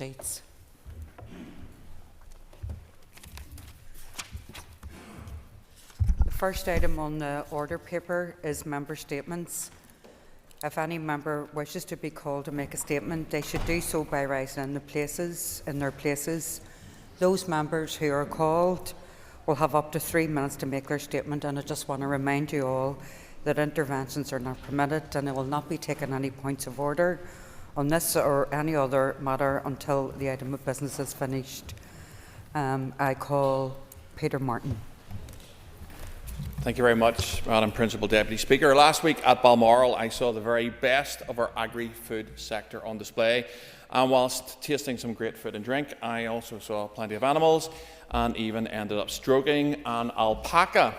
seats. The first item on the order paper is member statements. If any member wishes to be called to make a statement, they should do so by rising in their places. Those members who are called will have up to 3 minutes to make their statement, and I just want to remind you all that interventions are not permitted, and I will not be taking any points of order on this or any other matter until the item of business is finished. I call Peter Martin. Thank you very much, Madam Principal Deputy Speaker. Last week at Balmoral, I saw the very best of our agri-food sector on display. And whilst tasting some great food and drink, I also saw plenty of animals and even ended up stroking an alpaca.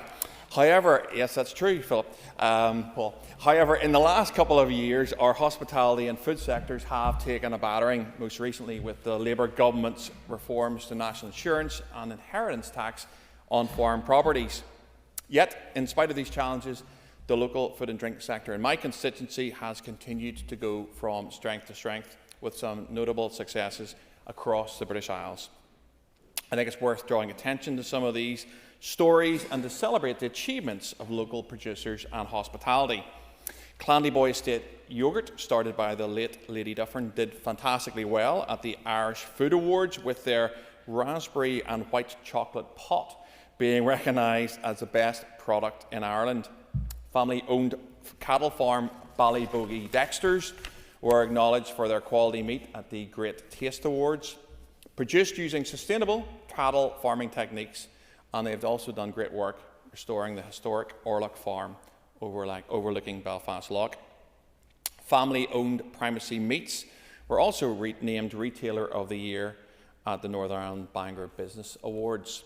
However, yes, that's true, Philip. However, in the last couple of years, our hospitality and food sectors have taken a battering, most recently with the Labour government's reforms to national insurance and inheritance tax on foreign properties. Yet, in spite of these challenges, the local food and drink sector in my constituency has continued to go from strength to strength, with some notable successes across the British Isles. I think it's worth drawing attention to some of these stories and to celebrate the achievements of local producers and hospitality. Clandyboy Estate Yoghurt, started by the late Lady Dufferin, did fantastically well at the Irish Food Awards, with their raspberry and white chocolate pot being recognised as the best product in Ireland. Family-owned cattle farm Ballybogey Dexter's were acknowledged for their quality meat at the Great Taste Awards. Produced using sustainable cattle farming techniques, and they've also done great work restoring the historic Orlock farm overlooking Belfast Loch. Family-owned Primacy Meats were also named Retailer of the Year at the Northern Ireland Bangor Business Awards.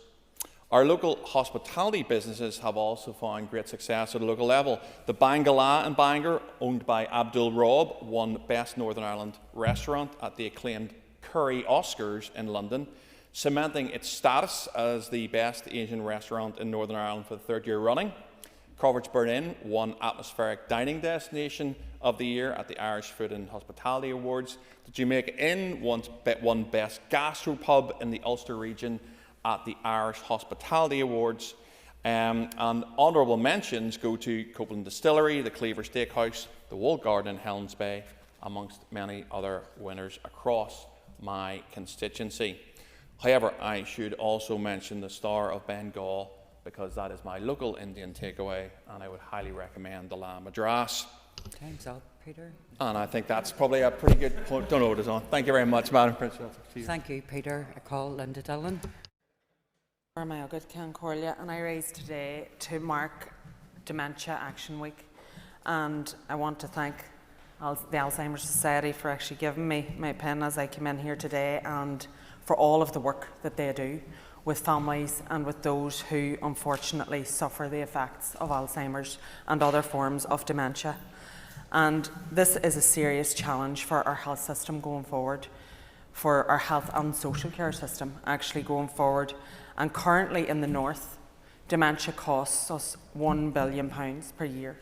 Our local hospitality businesses have also found great success at a local level. The Bangala in Bangor, owned by Abdul Rob, won Best Northern Ireland Restaurant at the acclaimed Curry Oscars in London, cementing its status as the best Asian restaurant in Northern Ireland for the third year running. Coventry Inn won Atmospheric Dining Destination of the Year at the Irish Food and Hospitality Awards. The Jamaica Inn won Best Gastropub in the Ulster region at the Irish Hospitality Awards, and honourable mentions go to Copeland Distillery, the Cleaver Steakhouse, the Wool Garden in Helens Bay, amongst many other winners across my constituency. However, I should also mention the Star of Bengal, because that is my local Indian takeaway, and I would highly recommend the lamb madras. Time's up, Peter. And I think that's probably a pretty good point. Don't know what is on. Thank you very much, Madam Principal. Thank you, Peter. I call Linda Dillon. And I raise today to mark Dementia Action Week, and I want to thank the Alzheimer's Society for actually giving me my pen as I came in here today, and for all of the work that they do with families and with those who unfortunately suffer the effects of Alzheimer's and other forms of dementia. And this is a serious challenge for our health system going forward, for our health and social care system actually going forward. And currently in the north, dementia costs us £1 billion per year,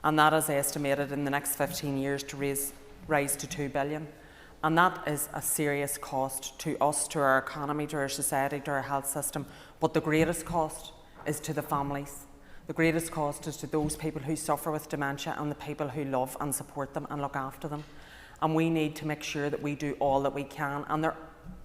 and that is estimated in the next 15 years to rise to £2 billion. And that is a serious cost to us, to our economy, to our society, to our health system. But the greatest cost is to the families. The greatest cost is to those people who suffer with dementia and the people who love and support them and look after them. And we need to make sure that we do all that we can. And there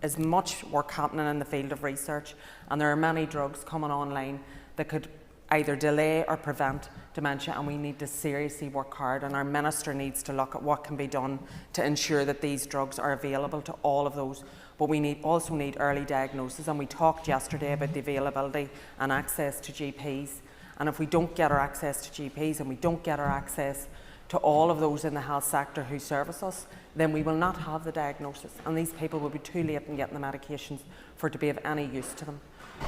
is much work happening in the field of research, and there are many drugs coming online that could either delay or prevent dementia, and we need to seriously work hard, and our Minister needs to look at what can be done to ensure that these drugs are available to all of those. But we also need early diagnosis, and we talked yesterday about the availability and access to GPs, and if we don't get our access to GPs and we don't get our access to all of those in the health sector who service us, then we will not have the diagnosis, and these people will be too late in getting the medications for it to be of any use to them.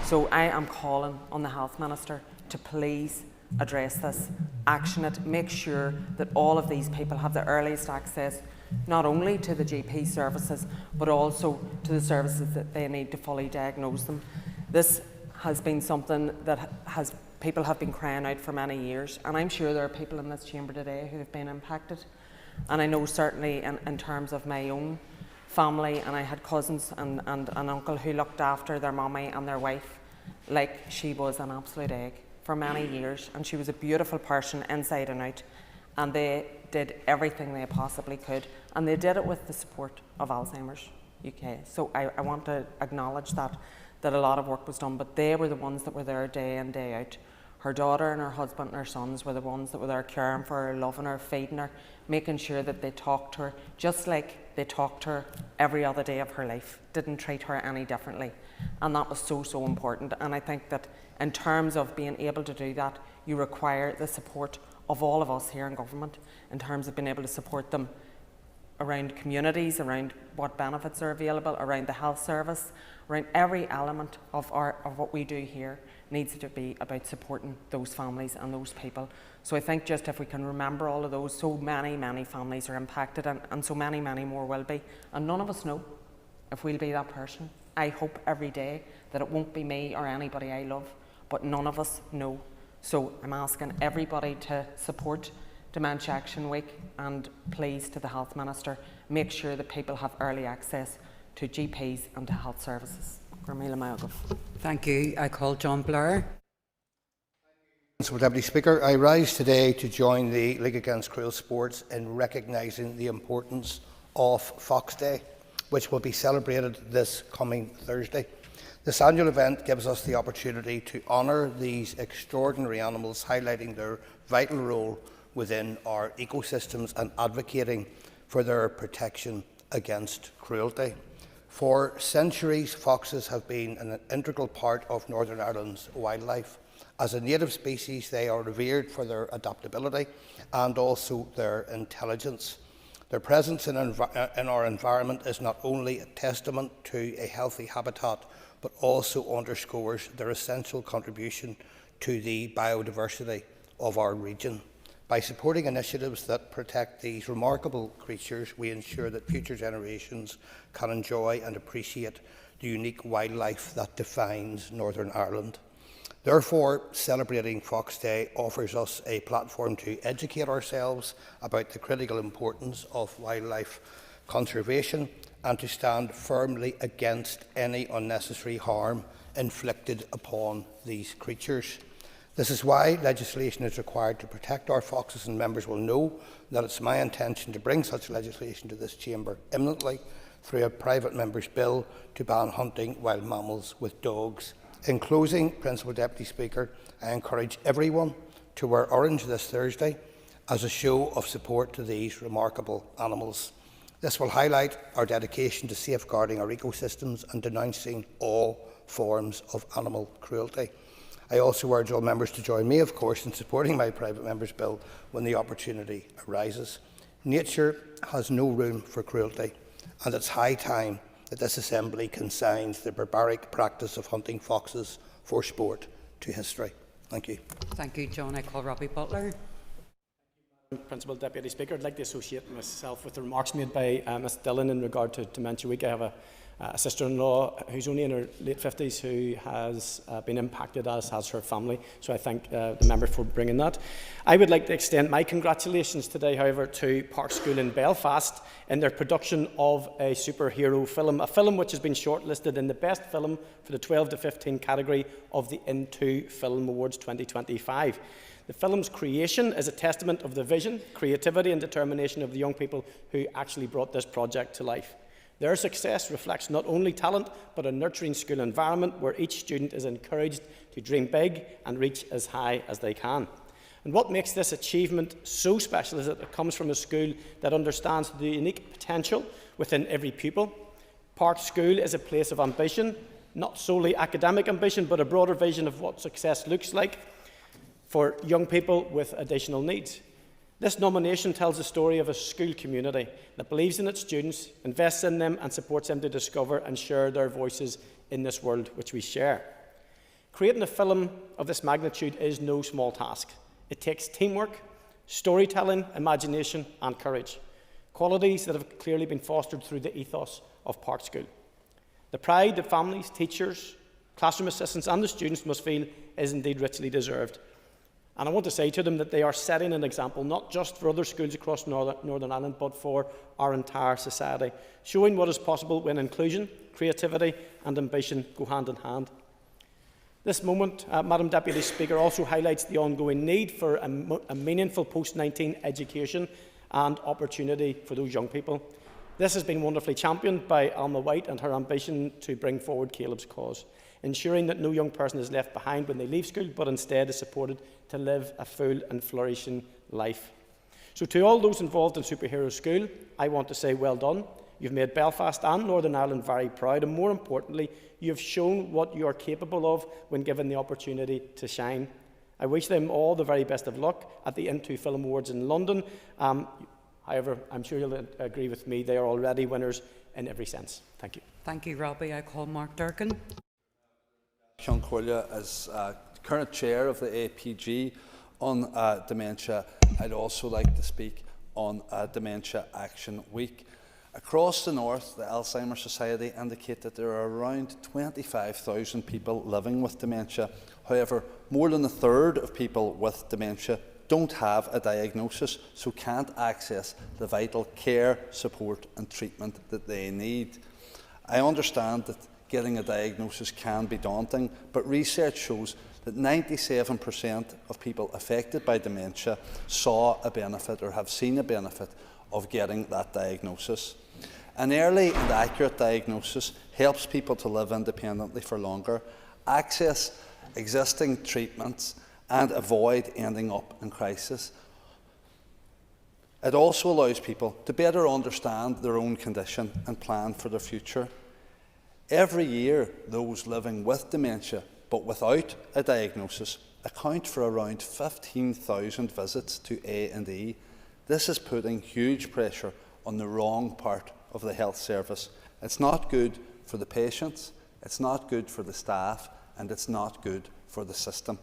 So I am calling on the Health Minister to please address this, action it, make sure that all of these people have the earliest access, not only to the GP services, but also to the services that they need to fully diagnose them. This has been something that people have been crying out for many years, and I'm sure there are people in this chamber today who have been impacted. And I know certainly in terms of my own family, and I had cousins and an uncle who looked after their mummy and their wife like she was an absolute egg for many years, and she was a beautiful person inside and out, and they did everything they possibly could, and they did it with the support of Alzheimer's UK. So I want to acknowledge that a lot of work was done, but they were the ones that were there day in, day out. Her daughter and her husband and her sons were the ones that were there caring for her, loving her, feeding her, making sure that they talked to her just like they talked to her every other day of her life, didn't treat her any differently. And that was so, so important. And I think that in terms of being able to do that, you require the support of all of us here in government, in terms of being able to support them around communities, around what benefits are available, around the health service, around every element of what we do here needs to be about supporting those families and those people. So I think just if we can remember all of those, so many, many families are impacted, and so many, many more will be. And none of us know if we'll be that person. I hope every day that it won't be me or anybody I love, but none of us know. So I'm asking everybody to support Dementia Action Week, and please, to the Health Minister, make sure that people have early access to GPs and to health services. Thank you. I call John Blair. Deputy Speaker, I rise today to join the League Against Cruel Sports in recognising the importance of Fox Day, which will be celebrated this coming Thursday. This annual event gives us the opportunity to honour these extraordinary animals, highlighting their vital role within our ecosystems and advocating for their protection against cruelty. For centuries, foxes have been an integral part of Northern Ireland's wildlife. As a native species, they are revered for their adaptability and also their intelligence. Their presence in our environment is not only a testament to a healthy habitat, but also underscores their essential contribution to the biodiversity of our region. By supporting initiatives that protect these remarkable creatures, we ensure that future generations can enjoy and appreciate the unique wildlife that defines Northern Ireland. Therefore, celebrating Fox Day offers us a platform to educate ourselves about the critical importance of wildlife conservation and to stand firmly against any unnecessary harm inflicted upon these creatures. This is why legislation is required to protect our foxes, and members will know that it's my intention to bring such legislation to this chamber imminently through a private member's bill to ban hunting wild mammals with dogs. In closing, Principal Deputy Speaker, I encourage everyone to wear orange this Thursday as a show of support to these remarkable animals. This will highlight our dedication to safeguarding our ecosystems and denouncing all forms of animal cruelty. I also urge all members to join me, of course, in supporting my private member's bill when the opportunity arises. Nature has no room for cruelty, and it's high time that this Assembly consigns the barbaric practice of hunting foxes for sport to history. Thank you. Thank you, John. I call Robbie Butler. Principal Deputy Speaker, I'd like to associate myself with the remarks made by Ms Dillon in regard to Dementia Week. I have a sister-in-law who's only in her late 50s who has been impacted, as has her family, so I thank the member for bringing that. I would like to extend my congratulations today, however, to Park School in Belfast in their production of a superhero film, a film which has been shortlisted in the Best Film for the 12 to 15 category of the Into Film Awards 2025. The film's creation is a testament of the vision, creativity and determination of the young people who actually brought this project to life. Their success reflects not only talent, but a nurturing school environment where each student is encouraged to dream big and reach as high as they can. And what makes this achievement so special is that it comes from a school that understands the unique potential within every pupil. Park School is a place of ambition, not solely academic ambition, but a broader vision of what success looks like for young people with additional needs. This nomination tells the story of a school community that believes in its students, invests in them and supports them to discover and share their voices in this world which we share. Creating a film of this magnitude is no small task. It takes teamwork, storytelling, imagination and courage, qualities that have clearly been fostered through the ethos of Park School. The pride that families, teachers, classroom assistants and the students must feel is indeed richly deserved. And I want to say to them that they are setting an example not just for other schools across Northern Ireland, but for our entire society, showing what is possible when inclusion, creativity and ambition go hand in hand. This moment, Madam Deputy Speaker, also highlights the ongoing need for a meaningful post-19 education and opportunity for those young people. This has been wonderfully championed by Alma White and her ambition to bring forward Caleb's cause, ensuring that no young person is left behind when they leave school, but instead is supported to live a full and flourishing life. So to all those involved in Superhero School, I want to say well done. You've made Belfast and Northern Ireland very proud, and more importantly, you have shown what you are capable of when given the opportunity to shine. I wish them all the very best of luck at the Into Film Awards in London. However, I'm sure you'll agree with me, they are already winners in every sense. Thank you. Thank you, Robbie. I call Mark Durkin. Sean Corlia, as current chair of the APG on dementia, I'd also like to speak on Dementia Action Week. Across the north, the Alzheimer's Society indicate that there are around 25,000 people living with dementia. However, more than a third of people with dementia don't have a diagnosis, so can't access the vital care, support and treatment that they need. I understand that getting a diagnosis can be daunting, but research shows that 97% of people affected by dementia saw a benefit or have seen a benefit of getting that diagnosis. An early and accurate diagnosis helps people to live independently for longer, access existing treatments and avoid ending up in crisis. It also allows people to better understand their own condition and plan for their future. Every year, those living with dementia but without a diagnosis account for around 15,000 visits to A&E. This is putting huge pressure on the wrong part of the health service. It's not good for the patients, it's not good for the staff, and it's not good for the system.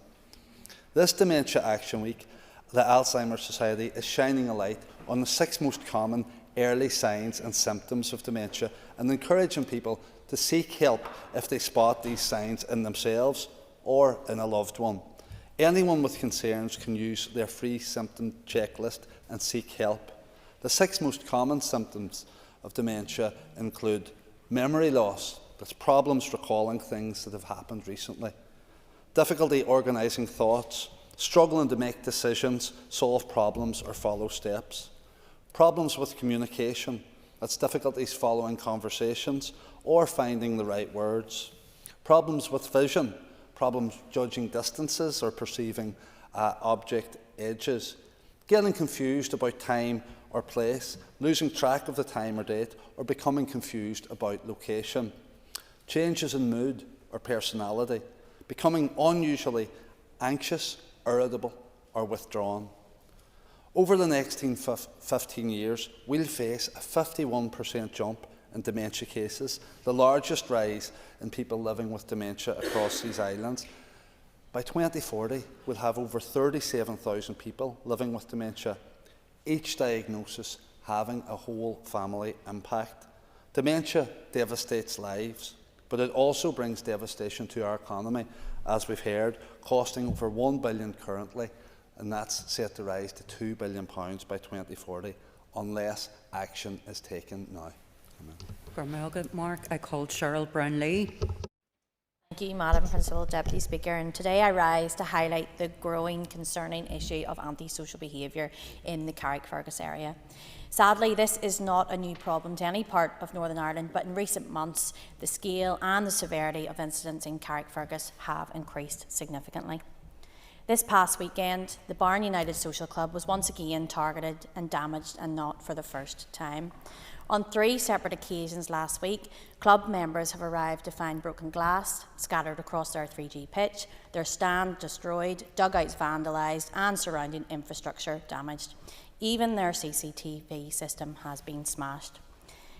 This Dementia Action Week, the Alzheimer's Society is shining a light on the 6 most common early signs and symptoms of dementia and encouraging people to seek help if they spot these signs in themselves or in a loved one. Anyone with concerns can use their free symptom checklist and seek help. The 6 most common symptoms of dementia include memory loss, that's problems recalling things that have happened recently, difficulty organising thoughts, struggling to make decisions, solve problems or follow steps, problems with communication, that's difficulties following conversations or finding the right words, problems with vision, problems judging distances or perceiving object edges, getting confused about time or place, losing track of the time or date, or becoming confused about location, changes in mood or personality, becoming unusually anxious, irritable or withdrawn. Over the next 15 years, we'll face a 51% jump in dementia cases, the largest rise in people living with dementia across these islands. By 2040, we'll have over 37,000 people living with dementia, each diagnosis having a whole family impact. Dementia devastates lives, but it also brings devastation to our economy, as we've heard, costing over £1 billion currently, and that's set to rise to £2 billion by 2040, unless action is taken now. Amen. Mark, I called Cheryl Brownlee. Thank you, Madam Principal Deputy Speaker. And today I rise to highlight the growing concerning issue of antisocial behaviour in the Carrickfergus area. Sadly, this is not a new problem to any part of Northern Ireland, but in recent months, the scale and the severity of incidents in Carrickfergus have increased significantly. This past weekend, the Barn United Social Club was once again targeted and damaged, and not for the first time. On 3 separate occasions last week, club members have arrived to find broken glass scattered across their 3G pitch, their stand destroyed, dugouts vandalised and surrounding infrastructure damaged. Even their CCTV system has been smashed.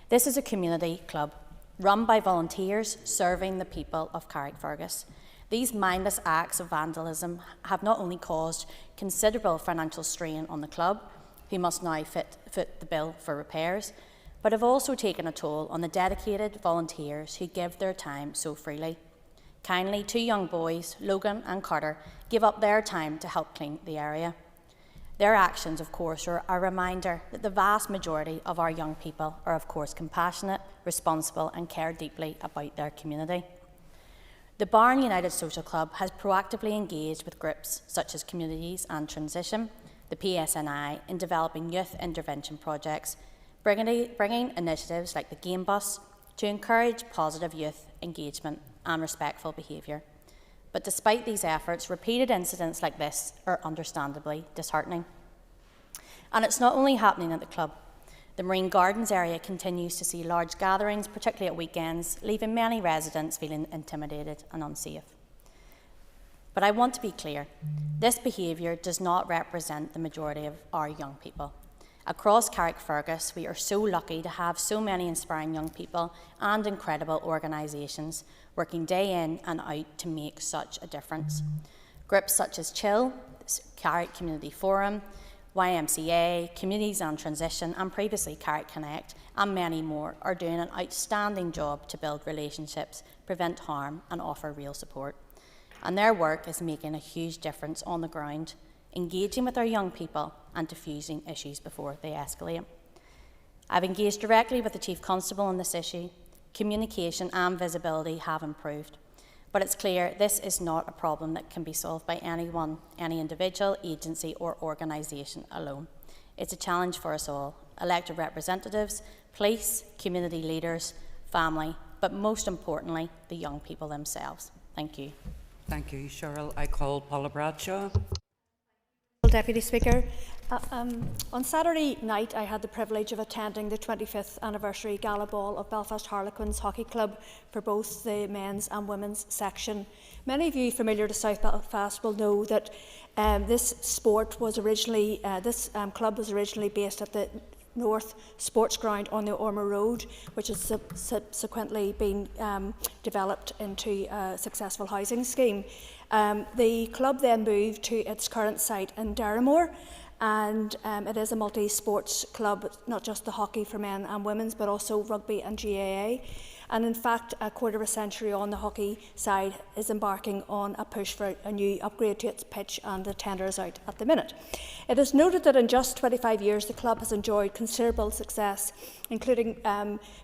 This is a community club run by volunteers serving the people of Carrickfergus. These mindless acts of vandalism have not only caused considerable financial strain on the club, who must now foot the bill for repairs, but have also taken a toll on the dedicated volunteers who give their time so freely. kindly 2 young boys, Logan and Carter, gave up their time to help clean the area. Their actions, of course, are a reminder that the vast majority of our young people are, of course, compassionate, responsible and care deeply about their community. The Barn United Social Club has proactively engaged with groups such as Communities and Transition, the PSNI, in developing youth intervention projects, bringing initiatives like the Game Bus to encourage positive youth engagement and respectful behaviour. But despite these efforts, repeated incidents like this are understandably disheartening. And it's not only happening at the club. The Marine Gardens area continues to see large gatherings, particularly at weekends, leaving many residents feeling intimidated and unsafe. But I want to be clear, this behaviour does not represent the majority of our young people. Across Carrickfergus, we are so lucky to have so many inspiring young people and incredible organisations working day in and out to make such a difference. Groups such as CHILL, Carrick Community Forum, YMCA, Communities and Transition, and previously Carrick Connect, and many more are doing an outstanding job to build relationships, prevent harm and offer real support. And their work is making a huge difference on the ground, engaging with our young people and diffusing issues before they escalate. I've engaged directly with the Chief Constable on this issue. Communication and visibility have improved. But it's clear this is not a problem that can be solved by anyone, any individual, agency or organisation alone. It's a challenge for us all, elected representatives, police, community leaders, family, but most importantly, the young people themselves. Thank you. Thank you, Cheryl. I call Paula Bradshaw. Deputy Speaker. On Saturday night I had the privilege of attending the 25th anniversary Gala Ball of Belfast Harlequins Hockey Club for both the men's and women's section. Many of you familiar to South Belfast will know that this club was originally based at the North Sports Ground on the Ormer Road, which has subsequently been developed into a successful housing scheme. The club then moved to its current site in Derrimore, and it is a multi-sports club, not just the hockey for men and women's, but also rugby and GAA. And in fact, a quarter of a century on, the hockey side is embarking on a push for a new upgrade to its pitch, and the tender is out at the minute. It is noted that in just 25 years, the club has enjoyed considerable success, including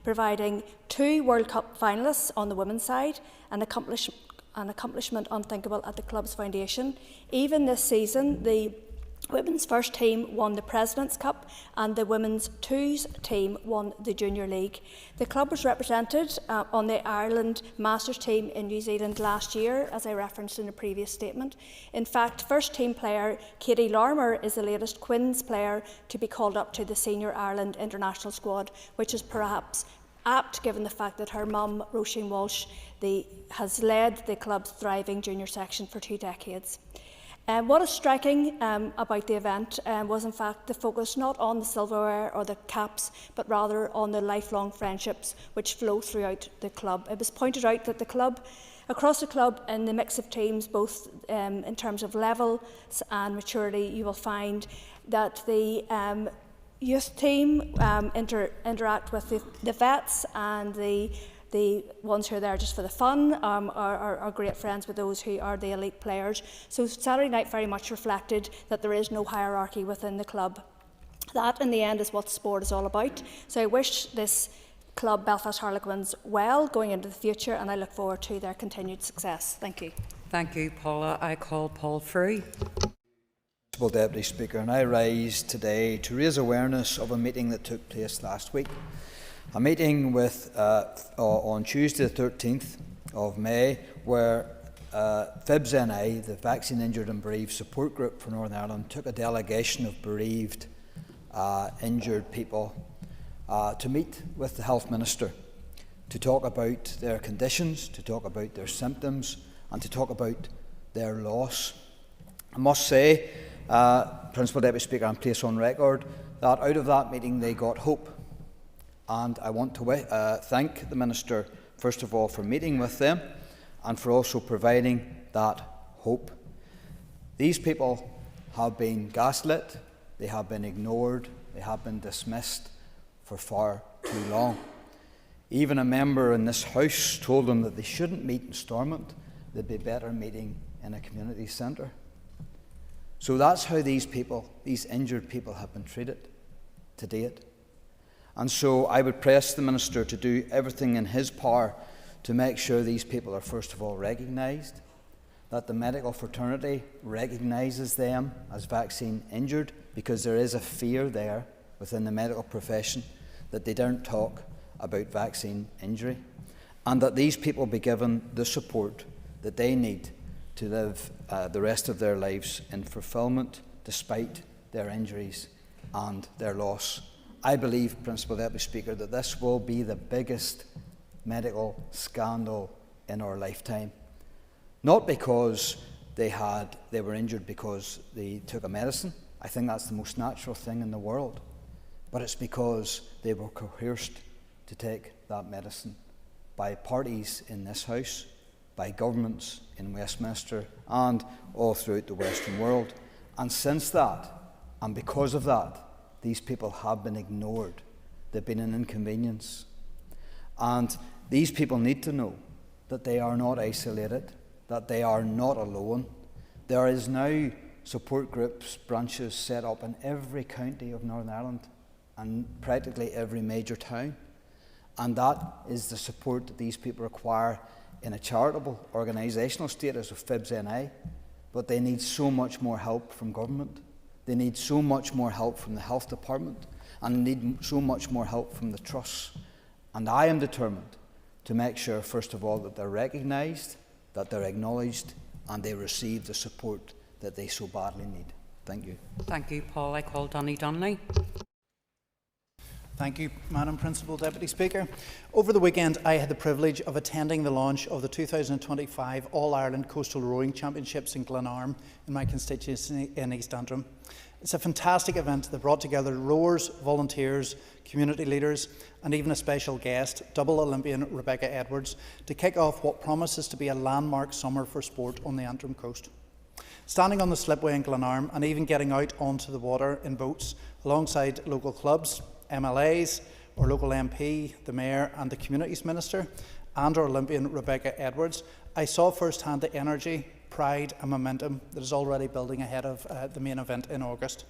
providing 2 World Cup finalists on the women's side, an accomplishment unthinkable at the club's foundation. Even this season, the women's first team won the President's Cup and the women's twos team won the Junior League. The club was represented on the Ireland Masters team in New Zealand last year, as I referenced in a previous statement. In fact, first team player Katie Larmour is the latest Quins player to be called up to the Senior Ireland international squad, which is perhaps apt given the fact that her mum, Roisin Walsh, has led the club's thriving junior section for 2 decades. What is striking about the event was in fact the focus not on the silverware or the caps, but rather on the lifelong friendships which flow throughout the club. It was pointed out that across the club, in the mix of teams, both in terms of levels and maturity, you will find that the youth team interact with the vets, and the ones who are there just for the fun are great friends with those who are the elite players. So Saturday night very much reflected that there is no hierarchy within the club. That, in the end, is what sport is all about. So I wish this club, Belfast Harlequins, well going into the future, and I look forward to their continued success. Thank you. Thank you, Paula. I call Paul Free. Deputy Speaker, and I rise today to raise awareness of a meeting that took place last week. A meeting on Tuesday the 13th of May, where FIBS NI, the Vaccine Injured and Bereaved Support Group for Northern Ireland, took a delegation of bereaved injured people to meet with the Health Minister to talk about their conditions, to talk about their symptoms, and to talk about their loss. I must say, Principal Deputy Speaker, and place on record that out of that meeting they got hope. And I want to thank the Minister, first of all, for meeting with them and for also providing that hope. These people have been gaslit, they have been ignored, they have been dismissed for far too long. Even a member in this House told them that they shouldn't meet in Stormont they'd be better meeting in a community centre. So that's how these people, these injured people, have been treated to date. And so I would press the Minister to do everything in his power to make sure these people are first of all recognised, that the medical fraternity recognises them as vaccine injured, because there is a fear there within the medical profession that they don't talk about vaccine injury, and that these people be given the support that they need to live the rest of their lives in fulfilment despite their injuries and their loss. I believe, Principal Deputy Speaker, that this will be the biggest medical scandal in our lifetime. Not because they were injured because they took a medicine. I think that's the most natural thing in the world. But it's because they were coerced to take that medicine by parties in this House, by governments in Westminster and all throughout the Western world. And since that, and because of that, these people have been ignored. They've been an inconvenience. And these people need to know that they are not isolated, that they are not alone. There is now support groups, branches set up in every county of Northern Ireland and practically every major town. And that is the support that these people require in a charitable organisational status of FIBS-NI. But they need so much more help from government. They need so much more help from the health department, and they need so much more help from the trusts. And I am determined to make sure, first of all, that they're recognised, that they're acknowledged, and they receive the support that they so badly need. Thank you. Thank you, Paul. I call Donny Donnelly. Thank you, Madam Principal Deputy Speaker. Over the weekend, I had the privilege of attending the launch of the 2025 All-Ireland Coastal Rowing Championships in Glenarm in my constituency in East Antrim. It's a fantastic event that brought together rowers, volunteers, community leaders, and even a special guest, double Olympian Rebecca Edwards, to kick off what promises to be a landmark summer for sport on the Antrim coast. Standing on the slipway in Glenarm and even getting out onto the water in boats alongside local clubs, MLAs, our local MP, the Mayor and the Communities Minister, and our Olympian Rebecca Edwards, I saw firsthand the energy, pride and momentum that is already building ahead of the main event in August.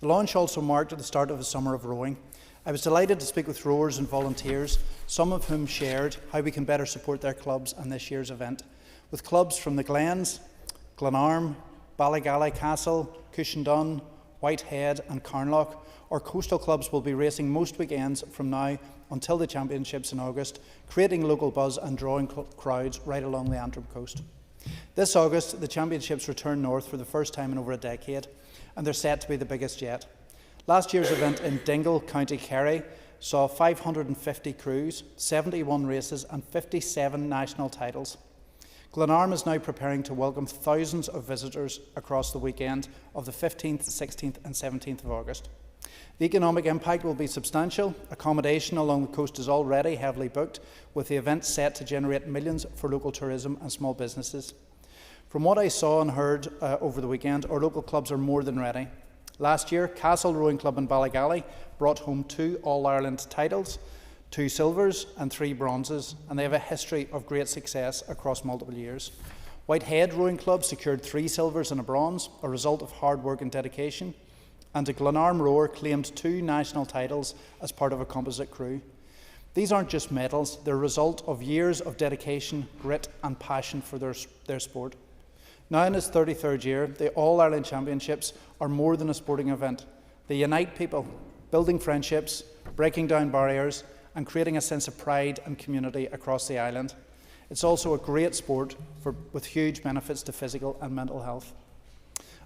The launch also marked the start of a summer of rowing. I was delighted to speak with rowers and volunteers, some of whom shared how we can better support their clubs and this year's event, with clubs from the Glens, Glenarm, Ballygally Castle, Cushendun, Whitehead and Carnlough. Our coastal clubs will be racing most weekends from now until the championships in August, creating local buzz and drawing crowds right along the Antrim coast. This August, the championships return north for the first time in over a decade, and they're set to be the biggest yet. Last year's event in Dingle, County Kerry, saw 550 crews, 71 races and 57 national titles. Glenarm is now preparing to welcome thousands of visitors across the weekend of the 15th, 16th and 17th of August. The economic impact will be substantial. Accommodation along the coast is already heavily booked, with the event set to generate millions for local tourism and small businesses. From what I saw and heard over the weekend, our local clubs are more than ready. Last year, Castle Rowing Club in Ballygally brought home 2 All-Ireland titles, 2 silvers and 3 bronzes, and they have a history of great success across multiple years. Whitehead Rowing Club secured 3 silvers and a bronze, a result of hard work and dedication, and a Glenarm rower claimed 2 national titles as part of a composite crew. These aren't just medals, they're a result of years of dedication, grit and passion for their sport. Now in its 33rd year, the All-Ireland Championships are more than a sporting event. They unite people, building friendships, breaking down barriers and creating a sense of pride and community across the island. It's also a great sport with huge benefits to physical and mental health.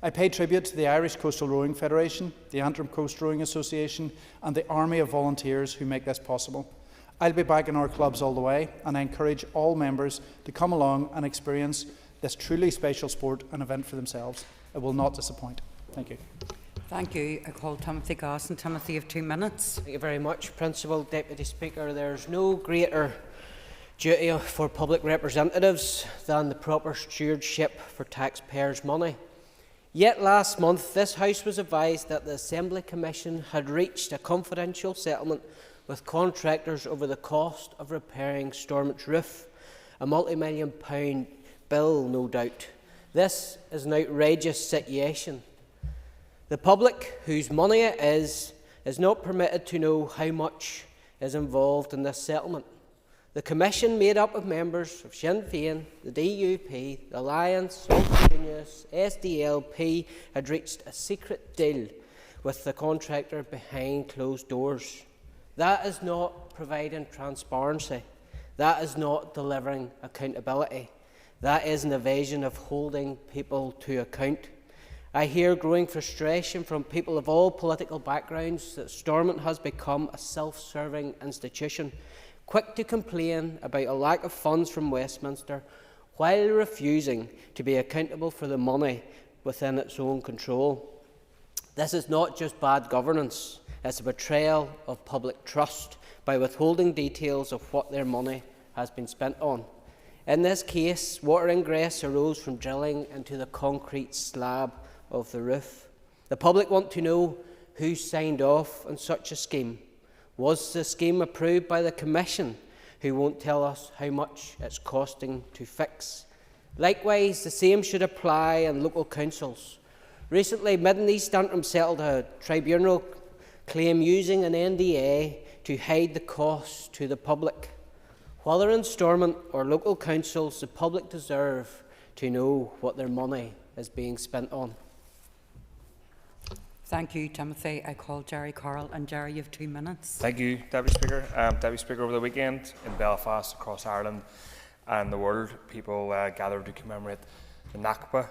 I pay tribute to the Irish Coastal Rowing Federation, the Antrim Coast Rowing Association and the army of volunteers who make this possible. I'll be back in our clubs all the way, and I encourage all members to come along and experience this truly special sport and event for themselves. It will not disappoint. Thank you. Thank you. I call Timothy Goss, and Timothy, you have 2 minutes. Thank you very much, Principal Deputy Speaker. There's no greater duty for public representatives than the proper stewardship for taxpayers' money. Yet last month, this House was advised that the Assembly Commission had reached a confidential settlement with contractors over the cost of repairing Stormont's roof, a multi-million-pound bill, no doubt. This is an outrageous situation. The public, whose money it is not permitted to know how much is involved in this settlement. The Commission, made up of members of Sinn Féin, the DUP, the Alliance, Ulster Unionists, SDLP, had reached a secret deal with the contractor behind closed doors. That is not providing transparency. That is not delivering accountability. That is an evasion of holding people to account. I hear growing frustration from people of all political backgrounds that Stormont has become a self-serving institution, quick to complain about a lack of funds from Westminster, while refusing to be accountable for the money within its own control. This is not just bad governance, it's a betrayal of public trust by withholding details of what their money has been spent on. In this case, water ingress arose from drilling into the concrete slab of the roof. The public want to know who signed off on such a scheme. Was the scheme approved by the Commission, who won't tell us how much it's costing to fix? Likewise, the same should apply in local councils. Recently, Mid and East Antrim settled a tribunal claim using an NDA to hide the costs to the public. Whether in Stormont or local councils, the public deserve to know what their money is being spent on. Thank you, Timothy. I call Jerry Carroll, and Jerry, you have 2 minutes. Thank you, Deputy Speaker. Deputy Speaker, over the weekend in Belfast, across Ireland and the world, people gathered to commemorate the Nakba,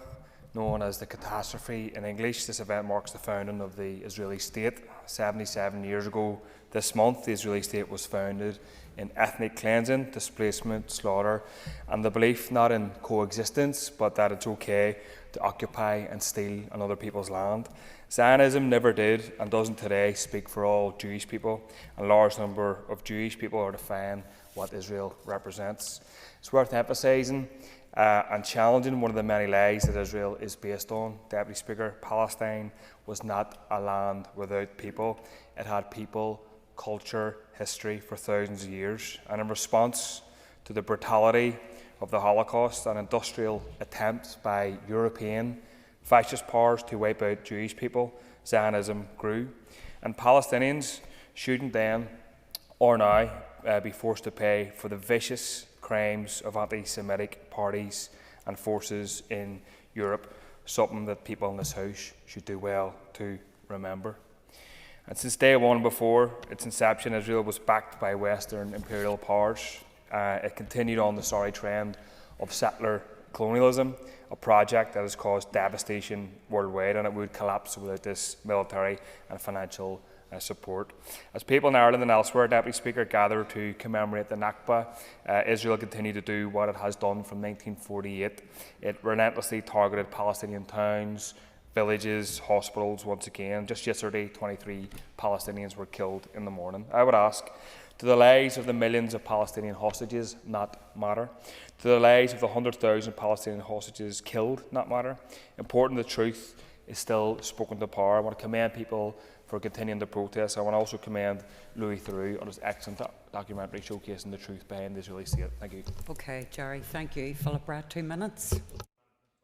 known as the catastrophe in English. This event marks the founding of the Israeli state. 77 years ago this month, the Israeli state was founded in ethnic cleansing, displacement, slaughter, and the belief not in coexistence, but that it's okay to occupy and steal on other people's land. Zionism never did and doesn't today speak for all Jewish people, and a large number of Jewish people are defying what Israel represents. It's worth emphasising and challenging one of the many lies that Israel is based on. Deputy Speaker, Palestine was not a land without people. It had people, culture, history for thousands of years, and in response to the brutality of the Holocaust and industrial attempts by European fascist powers to wipe out Jewish people, Zionism grew, and Palestinians shouldn't then or now be forced to pay for the vicious crimes of anti-Semitic parties and forces in Europe, something that people in this House should do well to remember. And since day one, before its inception, Israel was backed by Western imperial powers. It continued on the sorry trend of settler colonialism, a project that has caused devastation worldwide, and it would collapse without this military and financial support. As people in Ireland and elsewhere, Deputy Speaker, gather to commemorate the Nakba, Israel continued to do what it has done from 1948. It relentlessly targeted Palestinian towns, villages, hospitals once again. Just yesterday, 23 Palestinians were killed in the morning. I would ask, do the lives of the millions of Palestinian hostages not matter? Do the lives of the 100,000 Palestinian hostages killed not matter? Important, the truth is still spoken to power. I want to commend people for continuing the protest. I want to also commend Louis Theroux on his excellent documentary showcasing the truth behind the Israeli state. Thank you. Okay, Jerry, thank you. Philip Brett, 2 minutes.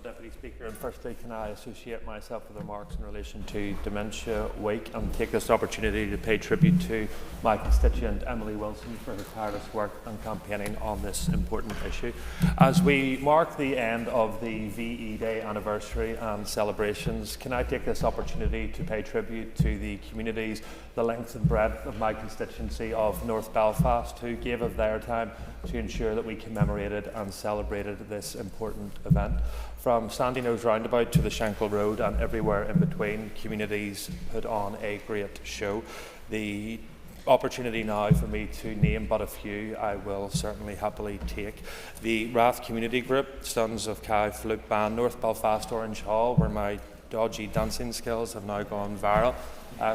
Deputy Speaker, and firstly, can I associate myself with remarks in relation to Dementia Week and take this opportunity to pay tribute to my constituent Emily Wilson for her tireless work and campaigning on this important issue. As we mark the end of the VE Day anniversary and celebrations, can I take this opportunity to pay tribute to the communities, the length and breadth of my constituency of North Belfast, who gave of their time to ensure that we commemorated and celebrated this important event. From Sandy Nose Roundabout to the Shankill Road and everywhere in between, communities put on a great show. The opportunity now for me to name but a few I will certainly happily take. The Rath Community Group, Sons of Cow Flute Band, North Belfast Orange Hall, where my dodgy dancing skills have now gone viral.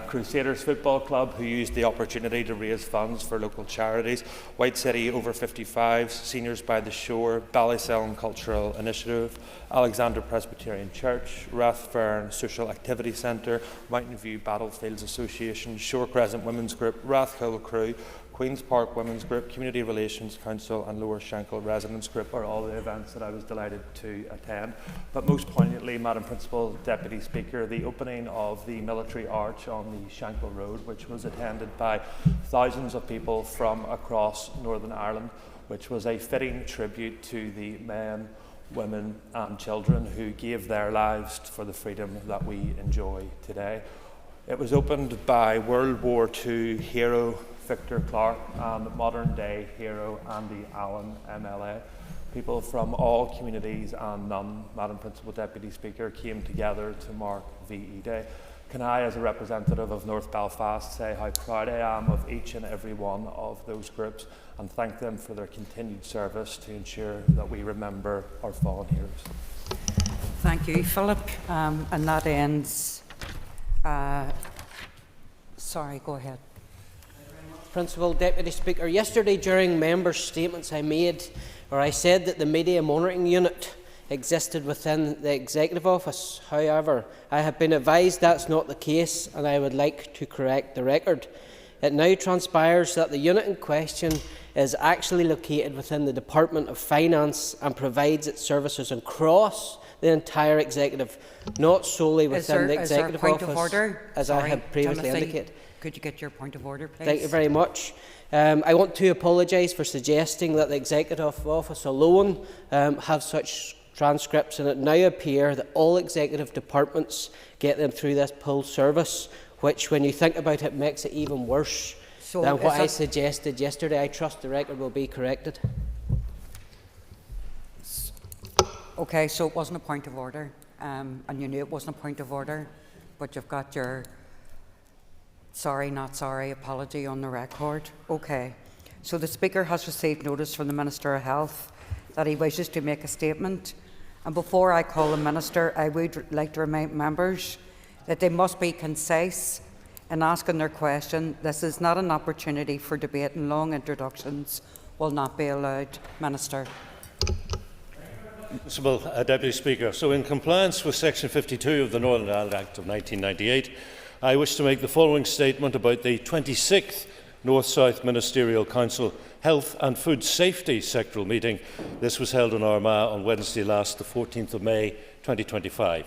Crusaders Football Club, who used the opportunity to raise funds for local charities. White City Over 55s, Seniors by the Shore, Ballyseln Cultural Initiative, Alexander Presbyterian Church, Rathfern Social Activity Centre, Mountain View Battlefields Association, Shore Crescent Women's Group, Rathhill Crew, Queen's Park Women's Group, Community Relations Council and Lower Shankill Residents Group are all the events that I was delighted to attend. But most poignantly, Madam Principal Deputy Speaker, the opening of the military arch on the Shankill Road, which was attended by thousands of people from across Northern Ireland, which was a fitting tribute to the men, women and children who gave their lives for the freedom that we enjoy today. It was opened by World War II hero Victor Clark and modern-day hero Andy Allen, MLA. People from all communities and none, Madam Principal Deputy Speaker, came together to mark VE Day. Can I, as a representative of North Belfast, say how proud I am of each and every one of those groups and thank them for their continued service to ensure that we remember our fallen heroes. Thank you, Philip. And that ends... sorry, go ahead. Principal Deputy Speaker, yesterday during members' statements I made, where I said that the Media Monitoring Unit existed within the Executive Office. However, I have been advised that's not the case and I would like to correct the record. It now transpires that the unit in question is actually located within the Department of Finance and provides its services across the entire Executive, not solely within the Executive Office, as I have previously indicated. Could you get your point of order, please? Thank you very much. I want to apologise for suggesting that the Executive Office alone have such transcripts, and it now appears that all executive departments get them through this poll service, which, when you think about it, makes it even worse than what I suggested yesterday. I trust the record will be corrected. Okay, so it wasn't a point of order, and you knew it wasn't a point of order, but you've got your sorry, not sorry apology on the record. Okay, so the Speaker has received notice from the Minister of Health that he wishes to make a statement, and before I call the Minister, I would like to remind members that they must be concise in asking their question. This is not an opportunity for debate, and long introductions will not be allowed. Minister. Principal Deputy Speaker, so in compliance with Section 52 of the Northern Ireland Act of 1998, I wish to make the following statement about the 26th North-South Ministerial Council Health and Food Safety Sectoral Meeting. This was held in Armagh on Wednesday last, the 14th of May 2025.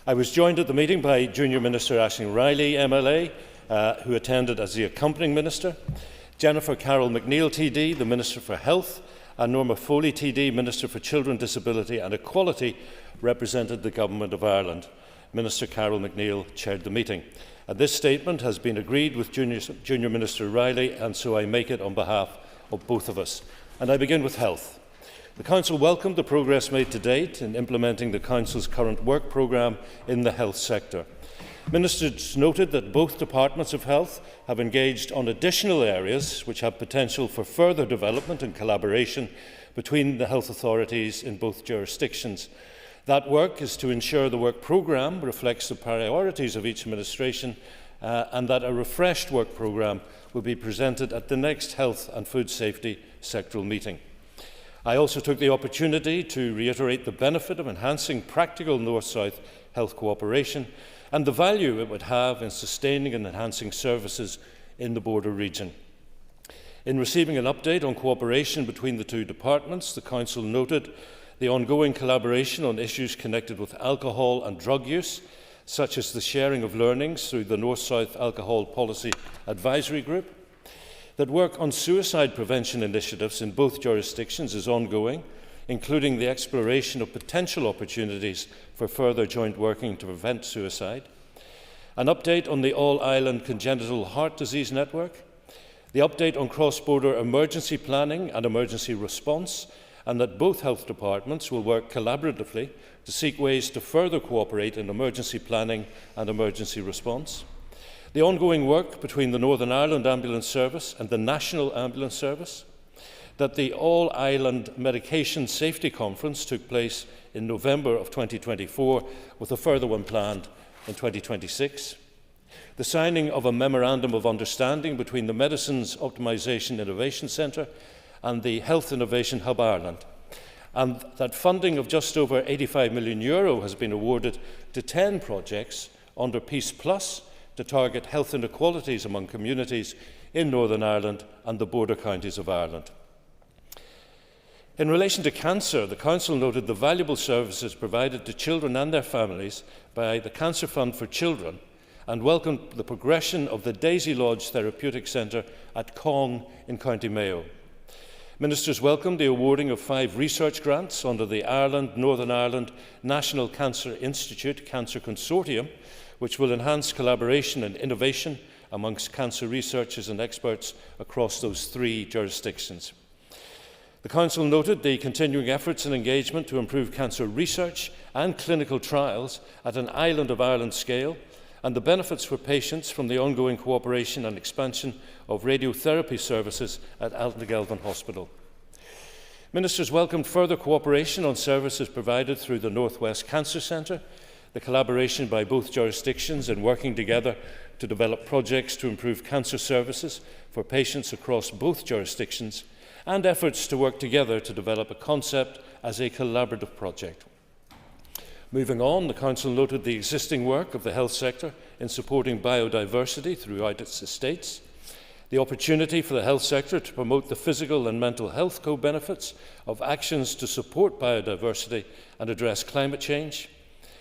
I was joined at the meeting by Junior Minister Aisling Riley, MLA, who attended as the accompanying minister, Jennifer Carroll McNeill, TD, the Minister for Health, and Norma Foley, TD, Minister for Children, Disability and Equality, represented the Government of Ireland. Minister Carroll McNeill chaired the meeting. And this statement has been agreed with Junior Minister Riley, and so I make it on behalf of both of us. And I begin with health. The Council welcomed the progress made to date in implementing the Council's current work programme in the health sector. Ministers noted that both departments of health have engaged on additional areas which have potential for further development and collaboration between the health authorities in both jurisdictions. That work is to ensure the work programme reflects the priorities of each administration and that a refreshed work programme will be presented at the next Health and Food Safety Sectoral meeting. I also took the opportunity to reiterate the benefit of enhancing practical North-South health cooperation and the value it would have in sustaining and enhancing services in the border region. In receiving an update on cooperation between the two departments, the Council noted the ongoing collaboration on issues connected with alcohol and drug use, such as the sharing of learnings through the North-South Alcohol Policy Advisory Group, that work on suicide prevention initiatives in both jurisdictions is ongoing, including the exploration of potential opportunities for further joint working to prevent suicide, an update on the All-Ireland Congenital Heart Disease Network, the update on cross-border emergency planning and emergency response, and that both health departments will work collaboratively to seek ways to further cooperate in emergency planning and emergency response. The ongoing work between the Northern Ireland Ambulance Service and the National Ambulance Service. That the All-Ireland Medication Safety Conference took place in November of 2024, with a further one planned in 2026. The signing of a Memorandum of Understanding between the Medicines Optimisation Innovation Centre and the Health Innovation Hub Ireland, and that funding of just over €85 million has been awarded to 10 projects under Peace Plus to target health inequalities among communities in Northern Ireland and the border counties of Ireland. In relation to cancer, the Council noted the valuable services provided to children and their families by the Cancer Fund for Children and welcomed the progression of the Daisy Lodge Therapeutic Centre at Cong in County Mayo. Ministers welcomed the awarding of 5 research grants under the Northern Ireland National Cancer Institute Cancer Consortium, which will enhance collaboration and innovation amongst cancer researchers and experts across those 3 jurisdictions. The Council noted the continuing efforts and engagement to improve cancer research and clinical trials at an island of Ireland scale, and the benefits for patients from the ongoing cooperation and expansion of radiotherapy services at Altnagelvin Hospital. Ministers welcomed further cooperation on services provided through the North West Cancer Centre, the collaboration by both jurisdictions in working together to develop projects to improve cancer services for patients across both jurisdictions, and efforts to work together to develop a concept as a collaborative project. Moving on, the Council noted the existing work of the health sector in supporting biodiversity throughout its estates, the opportunity for the health sector to promote the physical and mental health co-benefits of actions to support biodiversity and address climate change,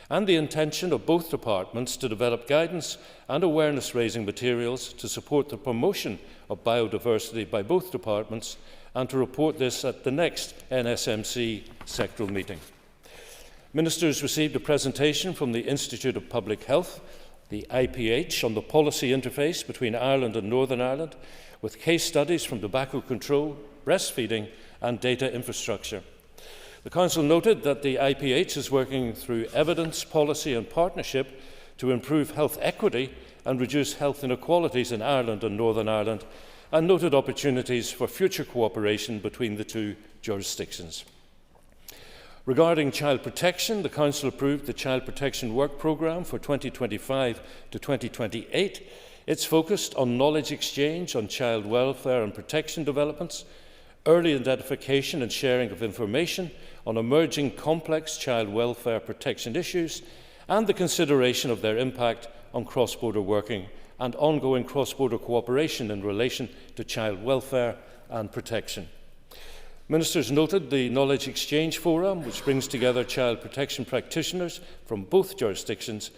and the intention of both departments to develop guidance and awareness-raising materials to support the promotion of biodiversity by both departments, and to report this at the next NSMC sectoral meeting. Ministers received a presentation from the Institute of Public Health, the IPH, on the policy interface between Ireland and Northern Ireland, with case studies from tobacco control, breastfeeding and data infrastructure. The Council noted that the IPH is working through evidence, policy and partnership to improve health equity and reduce health inequalities in Ireland and Northern Ireland, and noted opportunities for future cooperation between the 2 jurisdictions. Regarding child protection, the Council approved the Child Protection Work Programme for 2025 to 2028. It's focused on knowledge exchange on child welfare and protection developments, early identification and sharing of information on emerging complex child welfare protection issues, and the consideration of their impact on cross-border working and ongoing cross-border cooperation in relation to child welfare and protection. Ministers noted the Knowledge Exchange Forum, which brings together child protection practitioners from both jurisdictions,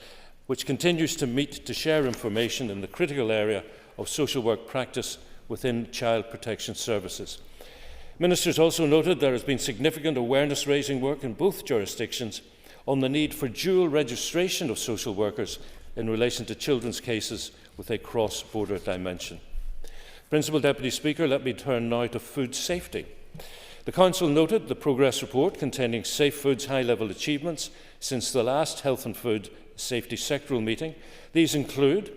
which continues to meet to share information in the critical area of social work practice within child protection services. Ministers also noted there has been significant awareness-raising work in both jurisdictions on the need for dual registration of social workers in relation to children's cases with a cross-border dimension. Principal Deputy Speaker, let me turn now to food safety. The Council noted the progress report containing Safe Foods high-level achievements since the last Health and Food Safety sectoral meeting. These include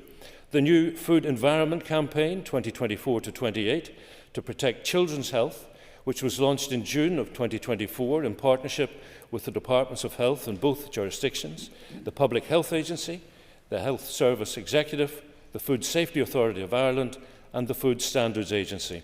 the new Food Environment Campaign 2024-28 to protect children's health, which was launched in June of 2024 in partnership with the Departments of Health in both jurisdictions, the Public Health Agency, the Health Service Executive, the Food Safety Authority of Ireland and the Food Standards Agency.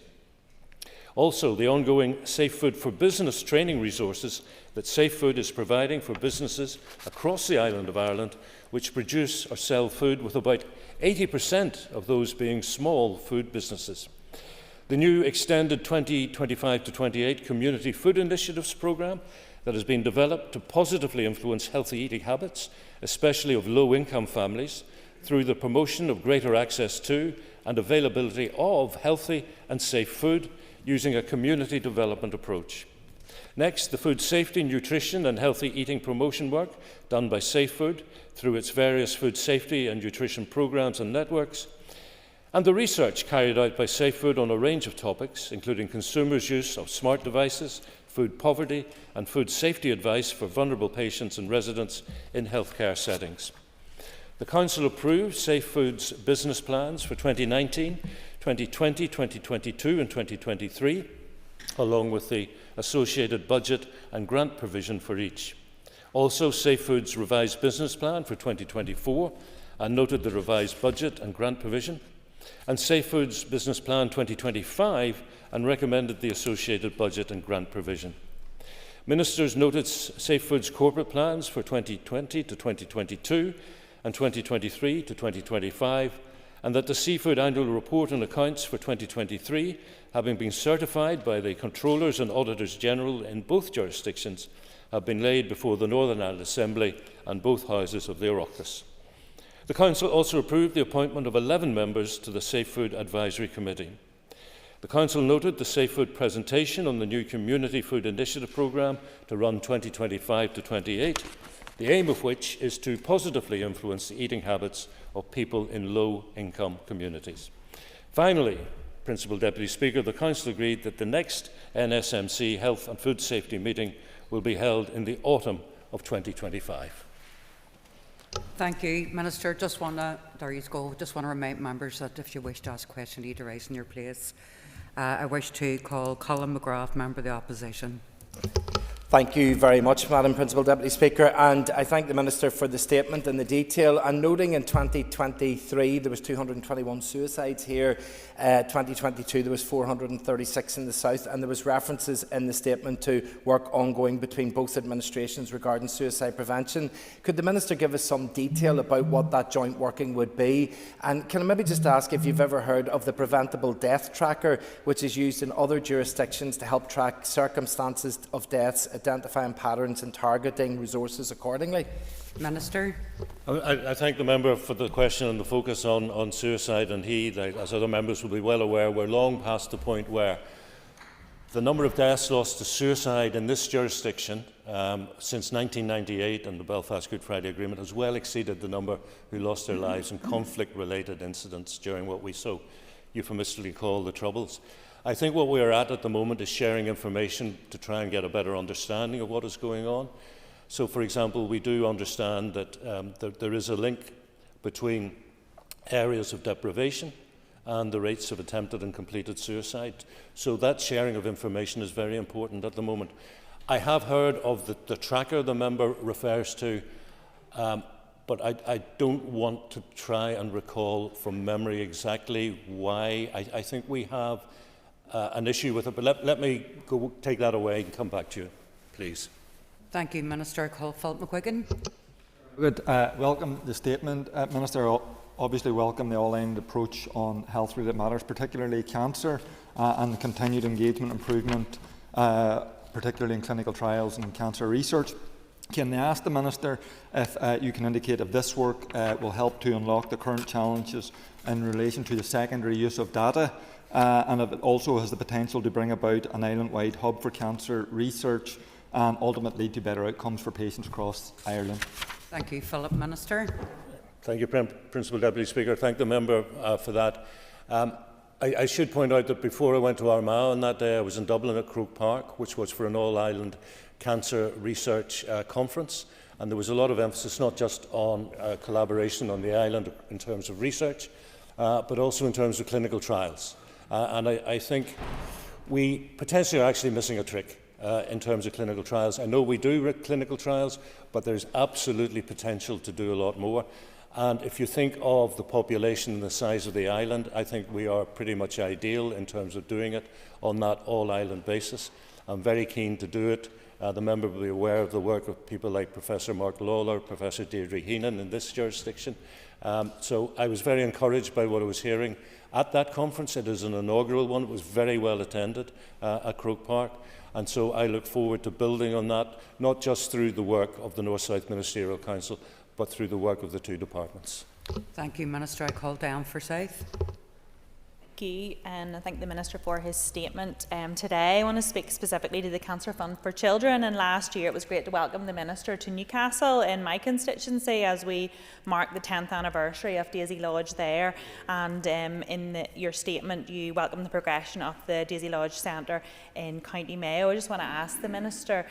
Also, the ongoing Safe Food for Business training resources that Safe Food is providing for businesses across the island of Ireland which produce or sell food, with about 80% of those being small food businesses. The new extended 2025-28 Community Food Initiatives programme that has been developed to positively influence healthy eating habits, especially of low-income families, through the promotion of greater access to and availability of healthy and safe food using a community development approach. Next, the food safety, nutrition and healthy eating promotion work done by Safe Food through its various food safety and nutrition programmes and networks, and the research carried out by Safe Food on a range of topics, including consumers' use of smart devices, food poverty and food safety advice for vulnerable patients and residents in healthcare settings. The Council approved Safe Food's business plans for 2019, 2020, 2022 and 2023, along with the associated budget and grant provision for each. Also, Safe Food's revised business plan for 2024 and noted the revised budget and grant provision, and Safe Food's business plan 2025 and recommended the associated budget and grant provision. Ministers noted Safe Food's corporate plans for 2020 to 2022 and 2023 to 2025, and that the Seafood Annual Report and accounts for 2023, having been certified by the Controllers and Auditors General in both jurisdictions, have been laid before the Northern Ireland Assembly and both houses of the Oireachtas. The Council also approved the appointment of 11 members to the Safe Food Advisory Committee. The Council noted the Safe Food presentation on the new Community Food Initiative programme to run 2025 to 28, the aim of which is to positively influence the eating habits of people in low-income communities. Finally, Principal Deputy Speaker, the Council agreed that the next NSMC Health and Food Safety meeting will be held in the autumn of 2025. Thank you, Minister. Just want to remind members that if you wish to ask a question, you need to rise in your place. I wish to call Colin McGrath, Member of the Opposition. Thank you very much, Madam Principal Deputy Speaker, and I thank the Minister for the statement and the detail. And noting in 2023 there was 221 suicides here, 2022 there was 436 in the south, and there was references in the statement to work ongoing between both administrations regarding suicide prevention. Could the Minister give us some detail about what that joint working would be? And can I maybe just ask if you've ever heard of the Preventable Death Tracker, which is used in other jurisdictions to help track circumstances of deaths, identifying patterns and targeting resources accordingly? Minister. I thank the member for the question and the focus on suicide, and he, like, as other members will be well aware, we're long past the point where the number of deaths lost to suicide in this jurisdiction since 1998 and the Belfast Good Friday Agreement has well exceeded the number who lost their lives in conflict-related incidents during what we so euphemistically call the Troubles. I think what we are at the moment is sharing information to try and get a better understanding of what is going on. So, for example, we do understand that there is a link between areas of deprivation and the rates of attempted and completed suicide. So that sharing of information is very important at the moment. I have heard of the tracker the member refers to, but I don't want to try and recall from memory exactly why. I think we have an issue with it, but let me go take that away and come back to you, please. Thank you, Minister. Call Philip McGuigan. Good. Welcome the statement, Minister. Obviously welcome the all-end approach on health-related matters, particularly cancer, and the continued engagement improvement, particularly in clinical trials and cancer research. Can I ask the Minister if you can indicate if this work will help to unlock the current challenges in relation to the secondary use of data, and if it also has the potential to bring about an island-wide hub for cancer research and ultimately to better outcomes for patients across Ireland? Thank you, Philip. Minister. Thank you, Principal Deputy Speaker. Thank the member for that. I should point out that before I went to Armagh on that day, I was in Dublin at Croke Park, which was for an all-island cancer research conference, and there was a lot of emphasis not just on collaboration on the island in terms of research, but also in terms of clinical trials. And I think we potentially are actually missing a trick in terms of clinical trials. I know we do clinical trials, but there's absolutely potential to do a lot more. And if you think of the population and the size of the island, I think we are pretty much ideal in terms of doing it on that all-island basis. I'm very keen to do it. The member will be aware of the work of people like Professor Mark Lawler, Professor Deirdre Heenan in this jurisdiction. So I was very encouraged by what I was hearing at that conference. It is an inaugural one. It was very well attended at Croke Park. And so I look forward to building on that, not just through the work of the North-South Ministerial Council, but through the work of the two departments. Thank you, Minister. I call down for South. Thank you, and I thank the Minister for his statement today. I want to speak specifically to the Cancer Fund for Children, and last year it was great to welcome the Minister to Newcastle in my constituency as we mark the 10th anniversary of Daisy Lodge there, and in your statement you welcome the progression of the Daisy Lodge Centre in County Mayo. I just want to ask the Minister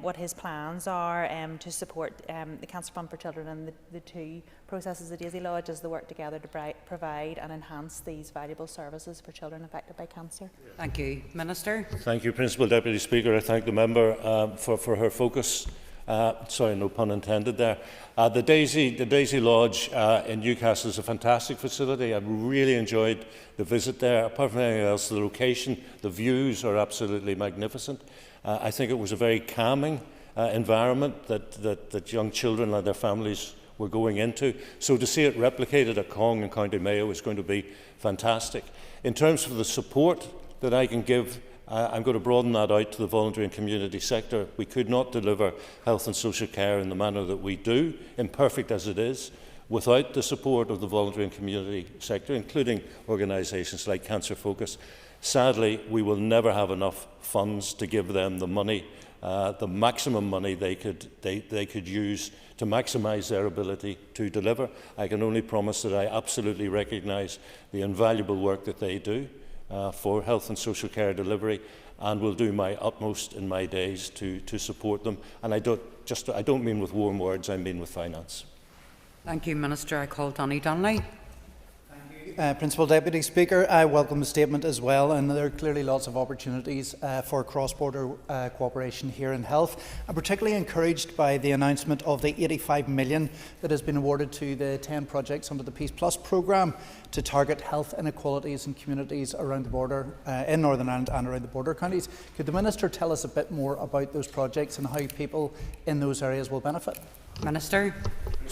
what his plans are to support the Cancer Fund for Children and the two processes of Daisy Lodge as they work together to provide and enhance these valuable services for children affected by cancer. Thank you. Minister. Thank you, Principal Deputy Speaker. I thank the member for her focus. Sorry, no pun intended there. The Daisy Lodge in Newcastle is a fantastic facility. I really enjoyed the visit there. Apart from anything else, the location, the views are absolutely magnificent. I think it was a very calming environment that young children and their families we're going into. So to see it replicated at Cong and County Mayo is going to be fantastic. In terms of the support that I can give, I'm going to broaden that out to the voluntary and community sector. We could not deliver health and social care in the manner that we do, imperfect as it is, without the support of the voluntary and community sector, including organisations like Cancer Focus. Sadly, we will never have enough funds to give them the money, the maximum money they could use to maximise their ability to deliver. I can only promise that I absolutely recognise the invaluable work that they do for health and social care delivery, and will do my utmost in my days to support them. And I don't mean with warm words, I mean with finance. Thank you, Minister. I call Donny Donnelly. Principal Deputy Speaker, I welcome the statement as well, and there are clearly lots of opportunities for cross-border cooperation here in health. I'm particularly encouraged by the announcement of the 85 million that has been awarded to the 10 projects under the Peace Plus programme to target health inequalities in communities around the border, in Northern Ireland and around the border counties. Could the Minister tell us a bit more about those projects and how people in those areas will benefit? Minister.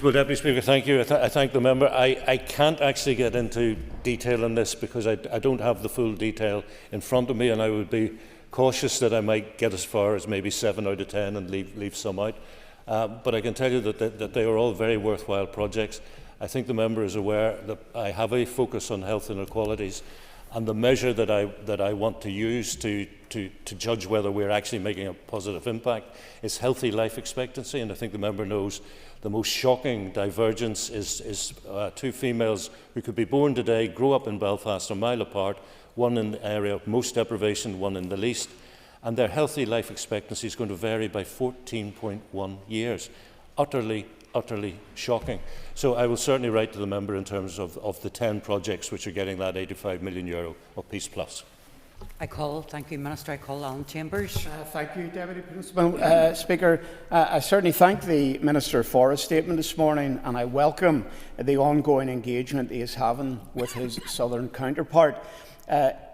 Well, Deputy Speaker, thank you. I thank the member. I can't actually get into detail on this because I don't have the full detail in front of me, and I would be cautious that I might get as far as maybe 7 out of 10 and leave some out. But I can tell you that they are all very worthwhile projects. I think the member is aware that I have a focus on health inequalities, and the measure that I want to use to judge whether we're actually making a positive impact is healthy life expectancy. And I think the member knows the most shocking divergence is 2 females who could be born today, grow up in Belfast a mile apart, one in the area of most deprivation, one in the least, and their healthy life expectancy is going to vary by 14.1 years. Utterly shocking. So I will certainly write to the member in terms of the 10 projects which are getting that €85 million of Peace Plus. Thank you, Minister. I call Alan Chambers. Thank you, Deputy Principal Speaker. I certainly thank the Minister for his statement this morning, and I welcome the ongoing engagement he is having with his southern counterpart.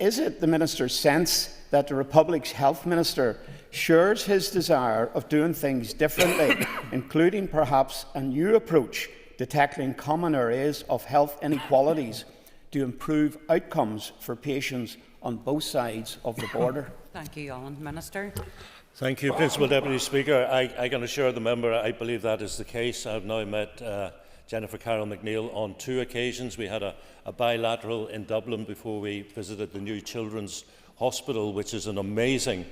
Is it the Minister's sense that the Republic's Health Minister shares his desire of doing things differently, including perhaps a new approach to tackling common areas of health inequalities to improve outcomes for patients on both sides of the border? Thank you, Alan. Minister. Thank you, Principal Deputy Speaker. I can assure the member I believe that is the case. I have now met Jennifer Carroll McNeill on 2 occasions. We had a bilateral in Dublin before we visited the new Children's Hospital, which is an amazing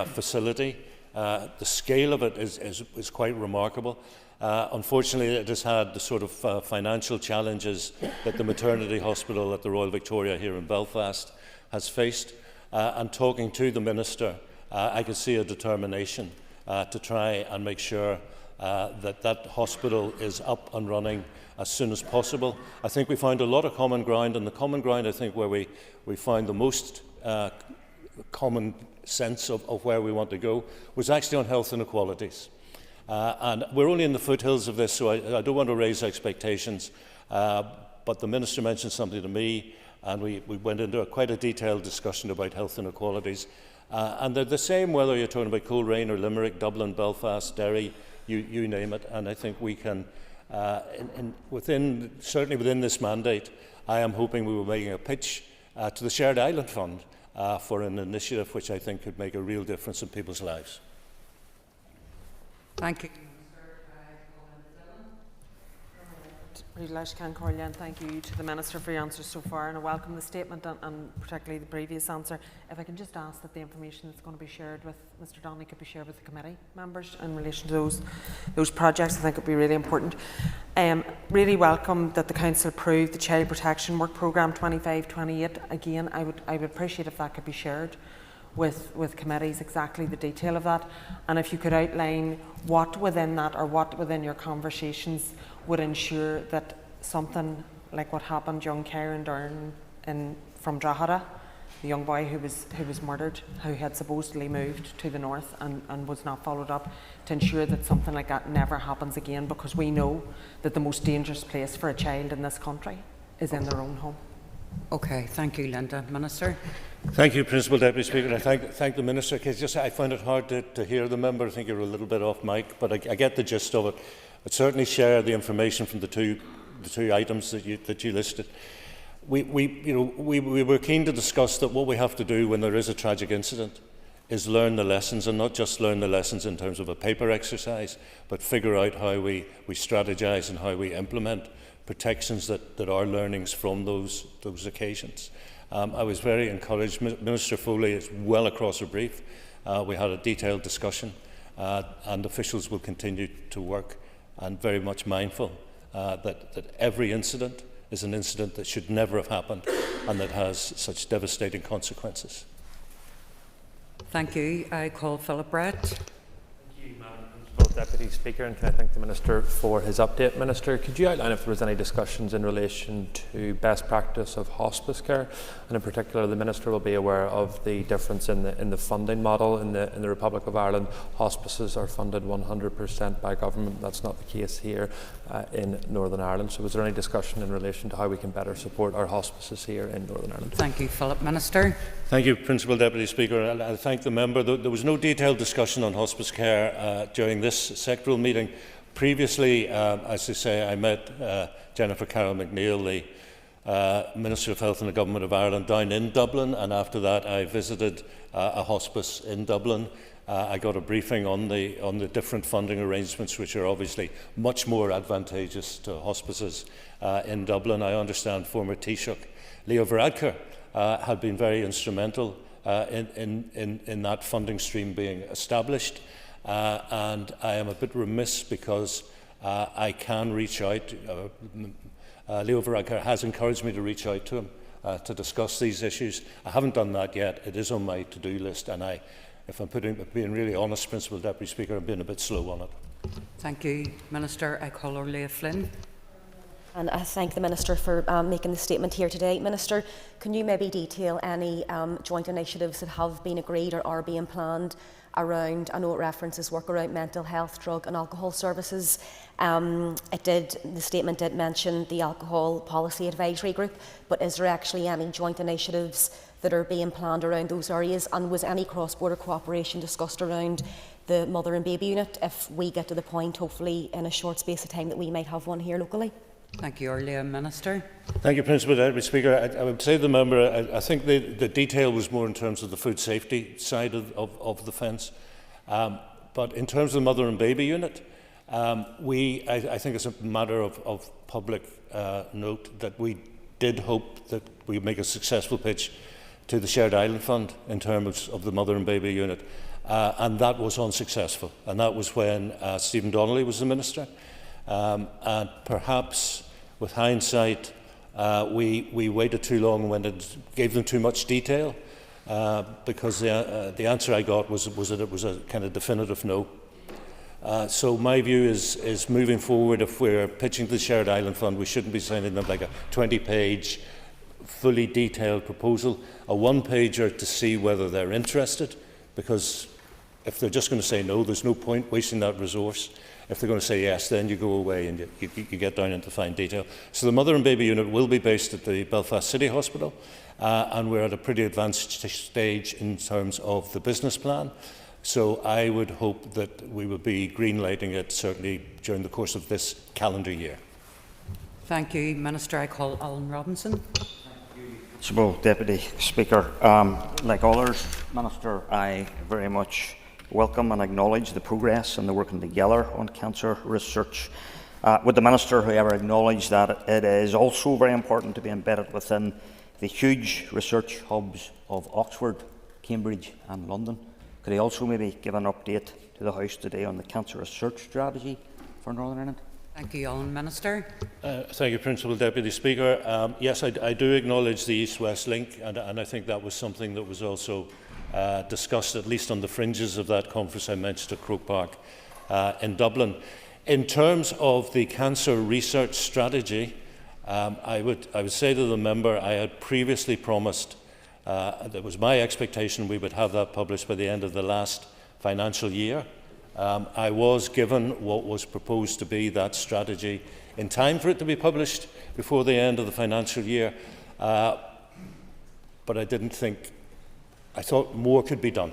facility. The scale of it is quite remarkable. Unfortunately, it has had the sort of financial challenges that the maternity hospital at the Royal Victoria here in Belfast has faced. And talking to the Minister, I could see a determination to try and make sure that hospital is up and running as soon as possible. I think we found a lot of common ground, and the common ground, I think, where we found the most common sense of where we want to go was actually on health inequalities. And we're only in the foothills of this, so I don't want to raise expectations. But the Minister mentioned something to me, and we went into quite a detailed discussion about health inequalities. And they're the same whether you're talking about Coleraine or Limerick, Dublin, Belfast, Derry, you name it. And I think we can, certainly within this mandate, I am hoping we will be making a pitch to the Shared Island Fund for an initiative which I think could make a real difference in people's lives. Thank you. And thank you to the Minister for your answers so far, and I welcome the statement and particularly the previous answer. If I can just ask that the information that's going to be shared with Mr Donnelly could be shared with the committee members in relation to those projects. I think it would be really important. Really welcome that the Council approved the Child Protection Work Programme 25-28. Again, I would appreciate if that could be shared with committees, exactly the detail of that, and if you could outline what within that or what within your conversations would ensure that something like what happened young Kieran Dern from Drogheda, the young boy who was murdered, who had supposedly moved to the north and was not followed up, to ensure that something like that never happens again, because we know that the most dangerous place for a child in this country is in their own home. Okay, thank you, Linda. Minister. Thank you, Principal Deputy Speaker. I thank the Minister. I find it hard to hear the member. I think you're a little bit off mic, but I get the gist of it. I'd certainly share the information from the two items that you listed. We were keen to discuss that what we have to do when there is a tragic incident is learn the lessons, and not just learn the lessons in terms of a paper exercise, but figure out how we strategise and how we implement protections that are learnings from those occasions. I was very encouraged. Minister Foley is well across her brief. We had a detailed discussion, and officials will continue to work, and very much mindful that every incident is an incident that should never have happened and that has such devastating consequences. Thank you. I call Philip Brett. Thank you, Madam Principal Deputy Speaker, and can I thank the Minister for his update. Minister, could you outline if there was any discussions in relation to best practice of hospice care, and in particular the Minister will be aware of the difference in the funding model in the Republic of Ireland. Hospices are funded 100% by government. That's not the case here in Northern Ireland. So was there any discussion in relation to how we can better support our hospices here in Northern Ireland? Thank you, Philip. Minister. Thank you, Principal Deputy Speaker. I thank the member. There was no detailed discussion on hospice care during this sectoral meeting. Previously, as I say, I met Jennifer Carroll McNeill, the Minister of Health in the Government of Ireland, down in Dublin, and after that I visited a hospice in Dublin. I got a briefing on the different funding arrangements, which are obviously much more advantageous to hospices in Dublin. I understand former Taoiseach Leo Varadkar had been very instrumental in that funding stream being established, and I am a bit remiss because I can reach out. Leo Varadkar has encouraged me to reach out to him to discuss these issues. I haven't done that yet. It is on my to-do list, and if I'm being really honest, Principal Deputy Speaker, I'm being a bit slow on it. Thank you, Minister. I call Orlea Flynn. And I thank the Minister for making the statement here today. Minister, can you maybe detail any joint initiatives that have been agreed or are being planned around, I know it references work around mental health, drug and alcohol services. The statement did mention the Alcohol Policy Advisory Group, but is there actually any joint initiatives that are being planned around those areas? And was any cross-border cooperation discussed around the mother and baby unit, if we get to the point, hopefully in a short space of time, that we might have one here locally? Thank you, Orlea. Minister. Thank you, Principal Deputy Speaker. I would say to the member, I think the detail was more in terms of the food safety side of the fence. But in terms of the mother and baby unit, I think it's a matter of public note that we did hope that we make a successful pitch to the Shared Island Fund in terms of the mother and baby unit. And that was unsuccessful. And that was when Stephen Donnelly was the Minister. And perhaps, with hindsight, we waited too long when it gave them too much detail, because the answer I got was that it was a kind of definitive no. So my view is moving forward, if we're pitching to the Shared Island Fund, we shouldn't be sending them like a 20-page, fully detailed proposal, a one-pager to see whether they're interested, because if they're just going to say no, there's no point wasting that resource. If they're going to say yes, then you go away and you get down into fine detail. So the mother and baby unit will be based at the Belfast City Hospital, and we're at a pretty advanced stage in terms of the business plan. So I would hope that we will be green-lighting it certainly during the course of this calendar year. Thank you, Minister. I call Alan Robinson. Principal Deputy Speaker, like others, Minister, I very much welcome and acknowledge the progress and the working together on cancer research. Would the Minister, however, acknowledge that it is also very important to be embedded within the huge research hubs of Oxford, Cambridge and London? Could he also maybe give an update to the House today on the cancer research strategy for Northern Ireland? Thank you, Alan. Minister. Thank you, Principal Deputy Speaker. Yes, I do acknowledge the East-West link, and I think that was something that was also discussed, at least on the fringes of that conference I mentioned at Croke Park in Dublin. In terms of the cancer research strategy, I would say to the member, I had previously promised, it was my expectation we would have that published by the end of the last financial year. I was given what was proposed to be that strategy in time for it to be published before the end of the financial year, but I thought more could be done.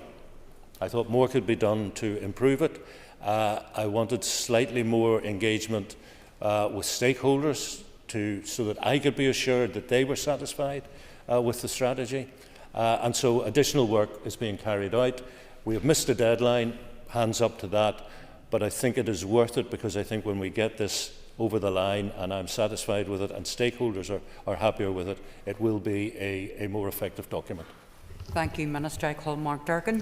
I thought more could be done to improve it, I wanted slightly more engagement with stakeholders so that I could be assured that they were satisfied with the strategy. And so additional work is being carried out. We have missed a deadline, hands up to that, but I think it is worth it, because I think when we get this over the line and I'm satisfied with it and stakeholders are happier with it, it will be a more effective document. Thank you, Minister. I call Mark Durgan.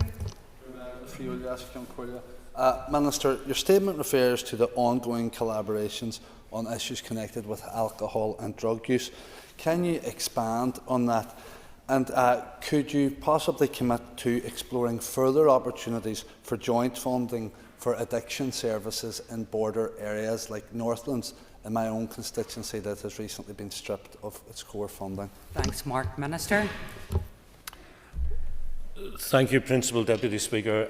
Minister, your statement refers to the ongoing collaborations on issues connected with alcohol and drug use. Can you expand on that? And could you possibly commit to exploring further opportunities for joint funding for addiction services in border areas like Northlands, in my own constituency, that has recently been stripped of its core funding? Thanks, Mark. Minister. Thank you, Principal Deputy Speaker.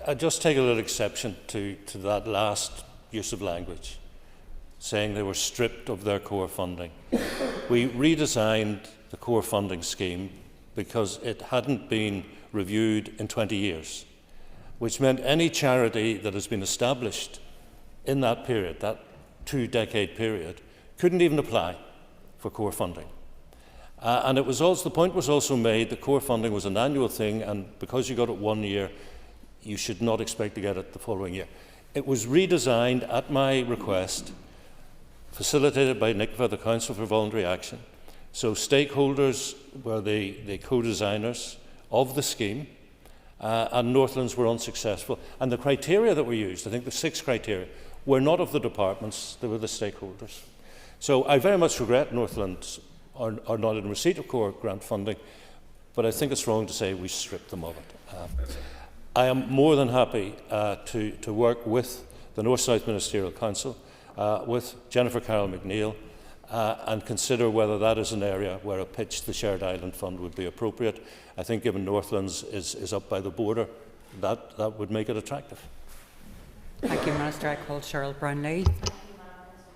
I just take a little exception to that last use of language, saying they were stripped of their core funding. We redesigned the core funding scheme because it hadn't been reviewed in 20 years, which meant any charity that has been established in that period, that 2-decade period, couldn't even apply for core funding. And it was also, the point was also made that core funding was an annual thing, and because you got it 1 year, you should not expect to get it the following year. It was redesigned at my request, facilitated by NICVA, the Council for Voluntary Action. So stakeholders were the co-designers of the scheme, and Northlands were unsuccessful. And the criteria that were used, I think the 6 criteria, were not of the departments, they were the stakeholders. So I very much regret Northlands are not in receipt of core grant funding, but I think it's wrong to say we stripped them of it. I am more than happy to work with the North-South Ministerial Council, with Jennifer Carroll McNeill, and consider whether that is an area where a pitch to the Shared Island Fund would be appropriate. I think given Northlands is up by the border, that would make it attractive. Thank you, Minister. I call Cheryl Brownlee.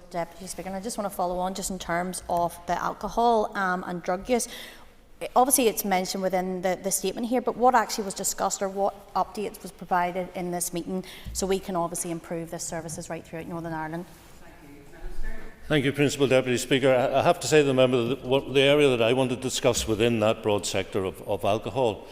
Deputy Speaker, and I just want to follow on just in terms of the alcohol and drug use. Obviously it's mentioned within the statement here, but what actually was discussed or what updates was provided in this meeting so we can obviously improve the services right throughout Northern Ireland? Thank you, Principal Deputy Speaker. I have to say to the member that the area that I wanted to discuss within that broad sector of alcohol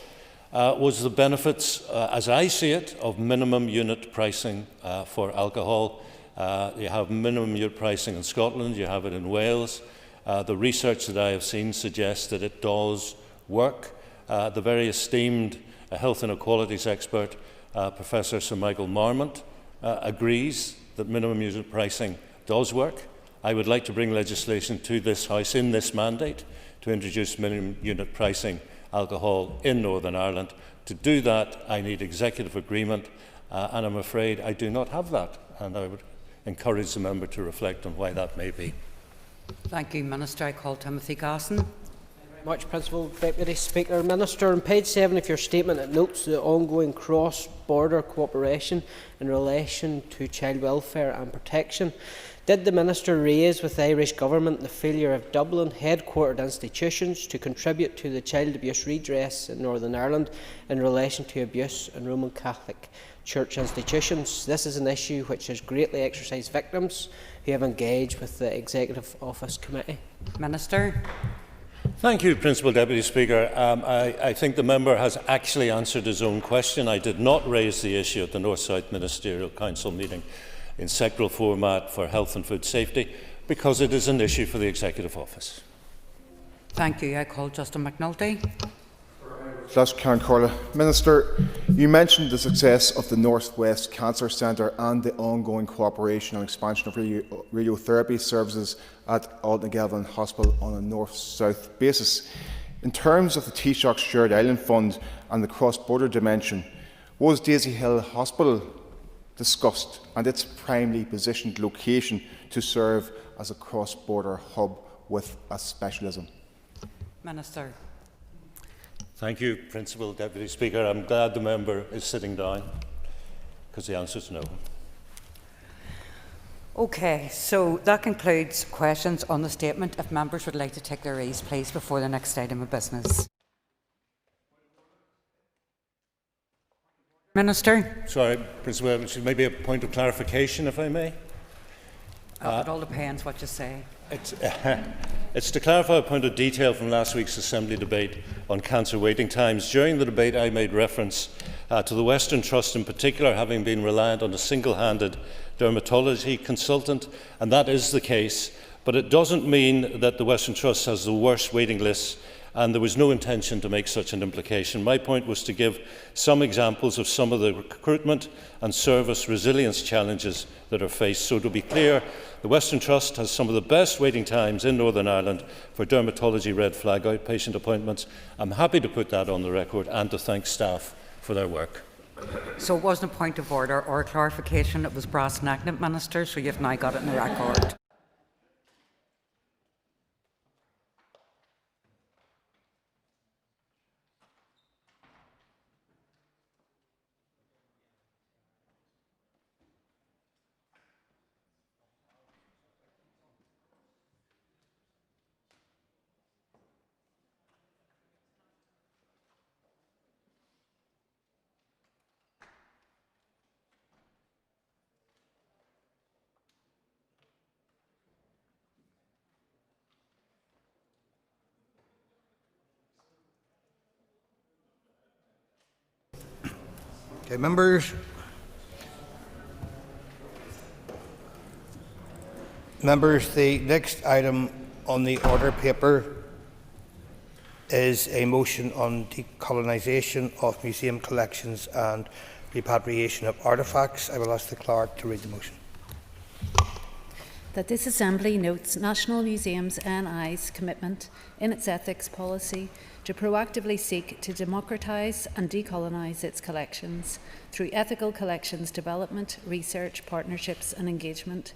was the benefits, as I see it, of minimum unit pricing for alcohol. You have minimum unit pricing in Scotland, you have it in Wales. The research that I have seen suggests that it does work. The very esteemed health inequalities expert, Professor Sir Michael Marmont, agrees that minimum unit pricing does work. I would like to bring legislation to this House in this mandate to introduce minimum unit pricing alcohol in Northern Ireland. To do that, I need executive agreement, and I'm afraid I do not have that, and I would encourage the member to reflect on why that may be. Thank you, Minister. I call Timothy Garson. Thank you very much, Principal Deputy Speaker. Minister, on page 7 of your statement, it notes the ongoing cross-border cooperation in relation to child welfare and protection. Did the Minister raise with the Irish Government the failure of Dublin headquartered institutions to contribute to the child abuse redress in Northern Ireland in relation to abuse in Roman Catholic Church institutions? This is an issue which has greatly exercised victims who have engaged with the Executive Office Committee. Minister. Thank you, Principal Deputy Speaker. I think the member has actually answered his own question. I did not raise the issue at the North-South Ministerial Council meeting in sectoral format for health and food safety because it is an issue for the Executive Office. Thank you. I call Justin McNulty. Minister, you mentioned the success of the North West Cancer Centre and the ongoing cooperation and expansion of radiotherapy services at Altnagelvin Hospital on a north-south basis. In terms of the Taoiseach Shared Island Fund and the cross-border dimension, was Daisy Hill Hospital discussed and its primarily positioned location to serve as a cross-border hub with a specialism? Minister. Thank you, Principal Deputy Speaker. I'm glad the member is sitting down because the answer is no. Okay, so that concludes questions on the statement. If members would like to take their ease, please, before the next item of business. Minister. Sorry, Principal, maybe a point of clarification, if I may. It all depends what you say. It's to clarify a point of detail from last week's Assembly debate on cancer waiting times. During the debate, I made reference to the Western Trust in particular having been reliant on a single-handed dermatology consultant, and that is the case, but it doesn't mean that the Western Trust has the worst waiting lists, and there was no intention to make such an implication. My point was to give some examples of some of the recruitment and service resilience challenges that are faced. So to be clear, the Western Trust has some of the best waiting times in Northern Ireland for dermatology red flag outpatient appointments. I'm happy to put that on the record and to thank staff for their work. So it wasn't a point of order or clarification, it was brass necked, Minister, so you've now got it in the record. Okay, members. The next item on the order paper is a motion on decolonisation of museum collections and repatriation of artefacts. I will ask the clerk to read the motion. That this Assembly notes National Museums NI's commitment in its ethics policy to proactively seek to democratise and decolonise its collections through ethical collections development, research, partnerships and engagement.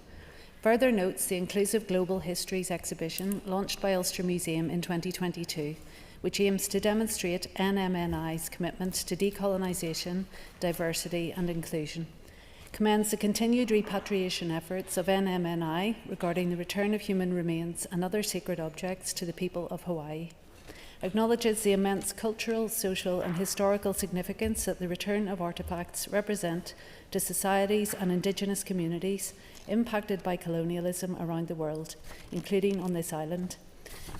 Further notes the Inclusive Global Histories exhibition launched by Ulster Museum in 2022, which aims to demonstrate NMNI's commitment to decolonisation, diversity and inclusion. Commends the continued repatriation efforts of NMNI regarding the return of human remains and other sacred objects to the people of Hawaii. Acknowledges the immense cultural, social and historical significance that the return of artefacts represent to societies and Indigenous communities impacted by colonialism around the world, including on this island.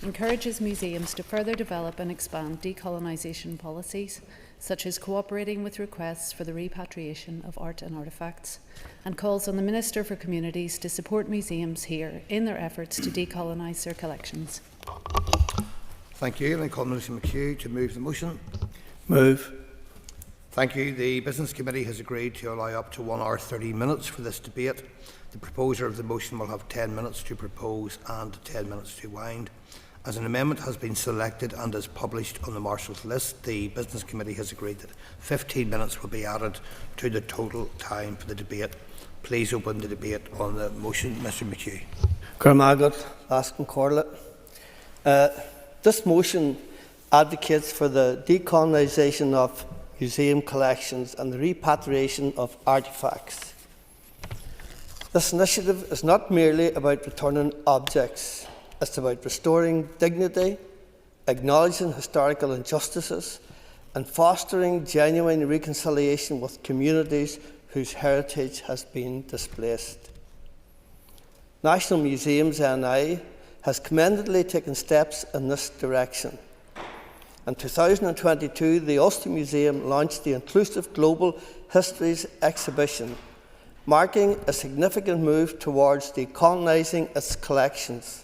Encourages museums to further develop and expand decolonisation policies, such as cooperating with requests for the repatriation of art and artefacts, and calls on the Minister for Communities to support museums here in their efforts to decolonise their collections. Thank you. And I call Minister McHugh to move the motion. Move. Thank you. The Business Committee has agreed to allow up to 1 hour 30 minutes for this debate. The proposer of the motion will have 10 minutes to propose and 10 minutes to wind. As an amendment has been selected and is published on the Marshal's list, the Business Committee has agreed that 15 minutes will be added to the total time for the debate. Please open the debate on the motion. Mr McHugh. This motion advocates for the decolonisation of museum collections and the repatriation of artefacts. This initiative is not merely about returning objects, it's about restoring dignity, acknowledging historical injustices, and fostering genuine reconciliation with communities whose heritage has been displaced. National Museums NI has commendably taken steps in this direction. In 2022, the Ulster Museum launched the Inclusive Global Histories exhibition, marking a significant move towards decolonising its collections.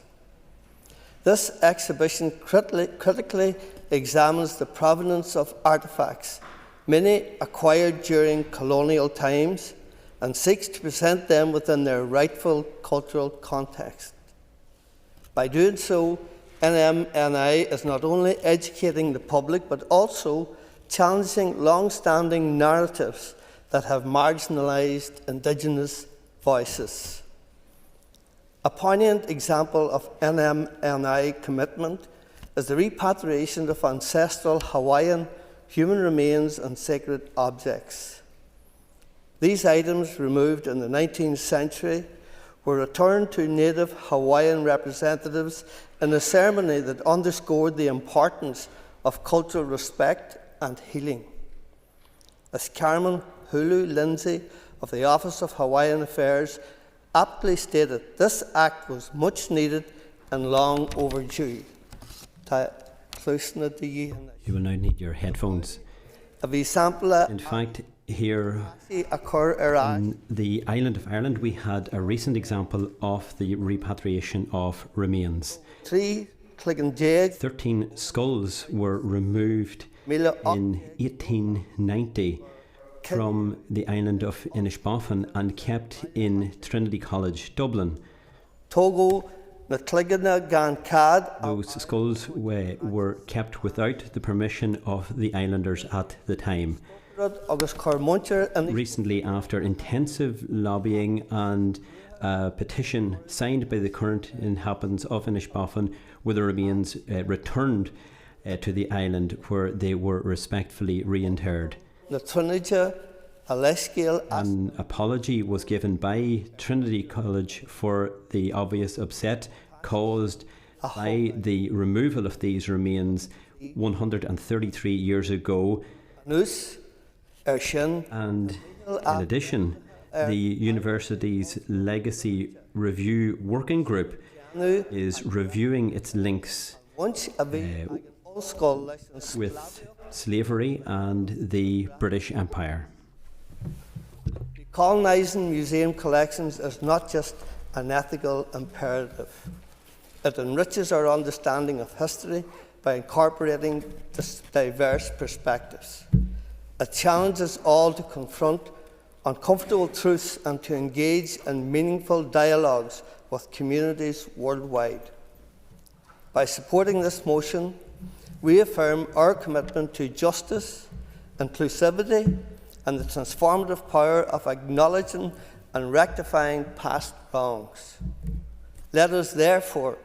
This exhibition critically examines the provenance of artefacts, many acquired during colonial times, and seeks to present them within their rightful cultural context. By doing so, NMNI is not only educating the public but also challenging long-standing narratives that have marginalised Indigenous voices. A poignant example of NMNI commitment is the repatriation of ancestral Hawaiian human remains and sacred objects. These items, removed in the 19th century, were returned to native Hawaiian representatives in a ceremony that underscored the importance of cultural respect and healing. As Carmen Hulu-Lindsay of the Office of Hawaiian Affairs aptly stated, this act was much needed and long overdue. You will now need your headphones. In fact, here on the island of Ireland, we had a recent example of the repatriation of remains. 13 skulls were removed in 1890 from the island of Inishbofin and kept in Trinity College, Dublin. Those skulls were kept without the permission of the islanders at the time. Recently, after intensive lobbying and a petition signed by the current inhabitants of Inishbofin, were the remains returned to the island, where they were respectfully reinterred. An apology was given by Trinity College for the obvious upset caused by the removal of these remains 133 years ago. And in addition, the university's Legacy Review Working Group is reviewing its links with slavery and the British Empire. Decolonizing museum collections is not just an ethical imperative. It enriches our understanding of history by incorporating diverse perspectives. It challenges all to confront uncomfortable truths and to engage in meaningful dialogues with communities worldwide. By supporting this motion, we affirm our commitment to justice, inclusivity, and the transformative power of acknowledging and rectifying past wrongs. Let us therefore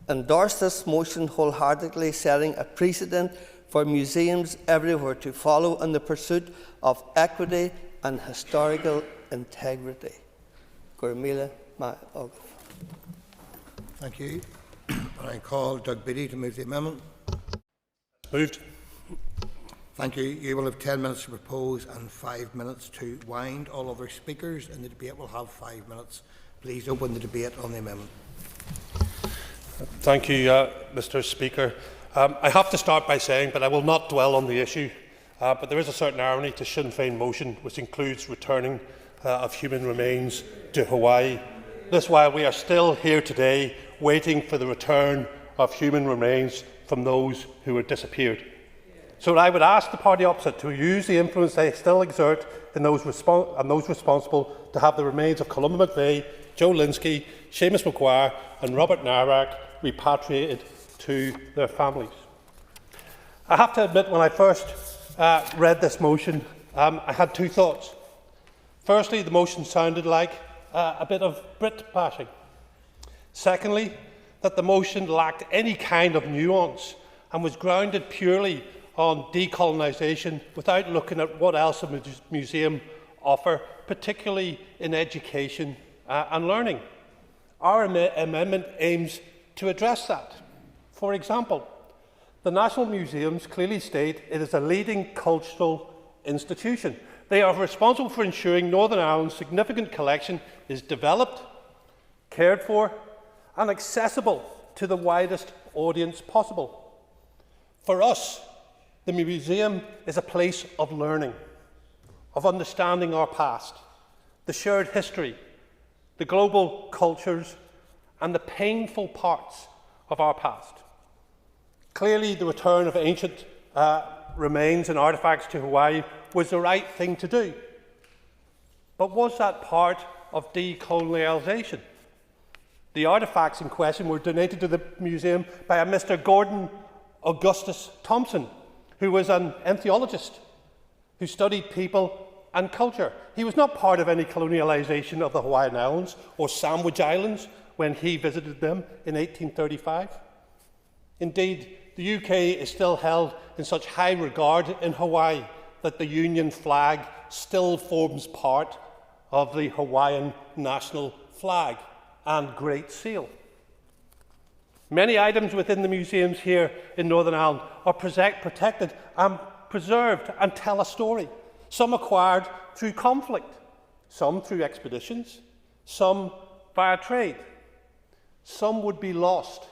endorse this motion wholeheartedly, setting a precedent for museums everywhere to follow in the pursuit of equity and historical integrity. Thank you. I call Doug Beattie to move the amendment. Moved. Thank you. You will have 10 minutes to propose and 5 minutes to wind. All other speakers in the debate will have 5 minutes. Please open the debate on the amendment. Thank you, Mr. Speaker. I have to start by saying, but I will not dwell on the issue, but there is a certain irony to Sinn Féin motion, which includes returning of human remains to Hawaii. This while we are still here today waiting for the return of human remains from those who were disappeared. So I would ask the party opposite to use the influence they still exert in those responsible to have the remains of Columba McVeigh, Joe Linsky, Seamus Maguire and Robert Narak repatriated to their families. I have to admit, when I first read this motion, I had two thoughts. Firstly, the motion sounded like a bit of Brit bashing. Secondly, that the motion lacked any kind of nuance and was grounded purely on decolonisation without looking at what else a museum offer, particularly in education and learning. Our amendment aims to address that. For example, the National Museums clearly state it is a leading cultural institution. They are responsible for ensuring Northern Ireland's significant collection is developed, cared for, and accessible to the widest audience possible. For us, the museum is a place of learning, of understanding our past, the shared history, the global cultures, and the painful parts of our past. Clearly, the return of ancient remains and artefacts to Hawaii was the right thing to do. But was that part of decolonialisation? The artefacts in question were donated to the museum by a Mr. Gordon Augustus Thompson, who was an ethnologist who studied people and culture. He was not part of any colonialisation of the Hawaiian Islands or Sandwich Islands when he visited them in 1835. Indeed, the UK is still held in such high regard in Hawaii that the Union flag still forms part of the Hawaiian national flag and Great Seal. Many items within the museums here in Northern Ireland are protected and preserved and tell a story. some acquired through conflict, some through expeditions, some via trade. Some would be lost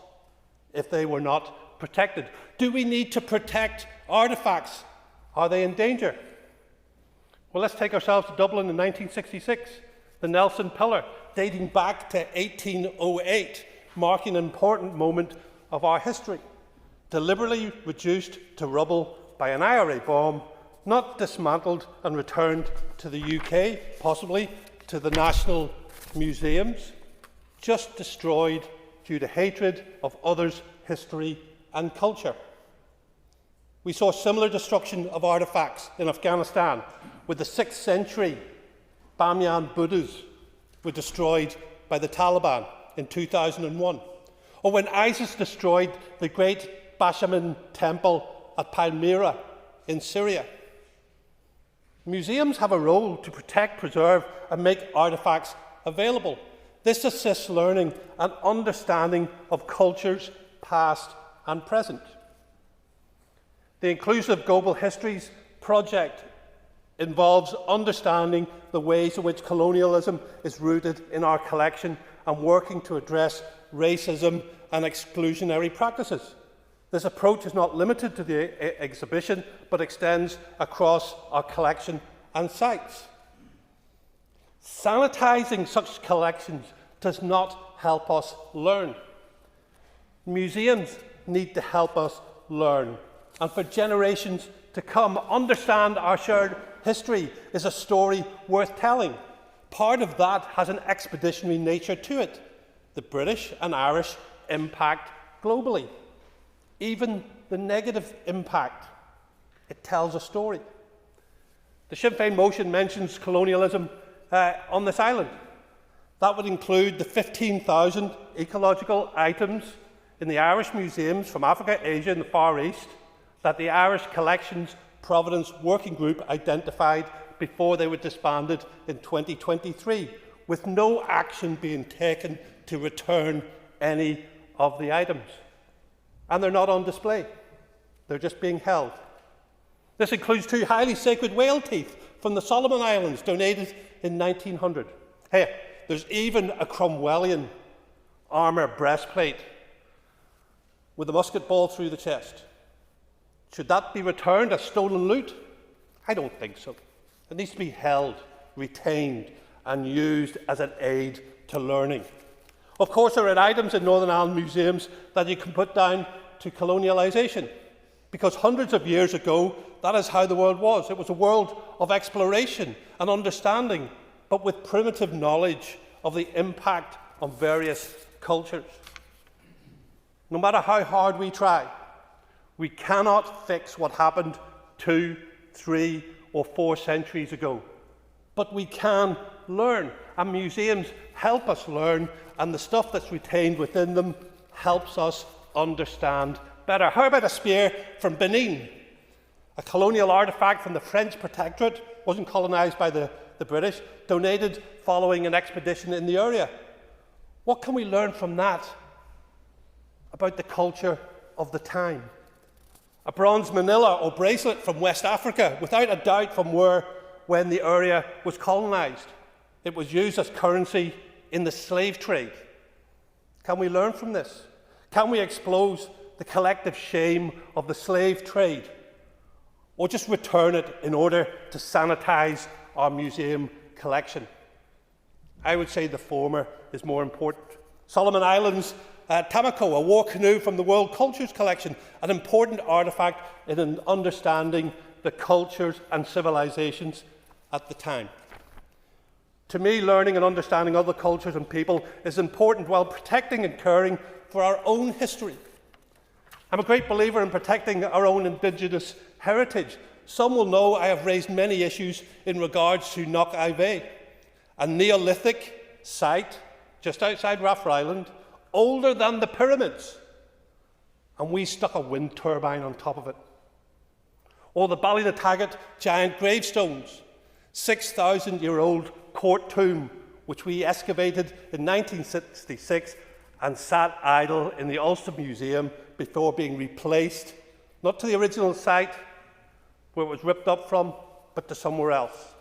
if they were not protected. Do we need to protect artefacts? Are they in danger? Well, let's take ourselves to Dublin in 1966, the Nelson Pillar, dating back to 1808, marking an important moment of our history, deliberately reduced to rubble by an IRA bomb, not dismantled and returned to the UK, possibly to the national museums, just destroyed due to hatred of others' history and culture. We saw similar destruction of artefacts in Afghanistan, with the 6th century Bamyan Buddhas were destroyed by the Taliban in 2001, or when ISIS destroyed the great Bashaman temple at Palmyra in Syria. Museums have a role to protect, preserve and make artefacts available. This assists learning and understanding of cultures past and present. The Inclusive Global Histories project involves understanding the ways in which colonialism is rooted in our collection and working to address racism and exclusionary practices. This approach is not limited to the exhibition, but extends across our collection and sites. Sanitising such collections does not help us learn. Museums need to help us learn, and for generations to come, understand our shared history is a story worth telling. Part of that has an expeditionary nature to it. The British and Irish impact globally. Even the negative impact, it tells a story. The Sinn Féin motion mentions colonialism on this island. That would include the 15,000 ecological items in the Irish museums from Africa, Asia and the Far East that the Irish Collections Providence Working Group identified before they were disbanded in 2023, with no action being taken to return any of the items. And they're not on display. They're just being held. This includes 2 highly sacred whale teeth from the Solomon Islands, donated in 1900. Hey, there's even a Cromwellian armour breastplate with a musket ball through the chest. Should that be returned as stolen loot? I don't think so. It needs to be held, retained, and used as an aid to learning. Of course, there are items in Northern Ireland museums that you can put down to colonialisation, because hundreds of years ago, that is how the world was. It was a world of exploration and understanding, but with primitive knowledge of the impact on various cultures. No matter how hard we try, we cannot fix what happened 2, 3, or 4 centuries ago. But we can learn, and museums help us learn, and the stuff that's retained within them helps us understand better. How about a spear from Benin? A colonial artefact from the French protectorate, wasn't colonised by the British, donated following an expedition in the area. What can we learn from that about the culture of the time? A bronze manila or bracelet from West Africa, without a doubt from when the area was colonised. It was used as currency in the slave trade. Can we learn from this? Can we expose the collective shame of the slave trade? Or just return it in order to sanitise our museum collection? I would say the former is more important. Solomon Islands Tamako, a war canoe from the World Cultures Collection, an important artefact in understanding the cultures and civilizations at the time. To me, learning and understanding other cultures and people is important while protecting and caring for our own history. I'm a great believer in protecting our own Indigenous heritage. Some will know I have raised many issues in regards to Knock Ive, a Neolithic site just outside Raffir Island, older than the pyramids, and we stuck a wind turbine on top of it. Or the Ballynatagat giant gravestones, 6,000-year-old court tomb, which we excavated in 1966 and sat idle in the Ulster Museum before being replaced, not to the original site where it was ripped up from, but to somewhere else.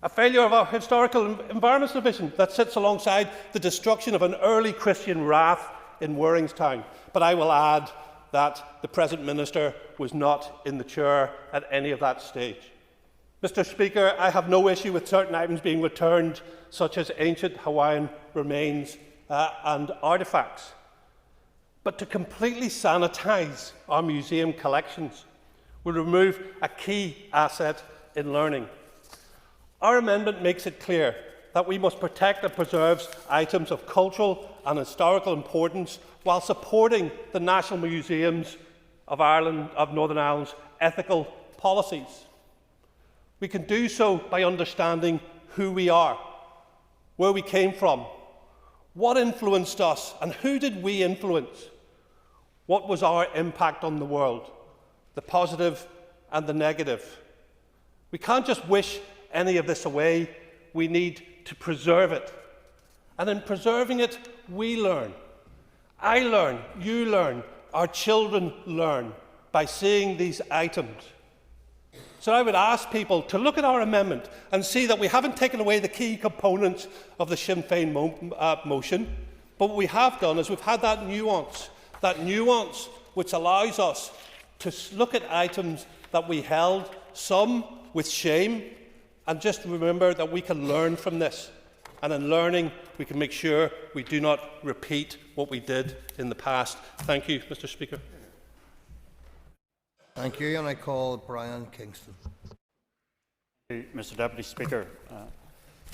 A failure of our Historical Environments Division that sits alongside the destruction of an early Christian rath in Warringstown. But I will add that the present Minister was not in the chair at any of that stage. Mr. Speaker, I have no issue with certain items being returned, such as ancient Hawaiian remains and artefacts. But to completely sanitise our museum collections will remove a key asset in learning. Our amendment makes it clear that we must protect and preserve items of cultural and historical importance while supporting the National Museums of Northern Ireland's ethical policies. We can do so by understanding who we are, where we came from, what influenced us, and who did we influence? What was our impact on the world, the positive and the negative? We can't just wish any of this away. We need to preserve it. And in preserving it, we learn. I learn, you learn, our children learn by seeing these items. So I would ask people to look at our amendment and see that we haven't taken away the key components of the Sinn Féin motion, but what we have done is we've had that nuance which allows us to look at items that we held, some with shame, and just remember that we can learn from this. And in learning, we can make sure we do not repeat what we did in the past. Thank you, Mr. Speaker. Thank you, and I call Brian Kingston. Thank you, Mr. Deputy Speaker.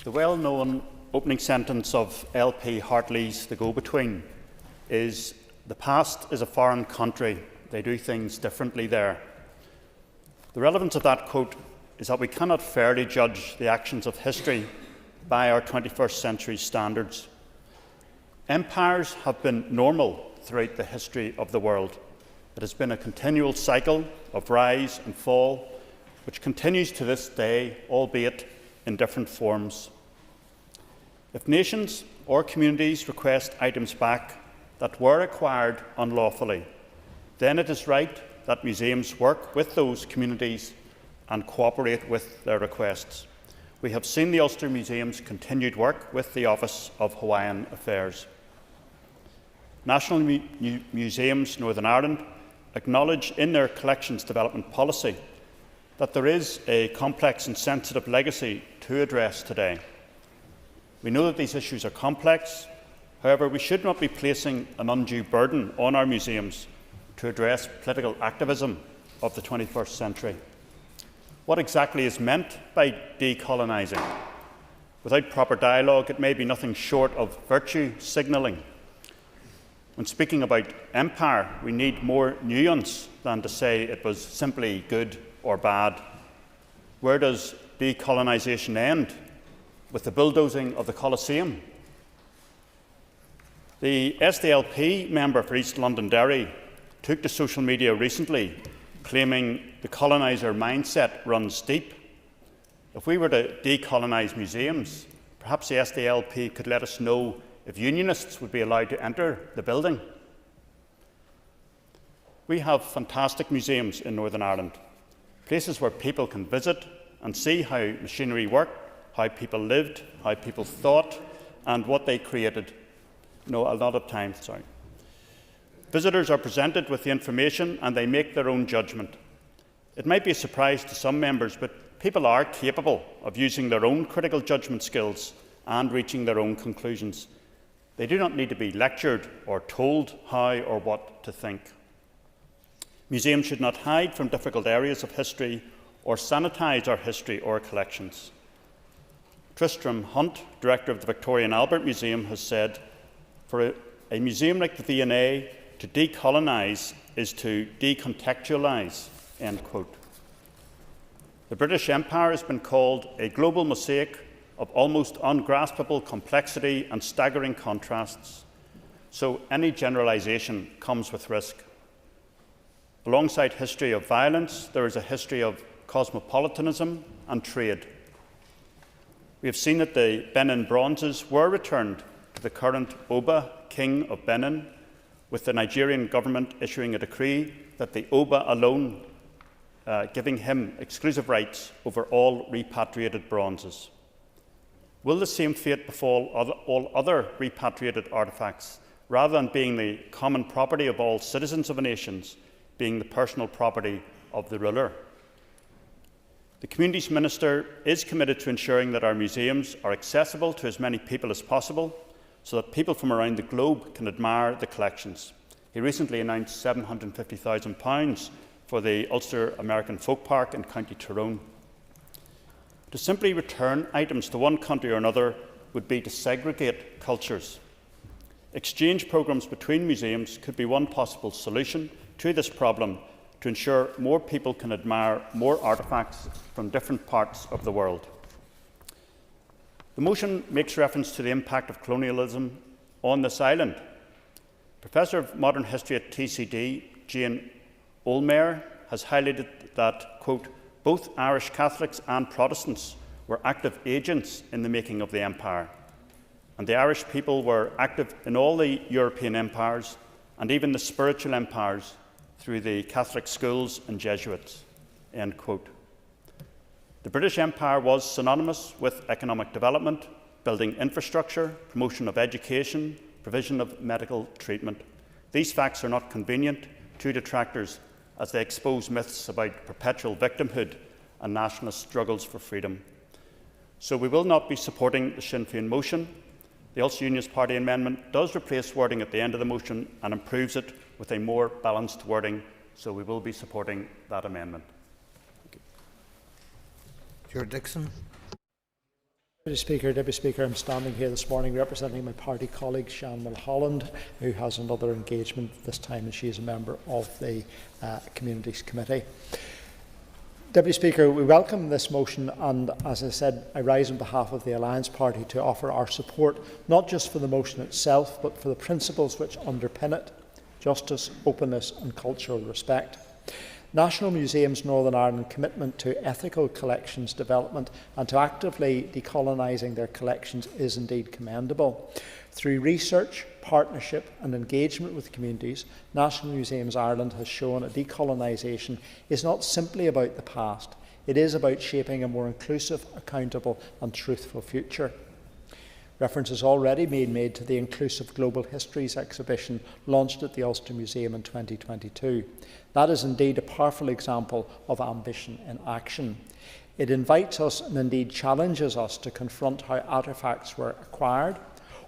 The well-known opening sentence of LP Hartley's The Go-Between is, "The past is a foreign country. They do things differently there." The relevance of that quote is that we cannot fairly judge the actions of history by our 21st century standards. Empires have been normal throughout the history of the world. It has been a continual cycle of rise and fall, which continues to this day, albeit in different forms. If nations or communities request items back that were acquired unlawfully, then it is right that museums work with those communities and cooperate with their requests. We have seen the Ulster Museum's continued work with the Office of Hawaiian Affairs. National Museums Northern Ireland acknowledge in their collections development policy that there is a complex and sensitive legacy to address today. We know that these issues are complex. However, we should not be placing an undue burden on our museums to address political activism of the 21st century. What exactly is meant by decolonising? Without proper dialogue, it may be nothing short of virtue signalling. When speaking about empire, we need more nuance than to say it was simply good or bad. Where does decolonisation end? With the bulldozing of the Colosseum? The SDLP member for East Londonderry took to social media recently claiming the coloniser mindset runs deep. If we were to decolonise museums, perhaps the SDLP could let us know if unionists would be allowed to enter the building. We have fantastic museums in Northern Ireland, places where people can visit and see how machinery worked, how people lived, how people thought, and what they created. No, I'll not have time, sorry. Visitors are presented with the information and they make their own judgment. It might be a surprise to some members, but people are capable of using their own critical judgment skills and reaching their own conclusions. They do not need to be lectured or told how or what to think. Museums should not hide from difficult areas of history or sanitise our history or collections. Tristram Hunt, director of the Victoria and Albert Museum, has said, "For a museum like the V&A, to decolonise is to decontextualise." End quote. The British Empire has been called a global mosaic of almost ungraspable complexity and staggering contrasts, so any generalisation comes with risk. Alongside history of violence, there is a history of cosmopolitanism and trade. We have seen that the Benin bronzes were returned to the current Oba, King of Benin, with the Nigerian government issuing a decree that the Oba alone giving him exclusive rights over all repatriated bronzes. Will the same fate befall all other repatriated artefacts, rather than being the common property of all citizens of a nation, being the personal property of the ruler? The Communities Minister is committed to ensuring that our museums are accessible to as many people as possible, so that people from around the globe can admire the collections. He recently announced £750,000 for the Ulster American Folk Park in County Tyrone. To simply return items to one country or another would be to segregate cultures. Exchange programmes between museums could be one possible solution to this problem to ensure more people can admire more artefacts from different parts of the world. The motion makes reference to the impact of colonialism on this island. Professor of Modern History at TCD, Jane Olmeyer, has highlighted that, quote, both Irish Catholics and Protestants were active agents in the making of the empire, and the Irish people were active in all the European empires and even the spiritual empires through the Catholic schools and Jesuits, end quote. The British Empire was synonymous with economic development, building infrastructure, promotion of education, provision of medical treatment. These facts are not convenient to detractors, as they expose myths about perpetual victimhood and nationalist struggles for freedom. So we will not be supporting the Sinn Féin motion. The Ulster Unionist Party amendment does replace wording at the end of the motion and improves it with a more balanced wording, so we will be supporting that amendment. Dixon. Deputy Speaker, I'm standing here this morning representing my party colleague Sean Mulholland, who has another engagement this time, and she is a member of the Communities Committee. Deputy Speaker, we welcome this motion, and as I said, I rise on behalf of the Alliance Party to offer our support, not just for the motion itself, but for the principles which underpin it: justice, openness and cultural respect. National Museums Northern Ireland's commitment to ethical collections development and to actively decolonising their collections is indeed commendable. Through research, partnership and engagement with communities, National Museums Ireland has shown that decolonisation is not simply about the past, it is about shaping a more inclusive, accountable and truthful future. Reference has already been made to the Inclusive Global Histories exhibition launched at the Ulster Museum in 2022. That is indeed a powerful example of ambition in action. It invites us and indeed challenges us to confront how artefacts were acquired,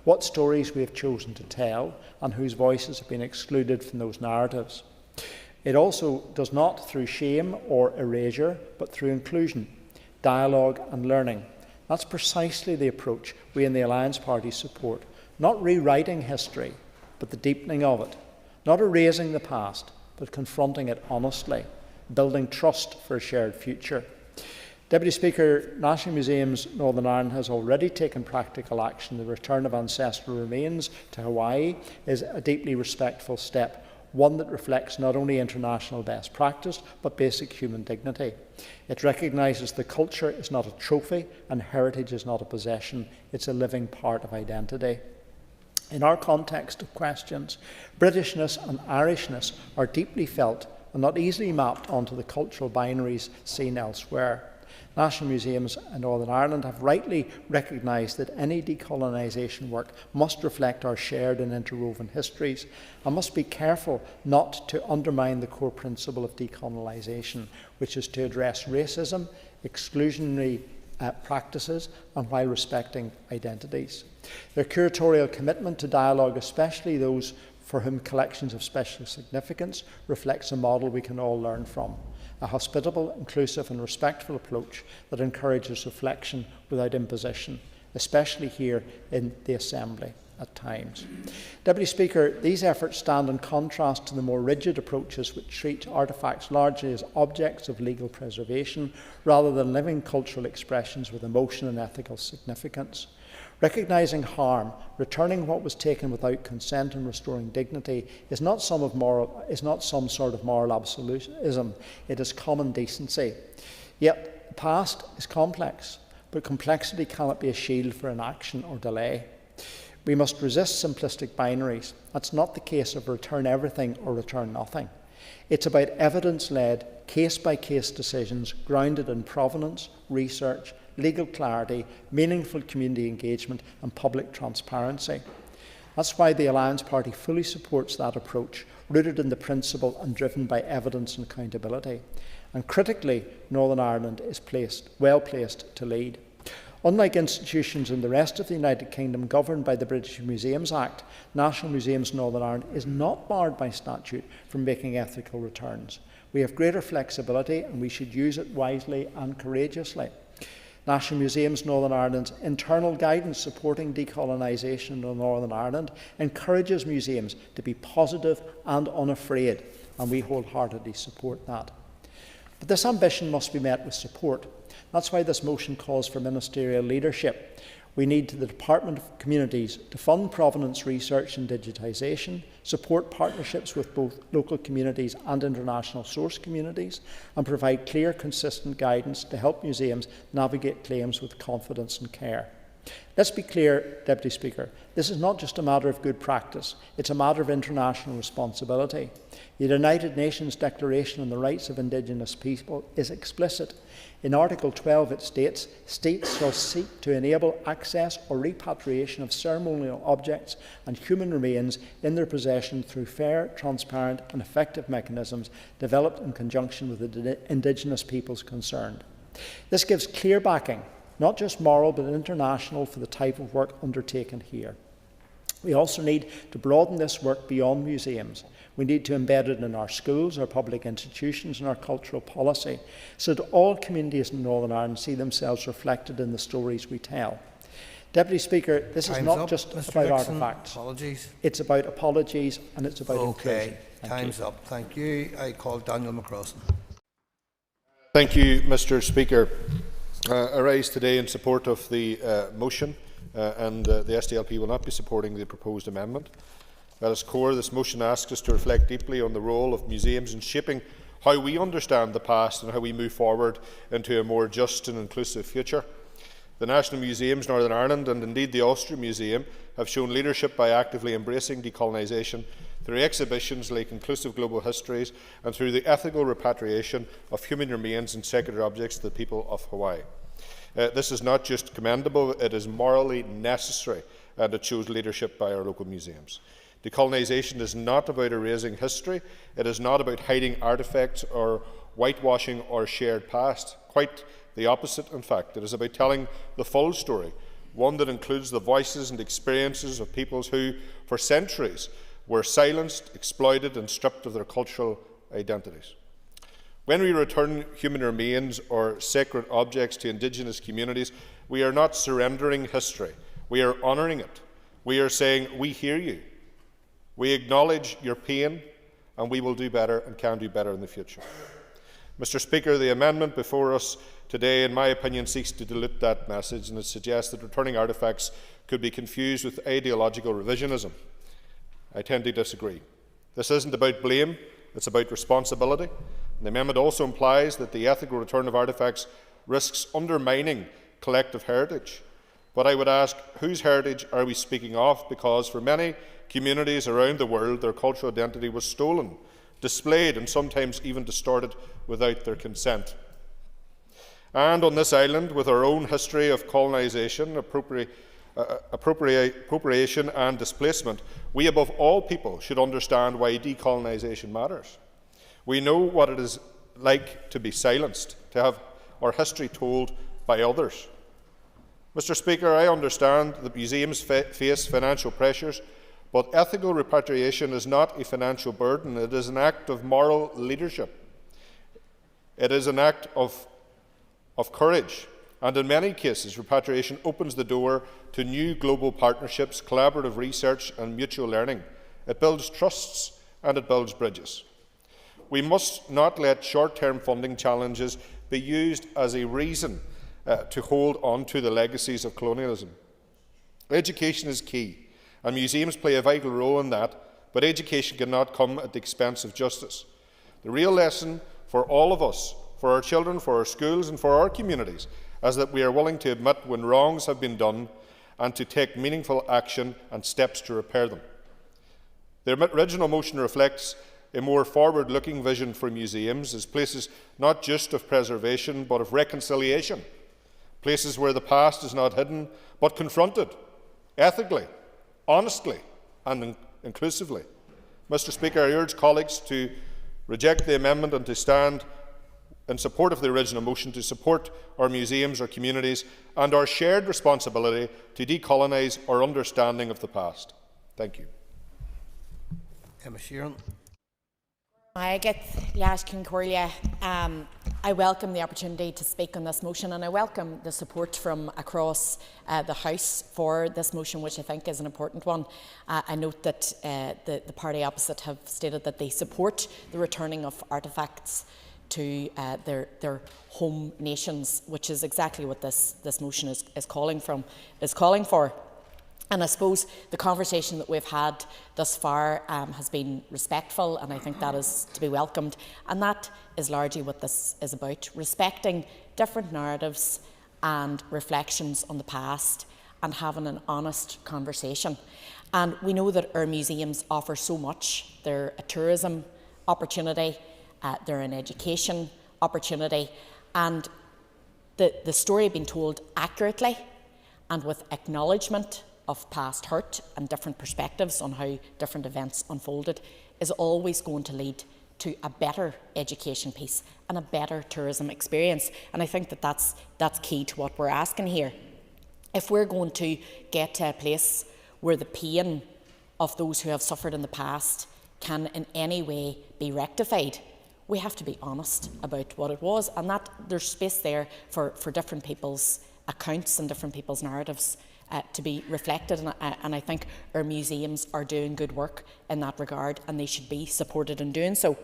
what stories we have chosen to tell, and whose voices have been excluded from those narratives. It also does not through shame or erasure, but through inclusion, dialogue and learning. That's precisely the approach we in the Alliance Party support. Not rewriting history, but the deepening of it. Not erasing the past, but confronting it honestly, building trust for a shared future. Deputy Speaker, National Museums Northern Ireland has already taken practical action. The return of ancestral remains to Hawaii is a deeply respectful step, one that reflects not only international best practice, but basic human dignity. It recognises that culture is not a trophy and heritage is not a possession, it's a living part of identity. In our context of questions, Britishness and Irishness are deeply felt and not easily mapped onto the cultural binaries seen elsewhere. National Museums in Northern Ireland have rightly recognised that any decolonisation work must reflect our shared and interwoven histories and must be careful not to undermine the core principle of decolonisation, which is to address racism, exclusionary practices and while respecting identities. Their curatorial commitment to dialogue, especially those for whom collections of special significance, reflects a model we can all learn from. A hospitable, inclusive and respectful approach that encourages reflection without imposition, especially here in the Assembly at times. Deputy Speaker, these efforts stand in contrast to the more rigid approaches which treat artefacts largely as objects of legal preservation rather than living cultural expressions with emotion and ethical significance. Recognising harm, returning what was taken without consent and restoring dignity is not some sort of moral absolutism, it is common decency. Yet the past is complex, but complexity cannot be a shield for inaction or delay. We must resist simplistic binaries. That's not the case of return everything or return nothing. It's about evidence-led, case-by-case decisions grounded in provenance, research, legal clarity, meaningful community engagement and public transparency. That's why the Alliance Party fully supports that approach, rooted in the principle and driven by evidence and accountability. And critically, Northern Ireland is well placed to lead. Unlike institutions in the rest of the United Kingdom governed by the British Museums Act, National Museums Northern Ireland is not barred by statute from making ethical returns. We have greater flexibility and we should use it wisely and courageously. National Museums Northern Ireland's internal guidance supporting decolonisation in Northern Ireland encourages museums to be positive and unafraid, and we wholeheartedly support that. But this ambition must be met with support. That's why this motion calls for ministerial leadership. We need the Department of Communities to fund provenance research and digitisation, support partnerships with both local communities and international source communities, and provide clear, consistent guidance to help museums navigate claims with confidence and care. Let's be clear, Deputy Speaker, this is not just a matter of good practice, it's a matter of international responsibility. The United Nations Declaration on the Rights of Indigenous People is explicit. In Article 12 it states, states shall seek to enable access or repatriation of ceremonial objects and human remains in their possession through fair, transparent and effective mechanisms developed in conjunction with the Indigenous peoples concerned. This gives clear backing, not just moral but international, for the type of work undertaken here. We also need to broaden this work beyond museums. We need to embed it in our schools, our public institutions and our cultural policy, so that all communities in Northern Ireland see themselves reflected in the stories we tell. Deputy Speaker, this is not just about artefacts. Apologies. It's about apologies and it's about inclusion. Time's up. Thank you. I call Daniel McCrossan. Thank you, Mr. Speaker. I rise today in support of the motion, and the SDLP will not be supporting the proposed amendment. At its core, this motion asks us to reflect deeply on the role of museums in shaping how we understand the past and how we move forward into a more just and inclusive future. The National Museums Northern Ireland and indeed the Ulster Museum have shown leadership by actively embracing decolonisation through exhibitions like Inclusive Global Histories and through the ethical repatriation of human remains and sacred objects to the people of Hawaii. This is not just commendable, it is morally necessary, and it shows leadership by our local museums. Decolonisation is not about erasing history, it is not about hiding artefacts or whitewashing our shared past. Quite the opposite, in fact. It is about telling the full story, one that includes the voices and experiences of peoples who, for centuries, were silenced, exploited and stripped of their cultural identities. When we return human remains or sacred objects to Indigenous communities, we are not surrendering history, we are honouring it. We are saying, we hear you, we acknowledge your pain, and we will do better and can do better in the future. Mr. Speaker, the amendment before us today, in my opinion, seeks to dilute that message, and it suggests that returning artefacts could be confused with ideological revisionism. I tend to disagree. This isn't about blame, it's about responsibility. The amendment also implies that the ethical return of artefacts risks undermining collective heritage. But I would ask, whose heritage are we speaking of? Because for many communities around the world, their cultural identity was stolen, displayed and sometimes even distorted without their consent. And on this island, with our own history of colonisation, appropriation and displacement, we above all people should understand why decolonisation matters. We know what it is like to be silenced, to have our history told by others. Mr. Speaker, I understand that museums face financial pressures, but ethical repatriation is not a financial burden. It is an act of moral leadership. It is an act of courage. And in many cases, repatriation opens the door to new global partnerships, collaborative research and mutual learning. It builds trusts and it builds bridges. We must not let short-term funding challenges be used as a reason to hold on to the legacies of colonialism. Education is key, and museums play a vital role in that, but education cannot come at the expense of justice. The real lesson for all of us, for our children, for our schools and for our communities, is that we are willing to admit when wrongs have been done and to take meaningful action and steps to repair them. The original motion reflects a more forward-looking vision for museums as places not just of preservation but of reconciliation, places where the past is not hidden but confronted, ethically, honestly and inclusively. Mr. Speaker, I urge colleagues to reject the amendment and to stand in support of the original motion to support our museums, our communities and our shared responsibility to decolonise our understanding of the past. Thank you. Emma Sheeran. I welcome the opportunity to speak on this motion, and I welcome the support from across the House for this motion, which I think is an important one. I note that the party opposite have stated that they support the returning of artefacts to their home nations, which is exactly what this motion is calling for. And I suppose the conversation that we've had thus far has been respectful, and I think that is to be welcomed. And that is largely what this is about, respecting different narratives and reflections on the past and having an honest conversation. And we know that our museums offer so much. They're a tourism opportunity, they're an education opportunity, and the story being told accurately and with acknowledgement of past hurt and different perspectives on how different events unfolded is always going to lead to a better education piece and a better tourism experience. And I think that that's key to what we're asking here. If we're going to get to a place where the pain of those who have suffered in the past can in any way be rectified, we have to be honest about what it was, and that there's space there for different people's accounts and different people's narratives to be reflected, and I think our museums are doing good work in that regard, and they should be supported in doing so.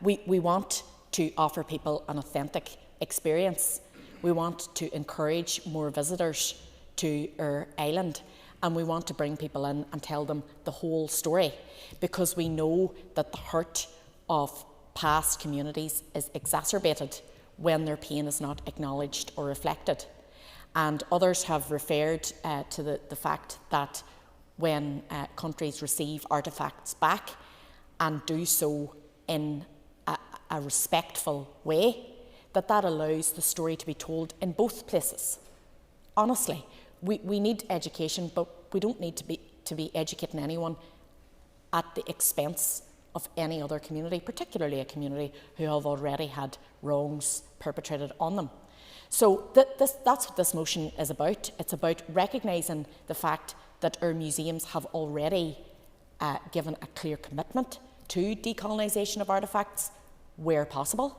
We want to offer people an authentic experience. We want to encourage more visitors to our island, and we want to bring people in and tell them the whole story, because we know that the hurt of past communities is exacerbated when their pain is not acknowledged or reflected. And others have referred to the fact that when countries receive artefacts back and do so in a respectful way, that allows the story to be told in both places. Honestly, we need education, but we don't need to be educating anyone at the expense of any other community, particularly a community who have already had wrongs perpetrated on them. So that's what this motion is about. It's about recognising the fact that our museums have already given a clear commitment to decolonisation of artefacts where possible,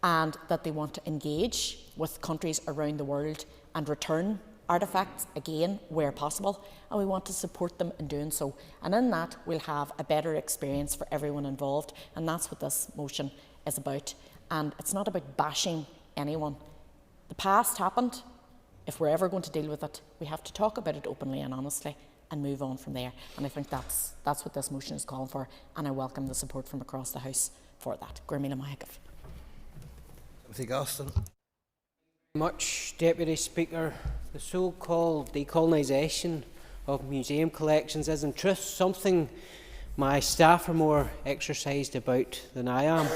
and that they want to engage with countries around the world and return artefacts again where possible, and we want to support them in doing so. And in that, we'll have a better experience for everyone involved, and that's what this motion is about. And it's not about bashing anyone. The past happened. If we're ever going to deal with it, we have to talk about it openly and honestly and move on from there. And I think that's what this motion is calling for, and I welcome the support from across the House for that. Gurmila Mahakov. Timothy Gaston. Much, Deputy Speaker. The so-called decolonisation of museum collections is in truth something my staff are more exercised about than I am.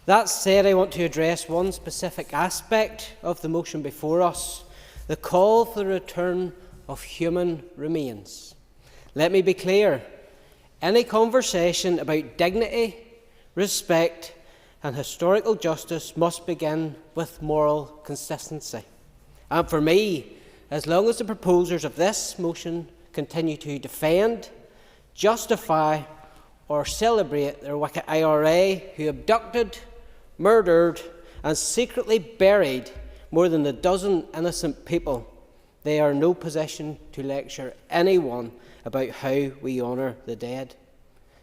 That said, I want to address one specific aspect of the motion before us, the call for the return of human remains. Let me be clear, any conversation about dignity, respect and historical justice must begin with moral consistency. And for me, as long as the proposers of this motion continue to defend, justify or celebrate their wicked IRA who abducted, murdered and secretly buried more than a dozen innocent people, they are in no position to lecture anyone about how we honour the dead.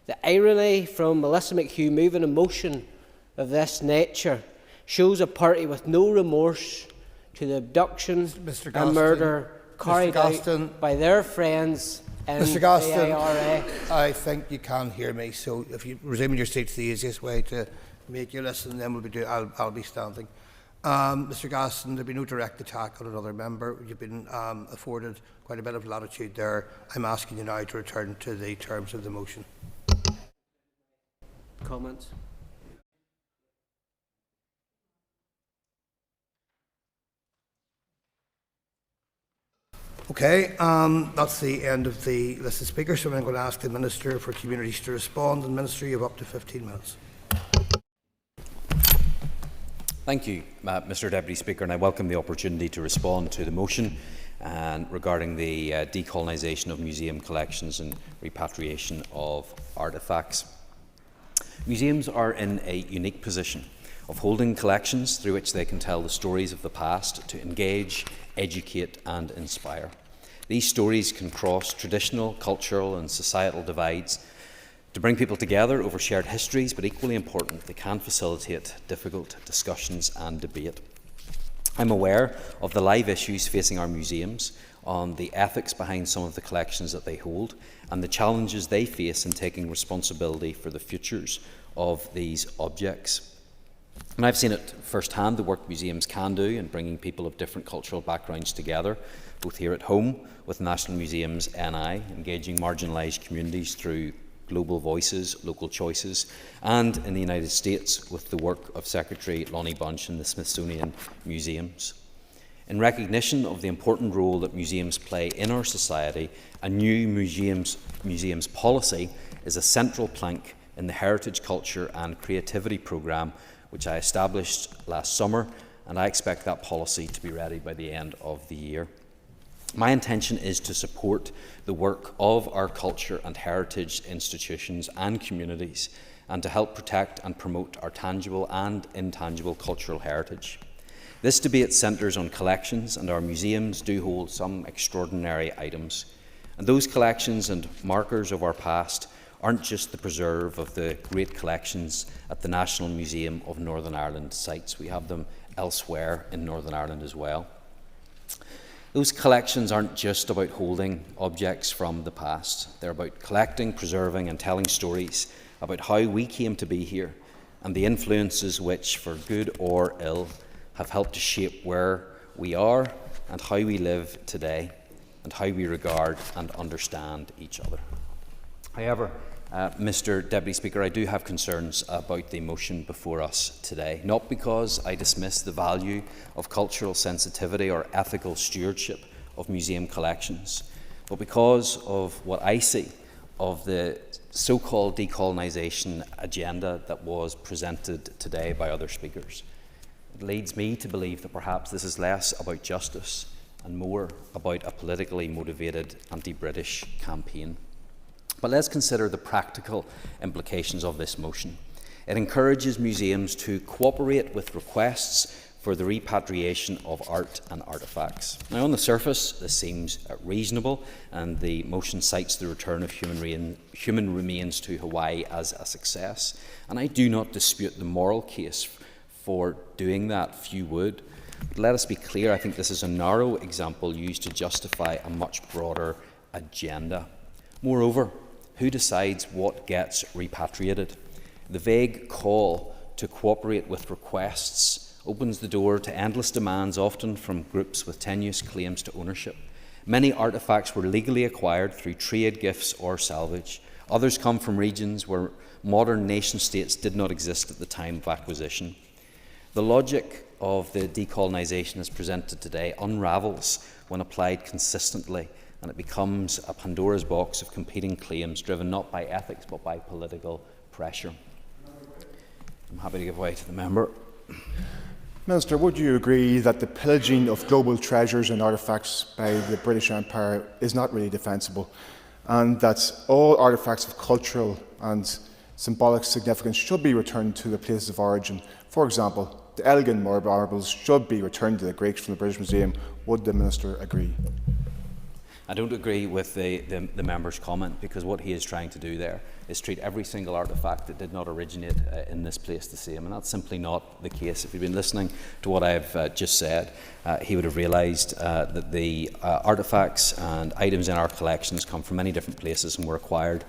The irony from Melissa McHugh moving a motion of this nature shows a party with no remorse to the abduction and murder carried out by their friends in Mr. Gaston, the IRA. I think you can hear me, so if you resume your seat's the easiest way to make you listen, then I'll be standing. Mr. Gaston, there'll be no direct attack on another member. You've been afforded quite a bit of latitude there. I'm asking you now to return to the terms of the motion. comments. Okay, that's the end of the list of speakers, so I'm going to ask the Minister for Communities to respond, and Minister, you have up to 15 minutes. Thank you, Mr Deputy Speaker, and I welcome the opportunity to respond to the motion regarding the decolonisation of museum collections and repatriation of artefacts. Museums are in a unique position of holding collections through which they can tell the stories of the past to engage, educate and inspire. These stories can cross traditional, cultural and societal divides to bring people together over shared histories, but equally important, they can facilitate difficult discussions and debate. I'm aware of the live issues facing our museums on the ethics behind some of the collections that they hold and the challenges they face in taking responsibility for the futures of these objects. And I've seen it firsthand, the work museums can do in bringing people of different cultural backgrounds together, both here at home with National Museums NI, engaging marginalised communities through global voices, local choices, and in the United States with the work of Secretary Lonnie Bunch and the Smithsonian Museums. In recognition of the important role that museums play in our society, a new museums policy is a central plank in the Heritage, Culture and Creativity programme which I established last summer, and I expect that policy to be ready by the end of the year. My intention is to support the work of our culture and heritage institutions and communities and to help protect and promote our tangible and intangible cultural heritage. This debate centres on collections, and our museums do hold some extraordinary items. And those collections and markers of our past aren't just the preserve of the great collections at the National Museum of Northern Ireland sites. We have them elsewhere in Northern Ireland as well. Those collections aren't just about holding objects from the past. They're about collecting, preserving and telling stories about how we came to be here and the influences which, for good or ill, have helped to shape where we are and how we live today and how we regard and understand each other. However, Mr Deputy Speaker, I do have concerns about the motion before us today, not because I dismiss the value of cultural sensitivity or ethical stewardship of museum collections, but because of what I see of the so-called decolonisation agenda that was presented today by other speakers. It leads me to believe that perhaps this is less about justice and more about a politically motivated anti-British campaign. But let's consider the practical implications of this motion. It encourages museums to cooperate with requests for the repatriation of art and artefacts. Now, on the surface, this seems reasonable, and the motion cites the return of human remains to Hawaii as a success. And I do not dispute the moral case for doing that, few would. But let us be clear, I think this is a narrow example used to justify a much broader agenda. Moreover, who decides what gets repatriated? The vague call to cooperate with requests opens the door to endless demands, often from groups with tenuous claims to ownership. Many artefacts were legally acquired through trade, gifts or salvage. Others come from regions where modern nation-states did not exist at the time of acquisition. The logic of the decolonisation as presented today unravels when applied consistently, and it becomes a Pandora's box of competing claims driven not by ethics but by political pressure. I'm happy to give way to the member. Minister, would you agree that the pillaging of global treasures and artefacts by the British Empire is not really defensible, and that all artefacts of cultural and symbolic significance should be returned to the places of origin? For example, the Elgin marbles should be returned to the Greeks from the British Museum. Would the Minister agree? I don't agree with the member's comment, because what he is trying to do there is treat every single artefact that did not originate in this place the same, and that's simply not the case. If you've been listening to what I've just said, he would have realised that the artefacts and items in our collections come from many different places and were acquired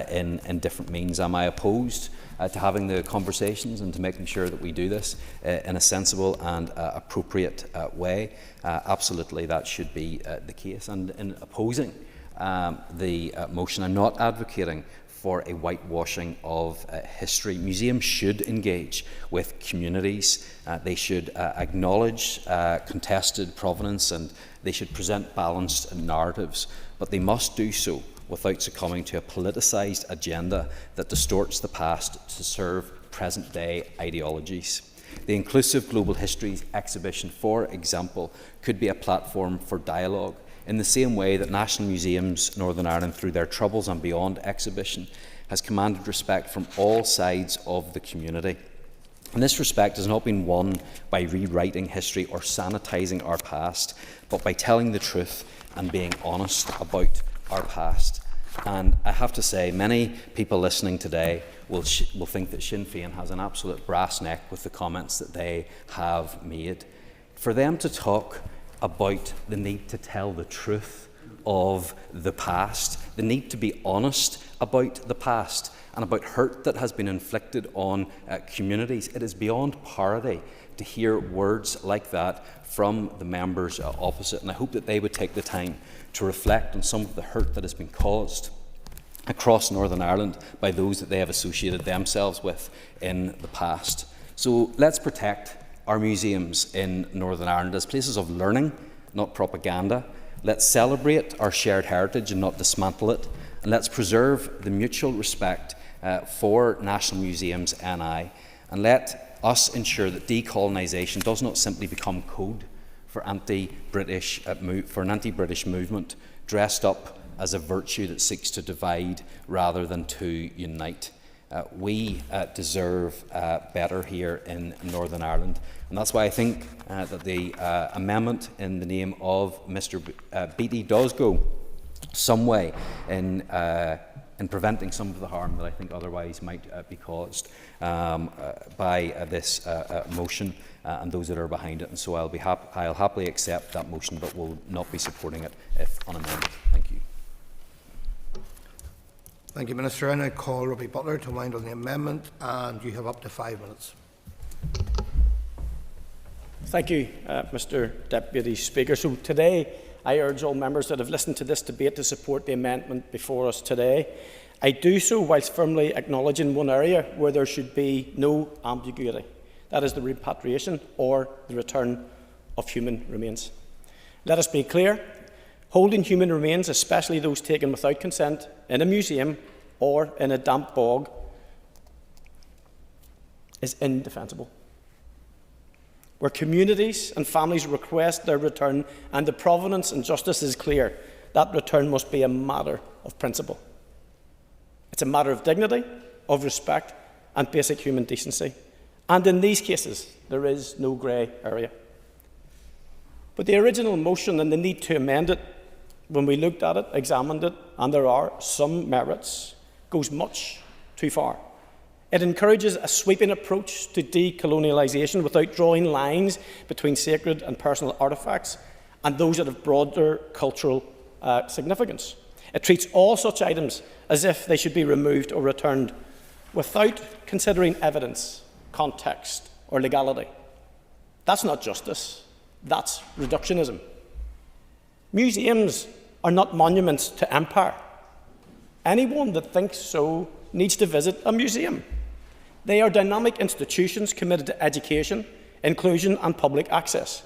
in different means. Am I opposed to having the conversations and to making sure that we do this in a sensible and appropriate way? Absolutely, that should be the case. And in opposing the motion, I'm not advocating for a whitewashing of history. Museums should engage with communities. They should acknowledge contested provenance, and they should present balanced narratives, but they must do so without succumbing to a politicised agenda that distorts the past to serve present-day ideologies. The Inclusive Global Histories exhibition, for example, could be a platform for dialogue, in the same way that National Museums Northern Ireland, through their Troubles and Beyond exhibition, has commanded respect from all sides of the community. And this respect has not been won by rewriting history or sanitising our past, but by telling the truth and being honest about our past. And I have to say, many people listening today will think that Sinn Féin has an absolute brass neck with the comments that they have made. For them to talk about the need to tell the truth of the past, the need to be honest about the past, and about hurt that has been inflicted on communities, it is beyond parody to hear words like that from the members opposite. And I hope that they would take the time to reflect on some of the hurt that has been caused across Northern Ireland by those that they have associated themselves with in the past. So let's protect our museums in Northern Ireland as places of learning, not propaganda. Let's celebrate our shared heritage and not dismantle it. And let's preserve the mutual respect for National Museums NI. And let us ensure that decolonisation does not simply become code for an anti-British movement dressed up as a virtue that seeks to divide rather than to unite. We deserve better here in Northern Ireland, and that's why I think that the amendment in the name of Mr. Beattie does go some way in preventing some of the harm that I think otherwise might be caused by this motion and those that are behind it. And so I'll happily accept that motion, but will not be supporting it if unamended. Thank you. Thank you, Minister. I now call Robbie Butler to wind on the amendment, and you have up to 5 minutes. Thank you, Mr. Deputy Speaker. So today, I urge all members that have listened to this debate to support the amendment before us today. I do so whilst firmly acknowledging one area where there should be no ambiguity. That is the repatriation or the return of human remains. Let us be clear. Holding human remains, especially those taken without consent, in a museum or in a damp bog is indefensible. Where communities and families request their return and the provenance and justice is clear, that return must be a matter of principle. It's a matter of dignity, of respect and basic human decency. And in these cases, there is no grey area. But the original motion and the need to amend it, when we looked at it, examined it, and there are some merits, goes much too far. It encourages a sweeping approach to decolonialisation without drawing lines between sacred and personal artefacts and those that have broader cultural significance. It treats all such items as if they should be removed or returned without considering evidence, context or legality. That's not justice, that's reductionism. Museums are not monuments to empire. Anyone that thinks so needs to visit a museum. They are dynamic institutions committed to education, inclusion and public access.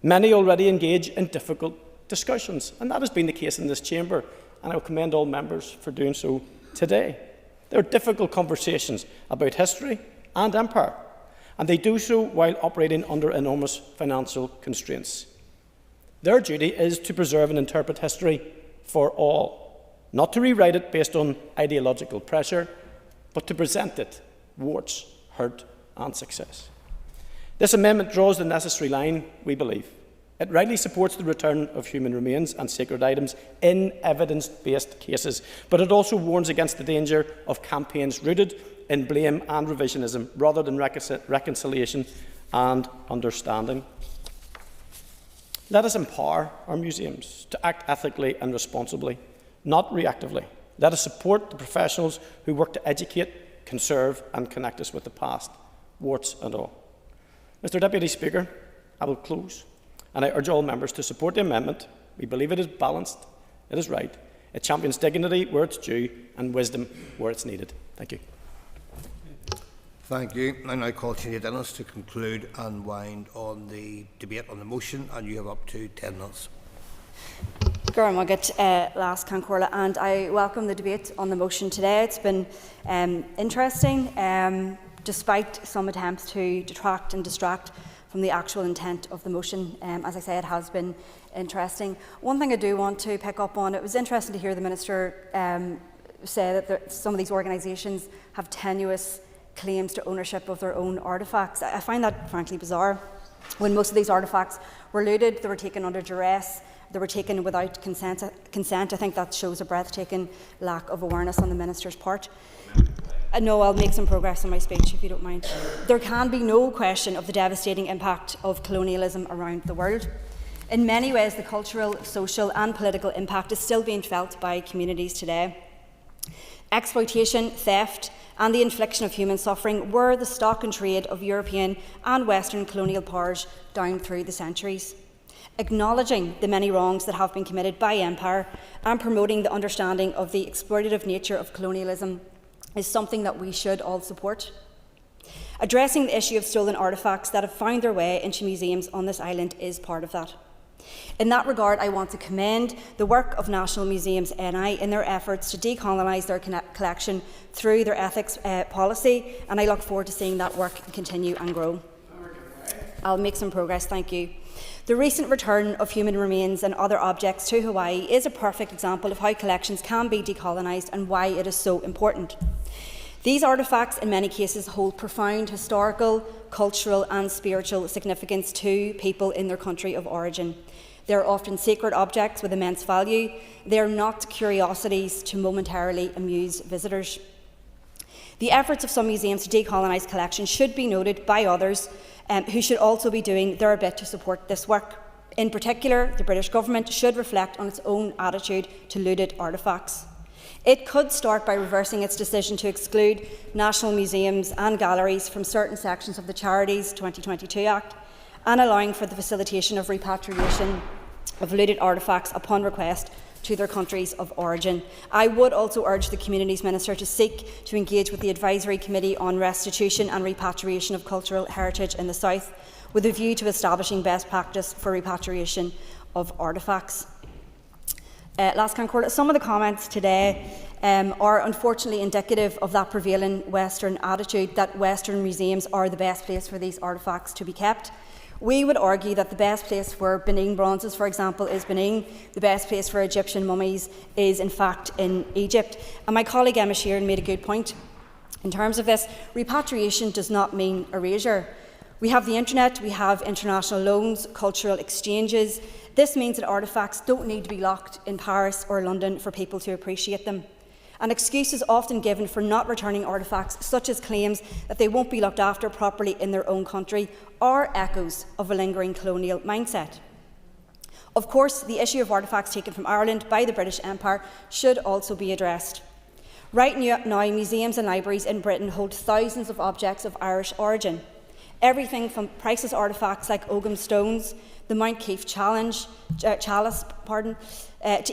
Many already engage in difficult discussions, and that has been the case in this chamber, and I will commend all members for doing so today. There are difficult conversations about history and empire, and they do so while operating under enormous financial constraints. Their duty is to preserve and interpret history for all, not to rewrite it based on ideological pressure, but to present it, warts, hurt and success. This amendment draws the necessary line, we believe. It rightly supports the return of human remains and sacred items in evidence-based cases, but it also warns against the danger of campaigns rooted in blame and revisionism rather than reconciliation and understanding. Let us empower our museums to act ethically and responsibly, not reactively. Let us support the professionals who work to educate, conserve and connect us with the past, warts and all. Mr. Deputy Speaker, I will close, and I urge all members to support the amendment. We believe it is balanced, it is right, It champions dignity where it's due and wisdom where it's needed. Thank you. Thank you. I now call Sinead Dennis to conclude and wind on the debate on the motion, and you have up to 10 minutes. And I welcome the debate on the motion today. It's been interesting, despite some attempts to detract and distract from the actual intent of the motion. As I say, it has been interesting. One thing I do want to pick up on, it was interesting to hear the Minister say that some of these organisations have tenuous claims to ownership of their own artefacts. I find that frankly bizarre. When most of these artefacts were looted, they were taken under duress, they were taken without consent. I think that shows a breathtaking lack of awareness on the Minister's part. No, I'll make some progress on my speech if you don't mind. There can be no question of the devastating impact of colonialism around the world. In many ways, the cultural, social and political impact is still being felt by communities today. Exploitation, theft and the infliction of human suffering were the stock and trade of European and Western colonial powers down through the centuries. Acknowledging the many wrongs that have been committed by empire and promoting the understanding of the exploitative nature of colonialism is something that we should all support. Addressing the issue of stolen artefacts that have found their way into museums on this island is part of that. In that regard, I want to commend the work of National Museums NI in their efforts to decolonise their collection through their ethics policy, and I look forward to seeing that work continue and grow. I'll make some progress, thank you. The recent return of human remains and other objects to Hawaii is a perfect example of how collections can be decolonised and why it is so important. These artefacts, in many cases, hold profound historical, cultural and spiritual significance to people in their country of origin. They are often sacred objects with immense value. They are not curiosities to momentarily amuse visitors. The efforts of some museums to decolonise collections should be noted by others who should also be doing their bit to support this work. In particular, the British government should reflect on its own attitude to looted artefacts. It could start by reversing its decision to exclude national museums and galleries from certain sections of the Charities 2022 Act and allowing for the facilitation of repatriation of looted artefacts upon request to their countries of origin. I would also urge the Communities Minister to seek to engage with the Advisory Committee on Restitution and Repatriation of Cultural Heritage in the South with a view to establishing best practice for repatriation of artefacts. Some of the comments today are unfortunately indicative of that prevailing Western attitude that Western museums are the best place for these artefacts to be kept. We would argue that the best place for Benin bronzes, for example, is Benin. The best place for Egyptian mummies is, in fact, in Egypt. And my colleague Emma Sheeran made a good point. In terms of this, repatriation does not mean erasure. We have the internet, we have international loans, cultural exchanges. This means that artefacts don't need to be locked in Paris or London for people to appreciate them. And excuses often given for not returning artefacts, such as claims that they won't be looked after properly in their own country, are echoes of a lingering colonial mindset. Of course, the issue of artefacts taken from Ireland by the British Empire should also be addressed. Right now, museums and libraries in Britain hold thousands of objects of Irish origin. Everything from priceless artefacts like Ogham stones, the Mount Keith chalice, to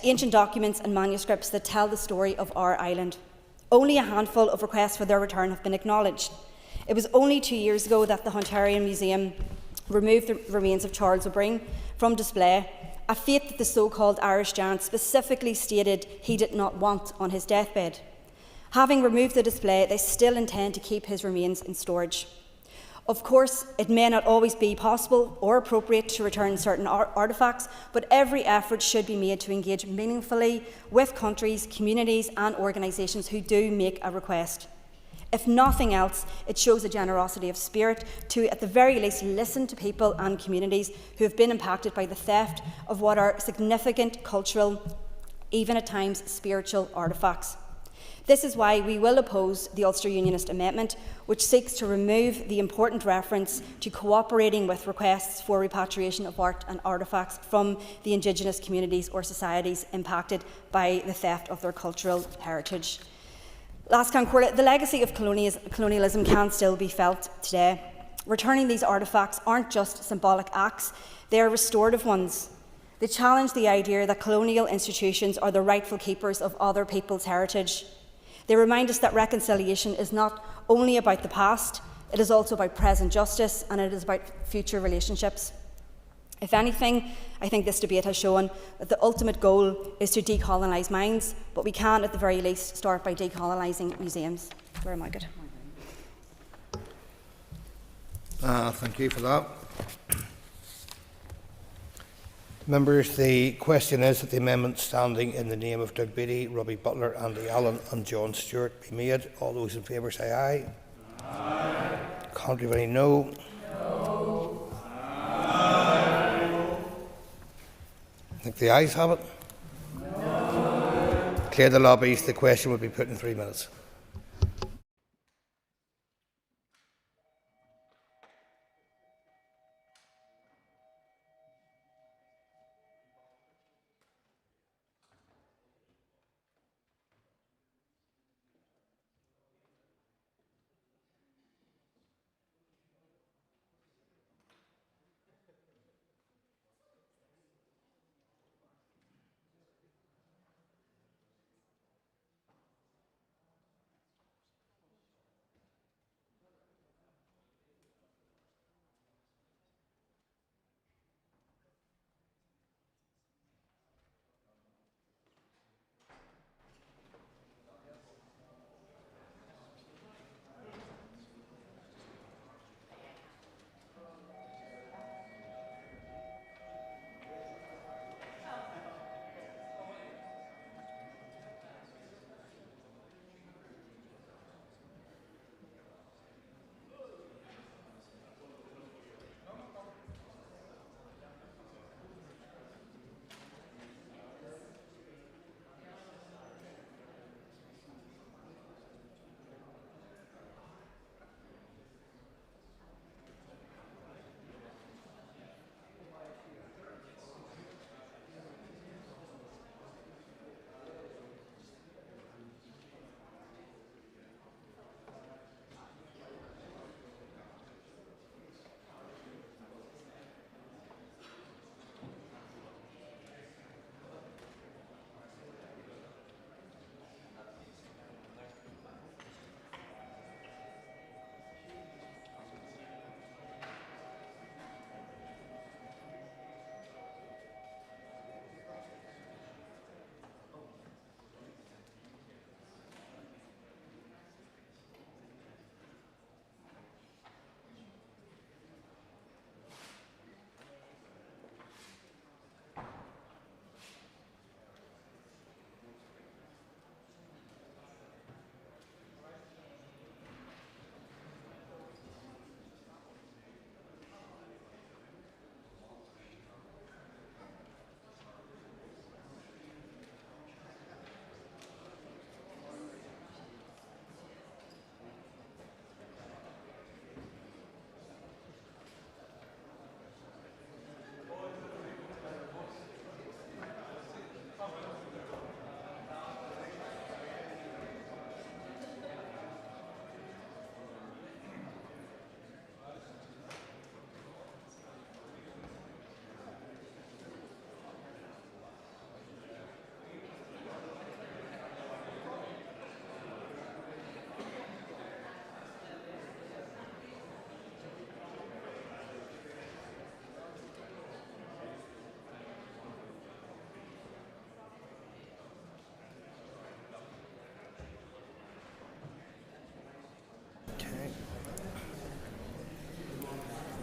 ancient documents and manuscripts that tell the story of our island. Only a handful of requests for their return have been acknowledged. It was only 2 years ago that the Hunterian Museum removed the remains of Charles O'Brien from display, a fate that the so-called Irish giant specifically stated he did not want on his deathbed. Having removed the display, they still intend to keep his remains in storage. Of course, it may not always be possible or appropriate to return certain artefacts, but every effort should be made to engage meaningfully with countries, communities and organisations who do make a request. If nothing else, it shows a generosity of spirit to, at the very least, listen to people and communities who have been impacted by the theft of what are significant cultural, even at times spiritual artefacts. This is why we will oppose the Ulster Unionist Amendment, which seeks to remove the important reference to cooperating with requests for repatriation of art and artefacts from the Indigenous communities or societies impacted by the theft of their cultural heritage. The legacy of colonialism can still be felt today. Returning these artefacts aren't just symbolic acts, they are restorative ones. They challenge the idea that colonial institutions are the rightful keepers of other people's heritage. They remind us that reconciliation is not only about the past, it is also about present justice, and it is about future relationships. If anything, I think this debate has shown that the ultimate goal is to decolonise minds, but we can, at the very least, start by decolonising museums. Where am I good? Thank you for that. Members, the question is that the amendment standing in the name of Doug Beattie, Robbie Butler, Andy Allen and John Stewart be made. All those in favour say aye. Aye. Contrary, no. No. Aye. I think the ayes have it. No. Clear the lobbies. The question will be put in 3 minutes.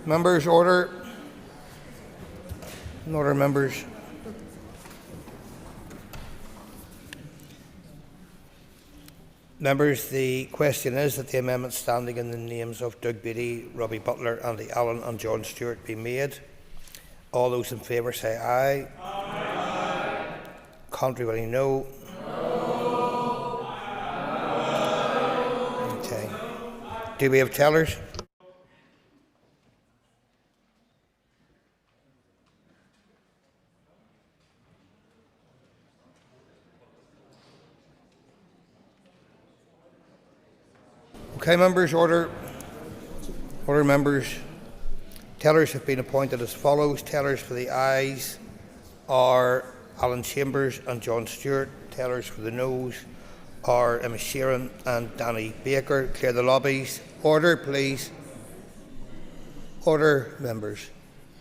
Members, order. Order, members. Members, the question is that the amendment standing in the names of Doug Beattie, Robbie Butler, Andy Allen and John Stewart be made. All those in favour say aye. Aye. Contrary, no. No. Okay. Do we have tellers? Okay, members, order. Order, members. Tellers have been appointed as follows. Tellers for the ayes are Alan Chambers and John Stewart. Tellers for the noes are Emma Sheeran and Danny Baker. Clear the lobbies. Order, please. Order, members.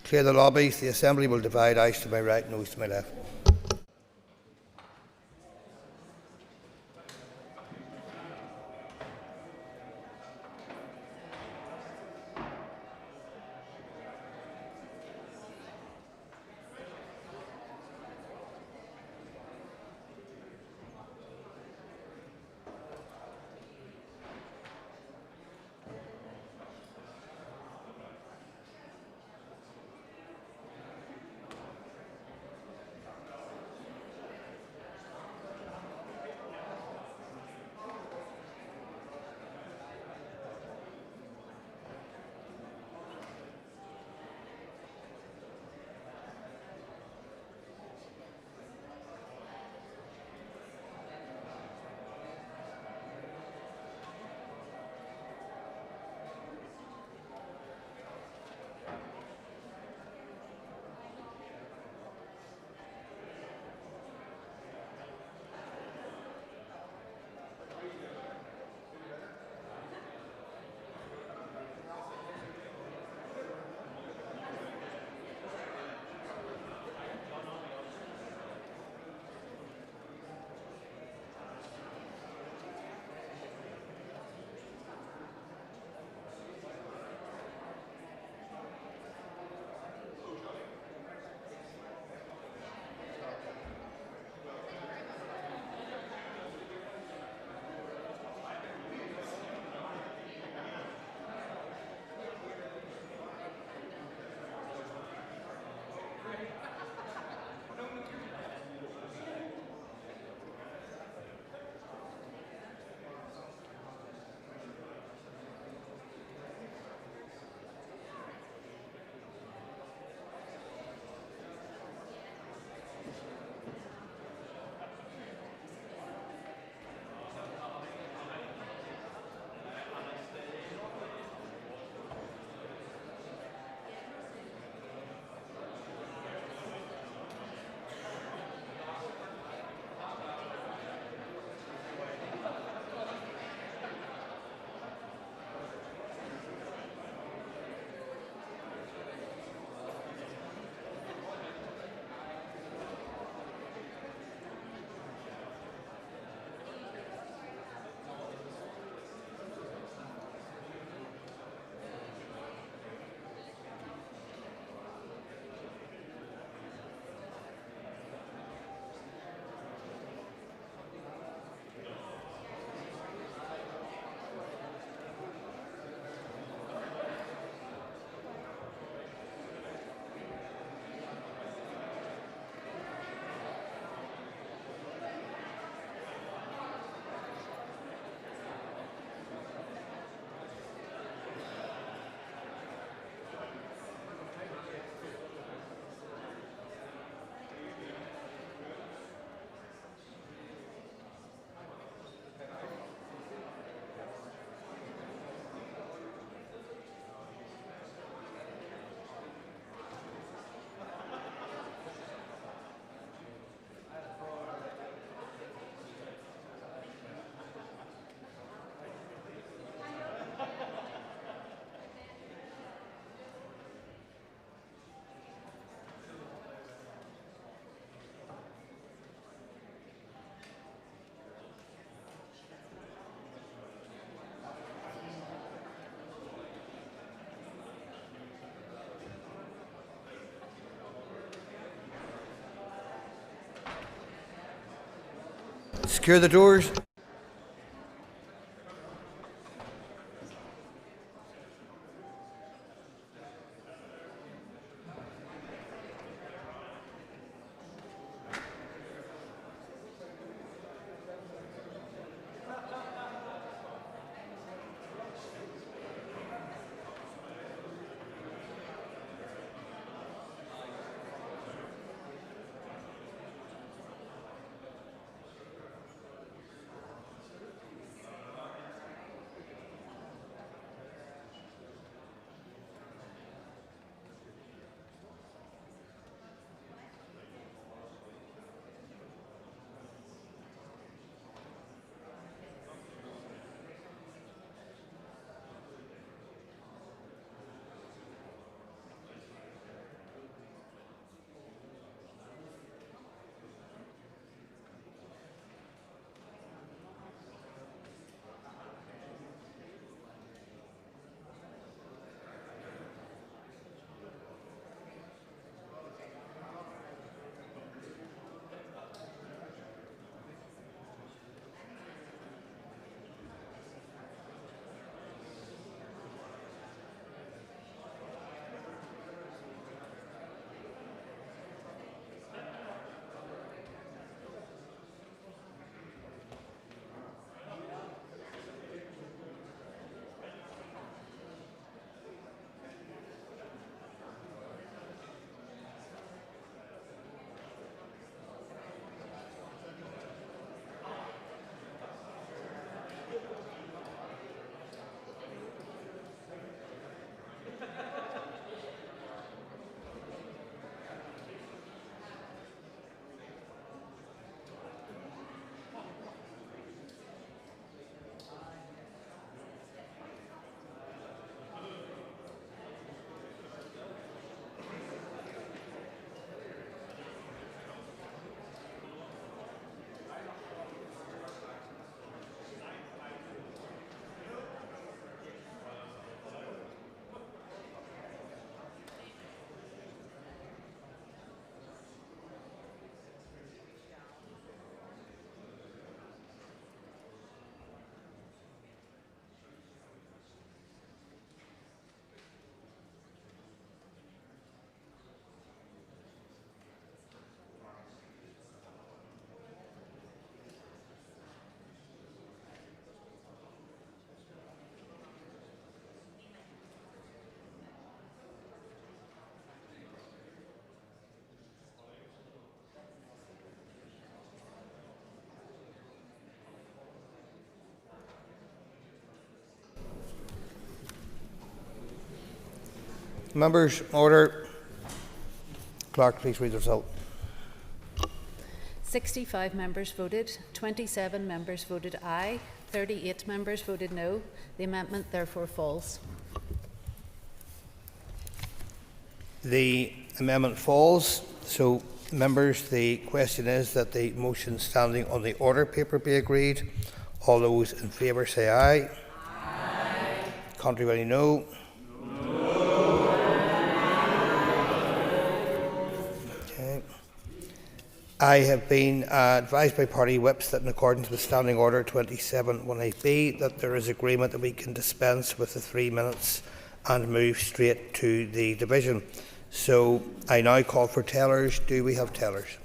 Clear the lobbies. The Assembly will divide. Ayes to my right, noes to my left. Secure the doors. Members, order. Clerk, please read the result. 65 members voted, 27 members voted aye, 38 members voted no. The amendment therefore falls. The amendment falls. So, members, the question is that the motion standing on the order paper be agreed. All those in favour say aye. Aye. Contrary, no. Okay. I have been advised by party whips that in accordance with Standing Order 27(1)(b) that there is agreement that we can dispense with the 3 minutes and move straight to the division. So I now call for tellers. Do we have tellers?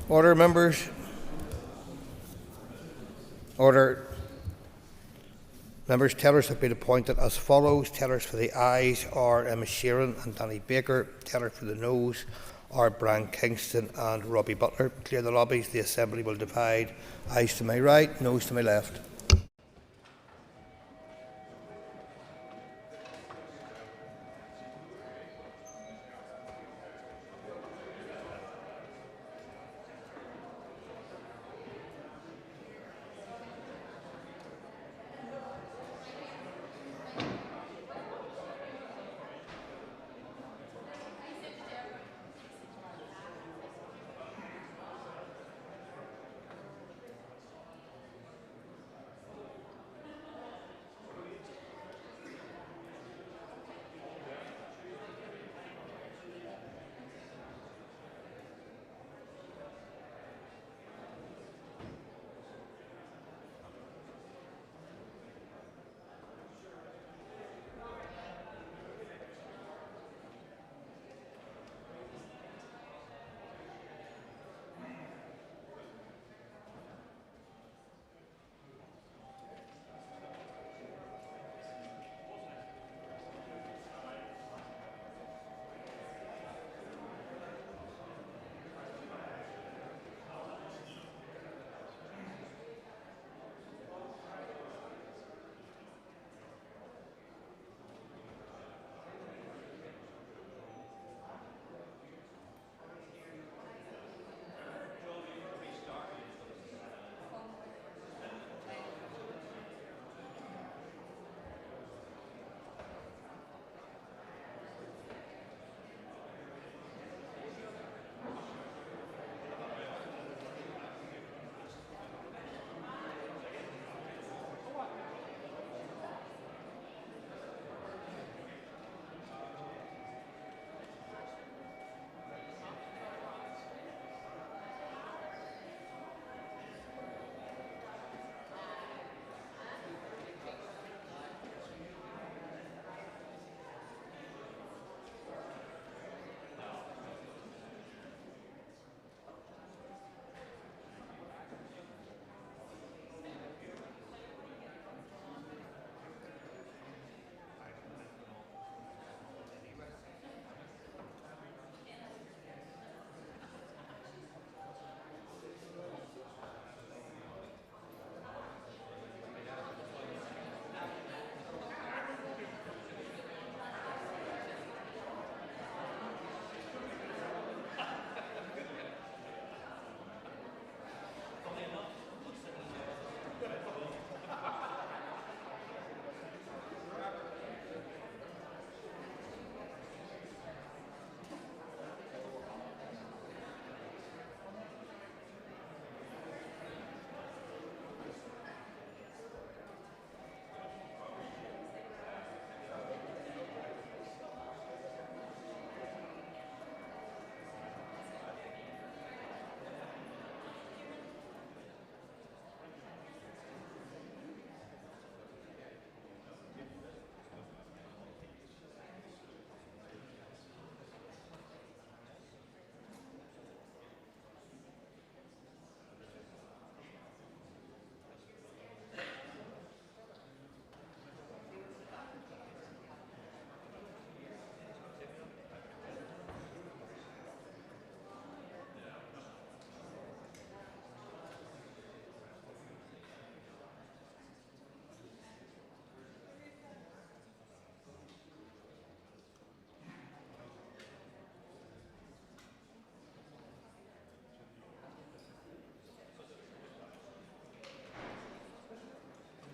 Order, members. Order. Members, tellers have been appointed as follows. Tellers for the ayes are Emma Sheeran and Danny Baker. Tellers for the noes are Brian Kingston and Robbie Butler. Clear the lobbies. The Assembly will divide. Ayes to my right, noes to my left.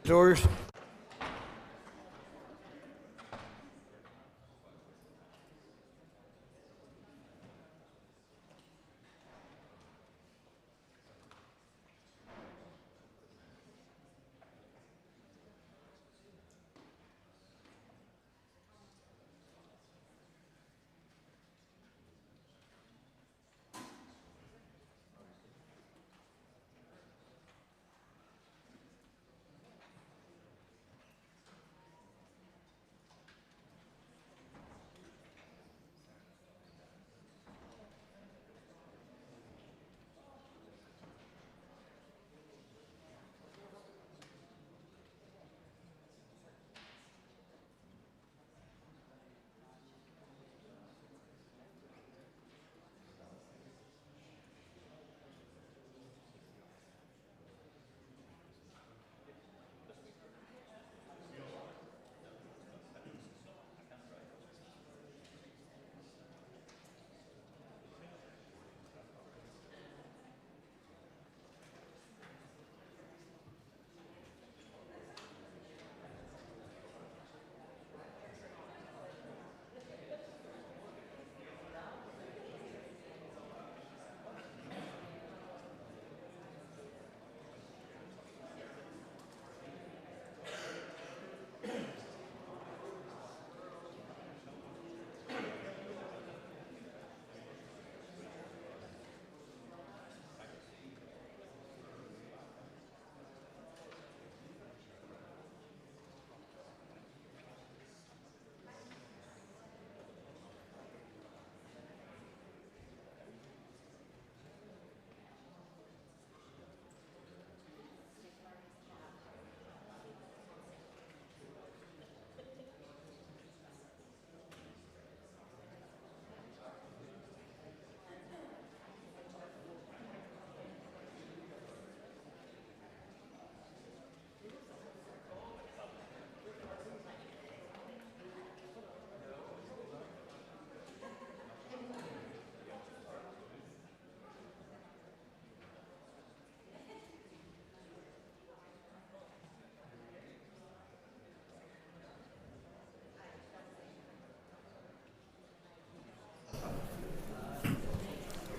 Orders.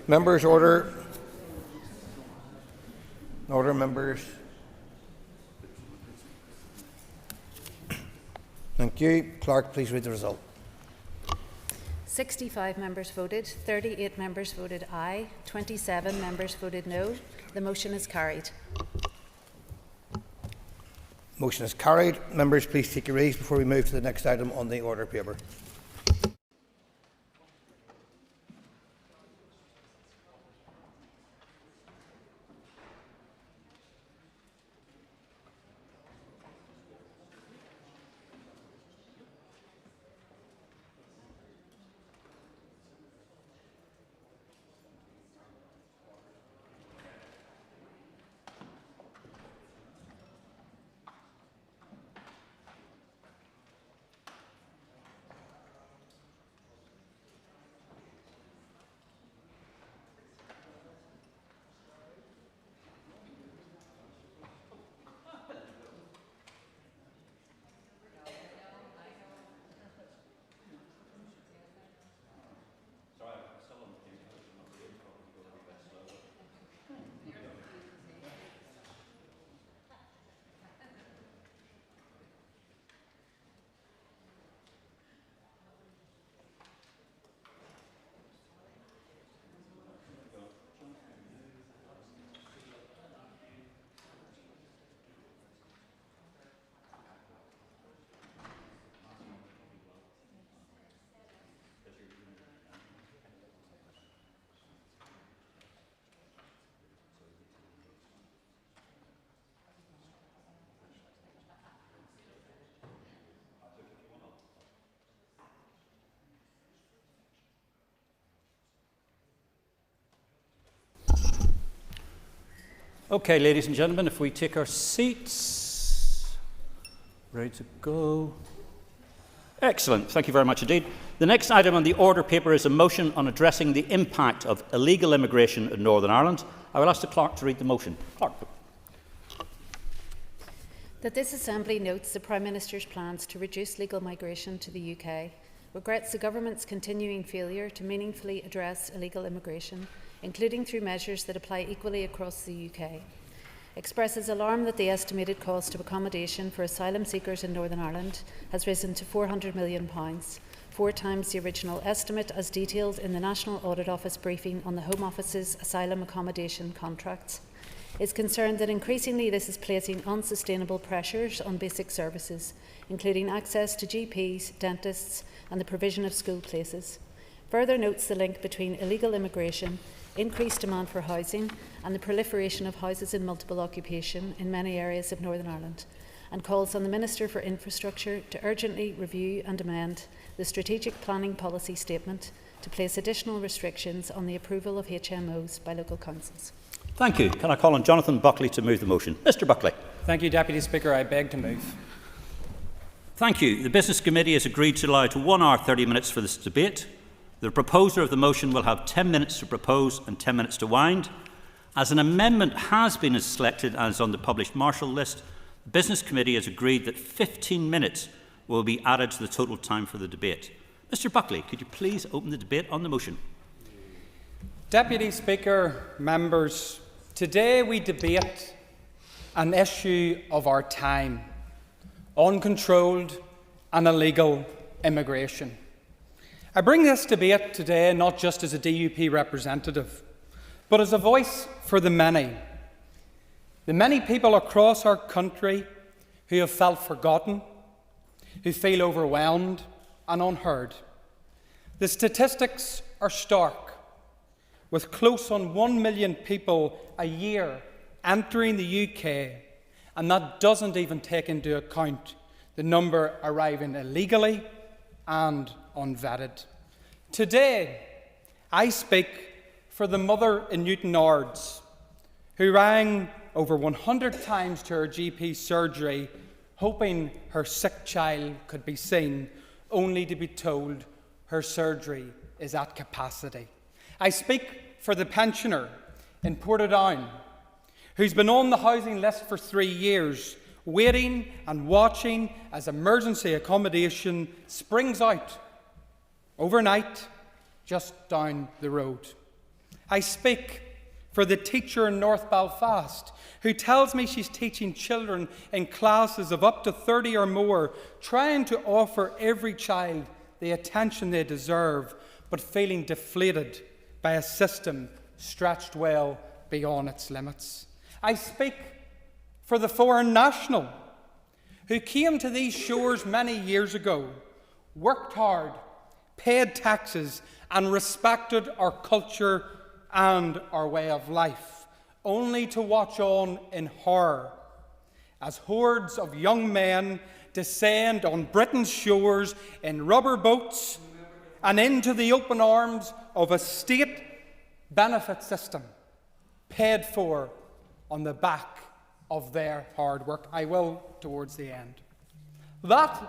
Members, order. Order, members. Thank you. Clerk, please read the result. 65 members voted, 38 members voted aye, 27 members voted no. The motion is carried. Motion is carried. Members, please take your ease before we move to the next item on the order paper. Okay, ladies and gentlemen, if we take our seats, ready to go. Excellent, thank you very much indeed. The next item on the order paper is a motion on addressing the impact of illegal immigration in Northern Ireland. I will ask the clerk to read the motion. Clerk. That this Assembly notes the Prime Minister's plans to reduce legal migration to the UK, regrets the Government's continuing failure to meaningfully address illegal immigration, including through measures that apply equally across the UK, expresses alarm that the estimated cost of accommodation for asylum seekers in Northern Ireland has risen to £400 million, 4 times the original estimate as detailed in the National Audit Office briefing on the Home Office's asylum accommodation contracts, is concerned that increasingly this is placing unsustainable pressures on basic services, including access to GPs, dentists and the provision of school places. Further notes the link between illegal immigration, increased demand for housing and the proliferation of houses in multiple occupation in many areas of Northern Ireland, and calls on the Minister for Infrastructure to urgently review and amend the Strategic Planning Policy Statement to place additional restrictions on the approval of HMOs by local councils. Thank you. Can I call on Jonathan Buckley to move the motion? Mr Buckley. Thank you, Deputy Speaker. I beg to move. Thank you. The Business Committee has agreed to allow to 1 hour 30 minutes for this debate. The proposer of the motion will have 10 minutes to propose and 10 minutes to wind. As an amendment has been selected as on the published Marshall list, the Business Committee has agreed that 15 minutes will be added to the total time for the debate. Mr Buckley, could you please open the debate on the motion? Deputy Speaker, members, today we debate an issue of our time: uncontrolled and illegal immigration. I bring this debate today not just as a DUP representative, but as a voice for the many people across our country who have felt forgotten, who feel overwhelmed and unheard. The statistics are stark, with close on 1 million people a year entering the UK, and that doesn't even take into account the number arriving illegally and unvetted. Today, I speak for the mother in Newton Ards who rang over 100 times to her GP surgery hoping her sick child could be seen, only to be told her surgery is at capacity. I speak for the pensioner in Portadown who's been on the housing list for 3 years, waiting and watching as emergency accommodation springs out overnight just down the road. I speak for the teacher in North Belfast who tells me she's teaching children in classes of up to 30 or more, trying to offer every child the attention they deserve, but feeling deflated by a system stretched well beyond its limits. I speak for the foreign national who came to these shores many years ago, worked hard, paid taxes, and respected our culture and our way of life, only to watch on in horror as hordes of young men descend on Britain's shores in rubber boats and into the open arms of a state benefit system paid for on the back of their hard work. I will towards the end. That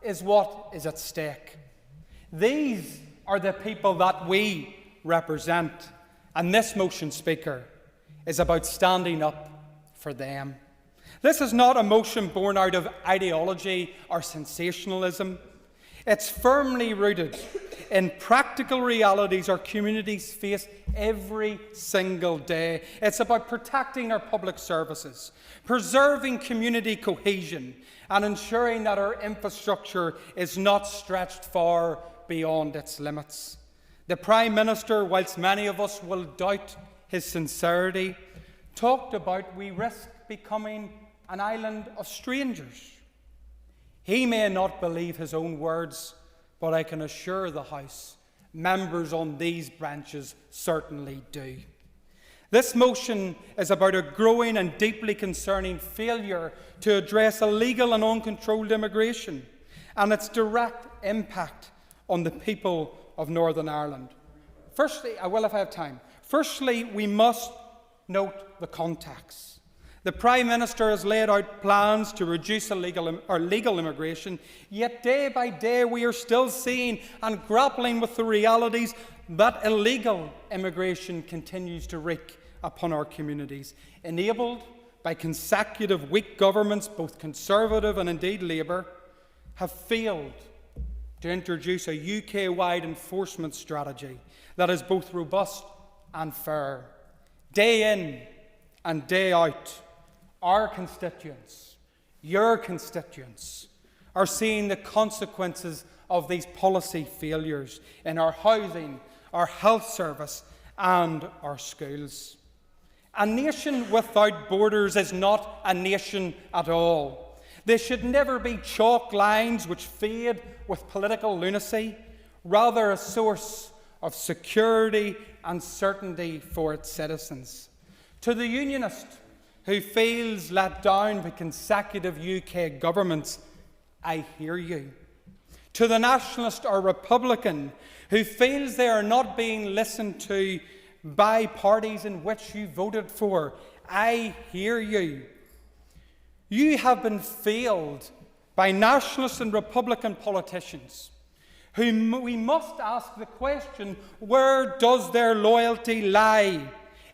is what is at stake. These are the people that we represent, and this motion, Speaker, is about standing up for them. This is not a motion born out of ideology or sensationalism. It's firmly rooted in practical realities our communities face every single day. It's about protecting our public services, preserving community cohesion, and ensuring that our infrastructure is not stretched far beyond its limits. The Prime Minister, whilst many of us will doubt his sincerity, talked about we risk becoming an island of strangers. He may not believe his own words, but I can assure the House, members on these branches certainly do. This motion is about a growing and deeply concerning failure to address illegal and uncontrolled immigration and its direct impact on the people of Northern Ireland. Firstly, I will if I have time. Firstly, we must note the context. The Prime Minister has laid out plans to reduce legal immigration, yet day by day we are still seeing and grappling with the realities that illegal immigration continues to wreak upon our communities, enabled by consecutive weak governments, both Conservative and indeed Labour, have failed to introduce a UK-wide enforcement strategy that is both robust and fair. Day in and day out, our constituents, your constituents, are seeing the consequences of these policy failures in our housing, our health service and our schools. A nation without borders is not a nation at all. They should never be chalk lines which fade with political lunacy, rather a source of security and certainty for its citizens. To the unionist who feels let down by consecutive UK governments, I hear you. To the nationalist or Republican who feels they are not being listened to by parties in which you voted for, I hear you. You have been failed by nationalist and Republican politicians whom we must ask the question, where does their loyalty lie,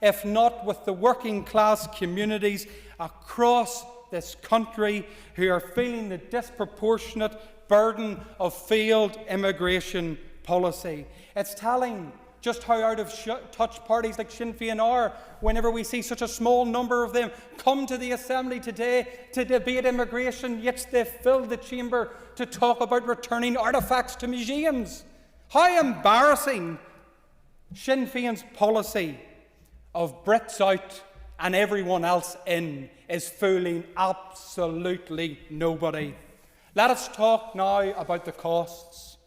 if not with the working class communities across this country who are feeling the disproportionate burden of failed immigration policy? It's telling just how out of touch parties like Sinn Féin are whenever we see such a small number of them come to the Assembly today to debate immigration, yet they've filled the chamber to talk about returning artefacts to museums. How embarrassing! Sinn Féin's policy of Brits out and everyone else in is fooling absolutely nobody. Let us talk now about the costs.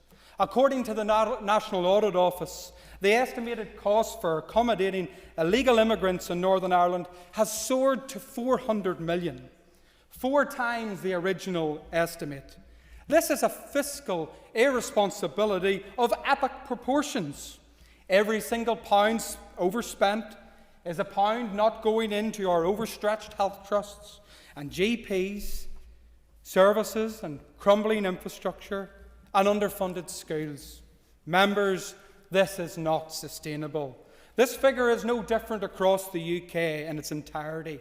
According to the National Audit Office, the estimated cost for accommodating illegal immigrants in Northern Ireland has soared to 400 million, 4 times the original estimate. This is a fiscal irresponsibility of epic proportions. Every single pound overspent is a pound not going into our overstretched health trusts and GPs, services and crumbling infrastructure and underfunded schools. Members, this is not sustainable. This figure is no different across the UK in its entirety.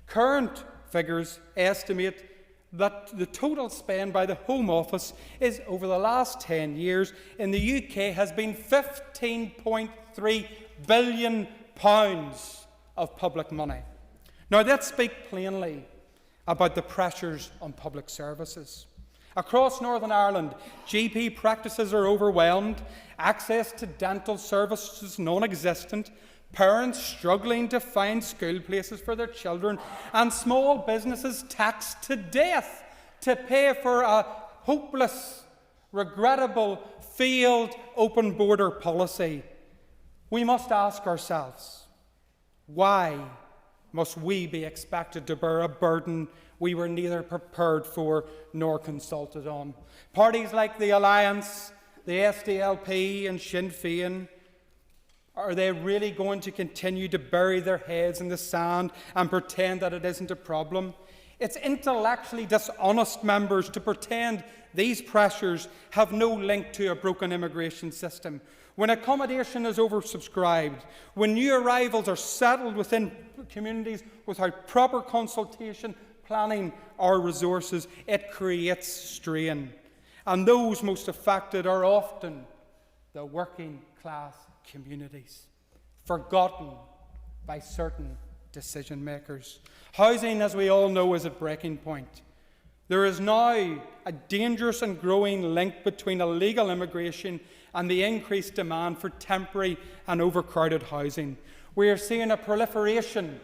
Current figures estimate that the total spend by the Home Office is over the last 10 years in the UK has been £15.3 billion of public money. Now let's speak plainly about the pressures on public services. Across Northern Ireland, GP practices are overwhelmed, access to dental services non-existent, parents struggling to find school places for their children, and small businesses taxed to death to pay for a hopeless, regrettable, failed open border policy. We must ask ourselves, why must we be expected to bear a burden we were neither prepared for nor consulted on? Parties like the Alliance, the SDLP and Sinn Féin, are they really going to continue to bury their heads in the sand and pretend that it isn't a problem? It's intellectually dishonest, members, to pretend these pressures have no link to a broken immigration system. When accommodation is oversubscribed, when new arrivals are settled within communities without proper consultation, planning or resources, it creates strain. And those most affected are often the working class communities, forgotten by certain decision makers. Housing, as we all know, is at breaking point. There is now a dangerous and growing link between illegal immigration and the increased demand for temporary and overcrowded housing. We are seeing a proliferation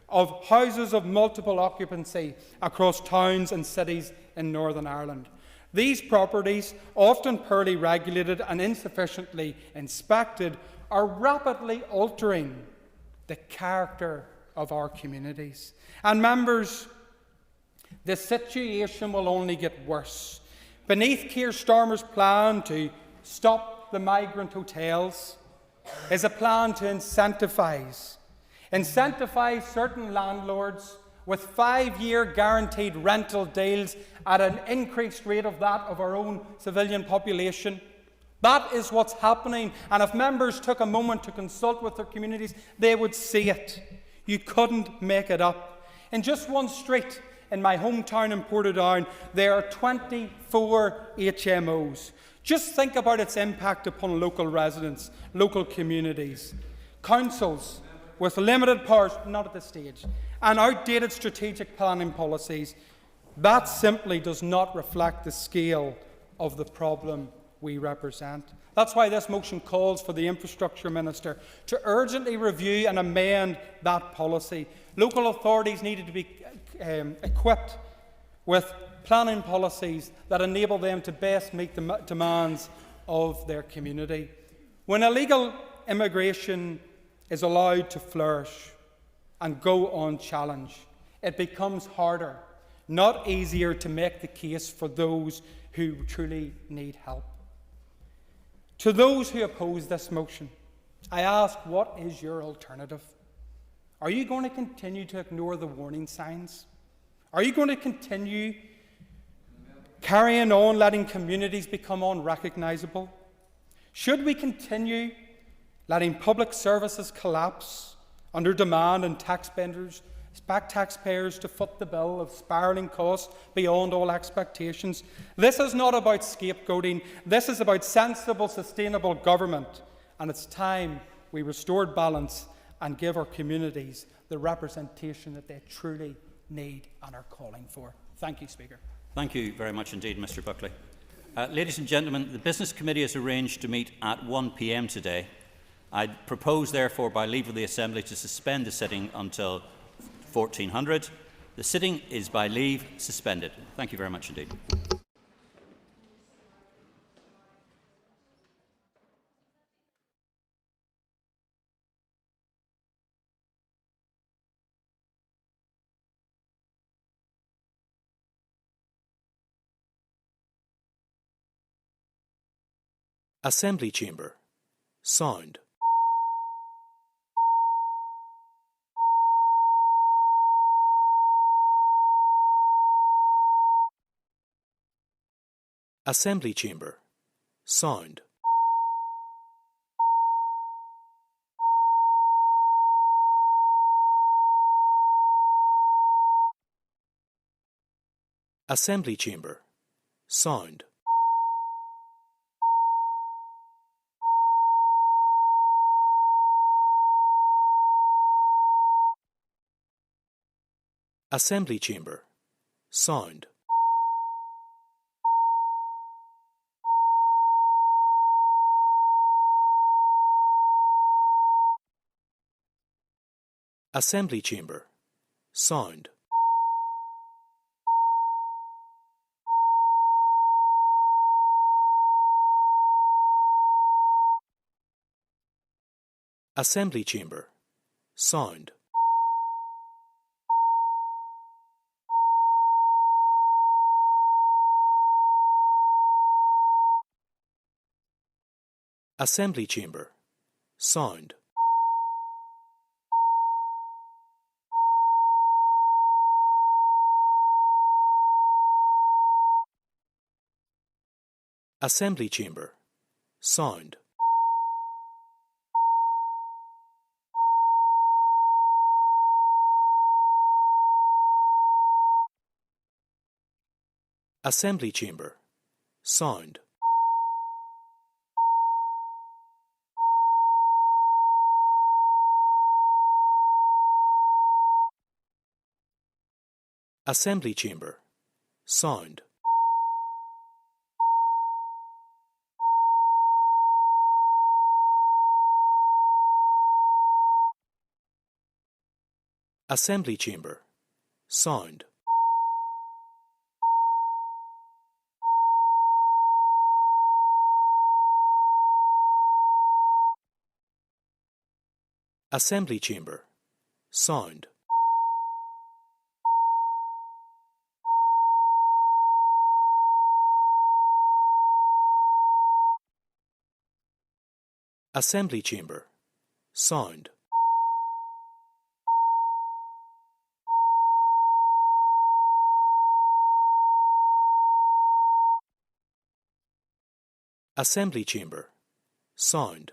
of houses of multiple occupancy across towns and cities in Northern Ireland. These properties, often poorly regulated and insufficiently inspected, are rapidly altering the character of our communities. And members, the situation will only get worse. Beneath Keir Starmer's plan to stop the migrant hotels is a plan to incentivise certain landlords with 5-year guaranteed rental deals at an increased rate of that of our own civilian population. That is what's happening, and if members took a moment to consult with their communities, they would see it. You couldn't make it up. In just one street in my hometown in Portadown, there are 24 HMOs. Just think about its impact upon local residents, local communities. Councils with limited powers, not at this stage, and outdated strategic planning policies. That simply does not reflect the scale of the problem we represent. That's why this motion calls for the Infrastructure Minister to urgently review and amend that policy. Local authorities needed to be equipped with planning policies that enable them to best meet the demands of their community. When illegal immigration is allowed to flourish and go unchallenged, it becomes harder, not easier, to make the case for those who truly need help. To those who oppose this motion, I ask, what is your alternative? Are you going to continue to ignore the warning signs? Are you going to continue carrying on, letting communities become unrecognisable? Should we continue letting public services collapse under demand and taxpayers to foot the bill of spiralling costs beyond all expectations? This is not about scapegoating. This is about sensible, sustainable government. And it's time we restored balance and give our communities the representation that they truly need and are calling for. Thank you, Speaker. Thank you very much indeed, Mr Buckley. Ladies and gentlemen, the Business Committee has arranged to meet at 1 p.m. today. I propose, therefore, by leave of the Assembly, to suspend the sitting until 1400. The sitting is by leave suspended. Thank you very much indeed. Assembly Chamber. Sound. Assembly Chamber. Sound. Assembly Chamber. Sound. Assembly Chamber. Sound. Assembly Chamber. Sound. Assembly Chamber. Sound. Assembly Chamber. Sound. Assembly Chamber. Sound. Assembly Chamber. Sound. Assembly Chamber. Sound. Assembly Chamber. Sound. Assembly Chamber. Sound. Assembly Chamber. Sound. Assembly Chamber. Sound.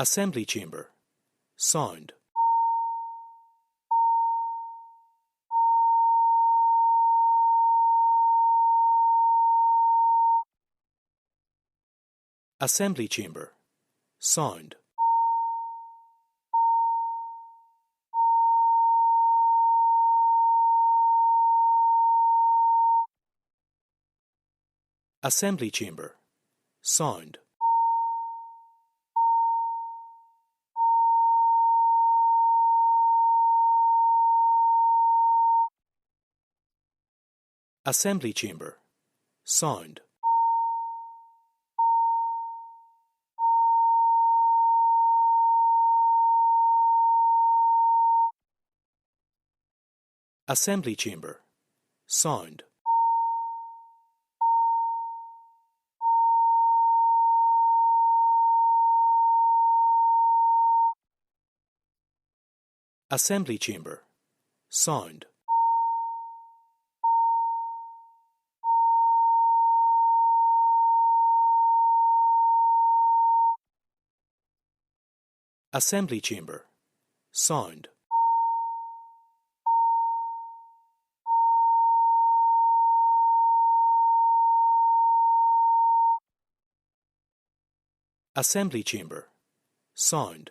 Assembly Chamber. Sound. Assembly Chamber. Sound. Assembly Chamber. Sound. Assembly Chamber. Sound. Assembly Chamber. Sound. Assembly Chamber. Sound. Assembly Chamber. Sound. Assembly Chamber. Sound.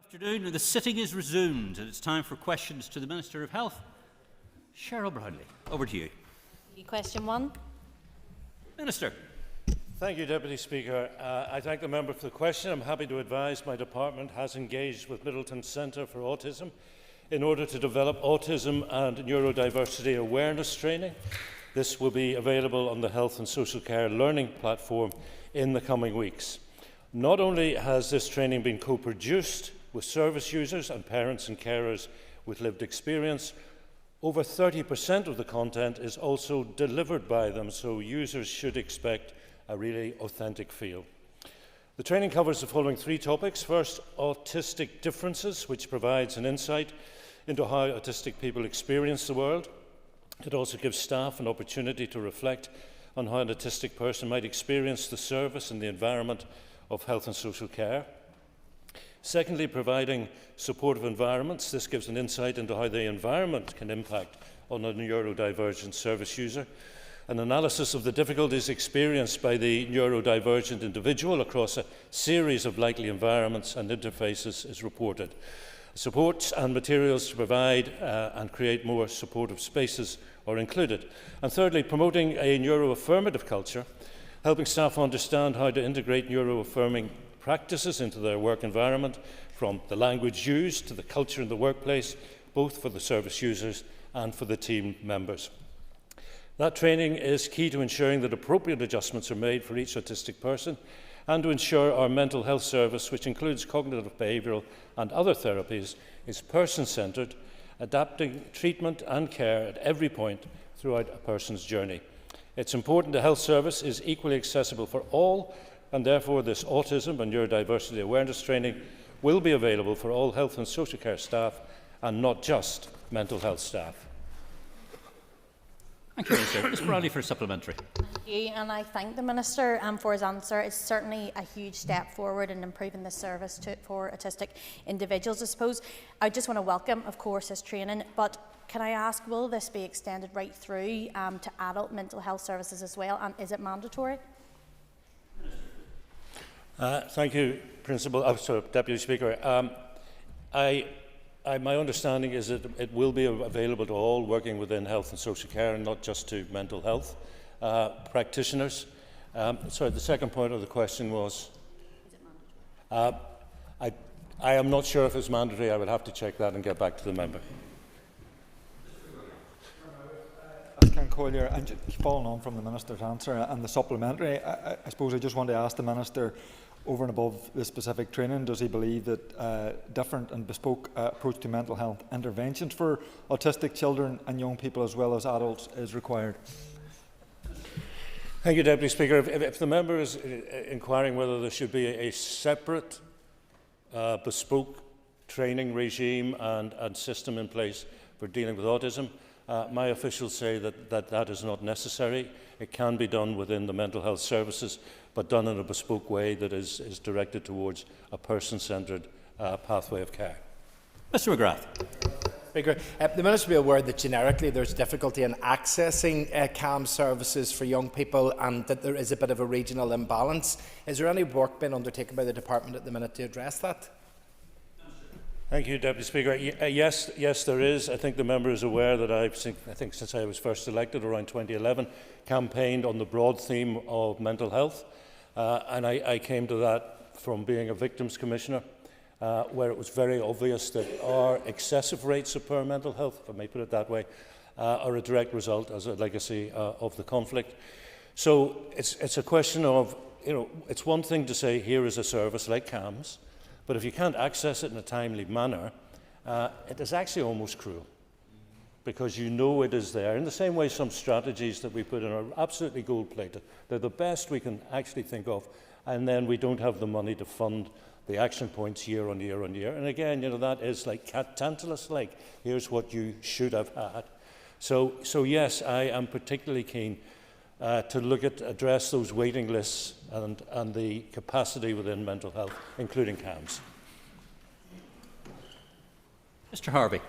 Good afternoon. The sitting is resumed and it's time for questions to the Minister of Health. Cheryl Brownlee, over to you. Question 1. Minister. Thank you, Deputy Speaker. I thank the member for the question. I'm happy to advise my department has engaged with Middleton Centre for Autism in order to develop autism and neurodiversity awareness training. This will be available on the Health and Social Care Learning platform in the coming weeks. Not only has this training been co-produced with service users and parents and carers with lived experience, over 30% of the content is also delivered by them, so users should expect a really authentic feel. The training covers the following 3 topics. First, autistic differences, which provides an insight into how autistic people experience the world. It also gives staff an opportunity to reflect on how an autistic person might experience the service and the environment of health and social care. Secondly, providing supportive environments. This gives an insight into how the environment can impact on a neurodivergent service user. An analysis of the difficulties experienced by the neurodivergent individual across a series of likely environments and interfaces is reported. Supports and materials to provide and create more supportive spaces are included. And thirdly, promoting a neuro-affirmative culture, helping staff understand how to integrate neuro-affirming practices into their work environment, from the language used to the culture in the workplace, both for the service users and for the team members. That training is key to ensuring that appropriate adjustments are made for each autistic person, and to ensure our mental health service, which includes cognitive, behavioural and other therapies, is person-centred, adapting treatment and care at every point throughout a person's journey. It's important the health service is equally accessible for all, and therefore this autism and neurodiversity awareness training will be available for all health and social care staff and not just mental health staff. Thank you, Minister. Ms Bradley for supplementary. Thank you, and I thank the Minister for his answer. It's certainly a huge step forward in improving the service for autistic individuals. I suppose I just want to welcome, of course, his training, but can I ask, will this be extended right through to adult mental health services as well, and is it mandatory? Thank you, Deputy Speaker. My understanding is that it will be available to all working within health and social care, and not just to mental health practitioners. Sorry, the second point of the question was? Is it mandatory? I am not sure if it's mandatory. I would have to check that and get back to the member. Collier, and following on from the Minister's answer and the supplementary, I suppose I just want to ask the Minister, over and above the specific training, does he believe that different and bespoke approach to mental health interventions for autistic children and young people as well as adults is required? Thank you, Deputy Speaker. If the member is inquiring whether there should be a separate bespoke training regime and system in place for dealing with autism, my officials say that is not necessary. It can be done within the mental health services, but done in a bespoke way that is directed towards a person-centred pathway of care. Mr McGrath. Speaker, the Minister will be aware that generically there's difficulty in accessing CAM services for young people, and that there is a bit of a regional imbalance. Is there any work being undertaken by the Department at the minute to address that? Thank you, Deputy Speaker. Yes, there is. I think the member is aware that I think since I was first elected around 2011, campaigned on the broad theme of mental health. And I came to that from being a victims commissioner, where it was very obvious that our excessive rates of poor mental health, if I may put it that way, are a direct result as a legacy of the conflict. So it's a question of, it's one thing to say here is a service like CAMS, but if you can't access it in a timely manner, it is actually almost cruel, because you know it is there. In the same way some strategies that we put in are absolutely gold-plated. They're the best we can actually think of, and then we don't have the money to fund the action points year on year on year. And again, that is like Tantalus-like. Here's what you should have had. So yes, I am particularly keen to address those waiting lists and the capacity within mental health, including CAMS. Mr Harvey.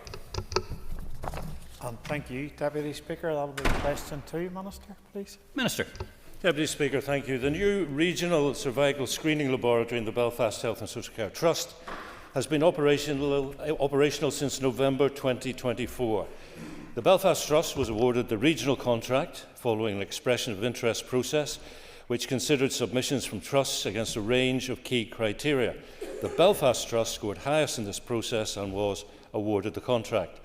Thank you, Deputy Speaker. That will be a question to Minister, please. Minister. Deputy Speaker, thank you. The new regional cervical screening laboratory in the Belfast Health and Social Care Trust has been operational since November 2024. The Belfast Trust was awarded the regional contract following an expression of interest process, which considered submissions from trusts against a range of key criteria. The Belfast Trust scored highest in this process and was awarded the contract.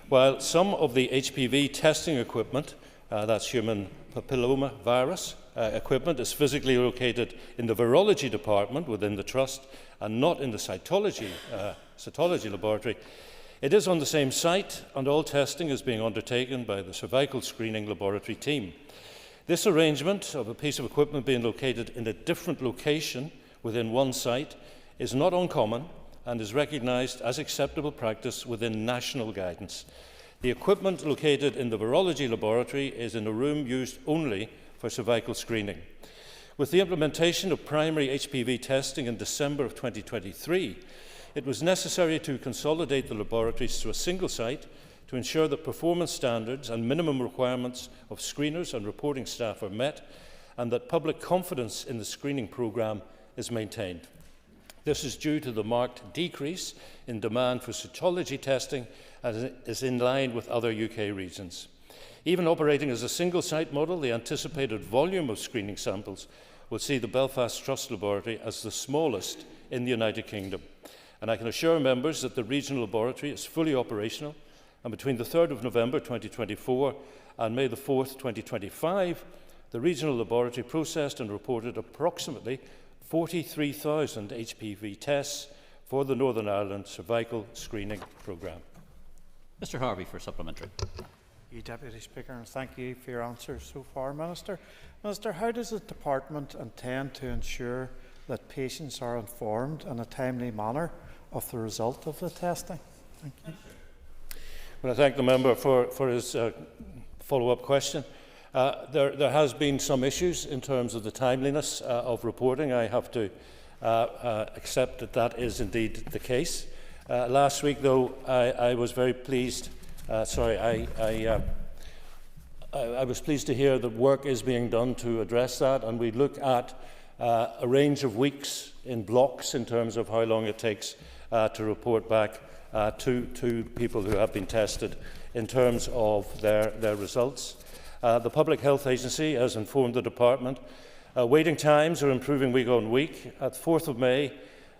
While some of the HPV testing equipment, that's human papilloma virus equipment, is physically located in the virology department within the trust and not in the cytology laboratory, it is on the same site, and all testing is being undertaken by the cervical screening laboratory team. This arrangement of a piece of equipment being located in a different location within one site is not uncommon and is recognised as acceptable practice within national guidance. The equipment located in the virology laboratory is in a room used only for cervical screening. With the implementation of primary HPV testing in December of 2023, it was necessary to consolidate the laboratories to a single site to ensure that performance standards and minimum requirements of screeners and reporting staff are met, and that public confidence in the screening programme is maintained. This is due to the marked decrease in demand for cytology testing and is in line with other UK regions. Even operating as a single-site model, the anticipated volume of screening samples will see the Belfast Trust Laboratory as the smallest in the United Kingdom. And I can assure members that the regional laboratory is fully operational, and between the 3rd of November 2024 and May the 4th, 2025, the regional laboratory processed and reported approximately 43,000 HPV tests for the Northern Ireland Cervical Screening Programme. Mr Harvey for supplementary. Thank you, Deputy Speaker, and thank you for your answers so far, Minister. Minister, how does the Department intend to ensure that patients are informed in a timely manner of the result of the testing? Thank you. Well, I thank the member for his follow-up question. There has been some issues in terms of the timeliness of reporting. I have to accept that that is indeed the case. Last week, though, I was very pleased. I was pleased to hear that work is being done to address that, and we look at a range of weeks in blocks in terms of how long it takes to report back to people who have been tested in terms of their results. The Public Health Agency has informed the Department waiting times are improving week on week. At 4th of May,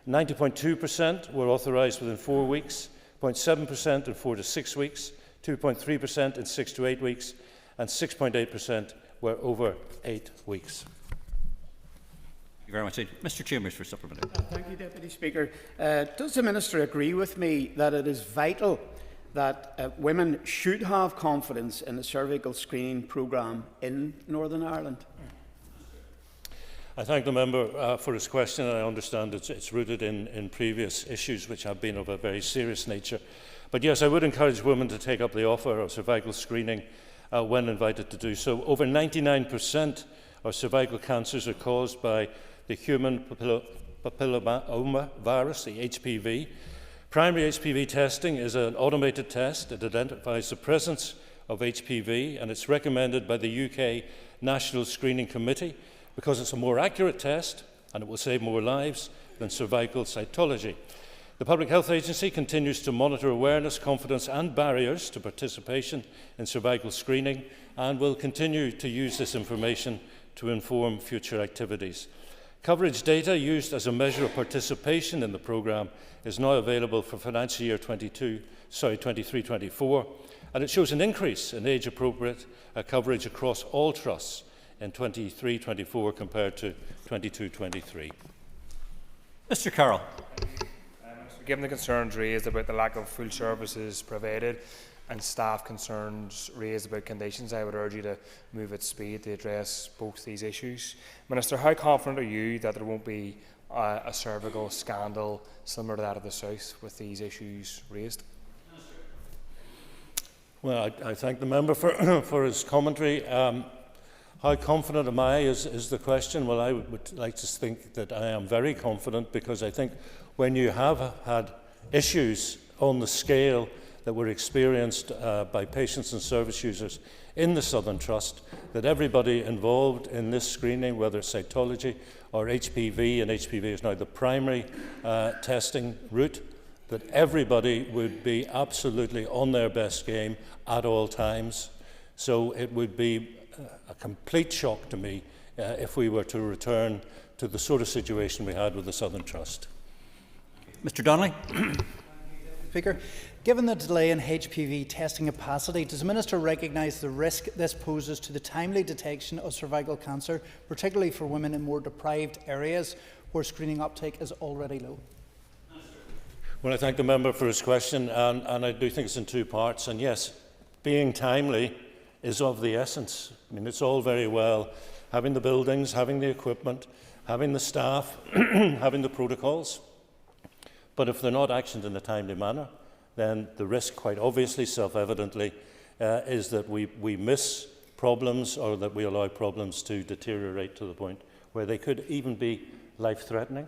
90.2% were authorised within 4 weeks, 0.7% in 4 to 6 weeks, 2.3% in 6 to 8 weeks, and 6.8% were over 8 weeks. Thank you very much. Mr Chambers for supplementary. Thank you, Deputy Speaker. Does the Minister agree with me that it is vital that women should have confidence in the cervical screening programme in Northern Ireland? I thank the member for his question, and I understand it's rooted in previous issues which have been of a very serious nature. But yes, I would encourage women to take up the offer of cervical screening when invited to do so. Over 99% of cervical cancers are caused by the human papilloma virus, the HPV. Primary HPV testing is an automated test. It identifies the presence of HPV, and it's recommended by the UK National Screening Committee because it's a more accurate test and it will save more lives than cervical cytology. The Public Health Agency continues to monitor awareness, confidence and barriers to participation in cervical screening and will continue to use this information to inform future activities. Coverage data used as a measure of participation in the programme is now available for financial year 23-24, and it shows an increase in age-appropriate coverage across all trusts in 23-24 compared to 22-23. Mr Carroll. Given the concerns raised about the lack of full services provided and staff concerns raised about conditions, I would urge you to move at speed to address both these issues. Minister, how confident are you that there won't be a cervical scandal similar to that of the South with these issues raised? Well, I thank the member for his commentary. How confident am I is the question. Well, I would like to think that I am very confident, because I think when you have had issues on the scale that were experienced by patients and service users in the Southern Trust, that everybody involved in this screening, whether it's cytology or HPV, and HPV is now the primary testing route, that everybody would be absolutely on their best game at all times. So it would be a complete shock to me if we were to return to the sort of situation we had with the Southern Trust. Mr Donnelly. Speaker, given the delay in HPV testing capacity, does the Minister recognise the risk this poses to the timely detection of cervical cancer, particularly for women in more deprived areas where screening uptake is already low? Well, I thank the member for his question, and I do think it's in two parts. And yes, being timely is of the essence. I mean, it's all very well having the buildings, having the equipment, having the staff, having the protocols. But if they're not actioned in a timely manner, then the risk, quite obviously, self-evidently, is that we miss problems, or that we allow problems to deteriorate to the point where they could even be life-threatening.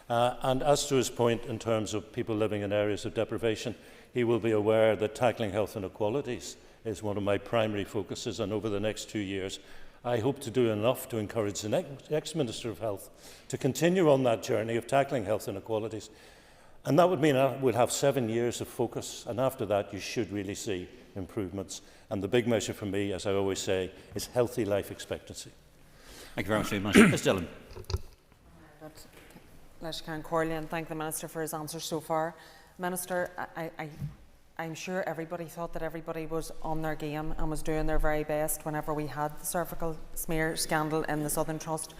And as to his point in terms of people living in areas of deprivation, he will be aware that tackling health inequalities is one of my primary focuses, and over the next 2 years I hope to do enough to encourage the next Minister of Health to continue on that journey of tackling health inequalities. And that would mean I would have 7 years of focus, and after that you should really see improvements. And the big measure for me, as I always say, is healthy life expectancy. Thank you very much, Minister. Ms Dillon. And thank the Minister for his answers so far. Minister, I'm sure everybody thought that everybody was on their game and was doing their very best whenever we had the cervical smear scandal in the Southern Trust.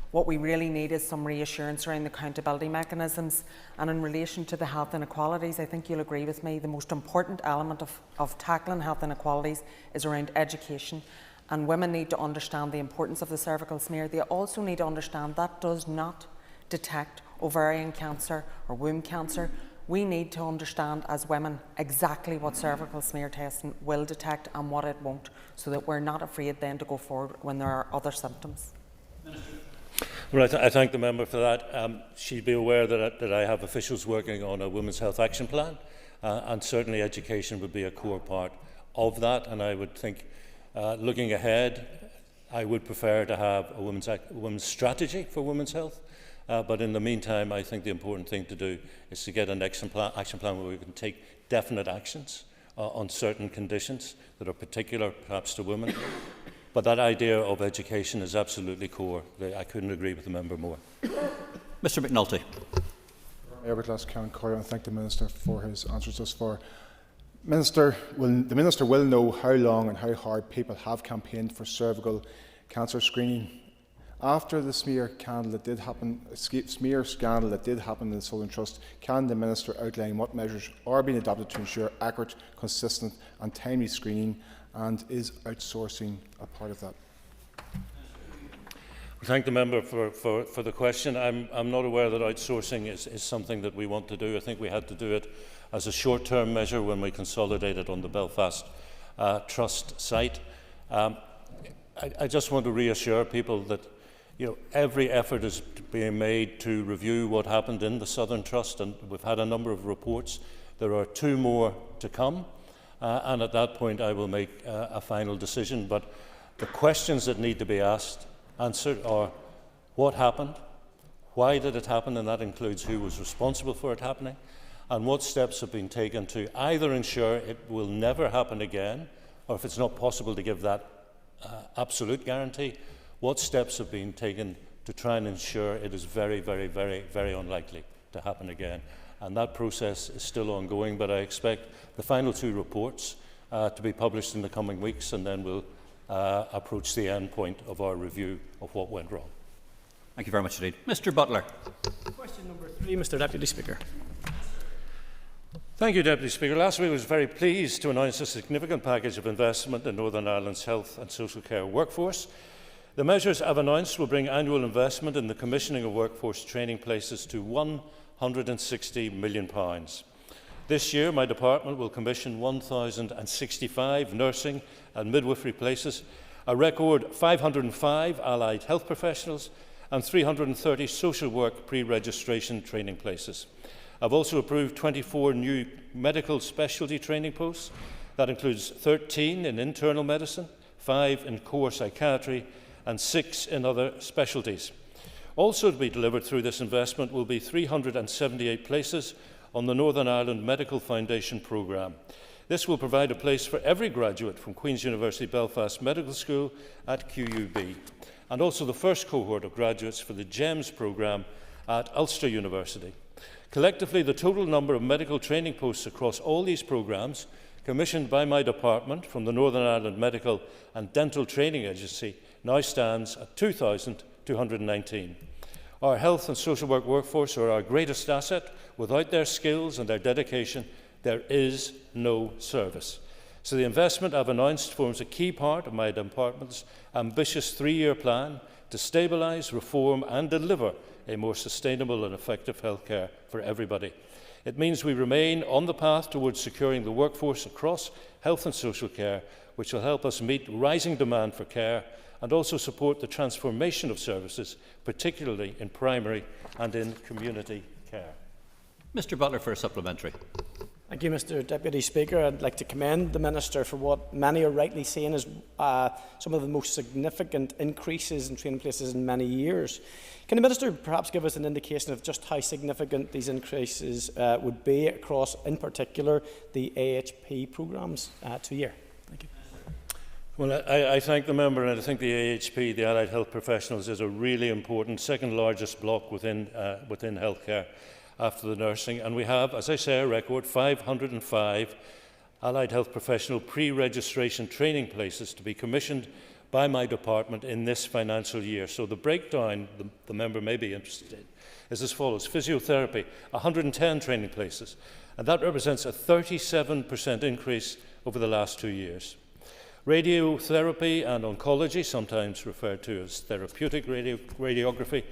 What we really need is some reassurance around the accountability mechanisms. And in relation to the health inequalities, I think you'll agree with me, the most important element of tackling health inequalities is around education. And women need to understand the importance of the cervical smear. They also need to understand that does not detect ovarian cancer or womb cancer. We need to understand as women exactly what cervical smear testing will detect and what it won't, so that we're not afraid then to go forward when there are other symptoms. Well, I thank the member for that. She'd be aware that I have officials working on a Women's Health Action Plan, and certainly education would be a core part of that. And I would think, looking ahead, I would prefer to have a women's strategy for women's health. But in the meantime, I think the important thing to do is to get an action plan where we can take definite actions on certain conditions that are particular, perhaps, to women. But that idea of education is absolutely core. I couldn't agree with the member more. Mr McNulty. I would ask Karen Coyle and thank the Minister for his answers thus far. The Minister will know how long and how hard people have campaigned for cervical cancer screening. After the smear scandal that did happen in the Southern Trust, can the Minister outline what measures are being adopted to ensure accurate, consistent and timely screening, and is outsourcing a part of that? Thank the member for the question. I'm not aware that outsourcing is something that we want to do. I think we had to do it as a short-term measure when we consolidated on the Belfast Trust site. I just want to reassure people that every effort is being made to review what happened in the Southern Trust, and we've had a number of reports. There are 2 more to come, and at that point I will make a final decision. But the questions that need to be answered are: what happened, why did it happen, and that includes who was responsible for it happening, and what steps have been taken to either ensure it will never happen again, or if it's not possible to give that absolute guarantee, what steps have been taken to try and ensure it is very, very, very, very unlikely to happen again. And that process is still ongoing, but I expect the final 2 reports to be published in the coming weeks, and then we'll approach the end point of our review of what went wrong. Thank you very much indeed. Mr Butler. Question number 3, Mr Deputy Speaker. Thank you, Deputy Speaker. Last week I was very pleased to announce a significant package of investment in Northern Ireland's health and social care workforce. The measures I've announced will bring annual investment in the commissioning of workforce training places to £160 million. This year, my department will commission 1,065 nursing and midwifery places, a record 505 allied health professionals, and 330 social work pre-registration training places. I've also approved 24 new medical specialty training posts. That includes 13 in internal medicine, 5 in core psychiatry, and 6 in other specialties. Also to be delivered through this investment will be 378 places on the Northern Ireland Medical Foundation programme. This will provide a place for every graduate from Queen's University Belfast Medical School at QUB, and also the first cohort of graduates for the GEMS programme at Ulster University. Collectively, the total number of medical training posts across all these programmes, commissioned by my department from the Northern Ireland Medical and Dental Training Agency, now stands at 2,219. Our health and social work workforce are our greatest asset. Without their skills and their dedication, there is no service. So the investment I've announced forms a key part of my department's ambitious 3-year plan to stabilise, reform and deliver a more sustainable and effective healthcare for everybody. It means we remain on the path towards securing the workforce across health and social care which will help us meet rising demand for care and also support the transformation of services, particularly in primary and in community care. Mr Butler for a supplementary. Thank you, Mr Deputy Speaker. I'd like to commend the Minister for what many are rightly seeing as some of the most significant increases in training places in many years. Can the Minister perhaps give us an indication of just how significant these increases would be across, in particular, the AHP programmes to year? Thank you. Well, I thank the member, and I think the AHP, the Allied Health Professionals, is a really important second largest block within healthcare after the nursing. And we have, as I say, a record 505 Allied Health Professional pre-registration training places to be commissioned by my department in this financial year. So the breakdown the member may be interested in is as follows. Physiotherapy, 110 training places, and that represents a 37% increase over the last 2 years. Radiotherapy and oncology, sometimes referred to as therapeutic radiography,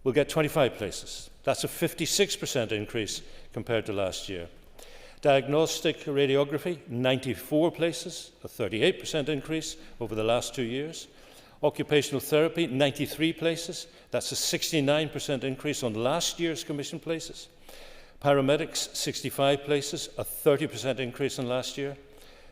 will get 25 places. That's a 56% increase compared to last year. Diagnostic radiography, 94 places, a 38% increase over the last 2 years. Occupational therapy, 93 places. That's a 69% increase on last year's commissioned places. Paramedics, 65 places, a 30% increase on last year.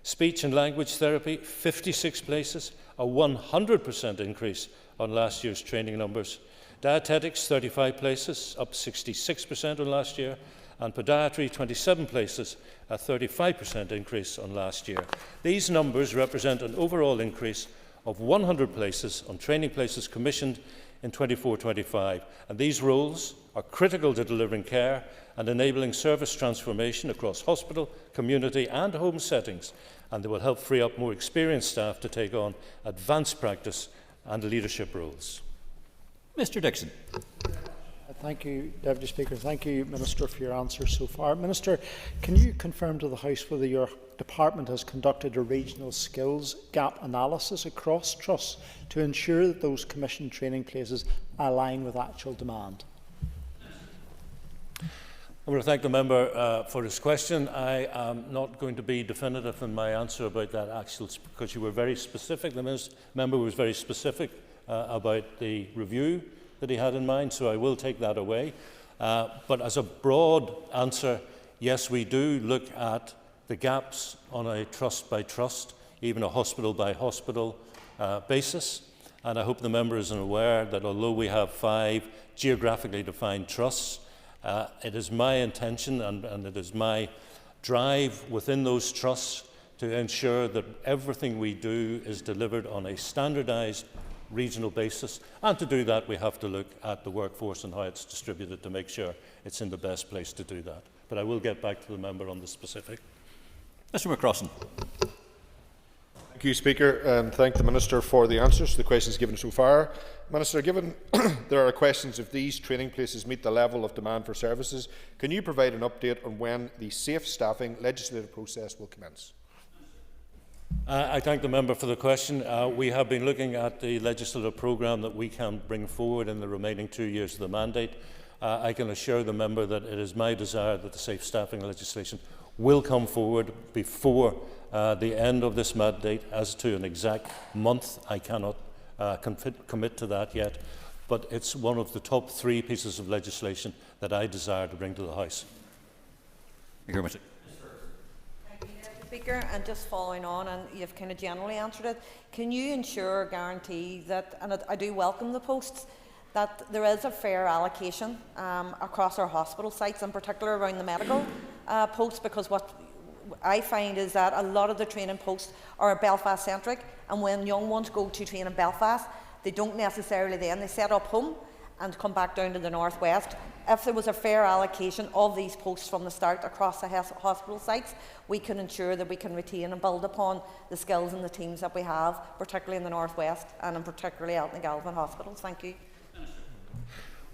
Speech and language therapy, 56 places, a 100% increase on last year's training numbers. Dietetics, 35 places, up 66% on last year, and podiatry, 27 places, a 35% increase on last year. These numbers represent an overall increase of 100 places on training places commissioned in 24-25, and these roles are critical to delivering care and enabling service transformation across hospital, community and home settings, and they will help free up more experienced staff to take on advanced practice and leadership roles. Mr Dixon. Thank you, Deputy Speaker. Thank you, Minister, for your answers so far. Minister, can you confirm to the House whether your department has conducted a regional skills gap analysis across trusts to ensure that those commissioned training places align with actual demand? I want to thank the member for his question. I am not going to be definitive in my answer about that actual, because you were very specific. The member was very specific about the review that he had in mind, so I will take that away. But as a broad answer, yes, we do look at the gaps on a trust by trust, even a hospital by hospital basis. And I hope the member is aware that although we have 5 geographically defined trusts, it is my intention and it is my drive within those trusts to ensure that everything we do is delivered on a standardised regional basis, and to do that we have to look at the workforce and how it's distributed to make sure it's in the best place to do that. But I will get back to the member on the specific. Mr McCrossan. Thank you, Speaker, and thank the Minister for the answers to the questions given so far. Minister, given there are questions if these training places meet the level of demand for services, can you provide an update on when the safe staffing legislative process will commence? I thank the member for the question. We have been looking at the legislative programme that we can bring forward in the remaining 2 years of the mandate. I can assure the member that it is my desire that the safe staffing legislation will come forward before the end of this mandate. As to an exact month, I cannot commit to that yet, but it's one of the top 3 pieces of legislation that I desire to bring to the House. Thank you very much. Speaker, and just following on, and you've kind of generally answered it, can you ensure or guarantee that, and I do welcome the posts, that there is a fair allocation across our hospital sites, in particular around the medical posts, because what I find is that a lot of the training posts are Belfast centric, and when young ones go to train in Belfast, they don't necessarily then, they set up home and come back down to the northwest. If there was a fair allocation of these posts from the start across the hospital sites, we can ensure that we can retain and build upon the skills and the teams that we have, particularly in the northwest and in particularly out in the Galvin hospitals. Thank you.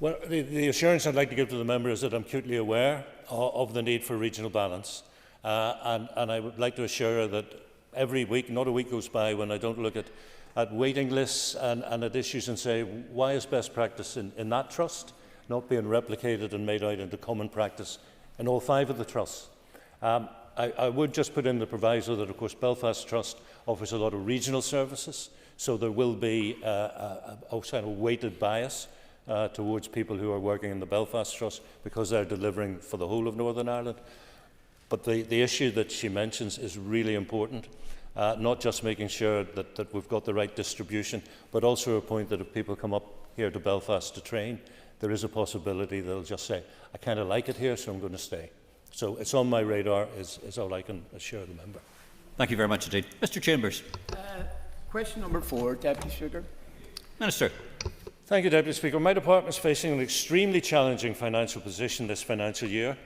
Well, the assurance I'd like to give to the member is that I'm acutely aware of the need for regional balance, and I would like to assure her that every week, not a week goes by when I don't look at waiting lists and at issues and say, why is best practice in that trust not being replicated and made out into common practice in all 5 of the trusts? I would just put in the proviso that, of course, Belfast Trust offers a lot of regional services, so there will be a kind of weighted bias towards people who are working in the Belfast Trust because they're delivering for the whole of Northern Ireland. But the issue that she mentions is really important, not just making sure that we've got the right distribution, but also a point that if people come up here to Belfast to train, there is a possibility they'll just say, I kind of like it here, so I'm going to stay. So it's on my radar, is all I can assure the member. Thank you very much indeed. Mr Chambers. Question number 4, Deputy Speaker. Minister. Thank you, Deputy Speaker. My department is facing an extremely challenging financial position this financial year.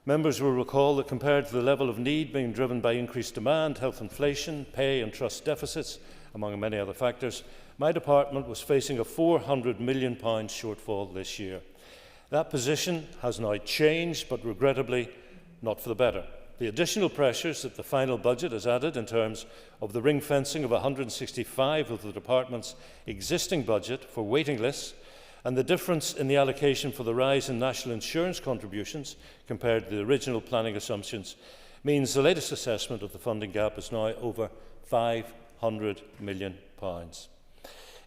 Members will recall that compared to the level of need being driven by increased demand, health inflation, pay and trust deficits, among many other factors, my department was facing a £400 million shortfall this year. That position has now changed, but regrettably not for the better. The additional pressures that the final budget has added in terms of the ring fencing of 165 of the department's existing budget for waiting lists and the difference in the allocation for the rise in national insurance contributions compared to the original planning assumptions means the latest assessment of the funding gap is now over £500 million.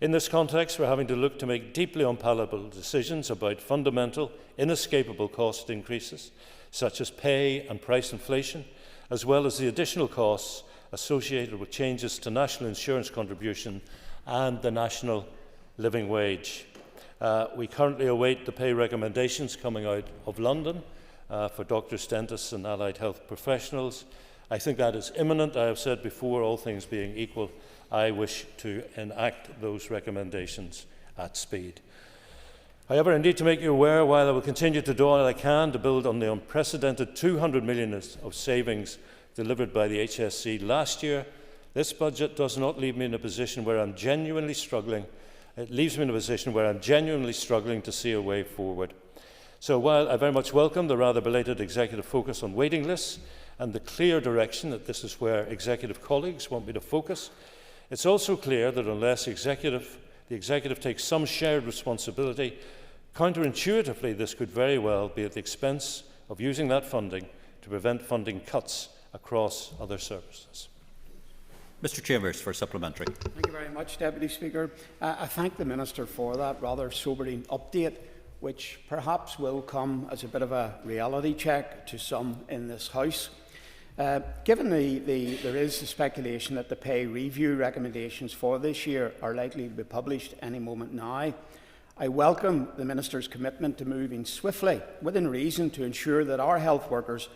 In this context, we're having to look to make deeply unpalatable decisions about fundamental, inescapable cost increases, such as pay and price inflation, as well as the additional costs associated with changes to national insurance contribution and the national living wage. We currently await the pay recommendations coming out of London for doctors, dentists and allied health professionals. I think that is imminent. I have said before, all things being equal, I wish to enact those recommendations at speed. However, I need to make you aware, while I will continue to do all I can to build on the unprecedented £200 million of savings delivered by the HSC last year, this budget does not leave me in a position where I'm genuinely struggling. It leaves me in a position where I'm genuinely struggling to see a way forward. So while I very much welcome the rather belated executive focus on waiting lists and the clear direction that this is where executive colleagues want me to focus, it's also clear that unless the executive takes some shared responsibility, counterintuitively this could very well be at the expense of using that funding to prevent funding cuts across other services. Mr Chambers for supplementary. Thank you very much, Deputy Speaker. I thank the Minister for that rather sobering update, which perhaps will come as a bit of a reality check to some in this House. Given there is the speculation that the pay review recommendations for this year are likely to be published any moment now, I welcome the Minister's commitment to moving swiftly, within reason, to ensure that our health workers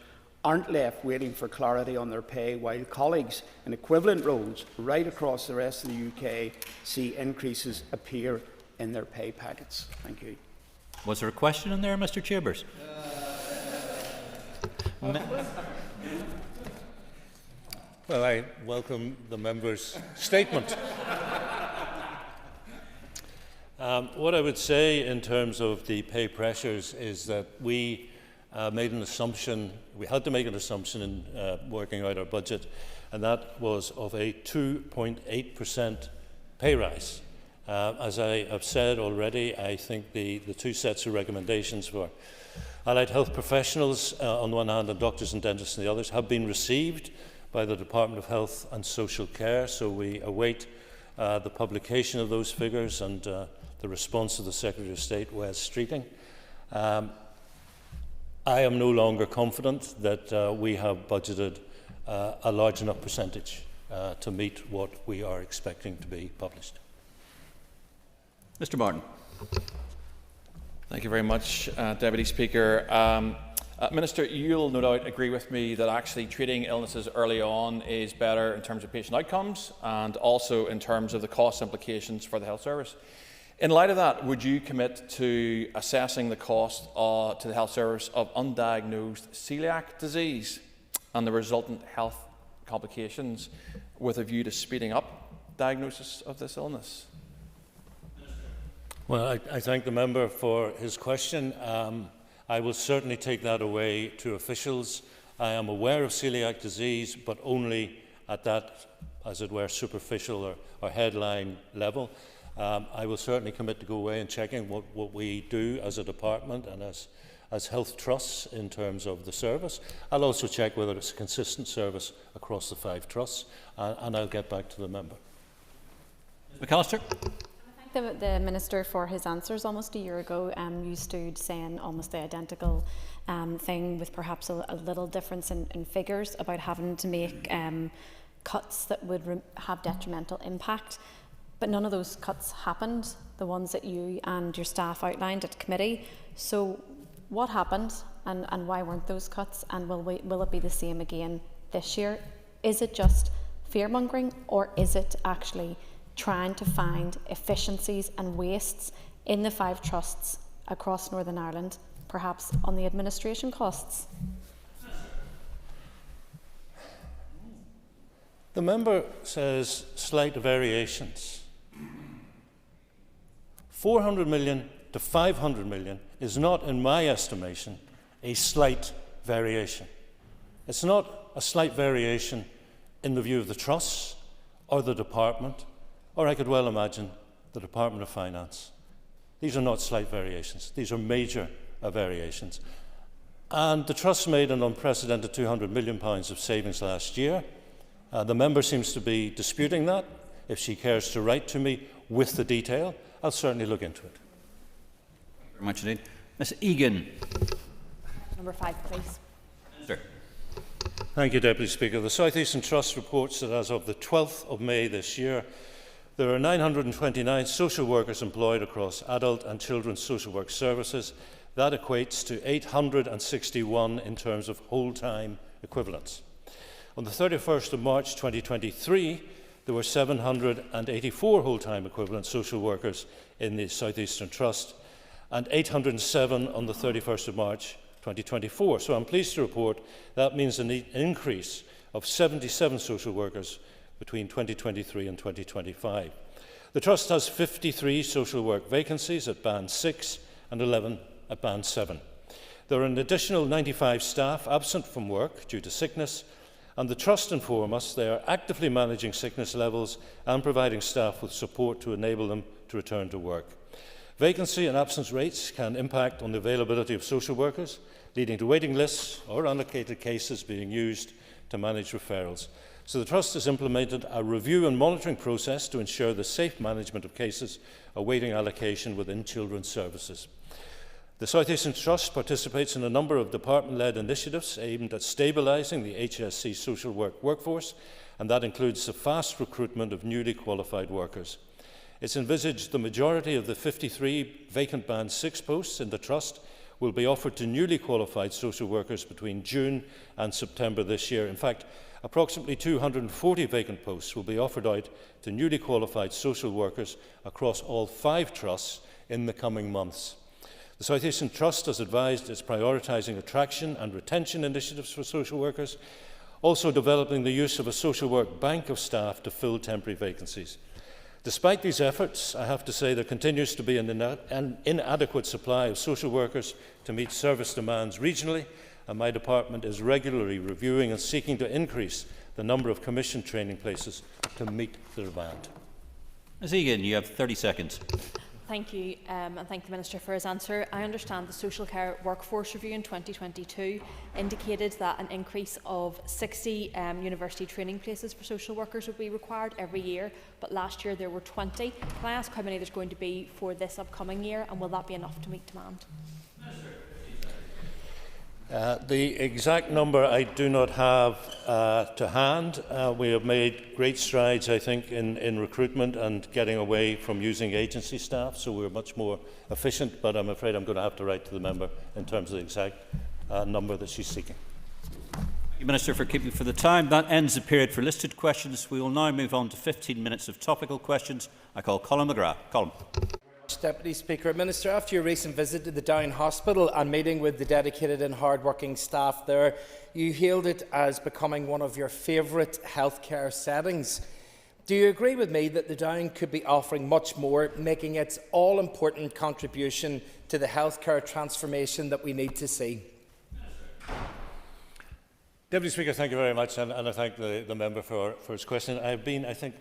aren't left waiting for clarity on their pay while colleagues in equivalent roles right across the rest of the UK see increases appear in their pay packets. Thank you. Was there a question in there, Mr Chambers? Well, I welcome the member's statement. What I would say in terms of the pay pressures is that we made an assumption, we had to make an assumption in working out our budget, and that was of a 2.8% pay rise. As I have said already, I think the two sets of recommendations for allied health professionals on the one hand and doctors and dentists on the others have been received by the Department of Health and Social Care, so we await the publication of those figures and the response of the Secretary of State, Wes Streeting. I am no longer confident that we have budgeted a large enough percentage to meet what we are expecting to be published. Mr Martin. Thank you very much, Deputy Speaker. Minister, you'll no doubt agree with me that actually treating illnesses early on is better in terms of patient outcomes and also in terms of the cost implications for the health service. In light of that, would you commit to assessing the cost to the health service of undiagnosed celiac disease and the resultant health complications with a view to speeding up diagnosis of this illness? Well, I thank the member for his question. I will certainly take that away to officials. I am aware of celiac disease, but only at that, as it were, superficial or headline level. I will certainly commit to go away and checking what we do as a department and as as health trusts in terms of the service. I'll also check whether it's a consistent service across the 5 trusts, and I'll get back to the member. McAllister. I thank the Minister for his answers. Almost a year ago, you stood saying almost the identical thing, with perhaps a little difference in figures, about having to make cuts that would have detrimental impact. But none of those cuts happened, the ones that you and your staff outlined at committee. So what happened, and why weren't those cuts, and will it be the same again this year? Is it just fear-mongering, or is it actually trying to find efficiencies and wastes in the 5 trusts across Northern Ireland, perhaps on the administration costs? The member says slight variations. 400 million to 500 million is not, in my estimation, a slight variation. It's not a slight variation in the view of the trusts or the department, or I could well imagine the Department of Finance. These are not slight variations. These are major variations. And the Trust made an unprecedented £200 million of savings last year. The member seems to be disputing that. If she cares to write to me with the detail, I'll certainly look into it. Thank you very much indeed. Ms Egan. Number 5, please. Minister. Thank you, Deputy Speaker. The South Eastern Trust reports that as of the 12th of May this year, there are 929 social workers employed across adult and children's social work services. That equates to 861 in terms of whole-time equivalents. On the 31st of March 2023, there were 784 whole-time equivalent social workers in the South Eastern Trust and 807 on the 31st of March 2024. So I'm pleased to report that means an increase of 77 social workers between 2023 and 2025. The Trust has 53 social work vacancies at Band 6 and 11 at Band 7. There are an additional 95 staff absent from work due to sickness, and the Trust inform us they are actively managing sickness levels and providing staff with support to enable them to return to work. Vacancy and absence rates can impact on the availability of social workers, leading to waiting lists or unallocated cases being used to manage referrals. So the Trust has implemented a review and monitoring process to ensure the safe management of cases awaiting allocation within children's services. The South Eastern Trust participates in a number of department-led initiatives aimed at stabilising the HSC social work workforce, and that includes the fast recruitment of newly qualified workers. It's envisaged the majority of the 53 vacant Band 6 posts in the Trust will be offered to newly qualified social workers between June and September this year. In fact, approximately 240 vacant posts will be offered out to newly qualified social workers across all 5 trusts in the coming months. The South Eastern Trust has advised it's prioritising attraction and retention initiatives for social workers, also developing the use of a social work bank of staff to fill temporary vacancies. Despite these efforts, I have to say there continues to be an inadequate supply of social workers to meet service demands regionally, and my department is regularly reviewing and seeking to increase the number of commissioned training places to meet the demand. Ms Egan, you have 30 seconds. Thank you, and thank the Minister for his answer. I understand the Social Care Workforce Review in 2022 indicated that an increase of 60 university training places for social workers would be required every year, but last year there were 20. Can I ask how many there's going to be for this upcoming year, and will that be enough to meet demand? The exact number I do not have to hand. We have made great strides, I think, in recruitment and getting away from using agency staff, so we're much more efficient, but I'm afraid I'm going to have to write to the member in terms of the exact number that she's seeking. Thank you, Minister, for keeping for the time. That ends the period for listed questions. We will now move on to 15 minutes of topical questions. I call Colin McGrath. Colin. Deputy Speaker. Minister, after your recent visit to the Down Hospital and meeting with the dedicated and hard-working staff there, you hailed it as becoming one of your favourite healthcare settings. Do you agree with me that the Down could be offering much more, making its all-important contribution to the healthcare transformation that we need to see? Deputy Speaker, thank you very much, and I thank the member for his question. I've been, I think,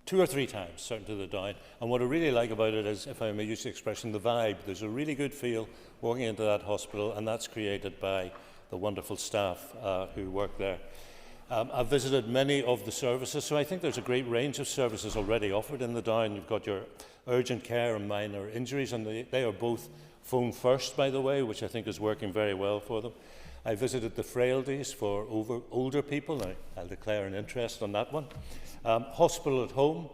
2 or 3 times, certain to the Down. And what I really like about it is, if I may use the expression, the vibe. There's a really good feel walking into that hospital, and that's created by the wonderful staff who work there. I've visited many of the services, so I think there's a great range of services already offered in the Down. You've got your urgent care and minor injuries, and they are both phone first, by the way, which I think is working very well for them. I visited the frailties for older people. I'll declare an interest on that one. Hospital at home,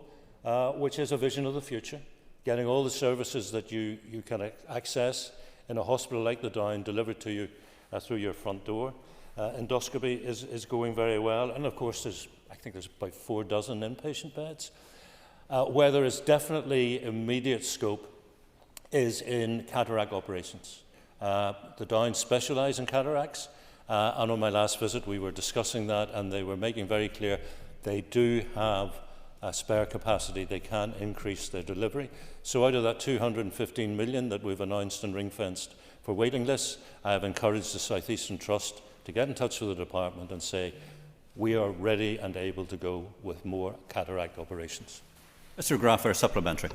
which is a vision of the future, getting all the services that you can access in a hospital like the Down delivered to you through your front door. Endoscopy is going very well, and of course I think there's about 4 dozen inpatient beds. Where there is definitely immediate scope is in cataract operations. The Down specialise in cataracts, and on my last visit we were discussing that, and they were making very clear they do have spare capacity. They can increase their delivery. So out of that 215 million that we've announced and ring-fenced for waiting lists, I have encouraged the South Eastern Trust to get in touch with the department and say we are ready and able to go with more cataract operations. Mr. Graff, for a supplementary.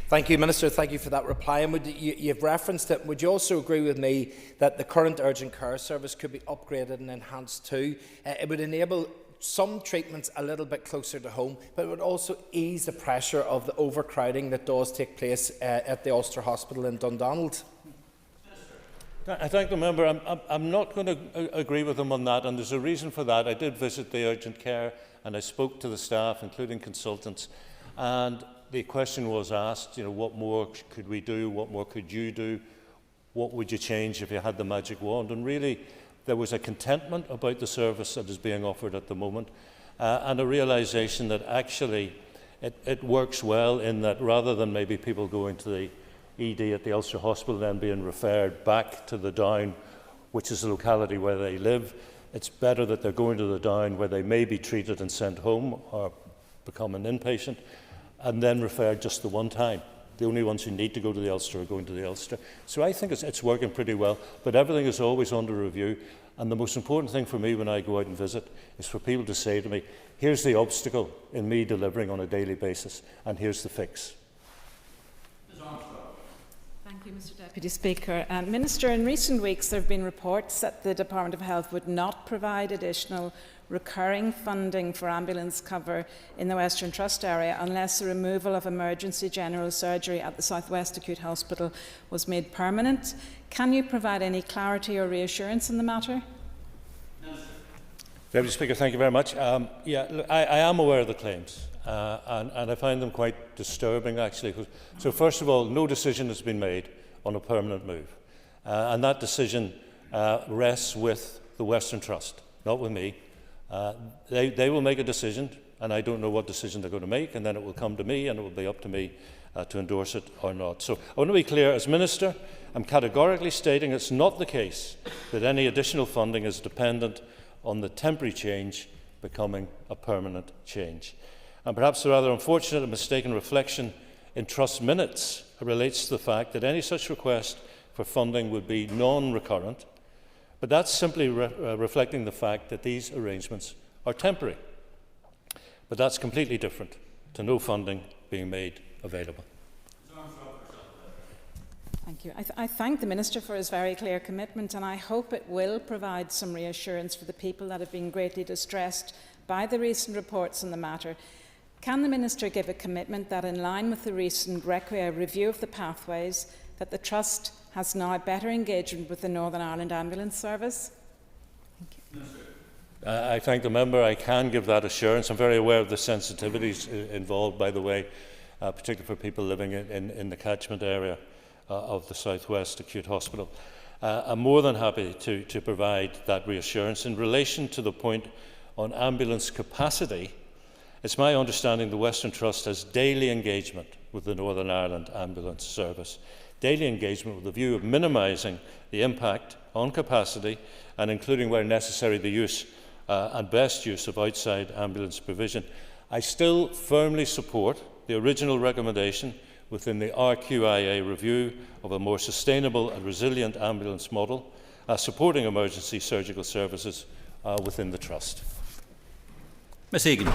Thank you, Minister. Thank you for that reply. And you've referenced it. Would you also agree with me that the current urgent care service could be upgraded and enhanced too? It would enable some treatments a little bit closer to home, but it would also ease the pressure of the overcrowding that does take place at the Ulster Hospital in Dundonald. I thank the member. I'm not going to agree with him on that, and there's a reason for that. I did visit the urgent care and I spoke to the staff, including consultants, and the question was asked, what more could we do? What more could you do? What would you change if you had the magic wand? And really, there was a contentment about the service that is being offered at the moment, and a realisation that actually it works well in that rather than maybe people going to the ED at the Ulster Hospital then being referred back to the Down, which is the locality where they live, it's better that they're going to the Down where they may be treated and sent home or become an inpatient and then referred just the one time. The only ones who need to go to the Ulster are going to the Ulster. So I think it's working pretty well, but everything is always under review. And the most important thing for me when I go out and visit is for people to say to me, here's the obstacle in me delivering on a daily basis, and here's the fix. Thank you, Mr Deputy Speaker. Minister, in recent weeks there have been reports that the Department of Health would not provide additional recurring funding for ambulance cover in the Western Trust area unless the removal of emergency general surgery at the South West Acute Hospital was made permanent. Can you provide any clarity or reassurance in the matter? Deputy Speaker, thank you very much. I am aware of the claims. And I find them quite disturbing, actually. So first of all, no decision has been made on a permanent move. And that decision rests with the Western Trust, not with me. They will make a decision, and I don't know what decision they're going to make, and then it will come to me, and it will be up to me to endorse it or not. So I want to be clear, as Minister, I'm categorically stating it's not the case that any additional funding is dependent on the temporary change becoming a permanent change. And perhaps the rather unfortunate and mistaken reflection in Trust minutes relates to the fact that any such request for funding would be non-recurrent, but that's simply reflecting the fact that these arrangements are temporary. But that's completely different to no funding being made available. Thank you. I thank the Minister for his very clear commitment, and I hope it will provide some reassurance for the people that have been greatly distressed by the recent reports on the matter. Can the Minister give a commitment that, in line with the recent Requia review of the pathways, that the Trust has now better engagement with the Northern Ireland Ambulance Service? Thank you. I thank the member. I can give that assurance. I'm very aware of the sensitivities involved, by the way, particularly for people living in the catchment area of the South West Acute Hospital. I'm more than happy to provide that reassurance. In relation to the point on ambulance capacity, it's my understanding the Western Trust has daily engagement with the Northern Ireland Ambulance Service, daily engagement with the view of minimising the impact on capacity and including where necessary the use and best use of outside ambulance provision. I still firmly support the original recommendation within the RQIA review of a more sustainable and resilient ambulance model, supporting emergency surgical services within the Trust. Ms Egan.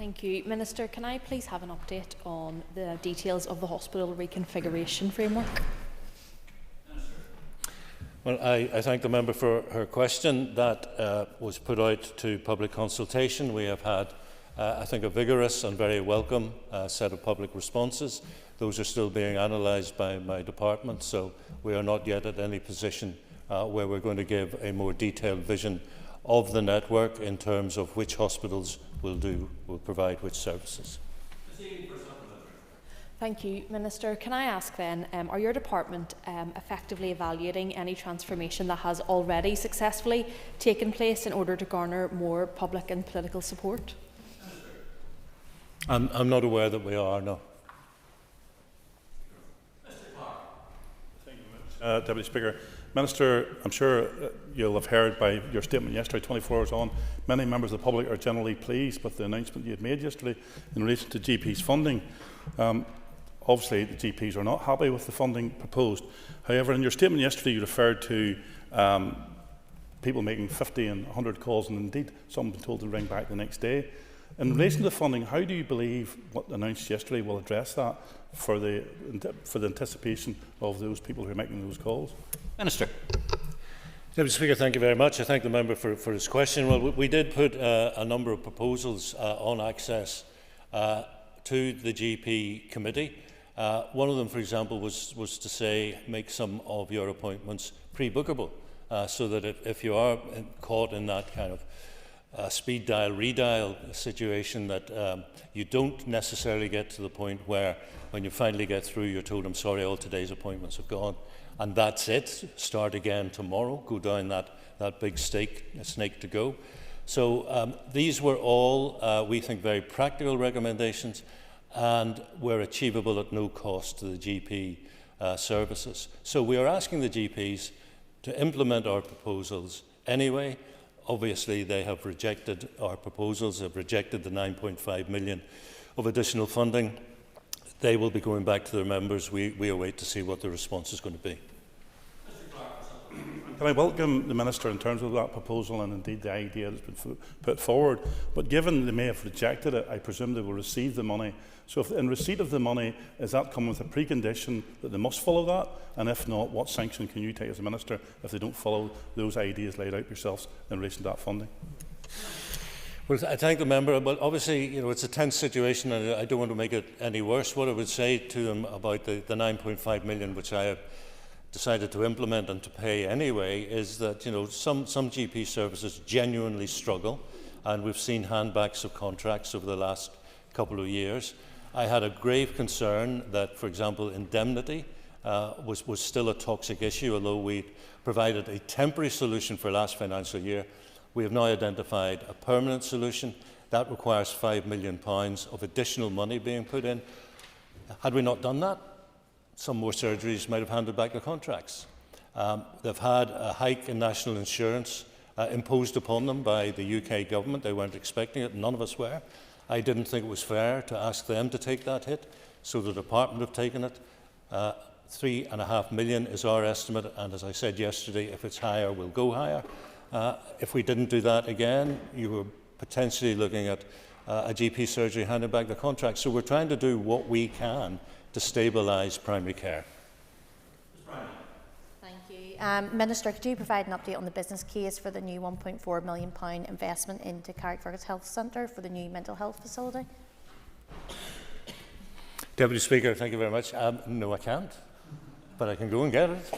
Thank you. Minister, can I please have an update on the details of the hospital reconfiguration framework? Well, I thank the member for her question. That was put out to public consultation. We have had, I think, a vigorous and very welcome set of public responses. Those are still being analysed by my department, so we are not yet at any position where we're going to give a more detailed vision of the network in terms of which hospitals will provide which services. Thank you, Minister. Can I ask then, are your department effectively evaluating any transformation that has already successfully taken place in order to garner more public and political support? I'm not aware that we are, no. Deputy Speaker. Minister, I'm sure you'll have heard by your statement yesterday, 24 hours on, many members of the public are generally pleased with the announcement you had made yesterday in relation to GPs funding. Obviously, the GPs are not happy with the funding proposed. However, in your statement yesterday, you referred to people making 50 and 100 calls, and indeed some have been told to ring back the next day. In relation to the funding, how do you believe what announced yesterday will address that for the anticipation of those people who are making those calls? Minister. Deputy Speaker, thank you very much. I thank the member for his question. Well, we did put a number of proposals on access to the GP committee. One of them, for example, was to say make some of your appointments pre-bookable, so that if you are caught in that kind of speed dial, redial situation, that you don't necessarily get to the point where when you finally get through, you're told, I'm sorry, all today's appointments have gone. And that's it. Start again tomorrow. Go down that big snake to go. So these were all, we think, very practical recommendations, and were achievable at no cost to the GP services. So we are asking the GPs to implement our proposals anyway. Obviously, they have rejected our proposals, have rejected the 9.5 million of additional funding. They will be going back to their members. We await to see what the response is going to be. Can I welcome the Minister in terms of that proposal and indeed the idea that's been put forward? But given they may have rejected it, I presume they will receive the money. So if in receipt of the money, is that coming with a precondition that they must follow that? And if not, what sanction can you take as a Minister if they don't follow those ideas laid out yourselves in relation to that funding? Well, I thank the member, but obviously, it's a tense situation, and I don't want to make it any worse. What I would say to them about the 9.5 million, which I have decided to implement and to pay anyway, is that some GP services genuinely struggle, and we've seen handbacks of contracts over the last couple of years. I had a grave concern that, for example, indemnity was still a toxic issue, although we provided a temporary solution for last financial year. We have now identified a permanent solution. That requires £5 million of additional money being put in. Had we not done that, some more surgeries might have handed back their contracts. They've had a hike in national insurance imposed upon them by the UK government. They weren't expecting it. None of us were. I didn't think it was fair to ask them to take that hit, so the department have taken it. 3.5 million is our estimate, and as I said yesterday, if it's higher, we'll go higher. If we didn't do that again, you were potentially looking at a GP surgery handing back the contract. So we're trying to do what we can to stabilise primary care. Thank you. Minister, could you provide an update on the business case for the new £1.4 million investment into Carrickfergus Health Centre for the new mental health facility? Deputy Speaker, thank you very much. No, I can't, but I can go and get it.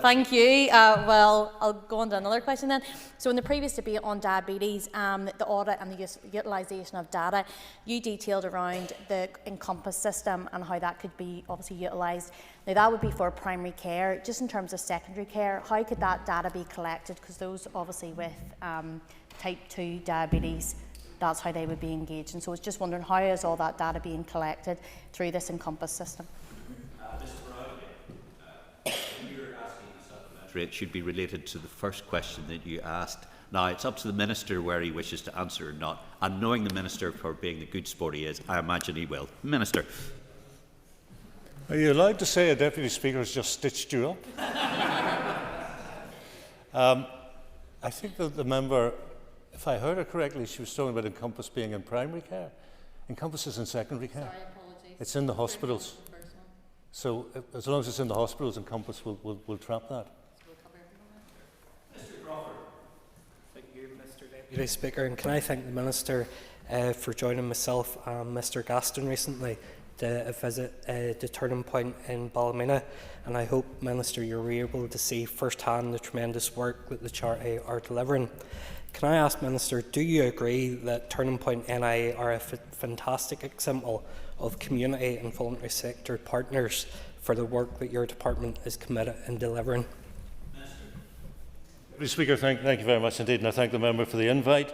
Thank you. Well, I'll go on to another question then. So in the previous debate on diabetes, the audit and the utilisation of data, you detailed around the Encompass system and how that could be obviously utilised. Now that would be for primary care. Just in terms of secondary care, how could that data be collected? Because those obviously with type 2 diabetes, that's how they would be engaged. And so I was just wondering, how is all that data being collected through this Encompass system? It should be related to the first question that you asked. Now, it's up to the Minister where he wishes to answer or not, and knowing the Minister for being the good sport he is, I imagine he will. Minister. Are you allowed to say a Deputy Speaker has just stitched you up? I think that the member if I heard her correctly, she was talking about Encompass being in primary care. Encompass is in secondary care. Sorry, apologies. It's in the hospitals. So as long as it's in the hospitals, Encompass will trap that. Thank you, Mr. Deputy Speaker, and can I thank the Minister for joining myself and Mr. Gaston recently to visit the Turning Point in Ballymena, and I hope, Minister, you're able to see firsthand the tremendous work that the charity are delivering. Can I ask, Minister, do you agree that Turning Point NI are a fantastic example of community and voluntary sector partners for the work that your department is committed in delivering? Mr. Speaker, thank you very much indeed, and I thank the member for the invite,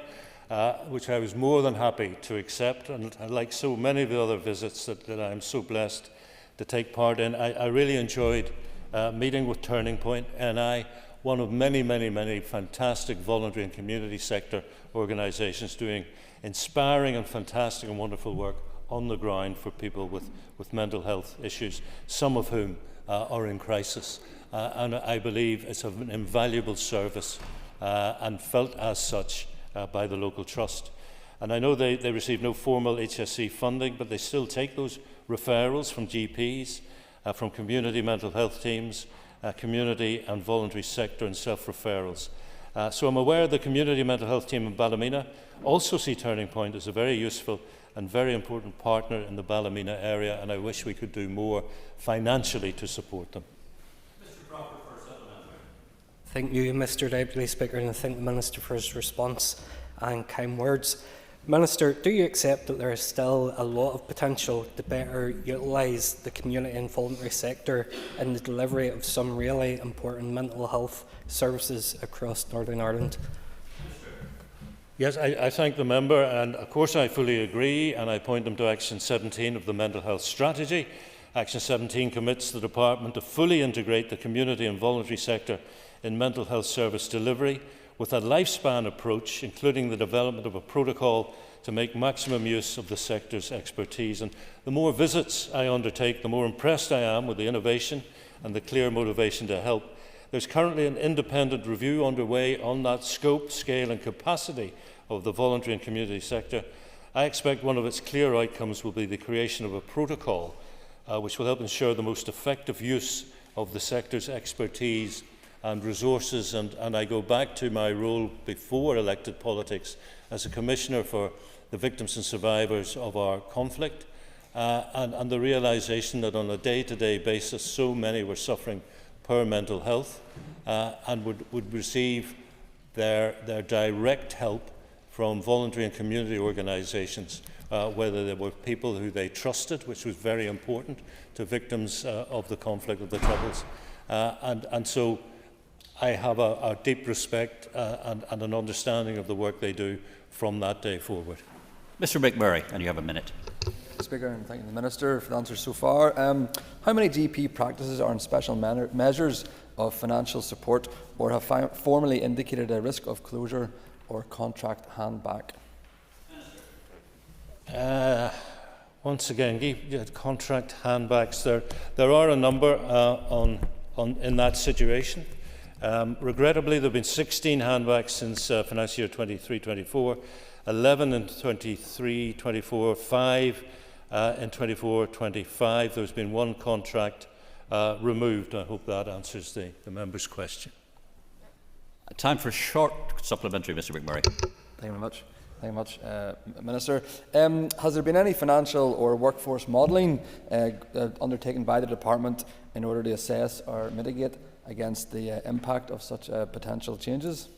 which I was more than happy to accept, and like so many of the other visits that I am so blessed to take part in, I really enjoyed meeting with Turning Point NI, one of many, many, many fantastic voluntary and community sector organisations doing inspiring and fantastic and wonderful work on the ground for people with mental health issues, some of whom are in crisis. And I believe it's of an invaluable service and felt as such by the local trust. And I know they receive no formal HSC funding, but they still take those referrals from GPs, from community mental health teams, community and voluntary sector and self-referrals. So I'm aware the community mental health team in Ballymena also see Turning Point as a very useful and very important partner in the Ballymena area, and I wish we could do more financially to support them. Thank you, Mr. Deputy Speaker, and I thank the Minister for his response and kind words. Minister, do you accept that there is still a lot of potential to better utilise the community and voluntary sector in the delivery of some really important mental health services across Northern Ireland? Yes, I thank the member, and of course I fully agree, and I point them to Action 17 of the Mental Health Strategy. Action 17 commits the Department to fully integrate the community and voluntary sector in mental health service delivery with a lifespan approach, including the development of a protocol to make maximum use of the sector's expertise. And the more visits I undertake, the more impressed I am with the innovation and the clear motivation to help. There's currently an independent review underway on that scope, scale and capacity of the voluntary and community sector. I expect one of its clear outcomes will be the creation of a protocol which will help ensure the most effective use of the sector's expertise and resources, and I go back to my role before elected politics as a Commissioner for the victims and survivors of our conflict, and the realisation that on a day-to-day basis so many were suffering poor mental health and would receive their direct help from voluntary and community organisations, whether they were people who they trusted, which was very important to victims of the conflict, of the troubles, and so I have a deep respect and an understanding of the work they do from that day forward. Mr McMurray, and you have a minute. Speaker, and thank the Minister for the answers so far. How many GP practices are on special measures of financial support or have formally indicated a risk of closure or contract handback? Once again, contract handbacks. There are a number in that situation. Regrettably, there have been 16 handbacks since financial year 23-24, 11 in 23-24, 5 in 24-25. There's been one contract removed. I hope that answers the member's question. Time for a short supplementary, Mr McMurray. Thank you very much. Thank you much, Minister. Has there been any financial or workforce modelling undertaken by the Department in order to assess or mitigate against the impact of such potential changes?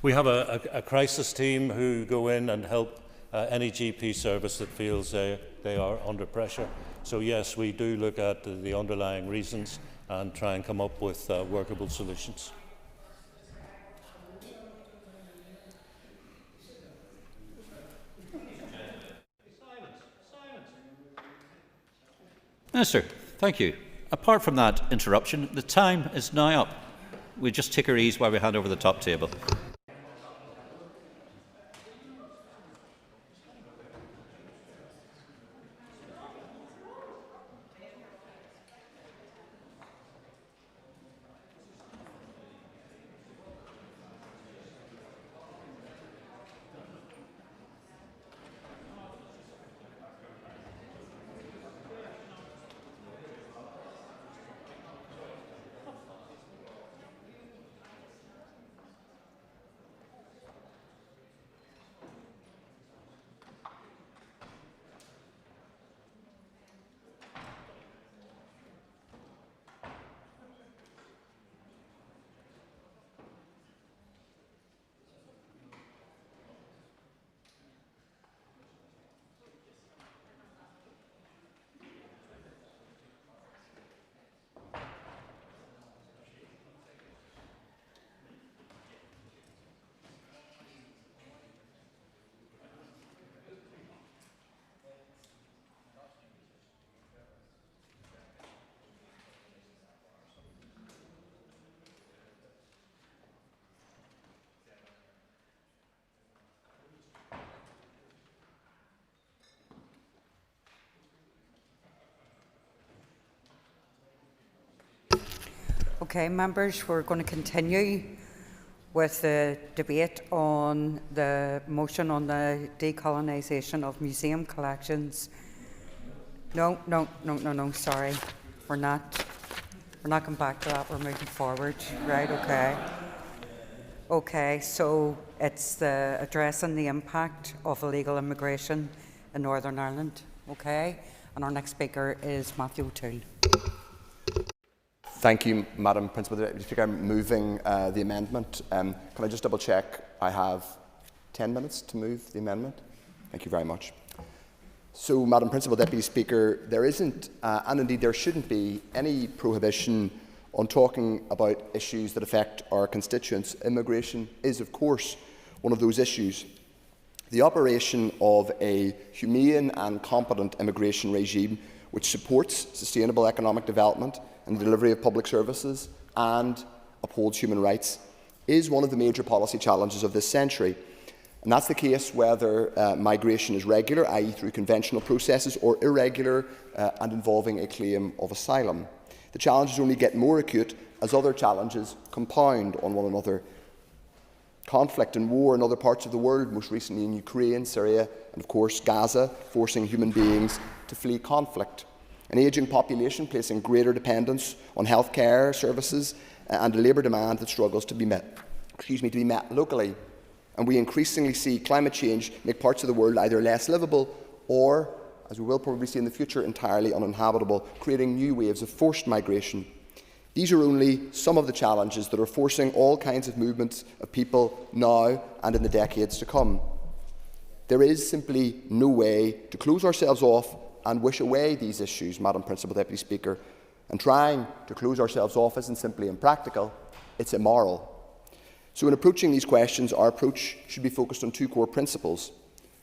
We have a crisis team who go in and help any GP service that feels they are under pressure. So yes, we do look at the underlying reasons and try and come up with workable solutions. Minister, thank you. Apart from that interruption, the time is now up. We'll just take our ease while we hand over the top table. Okay, members, we're going to continue with the debate on the motion on the decolonisation of museum collections. No, sorry. We're not going back to that. We're moving forward. Right, okay. Okay, so it's the addressing the impact of illegal immigration in Northern Ireland. Okay, and our next speaker is Matthew O'Toole. Thank you, Madam Principal Deputy Speaker. I'm moving the amendment. Can I just double check? I have 10 minutes to move the amendment. Thank you very much. So, Madam Principal Deputy Speaker, there isn't, and indeed there shouldn't be, any prohibition on talking about issues that affect our constituents. Immigration is, of course, one of those issues. The operation of a humane and competent immigration regime which supports sustainable economic development and the delivery of public services and upholds human rights is one of the major policy challenges of this century. And that's the case whether migration is regular, i.e. through conventional processes, or irregular and involving a claim of asylum. The challenges only get more acute as other challenges compound on one another. Conflict and war in other parts of the world, most recently in Ukraine, Syria and of course Gaza, forcing human beings to flee conflict. An ageing population placing greater dependence on healthcare services and a labour demand that struggles to be met locally. And we increasingly see climate change make parts of the world either less livable or, as we will probably see in the future, entirely uninhabitable, creating new waves of forced migration. These are only some of the challenges that are forcing all kinds of movements of people now and in the decades to come. There is simply no way to close ourselves off and wish away these issues, Madam Principal Deputy Speaker. And trying to close ourselves off isn't simply impractical, it's immoral. So in approaching these questions, our approach should be focused on two core principles: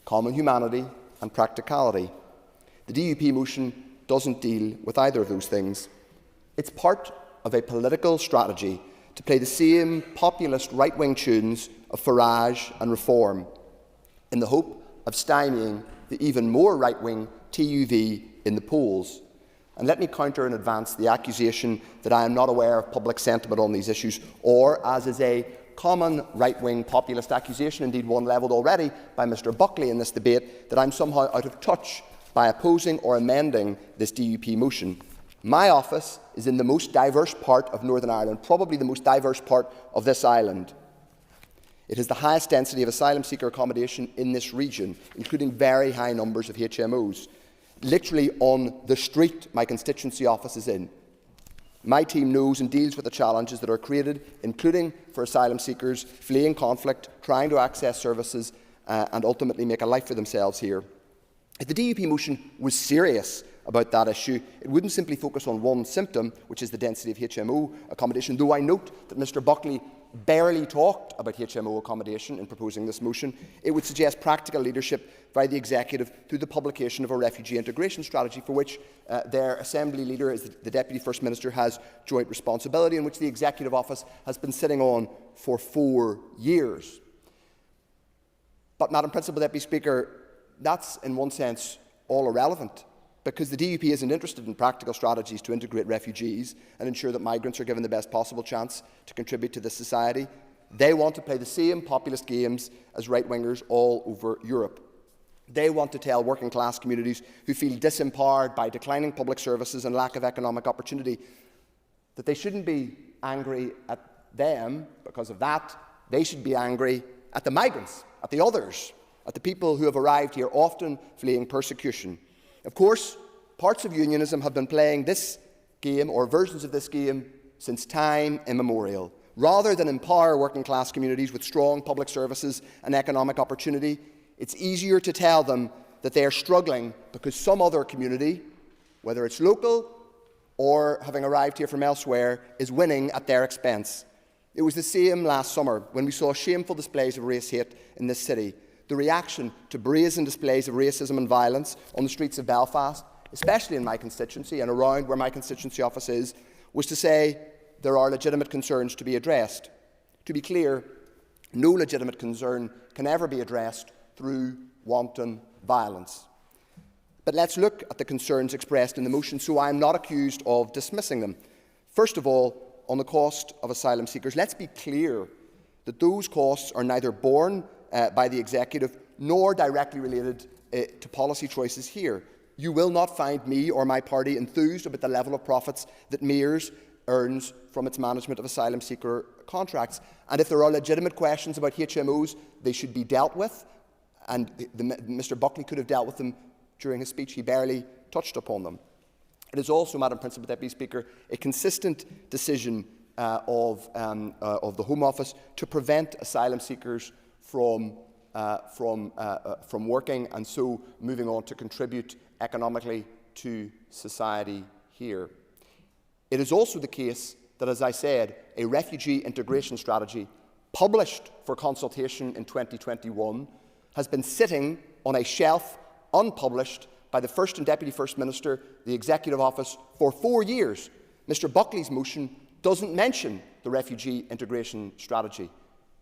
common humanity and practicality. The DUP motion doesn't deal with either of those things. It's part of a political strategy to play the same populist right-wing tunes of Farage and Reform in the hope of stymieing the even more right-wing TUV in the polls. And let me counter in advance the accusation that I am not aware of public sentiment on these issues, or, as is a common right-wing populist accusation, indeed one levelled already by Mr Buckley in this debate, that I'm somehow out of touch by opposing or amending this DUP motion. My office is in the most diverse part of Northern Ireland, probably the most diverse part of this island. It has the highest density of asylum seeker accommodation in this region, including very high numbers of HMOs. Literally on the street my constituency office is in. My team knows and deals with the challenges that are created, including for asylum seekers fleeing conflict, trying to access services and ultimately make a life for themselves here. If the DUP motion was serious about that issue, it wouldn't simply focus on one symptom, which is the density of HMO accommodation, though I note that Mr Buckley barely talked about HMO accommodation in proposing this motion. It would suggest practical leadership by the Executive through the publication of a refugee integration strategy, for which their Assembly Leader, as the Deputy First Minister, has joint responsibility, and which the Executive Office has been sitting on for 4 years. But, Madam Principal Deputy Speaker, that's in one sense all irrelevant, because the DUP isn't interested in practical strategies to integrate refugees and ensure that migrants are given the best possible chance to contribute to this society. They want to play the same populist games as right-wingers all over Europe. They want to tell working-class communities who feel disempowered by declining public services and lack of economic opportunity that they shouldn't be angry at them because of that. They should be angry at the migrants, at the others, at the people who have arrived here, often fleeing persecution. Of course, parts of unionism have been playing this game, or versions of this game, since time immemorial. Rather than empower working-class communities with strong public services and economic opportunity, it's easier to tell them that they are struggling because some other community, whether it's local or having arrived here from elsewhere, is winning at their expense. It was the same last summer when we saw shameful displays of race hate in this city. The reaction to brazen displays of racism and violence on the streets of Belfast, especially in my constituency and around where my constituency office is, was to say there are legitimate concerns to be addressed. To be clear, no legitimate concern can ever be addressed through wanton violence. But let's look at the concerns expressed in the motion, so I am not accused of dismissing them. First of all, on the cost of asylum seekers. Let's be clear that those costs are neither borne by the executive nor directly related to policy choices here. You will not find me or my party enthused about the level of profits that Mears earns from its management of asylum seeker contracts. And if there are legitimate questions about HMOs, they should be dealt with. And Mr Buckley could have dealt with them during his speech. He barely touched upon them. It is also, Madam Principal Deputy Speaker, a consistent decision of the Home Office to prevent asylum seekers from working and so moving on to contribute economically to society here. It is also the case that, as I said, a refugee integration strategy published for consultation in 2021 has been sitting on a shelf unpublished by the First and Deputy First Minister, the Executive Office, for 4 years. Mr Buckley's motion doesn't mention the refugee integration strategy,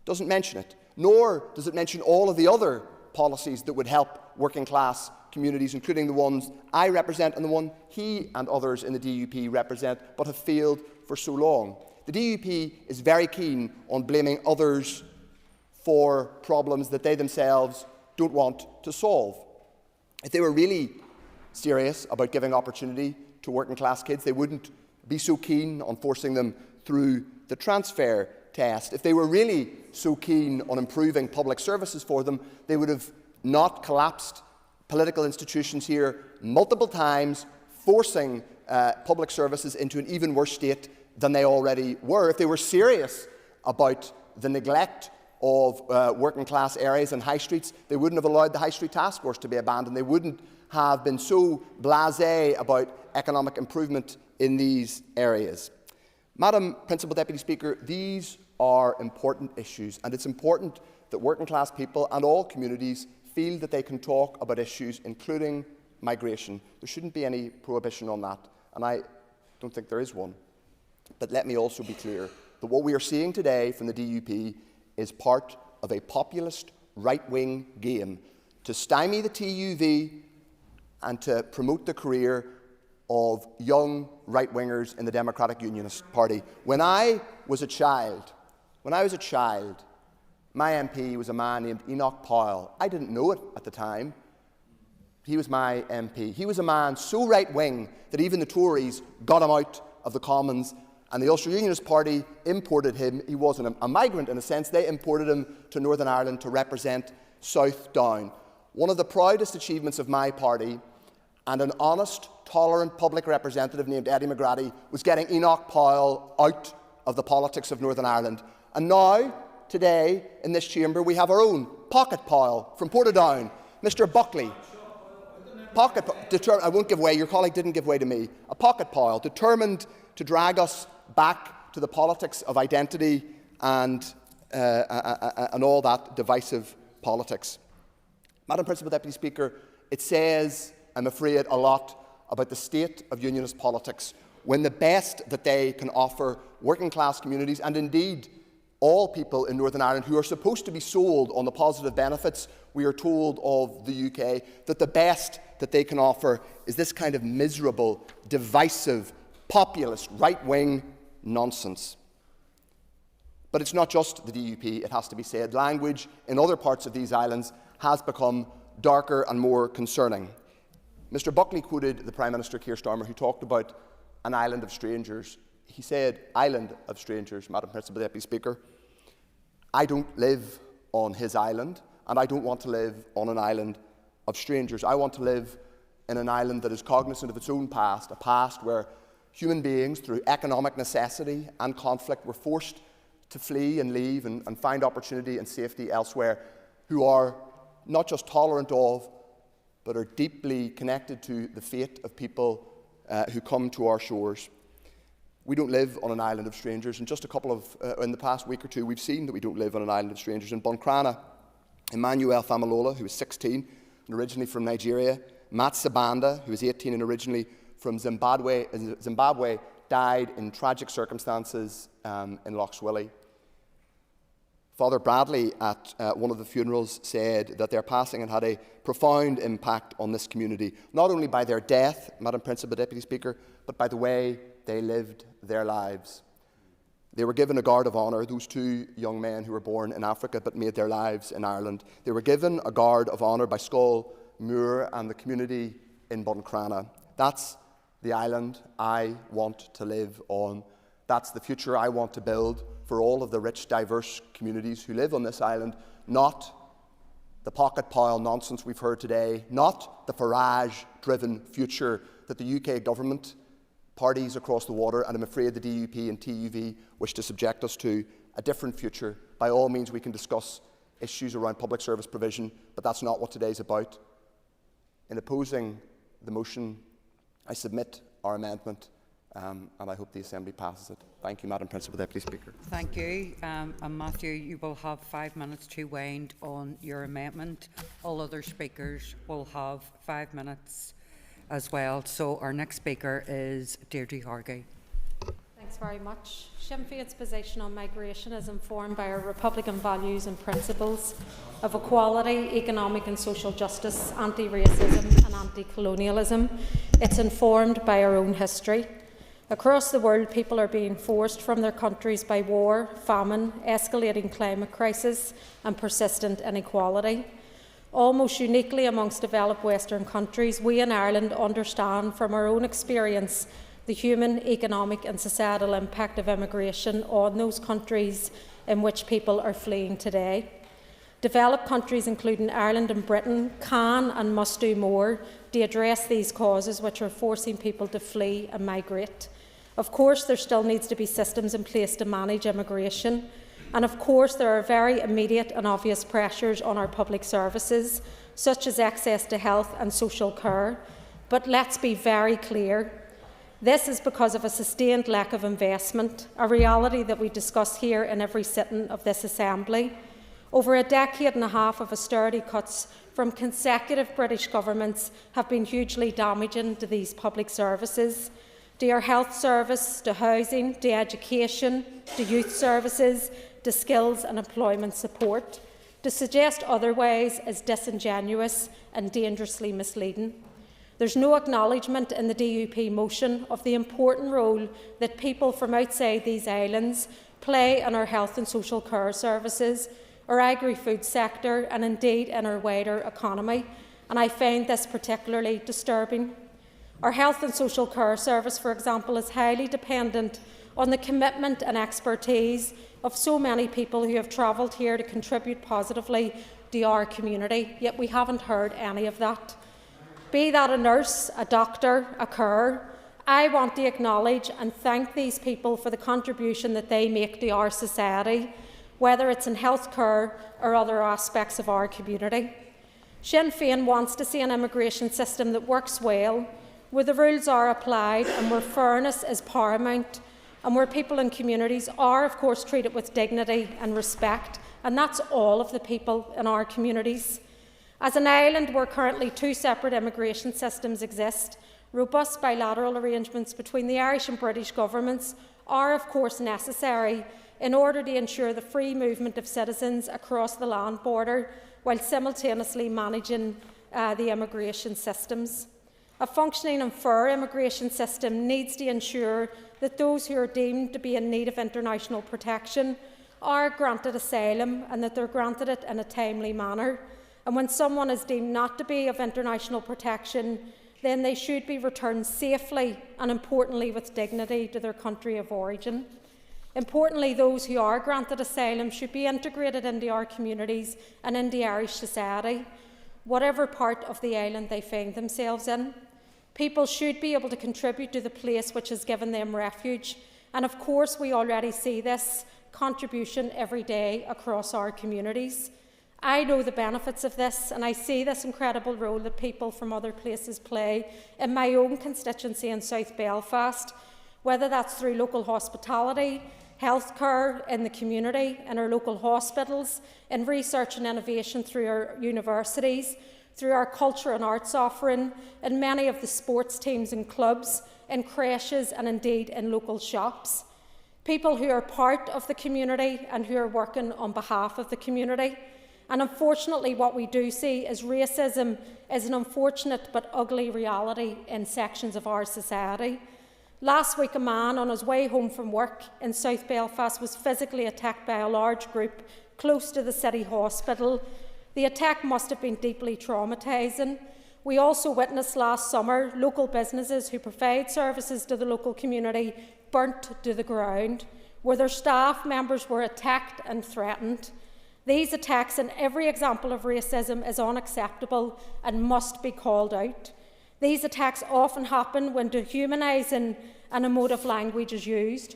doesn't mention it, nor does it mention all of the other policies that would help working class communities, including the ones I represent and the one he and others in the DUP represent, but have failed for so long. The DUP is very keen on blaming others for problems that they themselves don't want to solve. If they were really serious about giving opportunity to working class kids, they wouldn't be so keen on forcing them through the transfer test. If they were really so keen on improving public services for them, they would have not collapsed political institutions here multiple times, forcing public services into an even worse state than they already were. If they were serious about the neglect of working class areas and high streets, they wouldn't have allowed the High Street Task Force to be abandoned. They wouldn't have been so blasé about economic improvement in these areas. Madam Principal Deputy Speaker, these are important issues, and it's important that working class people and all communities feel that they can talk about issues including migration. There shouldn't be any prohibition on that, and I don't think there is one. But let me also be clear that what we are seeing today from the DUP is part of a populist right-wing game to stymie the TUV and to promote the career of young right-wingers in the Democratic Unionist Party. When I was a child, my MP was a man named Enoch Powell. I didn't know it at the time. He was my MP. He was a man so right-wing that even the Tories got him out of the Commons, and the Ulster Unionist Party imported him. He wasn't a migrant in a sense. They imported him to Northern Ireland to represent South Down. One of the proudest achievements of my party, and an honest, tolerant public representative named Eddie McGrady, was getting Enoch Powell out of the politics of Northern Ireland. And now, today, in this chamber, we have our own pocket Powell from Portadown, Mr Buckley. I won't give way, your colleague didn't give way to me. A pocket Powell, determined to drag us back to the politics of identity and all that divisive politics. Madam Principal Deputy Speaker, it says, I'm afraid, a lot about the state of unionist politics when the best that they can offer working class communities, and indeed all people in Northern Ireland who are supposed to be sold on the positive benefits, we are told, of the UK, that the best that they can offer is this kind of miserable, divisive, populist, right-wing nonsense. But it's not just the DUP, it has to be said. Language in other parts of these islands has become darker and more concerning. Mr Buckley quoted the Prime Minister, Keir Starmer, who talked about an island of strangers. He said, island of strangers, Madam Principal Deputy Speaker. I don't live on his island, and I don't want to live on an island of strangers. I want to live in an island that is cognizant of its own past, a past where human beings, through economic necessity and conflict, were forced to flee and leave and find opportunity and safety elsewhere, who are not just tolerant of, but are deeply connected to the fate of people who come to our shores. We don't live on an island of strangers. In just in the past week or two, we've seen that we don't live on an island of strangers. In Buncrana, Emmanuel Famalola, who was 16 and originally from Nigeria, Matt Sabanda, who was 18 and originally from Zimbabwe, died in tragic circumstances in Lough Swilly. Father Bradley at one of the funerals said that their passing had had a profound impact on this community, not only by their death, Madam Principal Deputy Speaker, but by the way they lived their lives. They were given a guard of honour, those two young men who were born in Africa but made their lives in Ireland. They were given a guard of honour by Skull Moor and the community in Buncrana. That's the island I want to live on. That's the future I want to build for all of the rich, diverse communities who live on this island, not the pocket pile nonsense we've heard today, not the Farage-driven future that the UK government, parties across the water, and I'm afraid the DUP and TUV wish to subject us to. A different future. By all means, we can discuss issues around public service provision, but that's not what today's about. In opposing the motion, I submit our amendment, and I hope the Assembly passes it. Thank you, Madam Principal Deputy Speaker. Thank you. And Matthew, you will have 5 minutes to wind on your amendment. All other speakers will have 5 minutes as well. So our next speaker is Deirdre Hargey. Thanks very much. Sinn Féin's position on migration is informed by our Republican values and principles of equality, economic and social justice, anti-racism and anti-colonialism. It's informed by our own history. Across the world, people are being forced from their countries by war, famine, escalating climate crisis and persistent inequality. Almost uniquely amongst developed Western countries, we in Ireland understand from our own experience the human, economic and societal impact of immigration on those countries in which people are fleeing today. Developed countries, including Ireland and Britain, can and must do more to address these causes which are forcing people to flee and migrate. Of course, there still needs to be systems in place to manage immigration. And of course, there are very immediate and obvious pressures on our public services, such as access to health and social care. But let's be very clear. This is because of a sustained lack of investment, a reality that we discuss here in every sitting of this Assembly. Over a decade and a half of austerity cuts from consecutive British governments have been hugely damaging to these public services, to our health service, to housing, to education, to youth services, to skills and employment support. To suggest otherwise is disingenuous and dangerously misleading. There's no acknowledgement in the DUP motion of the important role that people from outside these islands play in our health and social care services, our agri-food sector and indeed in our wider economy, and I find this particularly disturbing. Our health and social care service, for example, is highly dependent on the commitment and expertise of so many people who have travelled here to contribute positively to our community, yet we haven't heard any of that. Be that a nurse, a doctor, a carer, I want to acknowledge and thank these people for the contribution that they make to our society, whether it's in healthcare or other aspects of our community. Sinn Féin wants to see an immigration system that works well, where the rules are applied and where fairness is paramount, and where people and communities are, of course, treated with dignity and respect, and that's all of the people in our communities. As an island where currently 2 separate immigration systems exist, robust bilateral arrangements between the Irish and British governments are, of course, necessary in order to ensure the free movement of citizens across the land border, while simultaneously managing the immigration systems. A functioning and fair immigration system needs to ensure that those who are deemed to be in need of international protection are granted asylum and that they're granted it in a timely manner. And when someone is deemed not to be of international protection, then they should be returned safely and, importantly, with dignity to their country of origin. Importantly, those who are granted asylum should be integrated into our communities and into Irish society, whatever part of the island they find themselves in. People should be able to contribute to the place which has given them refuge, and of course we already see this contribution every day across our communities. I know the benefits of this, and I see this incredible role that people from other places play in my own constituency in South Belfast, whether that's through local hospitality, healthcare in the community, in our local hospitals, in research and innovation through our universities, through our culture and arts offering, in many of the sports teams and clubs, in creches and indeed in local shops. People who are part of the community and who are working on behalf of the community. And unfortunately what we do see is racism is an unfortunate but ugly reality in sections of our society. Last week, a man on his way home from work in South Belfast was physically attacked by a large group close to the city hospital. The attack must have been deeply traumatising. We also witnessed last summer local businesses who provide services to the local community burnt to the ground, where their staff members were attacked and threatened. These attacks and every example of racism is unacceptable and must be called out. These attacks often happen when dehumanising and emotive language is used.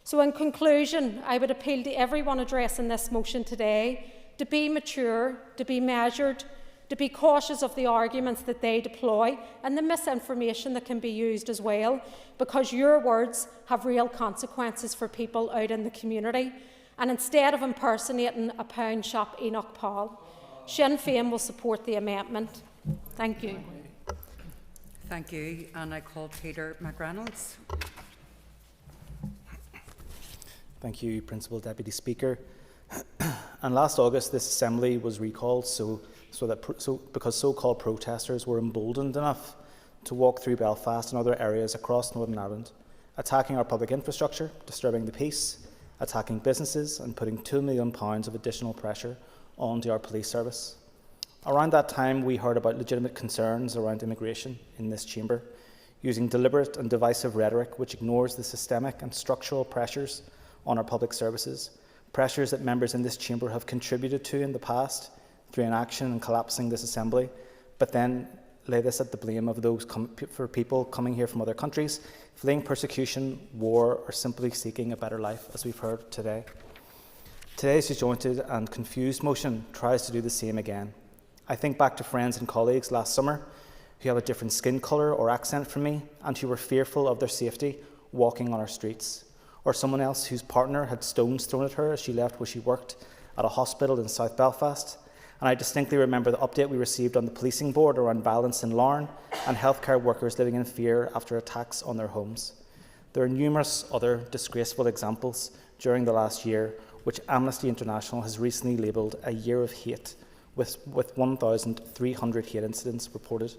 So in conclusion, I would appeal to everyone addressing this motion today to be mature, to be measured, to be cautious of the arguments that they deploy and the misinformation that can be used as well, because your words have real consequences for people out in the community. And instead of impersonating a pound shop Enoch Paul, Sinn Féin will support the amendment. Thank you. Thank you. And I call Peter McReynolds. Thank you, Principal Deputy Speaker. And last August, this Assembly was recalled because so-called protesters were emboldened enough to walk through Belfast and other areas across Northern Ireland, attacking our public infrastructure, disturbing the peace, attacking businesses and putting £2 million of additional pressure onto our police service. Around that time, we heard about legitimate concerns around immigration in this chamber, using deliberate and divisive rhetoric which ignores the systemic and structural pressures on our public services, pressures that members in this chamber have contributed to in the past through inaction and collapsing this Assembly, but then lay this at the blame of those for people coming here from other countries, fleeing persecution, war, or simply seeking a better life, as we've heard today. Today's disjointed and confused motion tries to do the same again. I think back to friends and colleagues last summer who have a different skin colour or accent from me and who were fearful of their safety walking on our streets, or someone else whose partner had stones thrown at her as she left where she worked at a hospital in South Belfast. And I distinctly remember the update we received on the policing board around violence in Larne and healthcare workers living in fear after attacks on their homes. There are numerous other disgraceful examples during the last year, which Amnesty International has recently labelled a year of hate, with 1,300 hate incidents reported.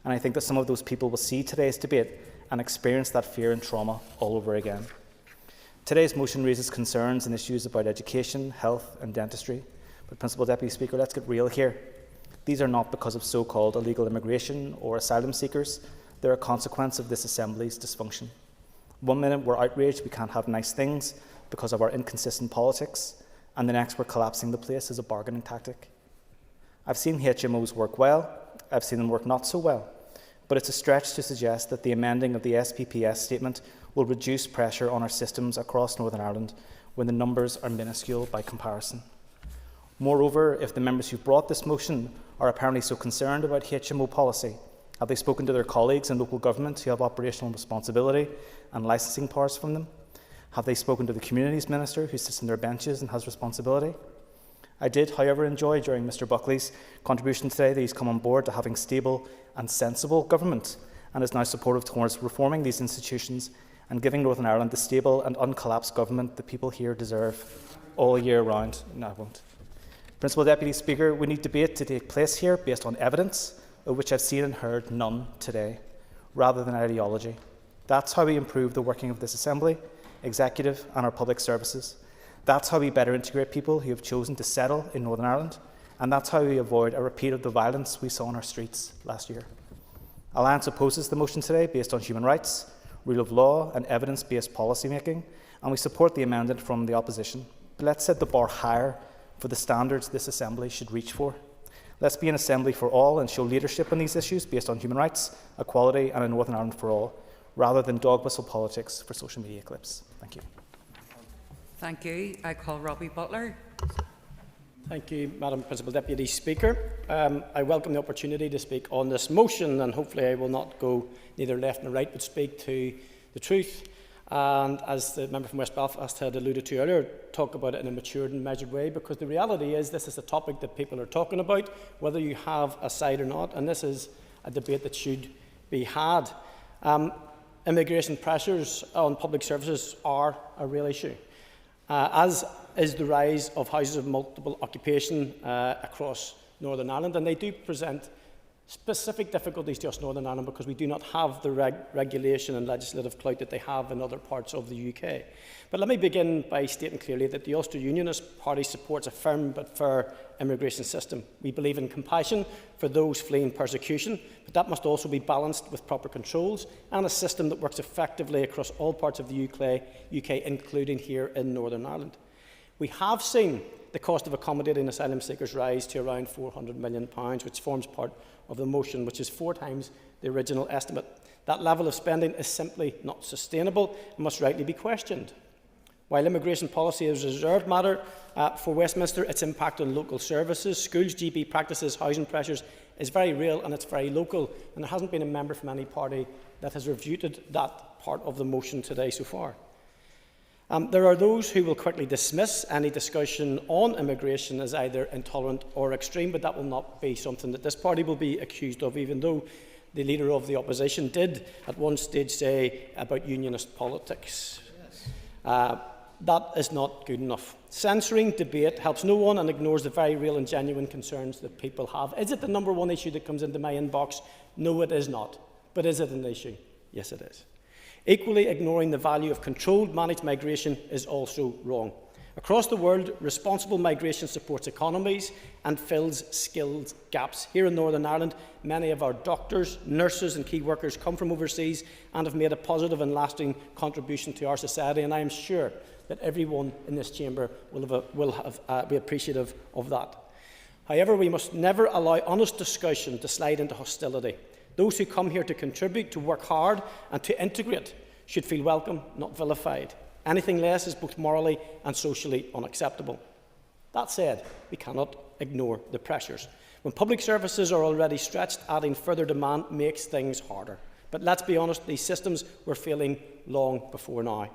And I think that some of those people will see today's debate and experience that fear and trauma all over again. Today's motion raises concerns and issues about education, health and dentistry. But Principal Deputy Speaker, let's get real here. These are not because of so-called illegal immigration or asylum seekers. They're a consequence of this Assembly's dysfunction. 1 minute we're outraged we can't have nice things because of our inconsistent politics, and the next we're collapsing the place as a bargaining tactic. I've seen HMOs work well, I've seen them work not so well, but it's a stretch to suggest that the amending of the SPPS statement will reduce pressure on our systems across Northern Ireland when the numbers are minuscule by comparison. Moreover, if the members who brought this motion are apparently so concerned about HMO policy, have they spoken to their colleagues in local government who have operational responsibility and licensing powers from them? Have they spoken to the Communities Minister who sits on their benches and has responsibility? I did, however, enjoy during Mr Buckley's contribution today that he's come on board to having stable and sensible government and is now supportive towards reforming these institutions and giving Northern Ireland the stable and uncollapsed government the people here deserve all year round. No, I won't. Principal Deputy Speaker, we need debate to take place here based on evidence, of which I've seen and heard none today, rather than ideology. That's how we improve the working of this Assembly, Executive and our public services. That's how we better integrate people who have chosen to settle in Northern Ireland, and that's how we avoid a repeat of the violence we saw on our streets last year. Alliance opposes the motion today based on human rights, rule of law and evidence-based policy making, and we support the amendment from the opposition. But let's set the bar higher for the standards this Assembly should reach for. Let's be an Assembly for all and show leadership on these issues based on human rights, equality and a Northern Ireland for all, rather than dog whistle politics for social media clips. Thank you. Thank you. I call Robbie Butler. Thank you, Madam Principal Deputy Speaker. I welcome the opportunity to speak on this motion, and hopefully I will not go neither left nor right but speak to the truth. And as the member from West Belfast had alluded to earlier, talk about it in a matured and measured way, because the reality is this is a topic that people are talking about, whether you have a side or not, and this is a debate that should be had. Immigration pressures on public services are a real issue, as is the rise of houses of multiple occupation across Northern Ireland, and they do present specific difficulties to us Northern Ireland because we do not have the regulation and legislative clout that they have in other parts of the UK. But let me begin by stating clearly that the Ulster Unionist Party supports a firm but fair immigration system. We believe in compassion for those fleeing persecution, but that must also be balanced with proper controls and a system that works effectively across all parts of the UK, including here in Northern Ireland. We have seen the cost of accommodating asylum seekers rise to around £400 million, which forms part of the motion, which is 4 times the original estimate. That level of spending is simply not sustainable and must rightly be questioned. While immigration policy is a reserved matter for Westminster, its impact on local services, schools, GP practices, housing pressures is very real and it's very local, and there hasn't been a member from any party that has refuted that part of the motion today so far. There are those who will quickly dismiss any discussion on immigration as either intolerant or extreme, but that will not be something that this party will be accused of, even though the Leader of the Opposition did at one stage say about unionist politics. Yes. That is not good enough. Censoring debate helps no one and ignores the very real and genuine concerns that people have. Is it the #1 issue that comes into my inbox? No, it is not. But is it an issue? Yes, it is. Equally, ignoring the value of controlled, managed migration is also wrong. Across the world, responsible migration supports economies and fills skills gaps. Here in Northern Ireland, many of our doctors, nurses and key workers come from overseas and have made a positive and lasting contribution to our society, and I am sure that everyone in this chamber will be appreciative of that. However, we must never allow honest discussion to slide into hostility. Those who come here to contribute, to work hard and to integrate should feel welcome, not vilified. Anything less is both morally and socially unacceptable. That said, we cannot ignore the pressures. When public services are already stretched, adding further demand makes things harder. But let's be honest, these systems were failing long before now.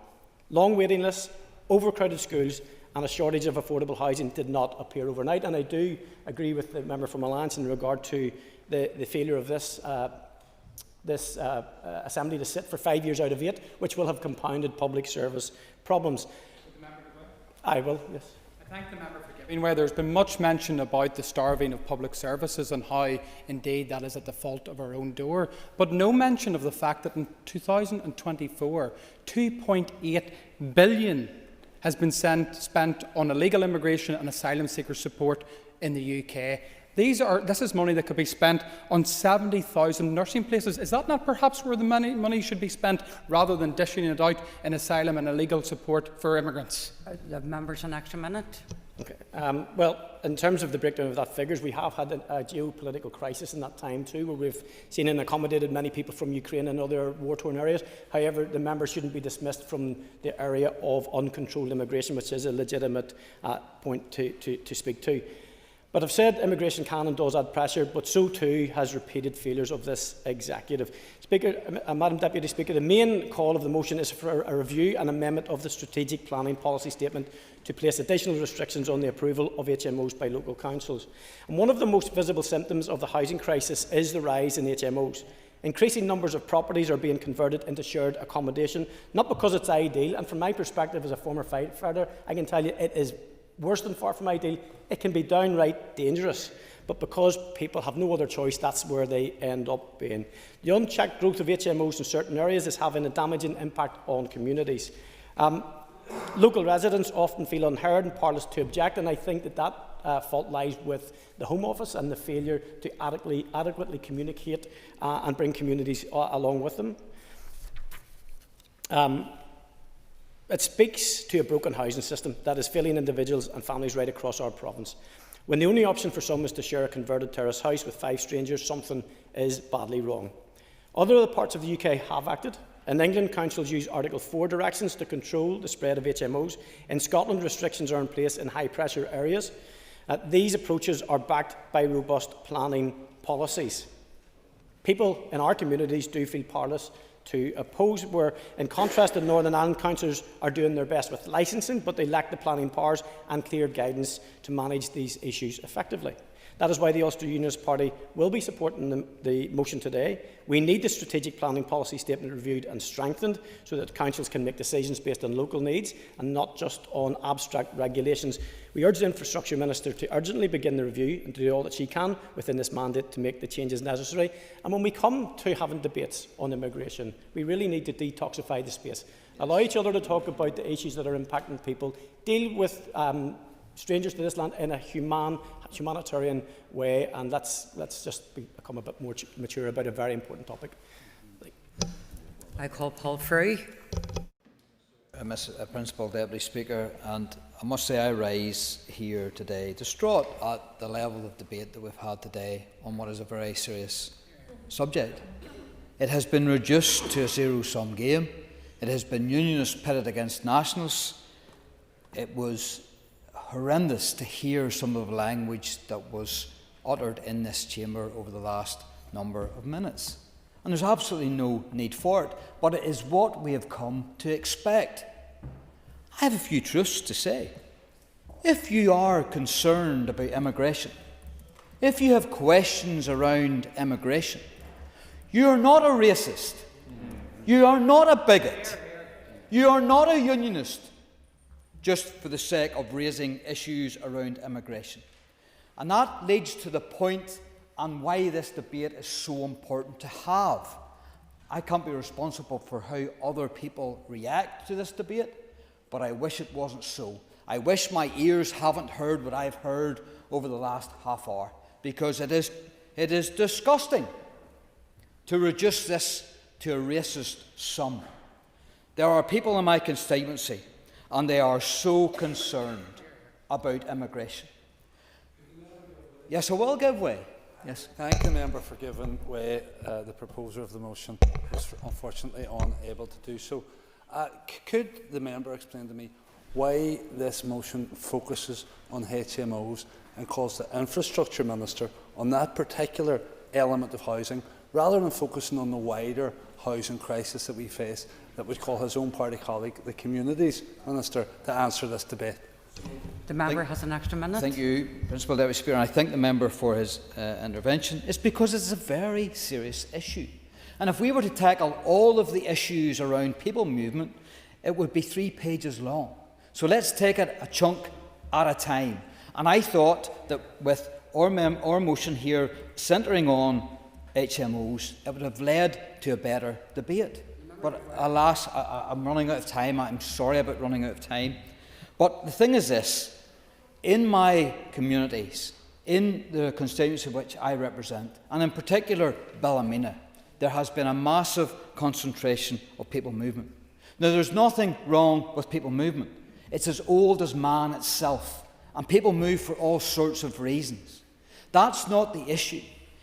Long waiting lists, overcrowded schools and a shortage of affordable housing did not appear overnight. And I do agree with the member from Alliance in regard to the failure of this Assembly to sit for 5 years out of 8, which will have compounded public service problems. I will, yes. I thank the member for giving where there's been much mention about the starving of public services and how indeed that is at the fault of our own door, but no mention of the fact that in 2024, £2.8 billion has been spent on illegal immigration and asylum seeker support in the UK. This is money that could be spent on 70,000 nursing places. Is that not perhaps where the money should be spent, rather than dishing it out in asylum and illegal support for immigrants? The member's an extra minute. Okay. Well, in terms of the breakdown of that figures, we have had a geopolitical crisis in that time too, where we've seen and accommodated many people from Ukraine and other war-torn areas. However, the member shouldn't be dismissed from the area of uncontrolled immigration, which is a legitimate point to speak to. But I've said immigration can and does add pressure, but so too has repeated failures of this executive. Madam Deputy Speaker, the main call of the motion is for a review and amendment of the strategic planning policy statement to place additional restrictions on the approval of HMOs by local councils. And one of the most visible symptoms of the housing crisis is the rise in HMOs. Increasing numbers of properties are being converted into shared accommodation, not because it's ideal, and from my perspective as a former firefighter, I can tell you it is worse than far from ideal. It can be downright dangerous, but because people have no other choice, that's where they end up being. The unchecked growth of HMOs in certain areas is having a damaging impact on communities. Local residents often feel unheard and powerless to object, and I think that fault lies with the Home Office and the failure to adequately communicate and bring communities along with them. It speaks to a broken housing system that is failing individuals and families right across our province. When the only option for some is to share a converted terrace house with 5 strangers, something is badly wrong. Other parts of the UK have acted. In England, councils use Article 4 directions to control the spread of HMOs. In Scotland, restrictions are in place in high-pressure areas. These approaches are backed by robust planning policies. People in our communities do feel powerless to oppose, where in contrast the Northern Ireland councillors are doing their best with licensing, but they lack the planning powers and clear guidance to manage these issues effectively. That is why the Ulster Unionist Party will be supporting the motion today. We need the strategic planning policy statement reviewed and strengthened so that councils can make decisions based on local needs and not just on abstract regulations. We urge the Infrastructure Minister to urgently begin the review and to do all that she can within this mandate to make the changes necessary. And when we come to having debates on immigration, we really need to detoxify the space. Allow each other to talk about the issues that are impacting people. Deal with strangers to this land in a humanitarian way, and let's just become a bit more mature about a very important topic. I call Paul Free. Principal Deputy Speaker, and I must say I rise here today distraught at the level of debate that we've had today on what is a very serious subject. It has been reduced to a zero-sum game. It has been unionists pitted against nationals. It was horrendous to hear some of the language that was uttered in this chamber over the last number of minutes. And there's absolutely no need for it, but it is what we have come to expect. I have a few truths to say. If you are concerned about immigration, if you have questions around immigration, you are not a racist, you are not a bigot, you are not a unionist, just for the sake of raising issues around immigration. And that leads to the point and why this debate is so important to have. I can't be responsible for how other people react to this debate, but I wish it wasn't so. I wish my ears haven't heard what I've heard over the last half hour, because it is disgusting to reduce this to a racist sum. There are people in my constituency, and they are so concerned about immigration. Yes, I will give way. Yes. Thank the member for giving way. The proposer of the motion was unfortunately unable to do so. Could the member explain to me why this motion focuses on HMOs and calls the Infrastructure Minister on that particular element of housing, rather than focusing on the wider housing crisis that we face, that would call his own party colleague, the Communities Minister, to answer this debate? The member has an extra minute. Thank you, Principal Deputy Speaker, and I thank the member for his intervention. It's because it's a very serious issue. And if we were to tackle all of the issues around people movement, it would be 3 pages long. So let's take it a chunk at a time. And I thought that with our motion here centring on HMOs, it would have led to a better debate. But alas, I'm running out of time. I'm sorry about running out of time. But the thing is this: in my communities, in the constituency which I represent, and in particular Ballymena, there has been a massive concentration of people movement. Now, there's nothing wrong with people movement. It's as old as man itself, and people move for all sorts of reasons. That's not the issue.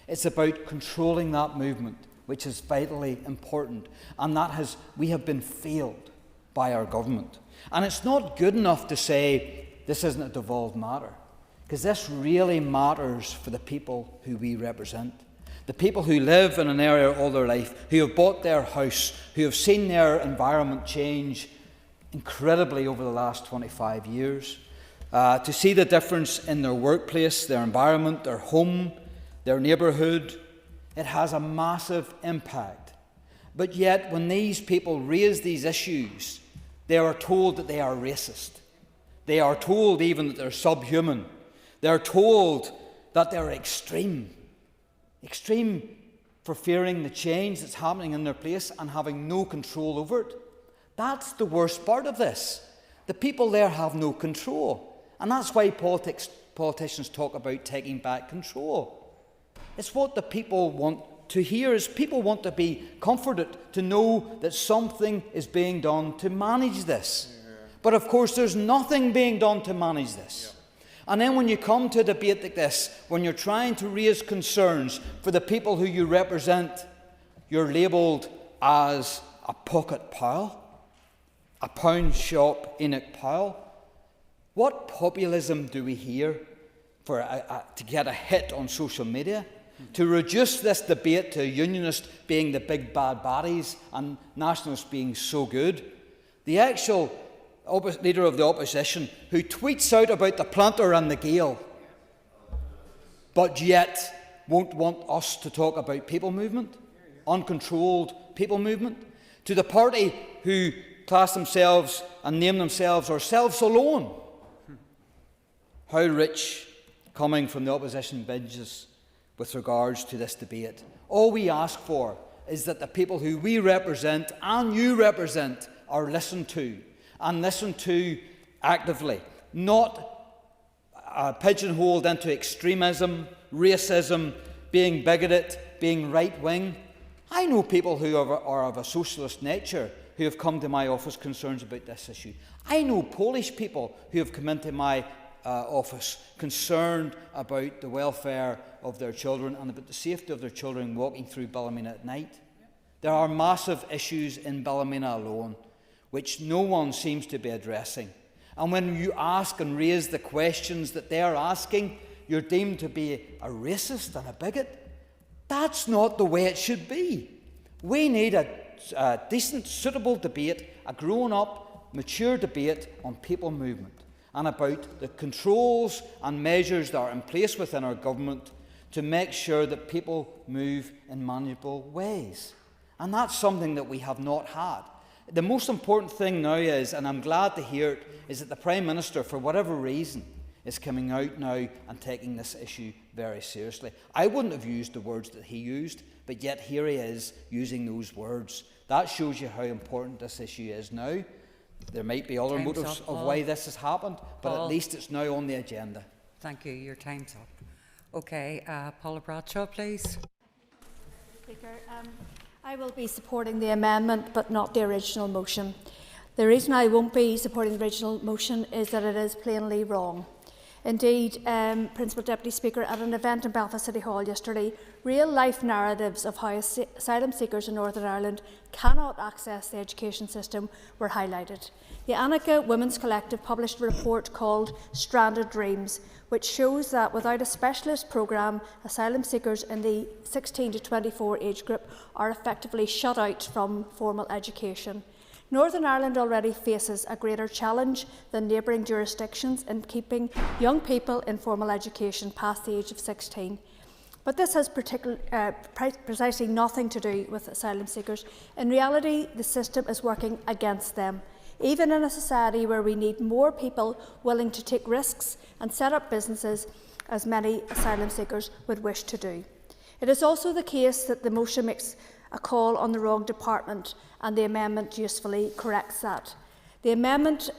It's about controlling that movement, which is vitally important, and we have been failed by our government. And it's not good enough to say this isn't a devolved matter, because this really matters for the people who we represent. The people who live in an area all their life, who have bought their house, who have seen their environment change incredibly over the last 25 years, to see the difference in their workplace, their environment, their home, their neighbourhood. It has a massive impact. But yet, when these people raise these issues, they are told that they are racist. They are told even that they're subhuman. They are told that they're extreme. Extreme for fearing the change that's happening in their place and having no control over it. That's the worst part of this. The people there have no control. And that's why politicians talk about taking back control. It's what the people want to hear. Is people want to be comforted, to know that something is being done to manage this. But of course there's nothing being done to manage this. And then when you come to a debate like this, when you're trying to raise concerns for the people who you represent, you're labelled as a pocket pal, a pound shop Enoch Powell. What populism do we hear to get a hit on social media? To reduce this debate to unionists being the big bad baddies and nationalists being so good? The actual leader of the opposition, who tweets out about the planter and the gale, but yet won't want us to talk about people movement, uncontrolled people movement, to the party who class themselves and name themselves ourselves alone. How rich coming from the opposition benches with regards to this debate. All we ask for is that the people who we represent and you represent are listened to, and listened to actively, not pigeonholed into extremism, racism, being bigoted, being right-wing. I know people who are of a socialist nature who have come to my office concerns about this issue. I know Polish people who have come into my office concerned about the welfare of their children and about the safety of their children walking through Ballymena at night. There are massive issues in Ballymena alone which no one seems to be addressing. And when you ask and raise the questions that they are asking, you're deemed to be a racist and a bigot. That's not the way it should be. We need a decent, suitable debate, a grown-up, mature debate on people movement and about the controls and measures that are in place within our government to make sure that people move in manageable ways. And that's something that we have not had. The most important thing now is, and I'm glad to hear it, is that the Prime Minister, for whatever reason, is coming out now and taking this issue very seriously. I wouldn't have used the words that he used, but yet here he is using those words. That shows you how important this issue is now. There might be other motives of why this has happened, but at least it's now on the agenda. Thank you. Your time's up. Okay, Paula Bradshaw, please. Speaker, I will be supporting the amendment, but not the original motion. The reason I won't be supporting the original motion is that it is plainly wrong. Indeed, Principal Deputy Speaker, at an event in Belfast City Hall yesterday, real-life narratives of how asylum seekers in Northern Ireland cannot access the education system were highlighted. The Annika Women's Collective published a report called Stranded Dreams, which shows that without a specialist programme, asylum seekers in the 16 to 24 age group are effectively shut out from formal education. Northern Ireland already faces a greater challenge than neighbouring jurisdictions in keeping young people in formal education past the age of 16. But this has precisely nothing to do with asylum seekers. In reality, the system is working against them, even in a society where we need more people willing to take risks and set up businesses, as many asylum seekers would wish to do. It is also the case that the motion makes a call on the wrong department, and the amendment usefully corrects that. The amendment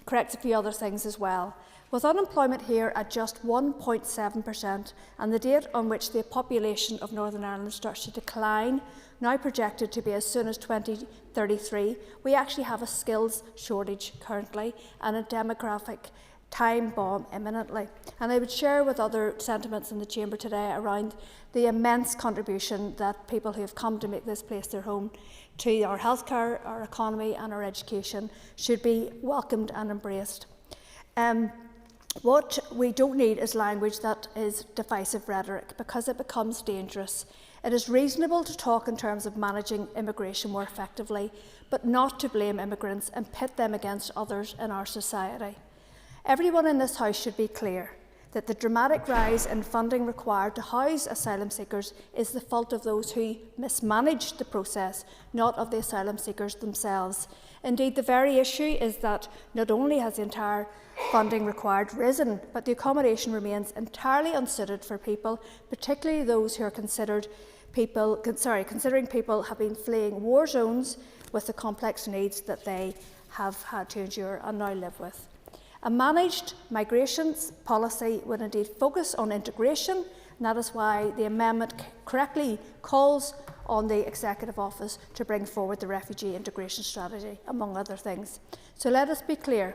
corrects a few other things as well. With unemployment here at just 1.7% and the date on which the population of Northern Ireland starts to decline, now projected to be as soon as 2033, we actually have a skills shortage currently and a demographic time bomb imminently. And I would share with other sentiments in the Chamber today around the immense contribution that people who have come to make this place their home to our healthcare, our economy and our education should be welcomed and embraced. What we don't need is language that is divisive rhetoric, because it becomes dangerous. It is reasonable to talk in terms of managing immigration more effectively, but not to blame immigrants and pit them against others in our society. Everyone in this House should be clear that the dramatic rise in funding required to house asylum seekers is the fault of those who mismanaged the process, not of the asylum seekers themselves. Indeed, the very issue is that not only has the entire funding required risen, but the accommodation remains entirely unsuited for people, particularly those who are considering people have been fleeing war zones with the complex needs that they have had to endure and now live with. A managed migrations policy would indeed focus on integration, and that is why the amendment correctly calls on the Executive Office to bring forward the refugee integration strategy, among other things. So let us be clear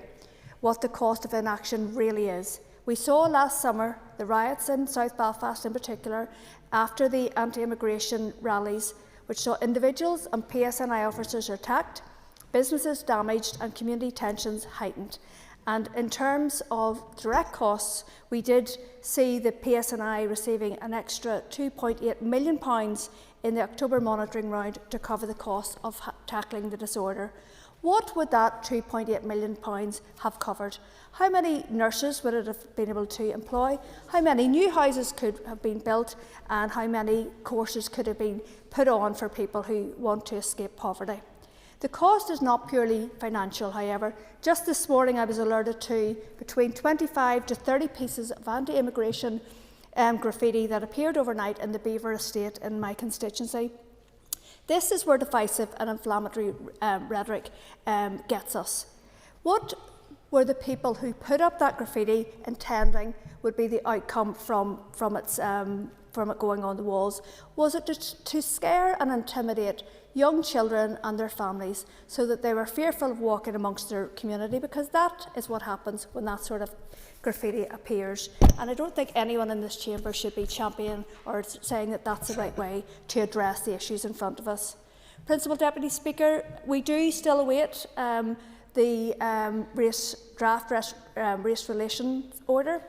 what the cost of inaction really is. We saw last summer the riots in South Belfast in particular, after the anti-immigration rallies, which saw individuals and PSNI officers attacked, businesses damaged and community tensions heightened. And in terms of direct costs, we did see the PSNI receiving an extra £2.8 million in the October monitoring round to cover the cost of tackling the disorder. what would that £2.8 million have covered? How many nurses would it have been able to employ? How many new houses could have been built? And how many courses could have been put on for people who want to escape poverty? The cost is not purely financial, however. Just this morning I was alerted to between 25 to 30 pieces of anti-immigration graffiti that appeared overnight in the Beaver estate in my constituency. This is where divisive and inflammatory rhetoric gets us. What were the people who put up that graffiti intending would be the outcome from it going on the walls? Was it to scare and intimidate young children and their families so that they were fearful of walking amongst their community? Because that is what happens when that sort of graffiti appears. And I don't think anyone in this chamber should be championing or saying that that's the right way to address the issues in front of us. Principal Deputy Speaker, we do still await the race relations order.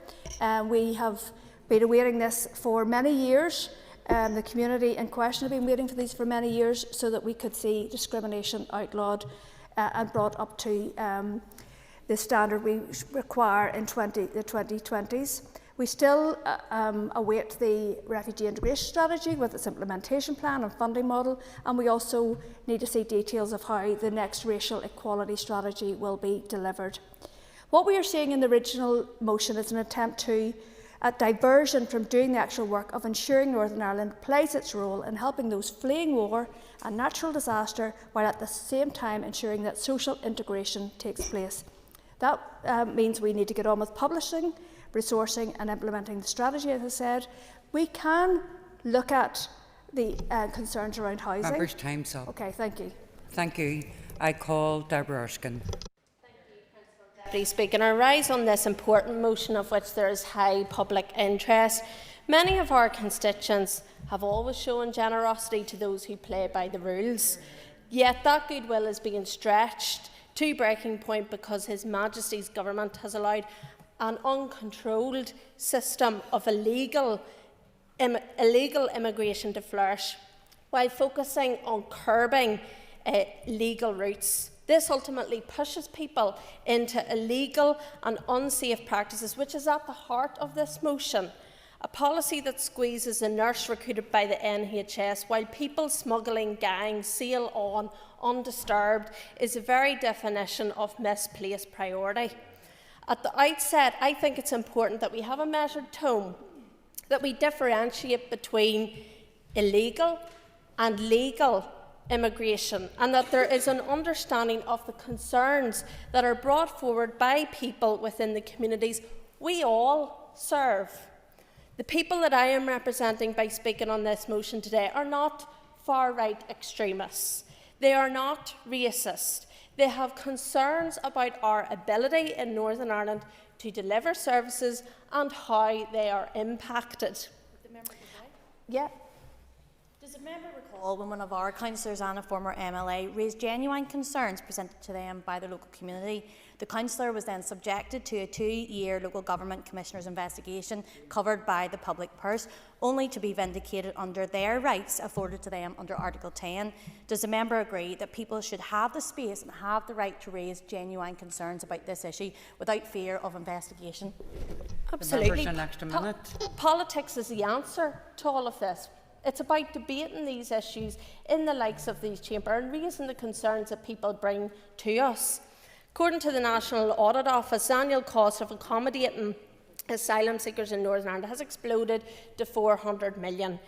We have been awaiting this for many years. The community in question have been waiting for these for many years so that we could see discrimination outlawed and brought up to the standard we require in the 2020s. We still await the refugee integration strategy with its implementation plan and funding model, and we also need to see details of how the next racial equality strategy will be delivered. What we are seeing in the original motion is an attempt to diversion from doing the actual work of ensuring Northern Ireland plays its role in helping those fleeing war and natural disaster, while at the same time ensuring that social integration takes place. That means we need to get on with publishing, resourcing and implementing the strategy, as I said. We can look at the concerns around housing. Members, time's up. Okay, thank you. Thank you. I call Deborah Erskine. Deputy Speaker, I rise on this important motion of which there is high public interest. Many of our constituents have always shown generosity to those who play by the rules, yet that goodwill is being stretched to breaking point because His Majesty's government has allowed an uncontrolled system of illegal immigration to flourish, while focusing on curbing legal routes. This ultimately pushes people into illegal and unsafe practices, which is at the heart of this motion. A policy that squeezes a nurse recruited by the NHS while people smuggling gangs sail on undisturbed is the very definition of misplaced priority. At the outset, I think it's important that we have a measured tone, that we differentiate between illegal and legal immigration, and that there is an understanding of the concerns that are brought forward by people within the communities we all serve. The people that I am representing by speaking on this motion today are not far-right extremists. They are not racist. They have concerns about our ability in Northern Ireland to deliver services and how they are impacted. Yeah. Does the member recall when one of our councillors and a former MLA raised genuine concerns presented to them by the local community? The councillor was then subjected to a 2-year local government commissioner's investigation covered by the public purse, only to be vindicated under their rights afforded to them under Article 10. Does the member agree that people should have the space and have the right to raise genuine concerns about this issue without fear of investigation? Absolutely. The next minute. Politics is the answer to all of this. It's about debating these issues in the likes of these chamber and raising the concerns that people bring to us. According to the National Audit Office, the annual cost of accommodating asylum seekers in Northern Ireland has exploded to £400 million.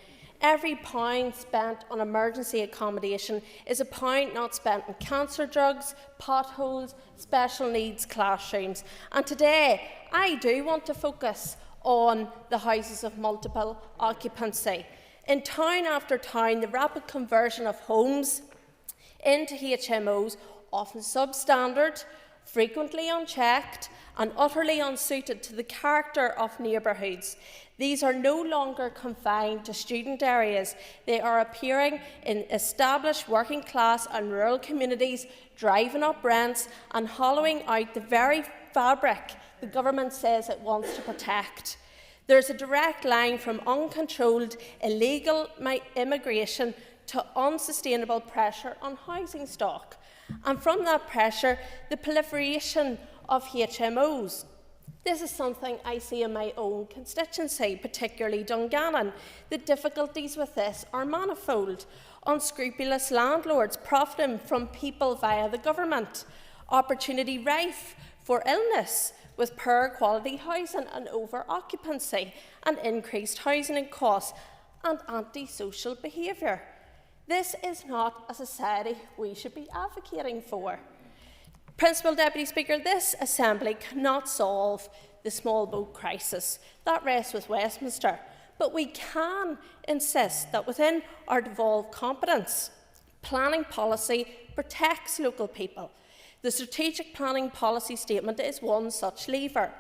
Every pound spent on emergency accommodation is a pound not spent on cancer drugs, potholes, special needs classrooms. And today, I do want to focus on the houses of multiple occupancy. In town after town, the rapid conversion of homes into HMOs, often substandard, frequently unchecked and utterly unsuited to the character of neighbourhoods. These are no longer confined to student areas. They are appearing in established working class and rural communities, driving up rents and hollowing out the very fabric the government says it wants to protect. There's a direct line from uncontrolled illegal immigration to unsustainable pressure on housing stock. And from that pressure, the proliferation of HMOs. This is something I see in my own constituency, particularly Dungannon. The difficulties with this are manifold. Unscrupulous landlords profiting from people via the government. Opportunity rife for illness with poor quality housing and over-occupancy and increased housing costs and antisocial behaviour. This is not a society we should be advocating for. Principal Deputy Speaker, this Assembly cannot solve the small boat crisis. That rests with Westminster. But we can insist that within our devolved competence, planning policy protects local people. The Strategic Planning Policy Statement is one such lever.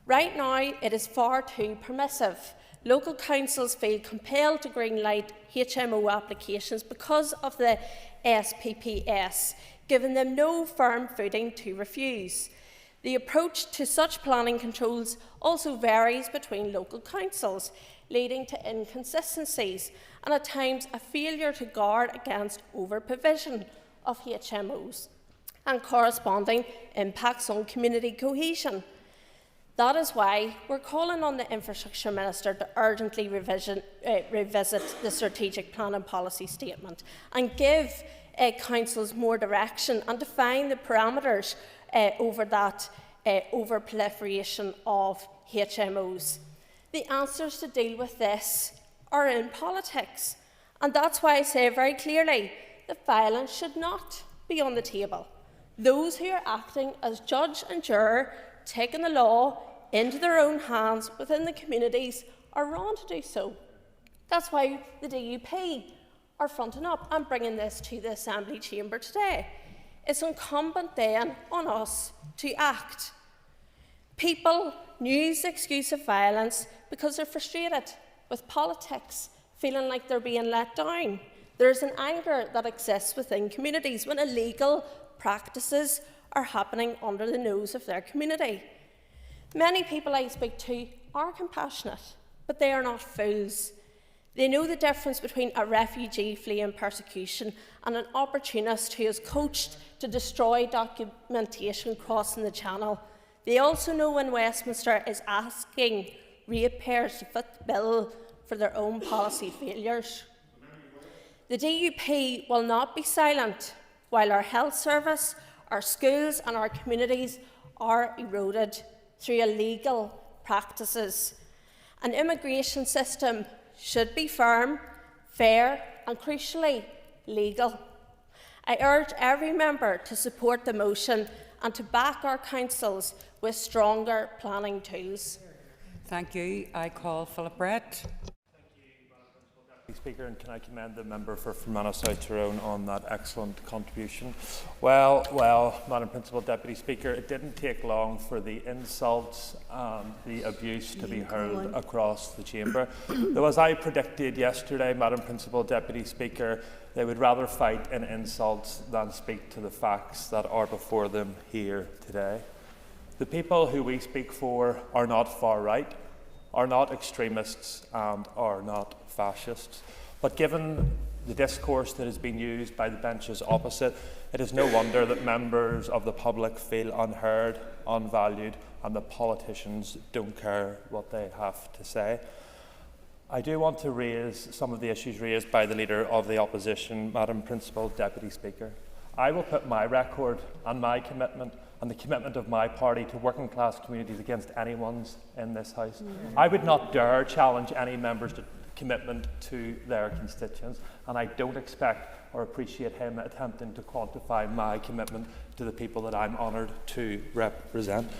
Right now, it is far too permissive. Local councils feel compelled to greenlight HMO applications because of the SPPS, giving them no firm footing to refuse. The approach to such planning controls also varies between local councils, leading to inconsistencies and at times a failure to guard against over-provision of HMOs and corresponding impacts on community cohesion. That is why we're calling on the Infrastructure Minister to urgently revisit the Strategic Planning Policy Statement and give councils more direction and define the parameters over that over-proliferation of HMOs. The answers to deal with this are in politics, and that's why I say very clearly that violence should not be on the table. Those who are acting as judge and juror, taking the law into their own hands within the communities, are wrong to do so. That's why the DUP are fronting up and bringing this to the Assembly chamber today. It's incumbent then on us to act. People use the excuse of violence because they're frustrated with politics, feeling like they're being let down. There's an anger that exists within communities when illegal practices are happening under the nose of their community. Many people I speak to are compassionate, but they are not fools. They know the difference between a refugee fleeing persecution and an opportunist who is coached to destroy documentation crossing the channel. They also know when Westminster is asking ratepayers to foot the bill for their own policy failures. The DUP will not be silent while our health service, our schools and our communities are eroded through illegal practices. An immigration system should be firm, fair and, crucially, legal. I urge every member to support the motion and to back our councils with stronger planning tools. Thank you. I call Philip Brett. Speaker, and can I commend the member for Fermanagh South Tyrone on that excellent contribution? Well, Madam Principal Deputy Speaker, it didn't take long for the insults and the abuse to be hurled across the chamber. Though, as I predicted yesterday, Madam Principal Deputy Speaker, they would rather fight in insults than speak to the facts that are before them here today. The people who we speak for are not far right, are not extremists and are not fascists. But given the discourse that has been used by the benches opposite, it is no wonder that members of the public feel unheard, unvalued, and that politicians don't care what they have to say. I do want to raise some of the issues raised by the Leader of the Opposition, Madam Principal Deputy Speaker. I will put my record and my commitment and the commitment of my party to working class communities against anyone's in this House. I would not dare challenge any member's commitment to their constituents, and I don't expect or appreciate him attempting to quantify my commitment to the people that I'm honoured to represent.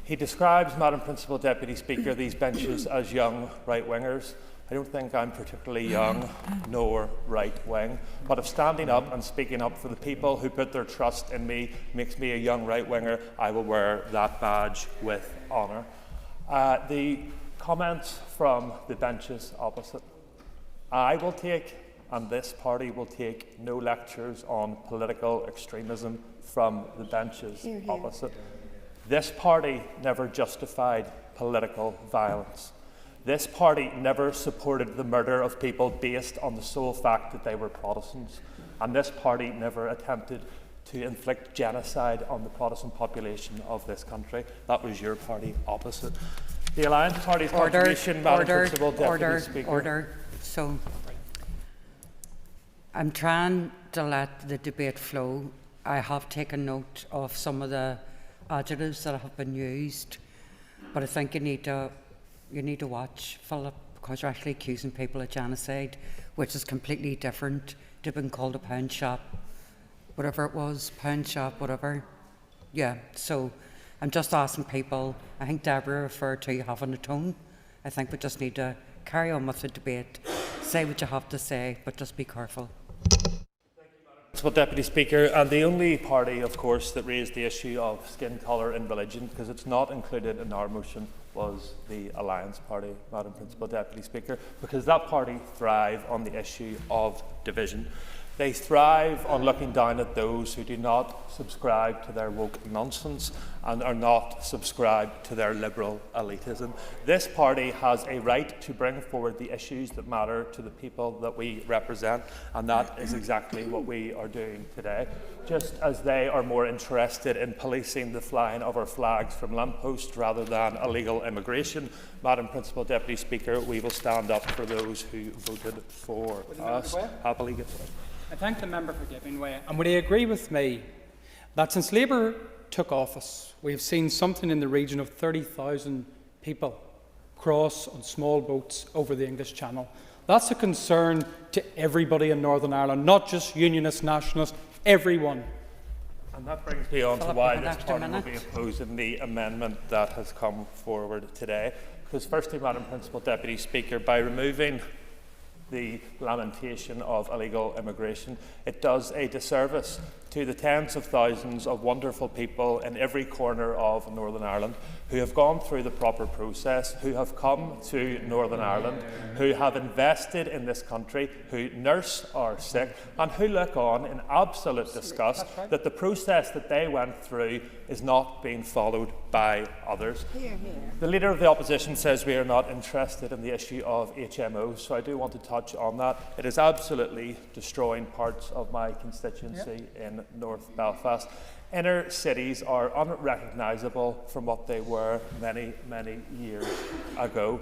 He describes, Madam Principal Deputy Speaker, these benches as young right-wingers. I don't think I'm particularly young nor right-wing, but if standing up and speaking up for the people who put their trust in me makes me a young right-winger, I will wear that badge with honour. The comments from the benches opposite. I will take, and this party will take, no lectures on political extremism from the benches opposite. This party never justified political violence. This party never supported the murder of people based on the sole fact that they were Protestants. And this party never attempted to inflict genocide on the Protestant population of this country. That was your party opposite. The Alliance Party's contribution, Madam Principal Deputy Speaker. Order. So, I'm trying to let the debate flow. I have taken note of some of the adjectives that have been used, but I think you need to watch, Philip, because you're actually accusing people of genocide, which is completely different to being called a pound shop, whatever it was, pound shop, whatever. Yeah, so I'm just asking people, I think Deborah referred to having a tone. I think we just need to carry on with the debate, say what you have to say, but just be careful. Principal Deputy Speaker, and the only party, of course, that raised the issue of skin colour and religion, because it's not included in our motion, was the Alliance Party, Madam Principal Deputy Speaker, because that party thrive on the issue of division. They thrive on looking down at those who do not subscribe to their woke nonsense and are not subscribed to their liberal elitism. This party has a right to bring forward the issues that matter to the people that we represent, and that is exactly what we are doing today. Just as they are more interested in policing the flying of our flags from lampposts rather than illegal immigration, Madam Principal Deputy Speaker, we will stand up for those who voted for us. Happily get to it. I thank the member for giving way. And would he agree with me that since Labour took office, we have seen something in the region of 30,000 people cross on small boats over the English Channel? That's a concern to everybody in Northern Ireland, not just Unionist Nationalists, everyone. And that brings me on to why this party will be opposing the amendment that has come forward today. Because firstly, Madam Principal Deputy Speaker, by removing the lamentation of illegal immigration, it does a disservice to the tens of thousands of wonderful people in every corner of Northern Ireland who have gone through the proper process, who have come to Northern Ireland, who have invested in this country, who nurse our sick, and who look on in absolute disgust that the process that they went through is not being followed by others. The Leader of the Opposition says we are not interested in the issue of HMOs, so I do want to touch on that. It is absolutely destroying parts of my constituency in North Belfast. Inner cities are unrecognisable from what they were many, many years ago.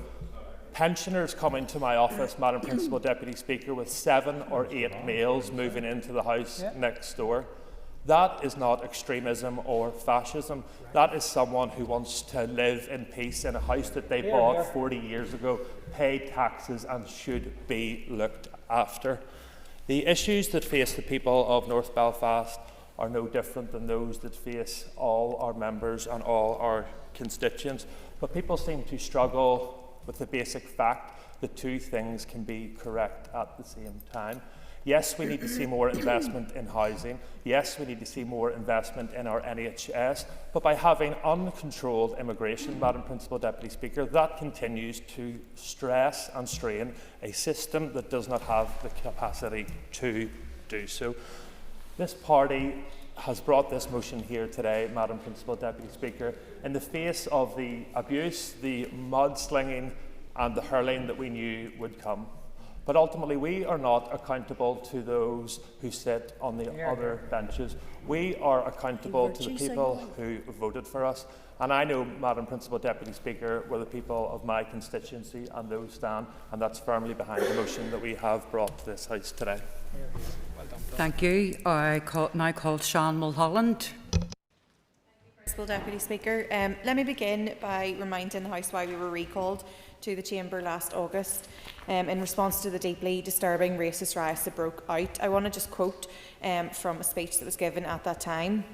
Pensioners come into my office, Madam Principal Deputy Speaker, with 7 or 8 males moving into the house next door. That is not extremism or fascism. That is someone who wants to live in peace in a house that they bought 40 years ago, pay taxes and should be looked after. The issues that face the people of North Belfast are no different than those that face all our members and all our constituents. But people seem to struggle with the basic fact that two things can be correct at the same time. Yes, we need to see more investment in housing. Yes, we need to see more investment in our NHS. But by having uncontrolled immigration, Madam Principal Deputy Speaker, that continues to stress and strain a system that does not have the capacity to do so. This party has brought this motion here today, Madam Principal Deputy Speaker, in the face of the abuse, the mudslinging and the hurling that we knew would come. But ultimately, we are not accountable to those who sit on the other benches. We are accountable to the people who voted for us. And I know, Madam Principal Deputy Speaker, where the people of my constituency and those stand, and that's firmly behind the motion that we have brought to this House today. Thank you. I now call Sean Mulholland. Principal Deputy Speaker, let me begin by reminding the House why we were recalled to the Chamber last August in response to the deeply disturbing racist riots that broke out. I want to just quote from a speech that was given at that time.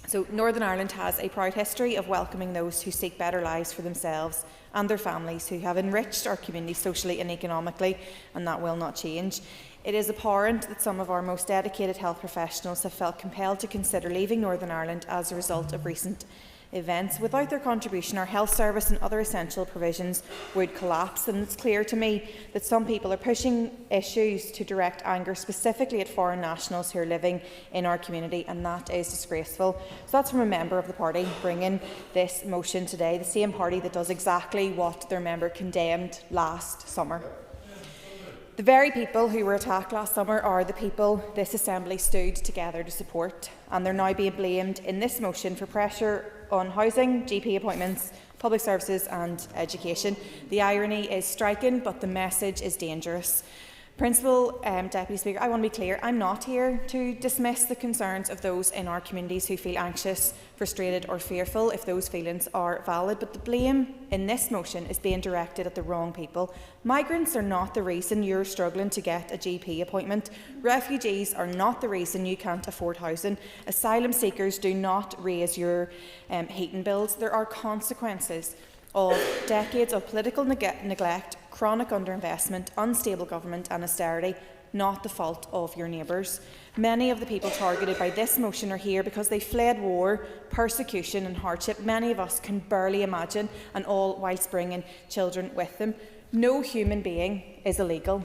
So, Northern Ireland has a proud history of welcoming those who seek better lives for themselves and their families, who have enriched our community socially and economically, and that will not change. It is abhorrent that some of our most dedicated health professionals have felt compelled to consider leaving Northern Ireland as a result of recent events. Without their contribution, our health service and other essential provisions would collapse, and it's clear to me that some people are pushing issues to direct anger specifically at foreign nationals who are living in our community, and that is disgraceful. So that's from a member of the party bringing this motion today, the same party that does exactly what their member condemned last summer. The very people who were attacked last summer are the people this Assembly stood together to support, and they're now being blamed in this motion for pressure on housing, GP appointments, public services and education. The irony is striking, but the message is dangerous. Principal Deputy Speaker, I want to be clear, I'm not here to dismiss the concerns of those in our communities who feel anxious, frustrated or fearful if those feelings are valid, but the blame in this motion is being directed at the wrong people. Migrants are not the reason you're struggling to get a GP appointment. Refugees are not the reason you can't afford housing. Asylum seekers do not raise your heating bills. There are consequences of decades of political neglect, chronic underinvestment, unstable government and austerity, not the fault of your neighbours. Many of the people targeted by this motion are here because they fled war, persecution and hardship many of us can barely imagine, and all whilst bringing children with them. No human being is illegal.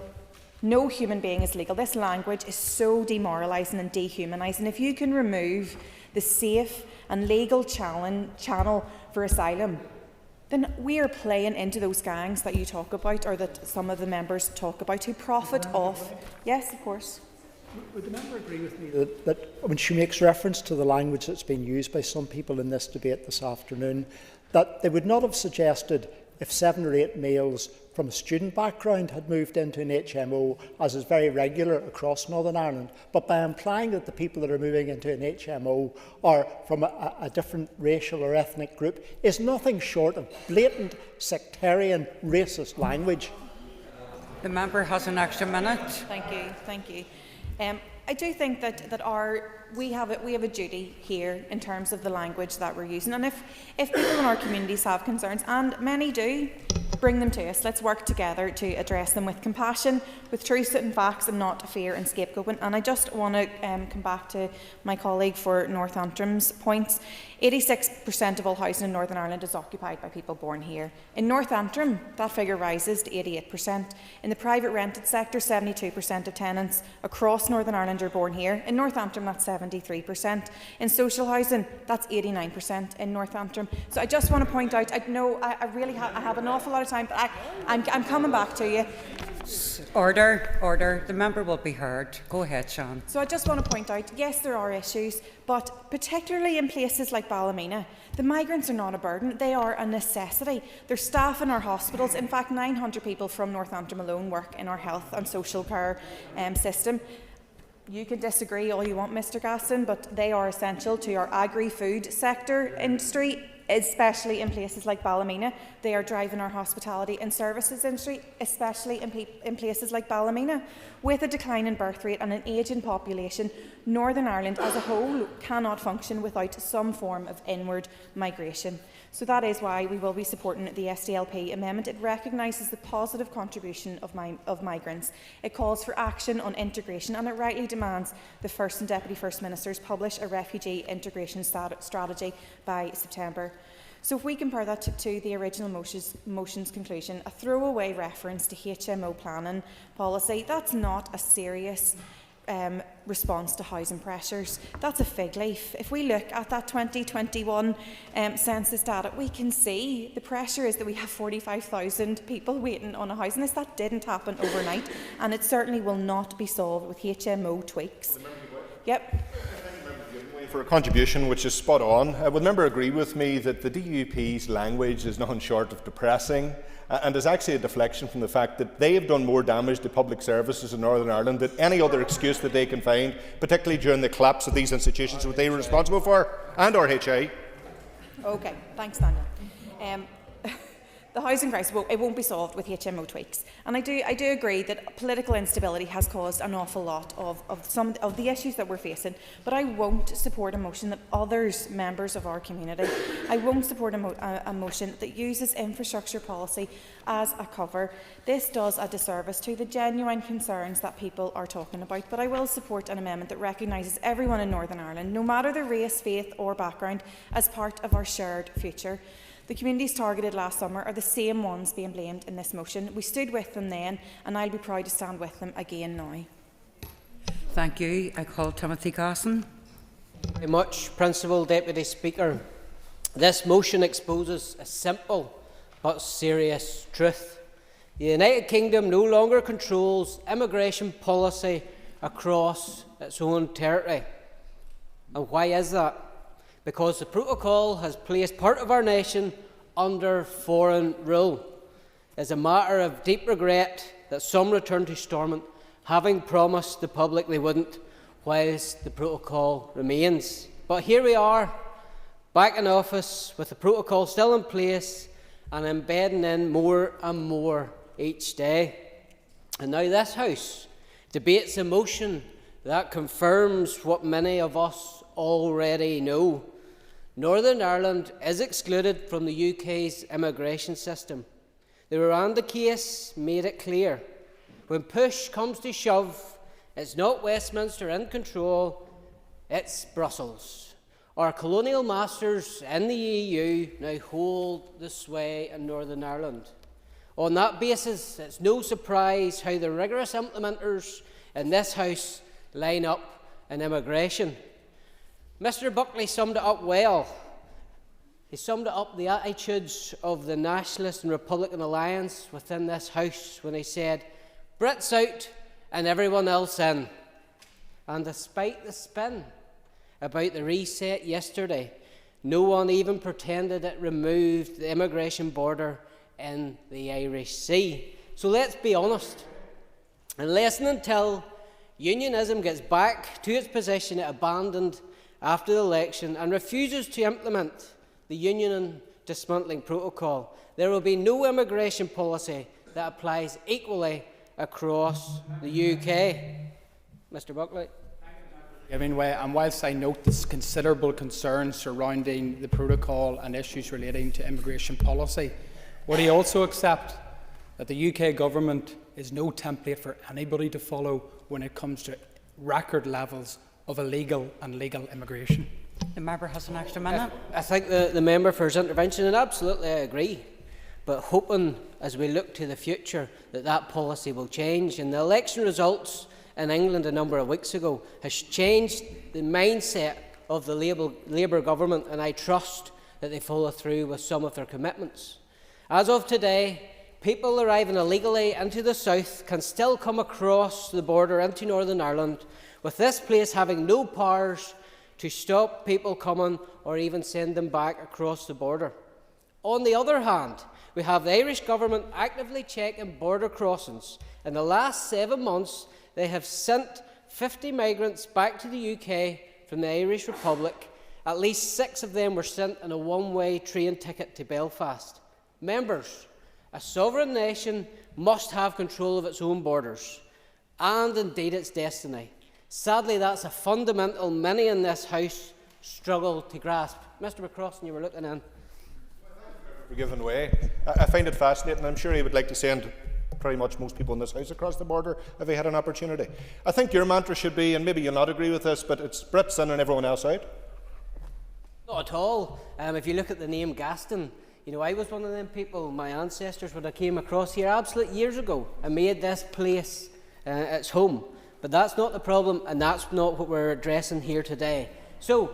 No human being is legal. This language is so demoralising and dehumanising. If you can remove the safe and legal channel for asylum, then we are playing into those gangs that you talk about, or that some of the members talk about, who profit off. Yes, of course. Would the member agree with me that when she makes reference to the language that's been used by some people in this debate this afternoon, that they would not have suggested if 7 or 8 males from a student background had moved into an HMO, as is very regular across Northern Ireland, but by implying that the people that are moving into an HMO are from a different racial or ethnic group, is nothing short of blatant sectarian racist language. The member has an extra minute. Thank you. Thank you. I do think that we have a duty here in terms of the language that we're using, and if people in our communities have concerns, and many do, bring them to us. Let's work together to address them with compassion, with truth and facts, and not fear and scapegoating. And I just want to come back to my colleague for North Antrim's points. 86% of all housing in Northern Ireland is occupied by people born here. In North Antrim, that figure rises to 88%. In the private rented sector, 72% of tenants across Northern Ireland are born here. In North Antrim, that's 73%. In social housing, that's 89% in North Antrim. So I just want to point out, I know I really have an awful lot of time, but I'm coming back to you. Order. The member will be heard. Go ahead, Sean. So I just want to point out, yes, there are issues, but particularly in places like Ballymena, the migrants are not a burden, they are a necessity. There's staff in our hospitals. In fact, 900 people from North Antrim alone work in our health and social care system. You can disagree all you want, Mr Gaston, but they are essential to our agri-food sector industry, especially in places like Ballymena. They are driving our hospitality and services industry, especially in places like Ballymena. With a decline in birth rate and an ageing population, Northern Ireland as a whole cannot function without some form of inward migration. So that is why we will be supporting the SDLP amendment. It recognises the positive contribution of migrants. It calls for action on integration, and it rightly demands the First and Deputy First Ministers publish a refugee integration strategy by September. So if we compare that to the original motion's conclusion, a throwaway reference to HMO planning policy, that's not a serious response to housing pressures. That's a fig leaf. If we look at that 2021 census data, we can see the pressure is that we have 45,000 people waiting on a housing list. That didn't happen overnight, and it certainly will not be solved with HMO tweaks. Yep. For a contribution which is spot on. Would the member agree with me that the DUP's language is nothing short of depressing, and is actually a deflection from the fact that they have done more damage to public services in Northern Ireland than any other excuse that they can find, particularly during the collapse of these institutions that they were responsible for, and RHA? Okay, thanks, Daniel. The housing crisis, it won't be solved with HMO tweaks. And I do agree that political instability has caused an awful lot of some of the issues that we're facing, but I won't support a motion that others, members of our community, I won't support a motion that uses infrastructure policy as a cover. This does a disservice to the genuine concerns that people are talking about, but I will support an amendment that recognises everyone in Northern Ireland, no matter their race, faith or background, as part of our shared future. The communities targeted last summer are the same ones being blamed in this motion. We stood with them then, and I'll be proud to stand with them again now. Thank you. I call Timothy Gasson. Very much, Principal Deputy Speaker. This motion exposes a simple but serious truth. The United Kingdom no longer controls immigration policy across its own territory. And why is that? Because the protocol has placed part of our nation under foreign rule. It's a matter of deep regret that some return to Stormont, having promised the public they wouldn't, whilst the protocol remains. But here we are, back in office, with the protocol still in place and embedding in more and more each day. And now this House debates a motion that confirms what many of us already know. Northern Ireland is excluded from the UK's immigration system. The Rwanda case made it clear. When push comes to shove, it's not Westminster in control, it's Brussels. Our colonial masters in the EU now hold the sway in Northern Ireland. On that basis, it's no surprise how the rigorous implementers in this House line up in immigration. Mr. Buckley summed it up well. He summed it up the attitudes of the Nationalist and Republican alliance within this House when he said, Brits out and everyone else in. And despite the spin about the reset yesterday, no one even pretended it removed the immigration border in the Irish Sea. So let's be honest. Unless and until unionism gets back to its position it abandoned after the election and refuses to implement the union dismantling protocol, there will be no immigration policy that applies equally across the UK. Mr. Buckley. And whilst I note there's considerable concerns surrounding the protocol and issues relating to immigration policy, would he also accept that the UK government is no template for anybody to follow when it comes to record levels of illegal and legal immigration? The member has an extra minute. I think the member for his intervention, and absolutely I agree, but hoping as we look to the future that policy will change. And the election results in England a number of weeks ago has changed the mindset of the Labour government, and I trust that they follow through with some of their commitments. As of today, people arriving illegally into the south can still come across the border into Northern Ireland, with this place having no powers to stop people coming or even send them back across the border. On the other hand, we have the Irish government actively checking border crossings. In the last 7 months, they have sent 50 migrants back to the UK from the Irish Republic. At least 6 of them were sent in a one-way train ticket to Belfast. Members, a sovereign nation must have control of its own borders and indeed its destiny. Sadly, that's a fundamental many in this House struggle to grasp. Mr. McCrossan, you were looking in. For giving way. I find it fascinating. I'm sure he would like to send pretty much most people in this House across the border if he had an opportunity. I think your mantra should be, and maybe you'll not agree with this, but it's Brits in and everyone else out. Not at all. If you look at the name Gaston, you know, I was one of them people, my ancestors, when I came across here absolute years ago and made this place its home. But that's not the problem, and that's not what we're addressing here today. So,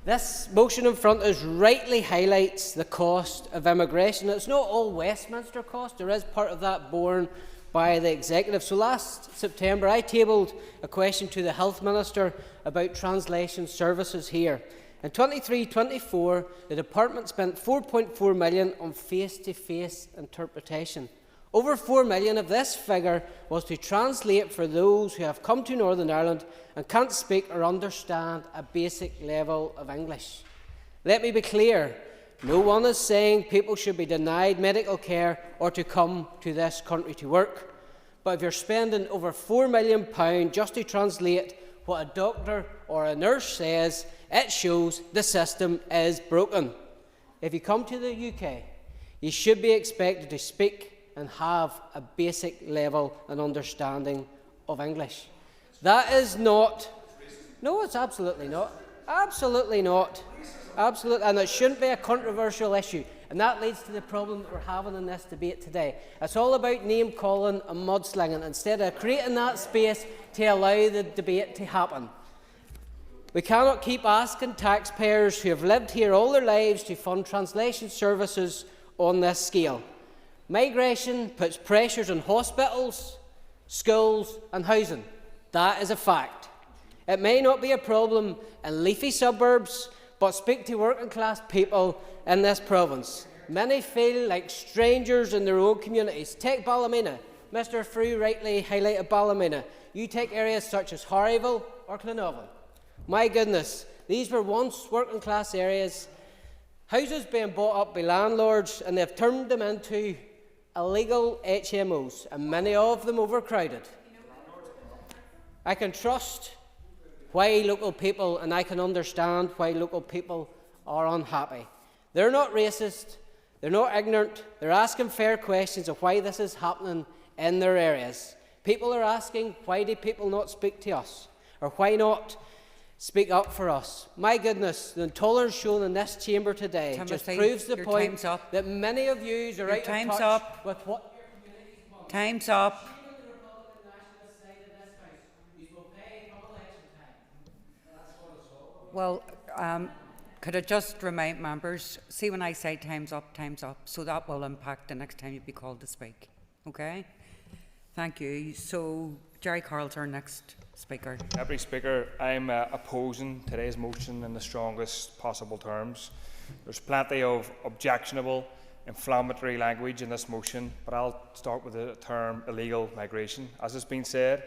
this motion in front of us rightly highlights the cost of immigration. It's not all Westminster cost. There is part of that borne by the Executive. So last September, I tabled a question to the Health Minister about translation services here. In 23-24, the Department spent £4.4 million on face-to-face interpretation. Over £4 million of this figure was to translate for those who have come to Northern Ireland and can't speak or understand a basic level of English. Let me be clear, no one is saying people should be denied medical care or to come to this country to work. But if you're spending over £4 million just to translate what a doctor or a nurse says, it shows the system is broken. If you come to the UK, you should be expected to speak and have a basic level and understanding of English. That is not... No, it's absolutely not. Absolutely not. Absolutely, and it shouldn't be a controversial issue. And that leads to the problem that we're having in this debate today. It's all about name-calling and mudslinging instead of creating that space to allow the debate to happen. We cannot keep asking taxpayers who have lived here all their lives to fund translation services on this scale. Migration puts pressures on hospitals, schools and housing. That is a fact. It may not be a problem in leafy suburbs, but speak to working class people in this province. Many feel like strangers in their own communities. Take Ballymena. Mr. Frew rightly highlighted Ballymena. You take areas such as Harryville or Glenormand. My goodness, these were once working class areas. Houses being bought up by landlords, and they've turned them into illegal HMOs, and many of them overcrowded. I can trust why local people, and I can understand why local people are unhappy. They're not racist, they're not ignorant, they're asking fair questions of why this is happening in their areas. People are asking, why do people not speak to us? Or why not speak up for us? My goodness, the intolerance shown in this chamber today Timothy, just proves the point up. that many of you are out of touch up. with what your communities want. Time's up. Well, could I just remind members, see when I say time's up, so that will impact the next time you be called to speak. Okay? Thank you. So, Jerry Carroll's our next speaker. Deputy Speaker, I'm opposing today's motion in the strongest possible terms. There's plenty of objectionable, inflammatory language in this motion, but I'll start with the term illegal migration. As has been said,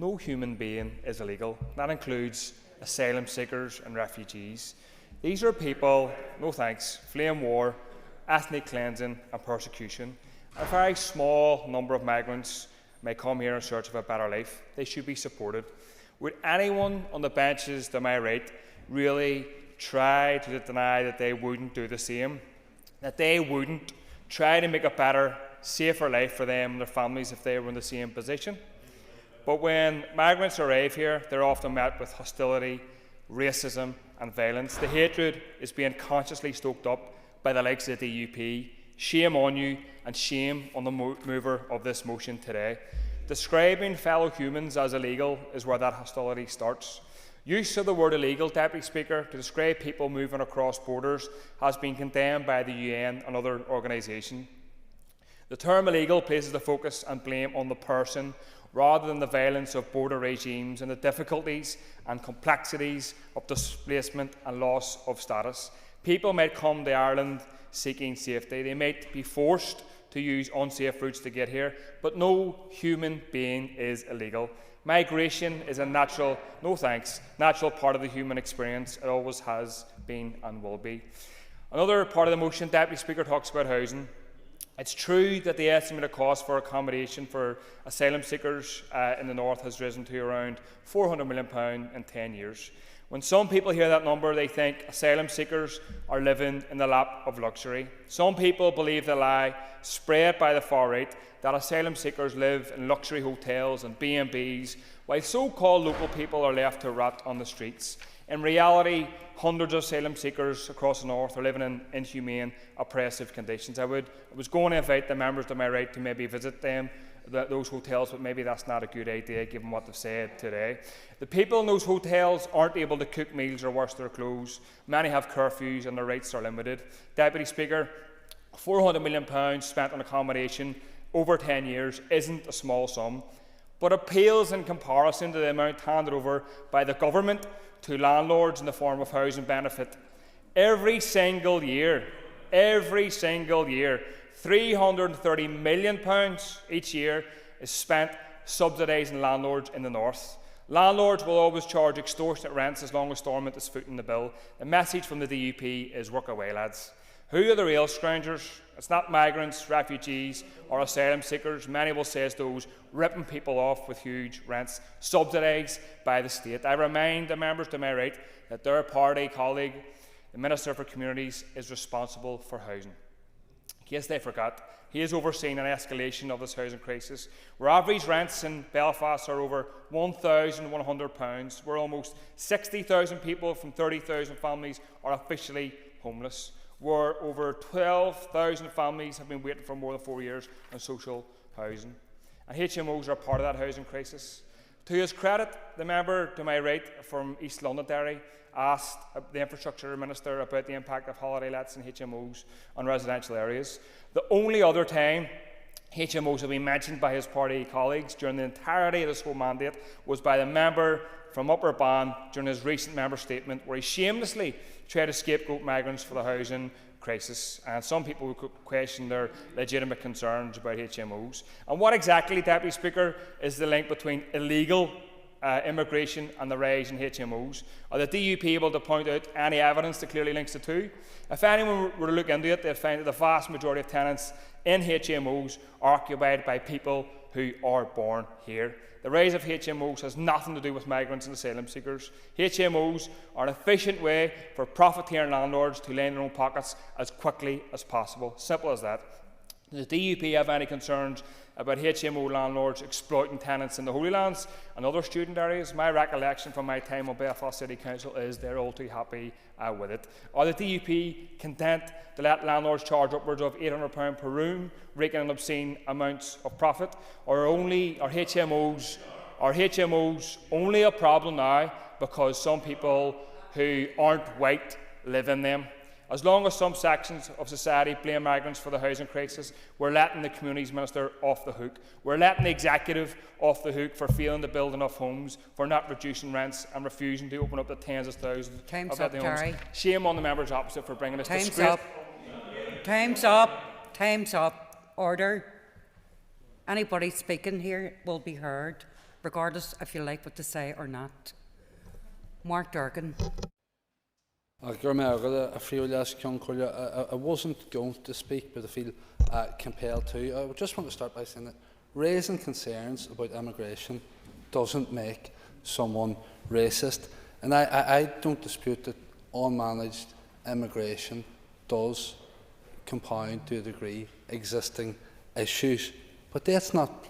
no human being is illegal. That includes asylum seekers and refugees. These are people, no thanks, fleeing war, ethnic cleansing and persecution. A very small number of migrants may come here in search of a better life. They should be supported. Would anyone on the benches to my right really try to deny that they wouldn't do the same? That they wouldn't try to make a better, safer life for them and their families if they were in the same position? But when migrants arrive here, they're often met with hostility, racism and violence. The hatred is being consciously stoked up by the likes of the DUP. Shame on you and shame on the mover of this motion today. Describing fellow humans as illegal is where that hostility starts. Use of the word illegal, Deputy Speaker, to describe people moving across borders has been condemned by the UN and other organisations. The term illegal places the focus and blame on the person rather than the violence of border regimes and the difficulties and complexities of displacement and loss of status. People might come to Ireland seeking safety. They might be forced to use unsafe routes to get here, but no human being is illegal. Migration is a natural, no thanks, natural part of the human experience. It always has been and will be. Another part of the motion, Deputy Speaker, talks about housing. It's true that the estimated cost for accommodation for asylum seekers in the north has risen to around £400 million in 10 years. When some people hear that number, they think asylum seekers are living in the lap of luxury. Some people believe the lie, spread by the far right, that asylum seekers live in luxury hotels and B&Bs, while so-called local people are left to rot on the streets. In reality, hundreds of asylum seekers across the north are living in inhumane, oppressive conditions. I was going to invite the members to my right to maybe visit those hotels, but maybe that's not a good idea given what they've said today. The people in those hotels aren't able to cook meals or wash their clothes. Many have curfews and their rights are limited. Deputy Speaker, £400 million spent on accommodation over 10 years isn't a small sum, but it pales in comparison to the amount handed over by the government to landlords in the form of housing benefit. Every single year, £330 million each year is spent subsidising landlords in the north. Landlords will always charge extortionate rents as long as Stormont is footing the bill. The message from the DUP is work away, lads. Who are the real scroungers? It's not migrants, refugees or asylum seekers. Many will say it's those ripping people off with huge rents, subsidised by the state. I remind the members to my right that their party colleague, the Minister for Communities, is responsible for housing. In case they forgot, he has overseen an escalation of this housing crisis, where average rents in Belfast are over £1,100, where almost 60,000 people from 30,000 families are officially homeless, where over 12,000 families have been waiting for more than 4 years on social housing. And HMOs are part of that housing crisis. To his credit, the member to my right from East Londonderry asked the Infrastructure Minister about the impact of holiday lets and HMOs on residential areas. The only other time HMOs have been mentioned by his party colleagues during the entirety of this whole mandate was by the member from Upper Bann during his recent member statement, where he shamelessly tried to scapegoat migrants for the housing crisis, and some people could question their legitimate concerns about HMOs. And what exactly, Deputy Speaker, is the link between illegal immigration and the rise in HMOs? Are the DUP able to point out any evidence that clearly links the two? If anyone were to look into it, they'd find that the vast majority of tenants in HMOs are occupied by people who are born here. The rise of HMOs has nothing to do with migrants and asylum seekers. HMOs are an efficient way for profiteering landlords to line their own pockets as quickly as possible. Simple as that. Does the DUP have any concerns about HMO landlords exploiting tenants in the Holy Lands and other student areas? My recollection from my time on Belfast City Council is they're all too happy with it. Are the DUP content to let landlords charge upwards of £800 per room, raking in obscene amounts of profit? Or are HMOs only a problem now because some people who aren't white live in them? As long as some sections of society blame migrants for the housing crisis, we're letting the Communities Minister off the hook. We're letting the Executive off the hook for failing to build enough homes, for not reducing rents and refusing to open up the tens of thousands of empty homes. Shame on the members opposite for bringing us to disgrace. Time's up. Time's up. Order. Anybody speaking here will be heard, regardless if you like what to say or not. Mark Durgan. I wasn't going to speak, but I feel compelled to. I just want to start by saying that raising concerns about immigration doesn't make someone racist. And I don't dispute that unmanaged immigration does compound to a degree existing issues. But let's not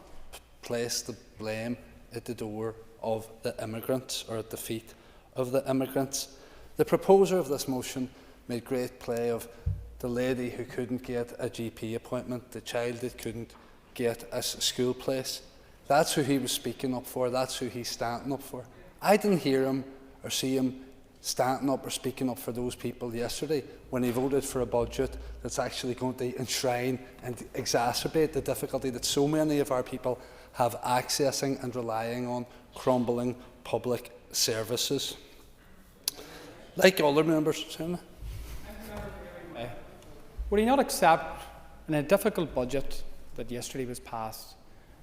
place the blame at the door of the immigrants or at the feet of the immigrants. The proposer of this motion made great play of the lady who couldn't get a GP appointment, the child that couldn't get a school place. That's who he was speaking up for, that's who he's standing up for. I didn't hear him or see him standing up or speaking up for those people yesterday when he voted for a budget that's actually going to enshrine and exacerbate the difficulty that so many of our people have accessing and relying on crumbling public services. Like other members, would he not accept, in a difficult budget that yesterday was passed,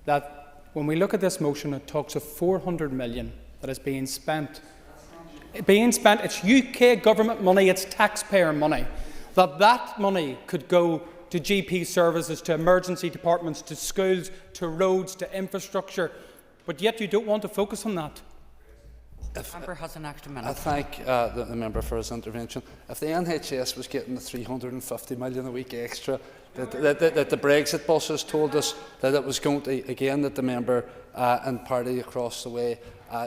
that when we look at this motion, it talks of 400 million that is being spent. It's UK government money, it's taxpayer money. That money could go to GP services, to emergency departments, to schools, to roads, to infrastructure, but yet you don't want to focus on that. The member has an extra minute. I thank the member for his intervention. If the NHS was getting the 350 million a week extra that the Brexit bosses told us that it was going to, again, that the member and party across the way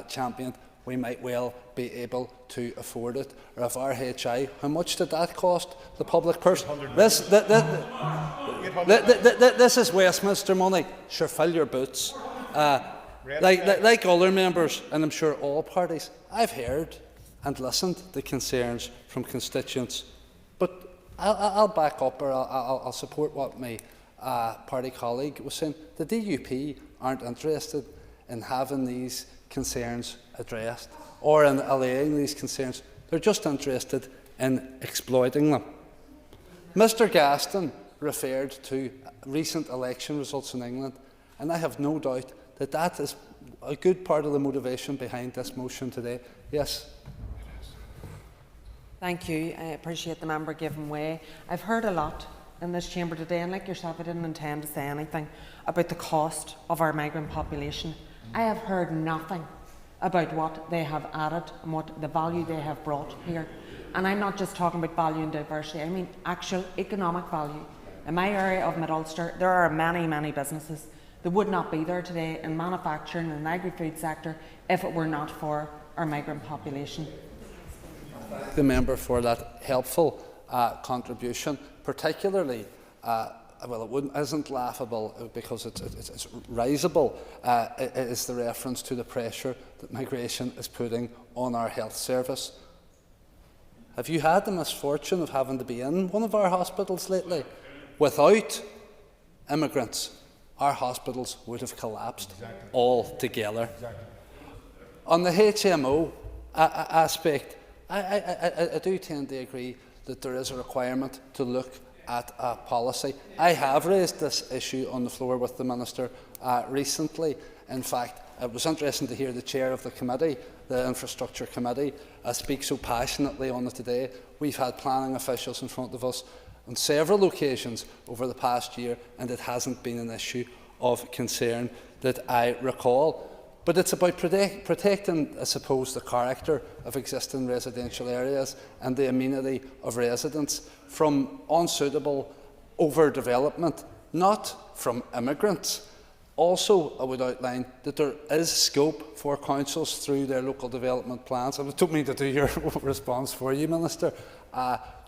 championed, we might well be able to afford it. Or if RHI, how much did that cost the public purse? This is Westminster money. Sure, fill your boots. Like other members, and I'm sure all parties, I've heard and listened to concerns from constituents, but I'll back up or I'll support what my party colleague was saying. The DUP aren't interested in having these concerns addressed or in allaying these concerns. They're just interested in exploiting them. Mr Gaston referred to recent election results in England, and I have no doubt that is a good part of the motivation behind this motion today. Yes. Thank you. I appreciate the member giving way. I've heard a lot in this chamber today, and like yourself, I didn't intend to say anything about the cost of our migrant population. I have heard nothing about what they have added and what the value they have brought here. And I'm not just talking about value and diversity, I mean actual economic value. In my area of Mid-Ulster, there are many, many businesses that would not be there today in manufacturing and the agri-food sector if it were not for our migrant population. The member for that helpful contribution, particularly well, isn't laughable because it's risible, is the reference to the pressure that migration is putting on our health service. Have you had the misfortune of having to be in one of our hospitals lately? Without immigrants, our hospitals would have collapsed altogether. On the HMO aspect, I do tend to agree that there is a requirement to look at a policy. I have raised this issue on the floor with the Minister recently. In fact, it was interesting to hear the chair of the committee, the Infrastructure Committee, speak so passionately on it today. We've had planning officials in front of us on several occasions over the past year, and it hasn't been an issue of concern that I recall. But it's about protecting, I suppose, the character of existing residential areas and the amenity of residents from unsuitable overdevelopment, not from immigrants. Also, I would outline that there is scope for councils through their local development plans. I don't mean to do your response for you, Minister,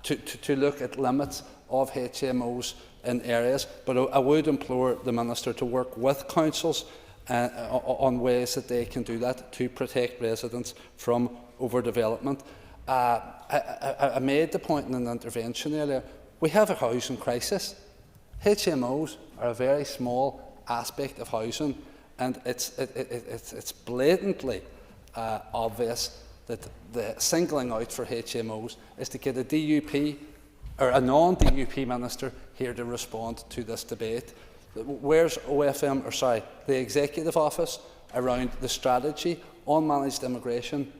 to look at limits of HMOs in areas, but I would implore the Minister to work with councils on ways that they can do that to protect residents from overdevelopment. I made the point in an intervention earlier, we have a housing crisis. HMOs are a very small aspect of housing, and it's blatantly obvious that the singling out for HMOs is to get a DUP or a non-DUP minister here to respond to this debate. Where's the Executive Office around the strategy on managed immigration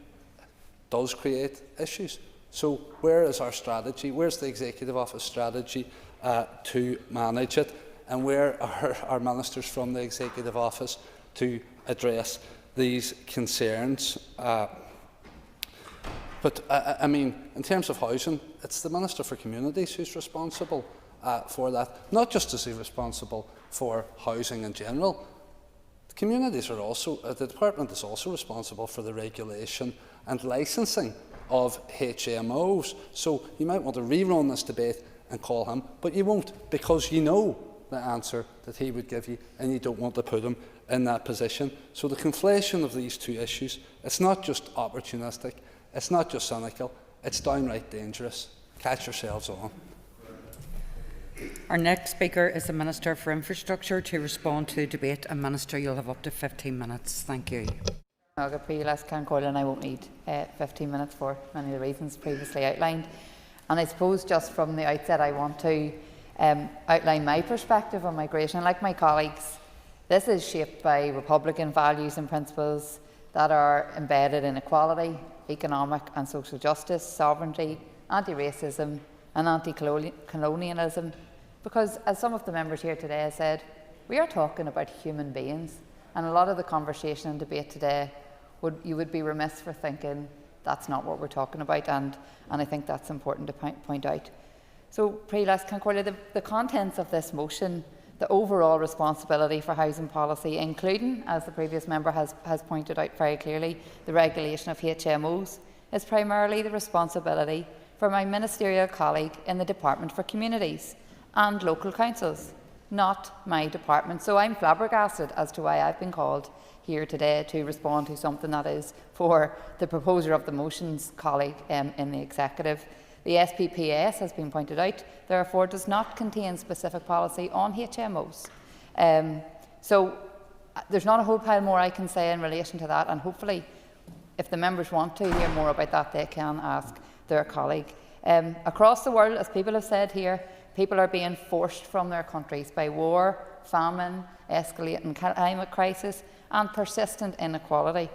does create issues. So where is our strategy? Where's the Executive Office strategy to manage it? And where are our ministers from the Executive Office to address these concerns? But I mean, in terms of housing, it's the Minister for Communities who's responsible for that, not just is he responsible for housing in general. The communities are also, the Department is also responsible for the regulation and licensing of HMOs. So you might want to rerun this debate and call him, but you won't, because you know the answer that he would give you and you don't want to put him in that position. So the conflation of these two issues, it's not just opportunistic, it's not just cynical, it's downright dangerous. Catch yourselves on. Our next speaker is the Minister for Infrastructure to respond to the debate. And Minister, you'll have up to 15 minutes. Thank you. And I won't need 15 minutes for many of the reasons previously outlined. And I suppose just from the outset I want to outline my perspective on migration. Like my colleagues, this is shaped by Republican values and principles that are embedded in equality, economic and social justice, sovereignty, anti-racism and anti-colonialism. Because, as some of the members here today have said, we are talking about human beings, and a lot of the conversation and debate today, you would be remiss for thinking that's not what we're talking about, and I think that's important to point out. So, the contents of this motion, the overall responsibility for housing policy, including, as the previous member has pointed out very clearly, the regulation of HMOs, is primarily the responsibility for my ministerial colleague in the Department for Communities and local councils, not my department. So I'm flabbergasted as to why I've been called here today to respond to something that is for the proposer of the motion's colleague in the executive. The SPPS has been pointed out, therefore does not contain specific policy on HMOs. So there's not a whole pile more I can say in relation to that, and hopefully if the members want to hear more about that, they can ask their colleague. Across the world, as people have said here, people are being forced from their countries by war, famine, escalating climate crisis and persistent inequality.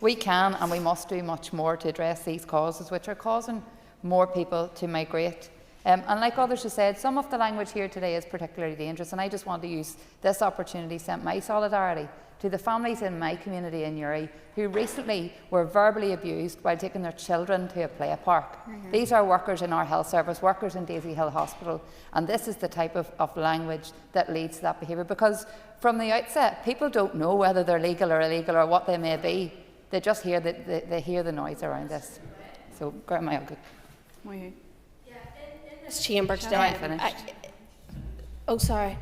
We can and we must do much more to address these causes, which are causing more people to migrate. And like others have said, some of the language here today is particularly dangerous, and I just want to use this opportunity to send my solidarity to the families in my community in Uri who recently were verbally abused while taking their children to a play park. These are workers in our health service, workers in Daisy Hill Hospital, and this is the type of language that leads to that behaviour, because from the outset people don't know whether they're legal or illegal or what they may be. They just hear they hear the noise around this. So, in this chamber today, Oh, sorry.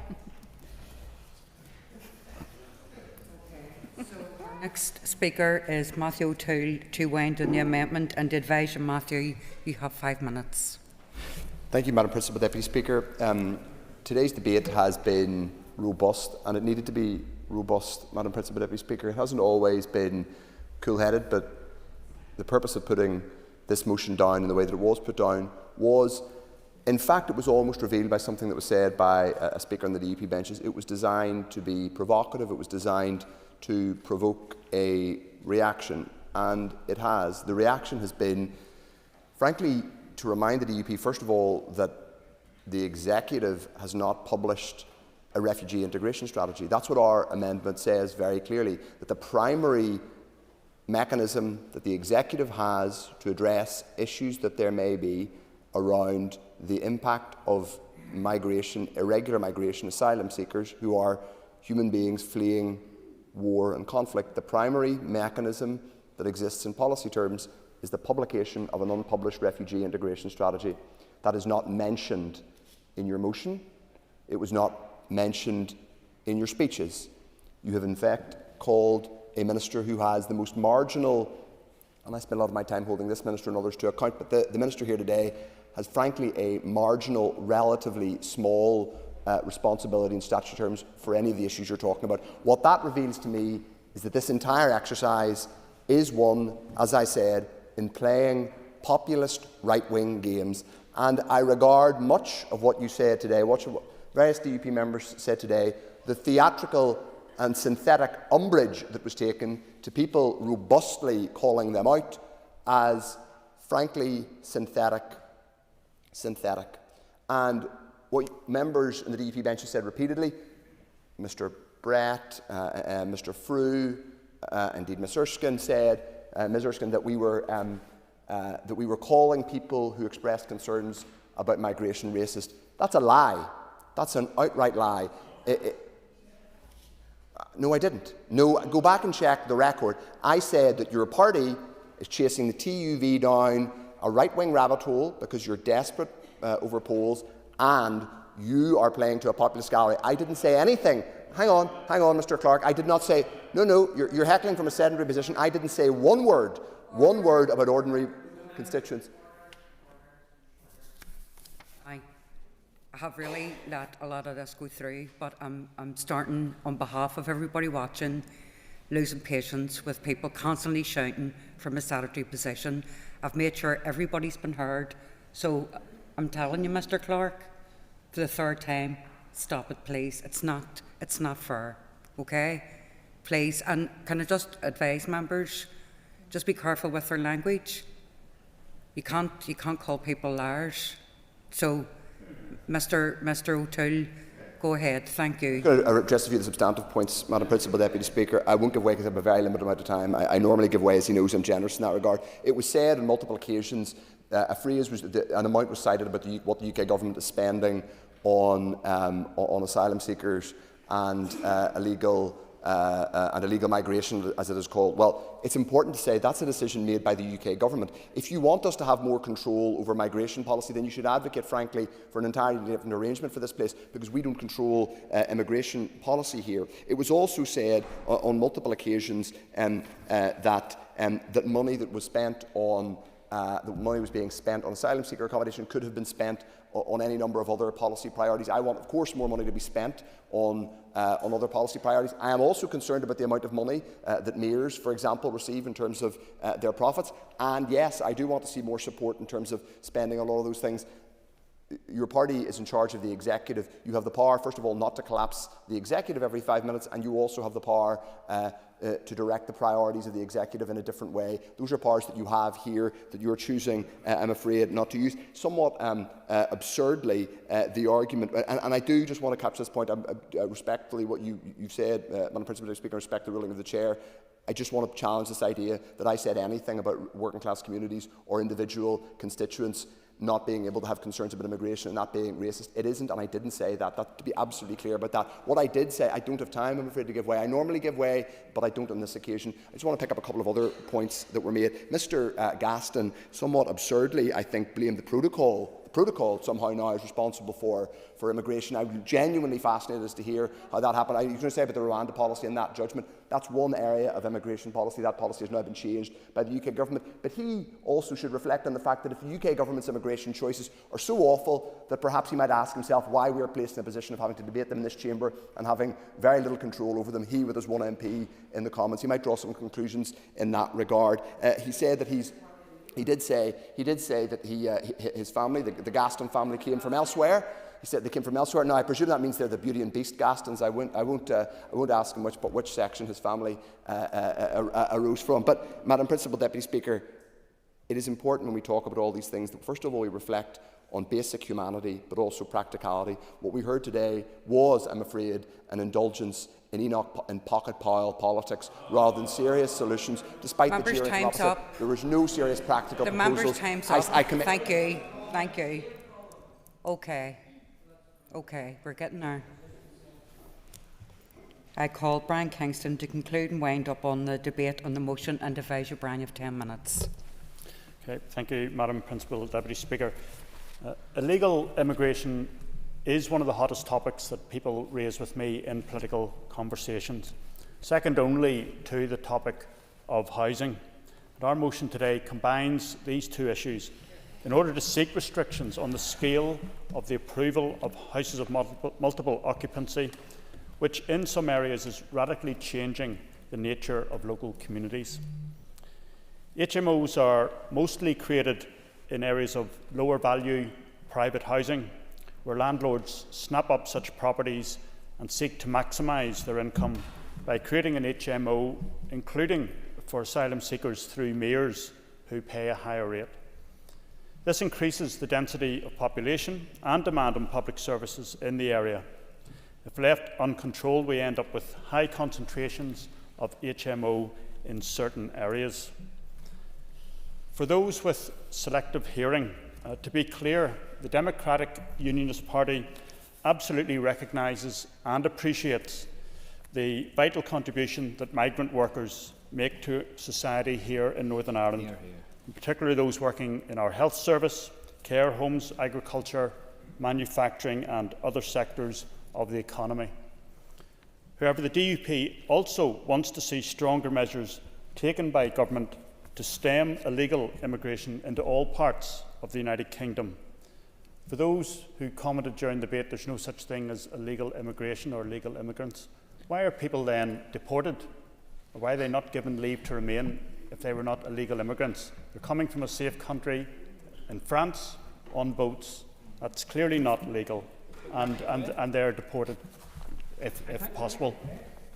Next speaker is Matthew O'Toole to wind on the amendment and advise you, Matthew, you have 5 minutes. Thank you, Madam Principal Deputy Speaker. Today's debate has been robust, and it needed to be robust, Madam Principal Deputy Speaker. It hasn't always been cool-headed, but the purpose of putting this motion down in the way that it was put down was, in fact, it was almost revealed by something that was said by a speaker on the DUP benches. It was designed to be provocative. It was designed to provoke a reaction, and it has. The reaction has been, frankly, to remind the DUP, first of all, that the Executive has not published a refugee integration strategy. That's what our amendment says very clearly, that the primary mechanism that the Executive has to address issues that there may be around the impact of migration, irregular migration, asylum seekers who are human beings fleeing war and conflict. The primary mechanism that exists in policy terms is the publication of an unpublished refugee integration strategy. That is not mentioned in your motion. It was not mentioned in your speeches. You have in fact called a minister who has the most marginal, and I spend a lot of my time holding this minister and others to account, but the minister here today has frankly a marginal, relatively small responsibility in statutory terms for any of the issues you're talking about. What that reveals to me is that this entire exercise is one, as I said, in playing populist right-wing games, and I regard much of what you said today, what various DUP members said today, the theatrical and synthetic umbrage that was taken to people robustly calling them out as, frankly, synthetic. And what members in the DUP benches said repeatedly, Mr Brett, Mr Frew, indeed Ms Erskine said, Ms Erskine, that we were calling people who expressed concerns about migration racist. That's a lie. That's an outright lie. No, I didn't. No, go back and check the record. I said that your party is chasing the TUV down a right-wing rabbit hole because you're desperate over polls, and you are playing to a populist gallery. I didn't say anything. Hang on, Mr Clark. I did not say, no, you're heckling from a sedentary position. I didn't say one word about ordinary constituents. I have really let a lot of this go through, but I'm starting, on behalf of everybody watching, losing patience with people constantly shouting from a sedentary position. I've made sure everybody's been heard, so I'm telling you, Mr Clark, for the third time, stop it, please. It's not fair, okay? Please, and can I just advise members, just be careful with their language. You can't call people liars. So, Mr O'Toole, go ahead. Thank you. I'm going to address a few of the substantive points, Madam Principal Deputy Speaker. I won't give way because I have a very limited amount of time. I normally give way, as he knows. I'm generous in that regard. It was said on multiple occasions, a phrase was, an amount was cited about what the UK government is spending on asylum seekers and illegal migration, as it is called. Well, it's important to say that's a decision made by the UK government. If you want us to have more control over migration policy, then you should advocate, frankly, for an entirely different arrangement for this place, because we don't control immigration policy here. It was also said on multiple occasions that money that was spent on the money was being spent on asylum seeker accommodation could have been spent on any number of other policy priorities. I want, of course, more money to be spent on other policy priorities. I am also concerned about the amount of money that mayors, for example, receive in terms of their profits. And yes, I do want to see more support in terms of spending on all of those things. Your party is in charge of the executive. You have the power, first of all, not to collapse the executive every 5 minutes, and you also have the power to direct the priorities of the executive in a different way. Those are powers that you have here that you're choosing, I'm afraid, not to use. Somewhat absurdly, the argument, and I do just want to capture this point, respectfully what you've said, Madam Principal Speaker, respect the ruling of the Chair. I just want to challenge this idea that I said anything about working class communities or individual constituents not being able to have concerns about immigration and not being racist. It isn't, and I didn't say that. To be absolutely clear about that. What I did say, I don't have time, I'm afraid, to give way. I normally give way, but I don't on this occasion. I just want to pick up a couple of other points that were made. Mr. Gaston, somewhat absurdly, I think, blamed the protocol protocol somehow now is responsible for immigration. I'm genuinely fascinated as to hear how that happened. I was going to say about the Rwanda policy and that judgment. That's one area of immigration policy. That policy has now been changed by the UK government. But he also should reflect on the fact that if the UK government's immigration choices are so awful that perhaps he might ask himself why we are placed in a position of having to debate them in this chamber and having very little control over them. He, with his one MP in the Commons, he might draw some conclusions in that regard. He said that he did say that his family, the Gaston family, came from elsewhere. He said they came from elsewhere. Now, I presume that means they're the Beauty and Beast Gastons. I won't ask him which section his family arose from. But, Madam Principal Deputy Speaker, it is important when we talk about all these things that, first of all, we reflect on basic humanity, but also practicality. What we heard today was, I'm afraid, an indulgence in Enoch and pocket pile politics rather than serious solutions. Despite the cheering opposite, there was no serious practical proposals. The member's time's up. Thank you. Thank you. Okay, we're getting there. I call Brian Kingston to conclude and wind up on the debate on the motion and advise you, Brian, you have 10 minutes. Okay, thank you, Madam Principal Deputy Speaker. Illegal immigration is one of the hottest topics that people raise with me in political conversations, second only to the topic of housing. And our motion today combines these two issues in order to seek restrictions on the scale of the approval of houses of multiple occupancy, which in some areas is radically changing the nature of local communities. HMOs are mostly created in areas of lower value private housing, where landlords snap up such properties and seek to maximise their income by creating an HMO, including for asylum seekers through mayors who pay a higher rate. This increases the density of population and demand on public services in the area. If left uncontrolled, we end up with high concentrations of HMO in certain areas. For those with selective hearing, to be clear, the Democratic Unionist Party absolutely recognises and appreciates the vital contribution that migrant workers make to society here in Northern Ireland, in particular those working in our health service, care homes, agriculture, manufacturing and other sectors of the economy. However, the DUP also wants to see stronger measures taken by government to stem illegal immigration into all parts of the United Kingdom. For those who commented during the debate there's no such thing as illegal immigration or illegal immigrants, why are people then deported? Or why are they not given leave to remain if they were not illegal immigrants? They're coming from a safe country in France on boats. That's clearly not legal, and they're deported if possible.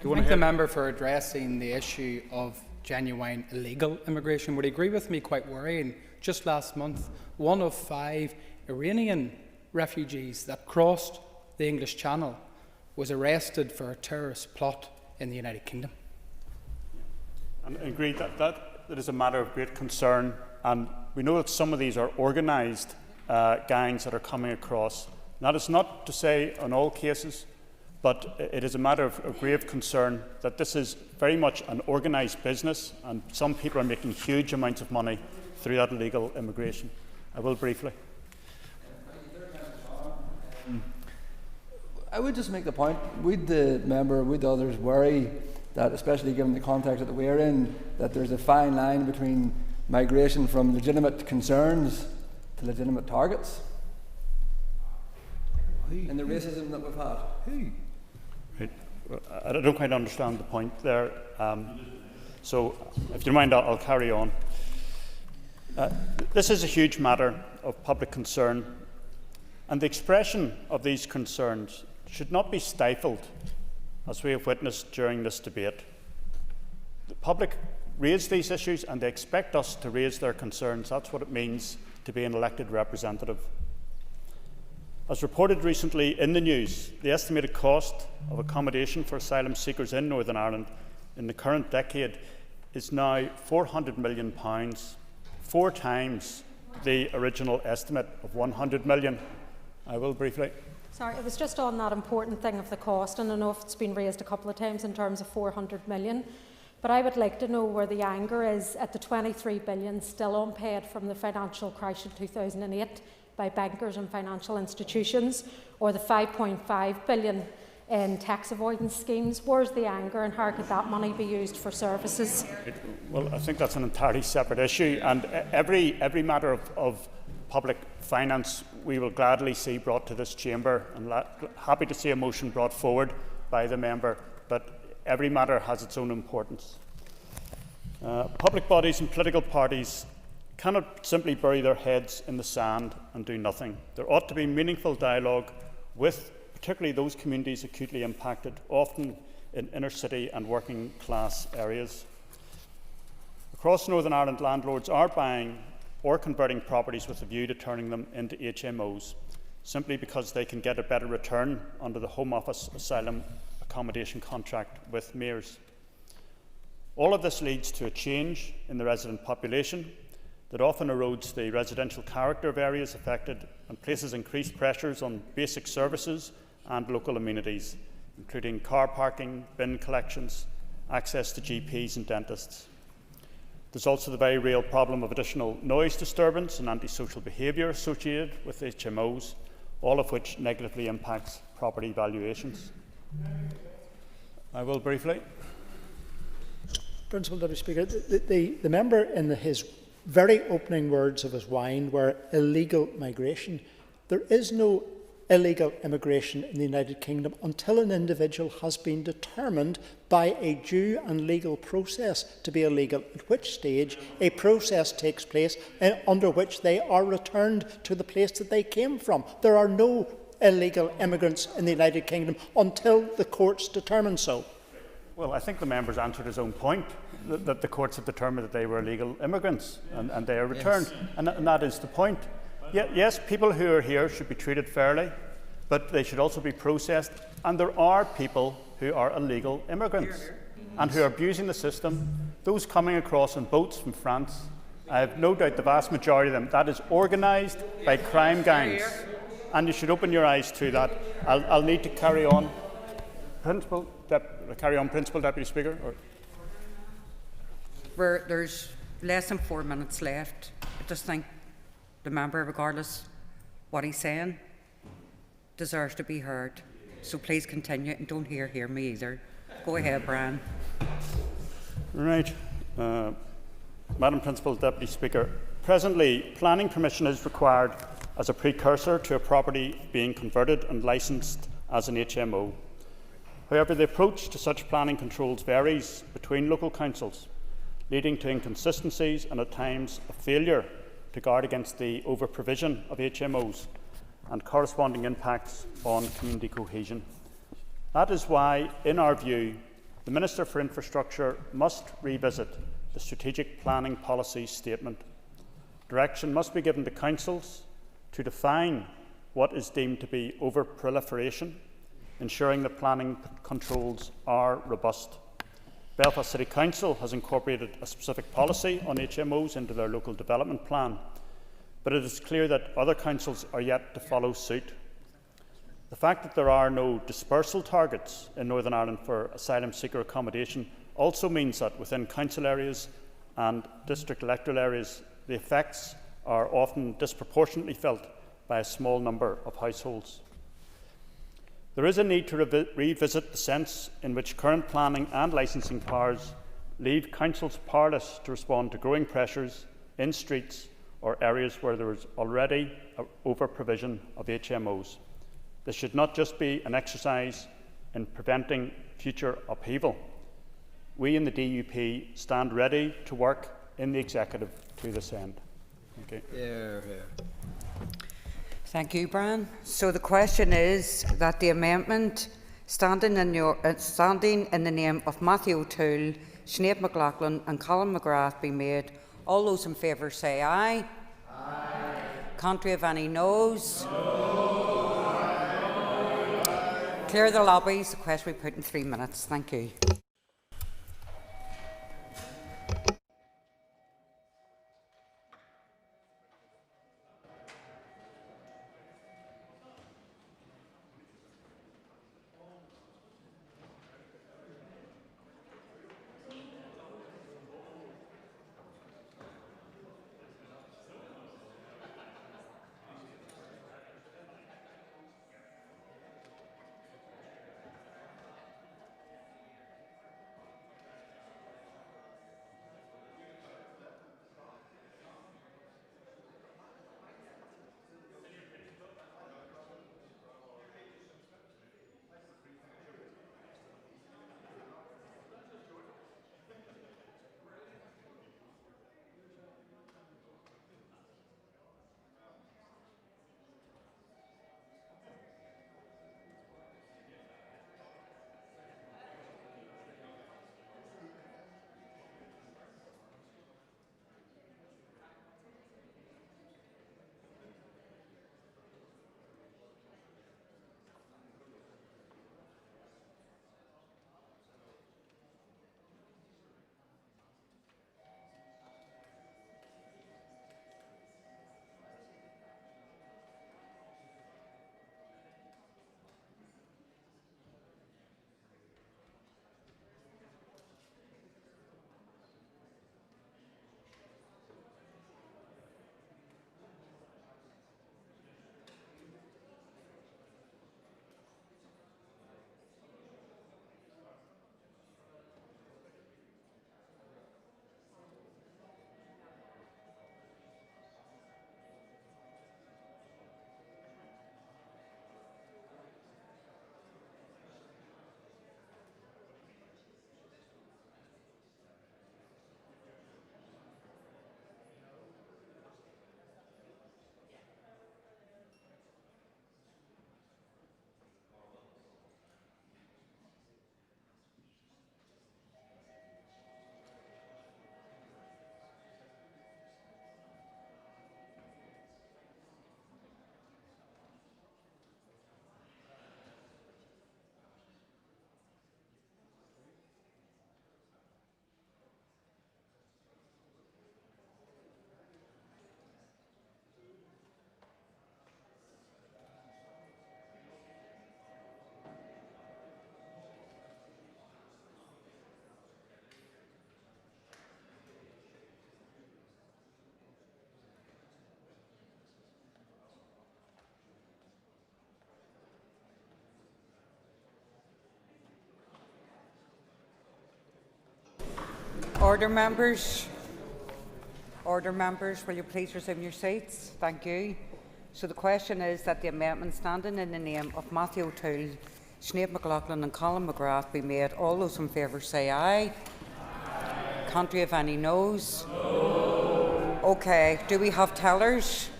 I thank the member for addressing the issue of genuine illegal immigration. Would he agree with me quite worrying? Just last month, 1 of 5 Iranian refugees that crossed the English Channel was arrested for a terrorist plot in the United Kingdom. And I agree that is a matter of great concern, and we know that some of these are organised gangs that are coming across. That is not to say on all cases, but it is a matter of grave concern that this is very much an organised business, and some people are making huge amounts of money through that illegal immigration. I will briefly. I would just make the point, would the member, would others worry that, especially given the context that we're in, that there's a fine line between migration from legitimate concerns to legitimate targets? And the racism that we've had? Right. I don't quite understand the point there. So, if you don't mind, I'll carry on. This is a huge matter of public concern, and the expression of these concerns should not be stifled, as we have witnessed during this debate. The public raise these issues and they expect us to raise their concerns. That's what it means to be an elected representative. As reported recently in the news, the estimated cost of accommodation for asylum seekers in Northern Ireland in the current decade is now £400 million, 4 times the original estimate of £100 million. I will briefly. Sorry, it was just on that important thing of the cost, and I know it's been raised a couple of times in terms of 400 million, but I would like to know where the anger is at the 23 billion still unpaid from the financial crash of 2008. by bankers and financial institutions, or the 5.5 billion in tax avoidance schemes? Where's the anger, and how could that money be used for services? Well, I think that's an entirely separate issue, and every matter of public finance we will gladly see brought to this chamber, and happy to see a motion brought forward by the member, but every matter has its own importance. Public bodies and political parties cannot simply bury their heads in the sand and do nothing. There ought to be meaningful dialogue with particularly those communities acutely impacted, often in inner city and working class areas. Across Northern Ireland, landlords are buying or converting properties with a view to turning them into HMOs, simply because they can get a better return under the Home Office asylum accommodation contract with mayors. All of this leads to a change in the resident population that often erodes the residential character of areas affected and places increased pressures on basic services and local amenities, including car parking, bin collections, access to GPs and dentists. There's also the very real problem of additional noise disturbance and antisocial behaviour associated with HMOs, all of which negatively impacts property valuations. I will briefly. Principal Deputy Speaker, the member in his very opening words of his whine were illegal migration. There is no illegal immigration in the United Kingdom until an individual has been determined by a due and legal process to be illegal, at which stage a process takes place under which they are returned to the place that they came from. There are no illegal immigrants in the United Kingdom until the courts determine so. Well, I think the member's answered his own point, that the courts have determined that they were illegal immigrants and they are returned. Yes. And that is the point. Yes, people who are here should be treated fairly, but they should also be processed. And there are people who are illegal immigrants and who are abusing the system. Those coming across on boats from France, I have no doubt the vast majority of them, that is organised by crime gangs. And you should open your eyes to that. I'll need to carry on. Principal Deputy Speaker. There's less than 4 minutes left. I just think the member, regardless what he's saying, deserves to be heard. So please continue, and don't hear me either. Go ahead, Brian. Right. Madam Principal Deputy Speaker, presently planning permission is required as a precursor to a property being converted and licensed as an HMO. However, the approach to such planning controls varies between local councils, leading to inconsistencies and at times a failure to guard against the over-provision of HMOs and corresponding impacts on community cohesion. That is why, in our view, the Minister for Infrastructure must revisit the Strategic Planning Policy Statement. Direction must be given to councils to define what is deemed to be over-proliferation, ensuring that planning controls are robust. Belfast City Council has incorporated a specific policy on HMOs into their local development plan, but it is clear that other councils are yet to follow suit. The fact that there are no dispersal targets in Northern Ireland for asylum seeker accommodation also means that within council areas and district electoral areas, the effects are often disproportionately felt by a small number of households. There is a need to revisit the sense in which current planning and licensing powers leave councils powerless to respond to growing pressures in streets or areas where there is already over-provision of HMOs. This should not just be an exercise in preventing future upheaval. We in the DUP stand ready to work in the Executive to this end. Thank you. Thank you, Brian. So the question is that the amendment standing in the name of Matthew O'Toole, Sinead McLaughlin and Colin McGrath be made. All those in favour say aye. Aye. Contrary of any noes? No. Clear the lobbies. The question will be put in 3 minutes. Thank you. Order, members. Order, members. Will you please resume your seats? Thank you. So the question is that the amendment standing in the name of Matthew O'Toole, Sinead McLaughlin and Colin McGrath be made. All those in favour say aye. Can't we have any noes? No. Okay. Do we have tellers?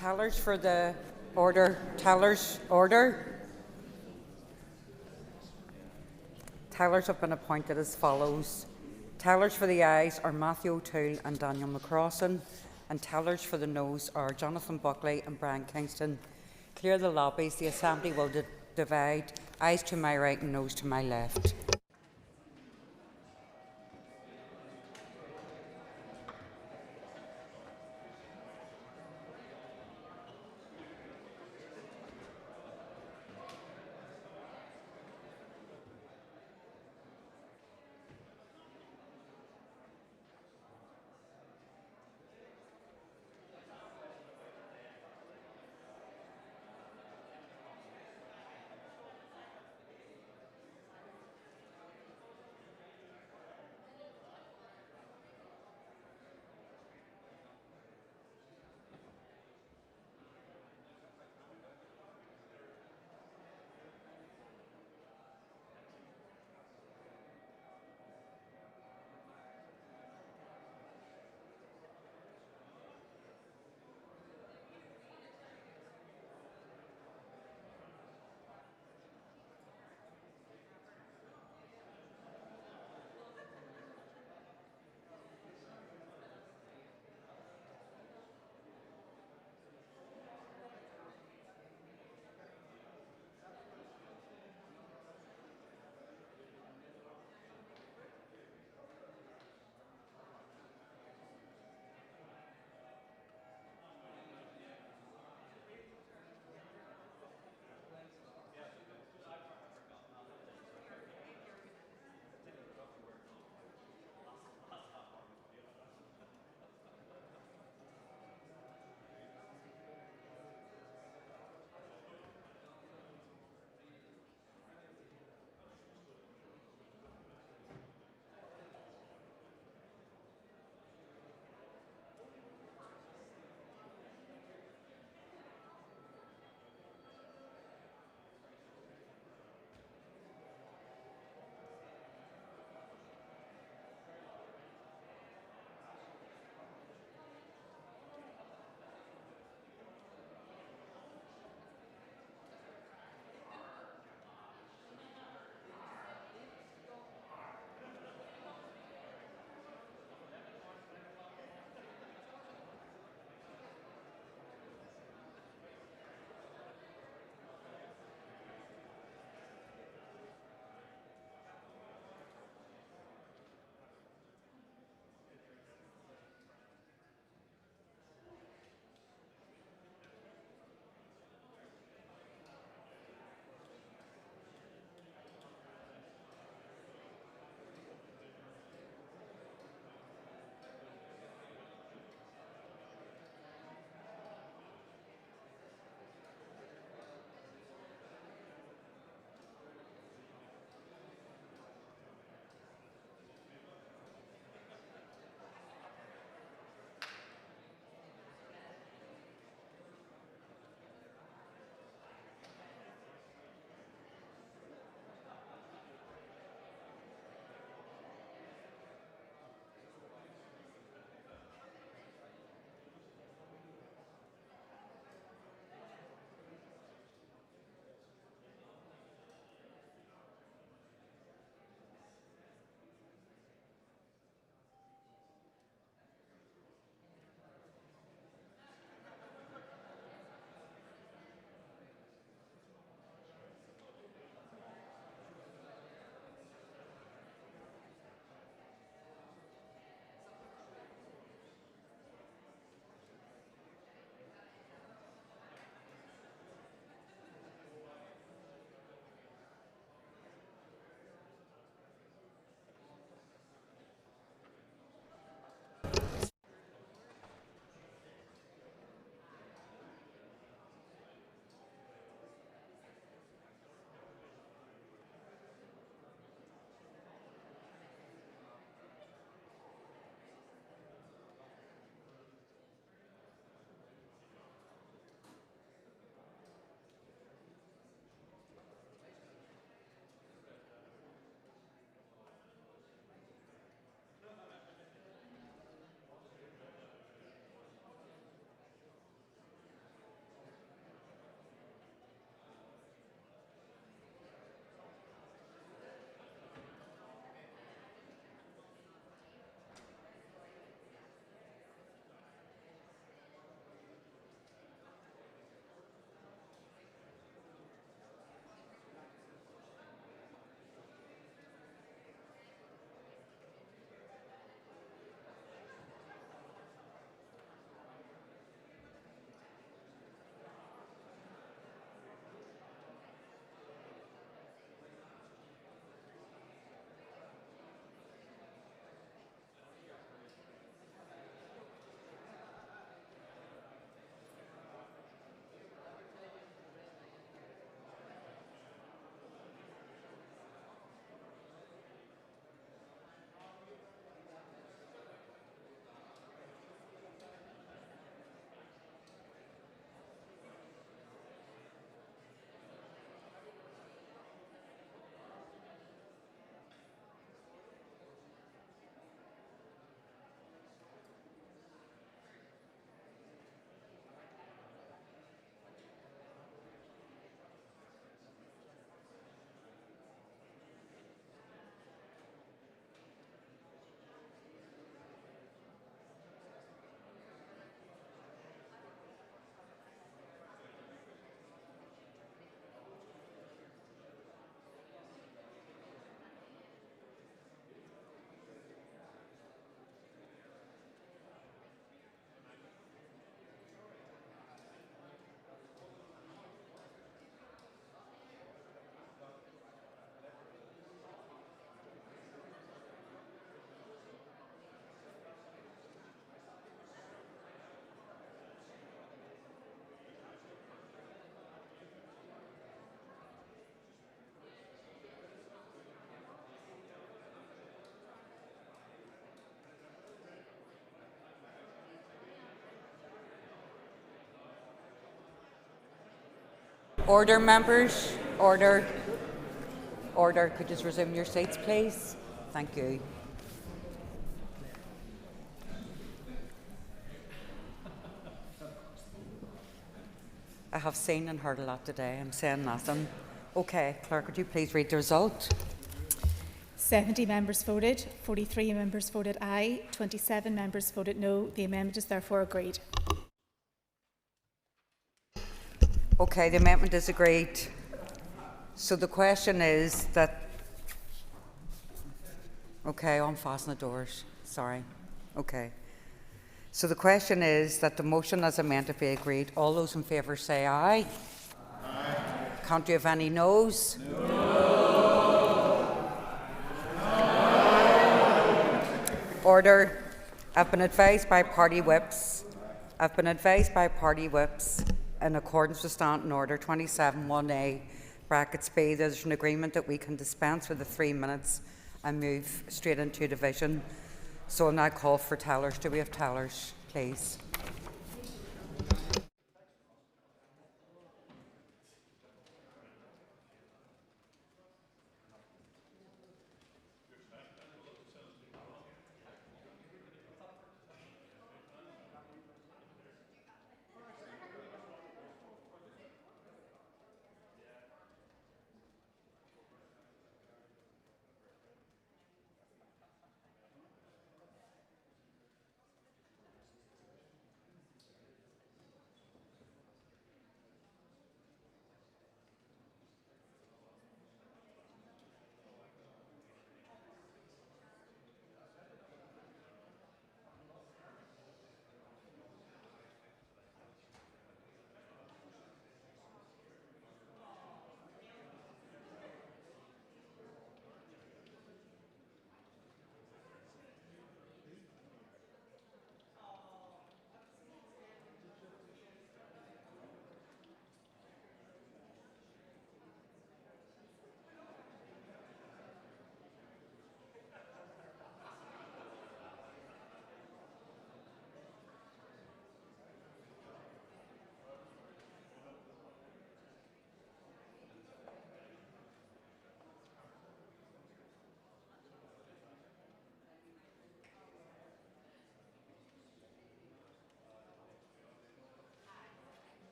Tellers for the order. Tellers, order. Tellers have been appointed as follows. Tellers for the ayes are Matthew O'Toole and Daniel McCrossan, and tellers for the noes are Jonathan Buckley and Brian Kingston. Clear the lobbies. The Assembly will divide. Ayes to my right and noes to my left. Order, members. Order. Order. Could you just resume your seats, please? Thank you. I have seen and heard a lot today. I'm saying nothing. Okay, Clerk, could you please read the result? 70 members voted, 43 members voted aye, 27 members voted no. The amendment is therefore agreed. Okay, the amendment is agreed. So the question is that... Okay, unfasten the doors. Sorry. Okay. So the question is that the motion as amended be agreed. All those in favour say aye. Aye. Can't you have any noes? No. Order. I've been advised by party whips. In accordance with Standing Order 27(1)(a) brackets B, there's an agreement that we can dispense with the 3 minutes and move straight into division. So I'll now call for tellers. Do we have tellers, please?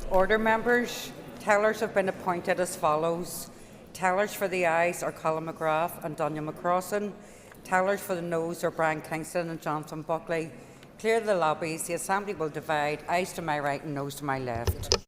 Order, members. Tellers have been appointed as follows. Tellers for the ayes are Colin McGrath and Donya McCrossan. Tellers for the noes are Brian Kingston and Jonathan Buckley. Clear the lobbies. The Assembly will divide. Ayes to my right and noes to my left.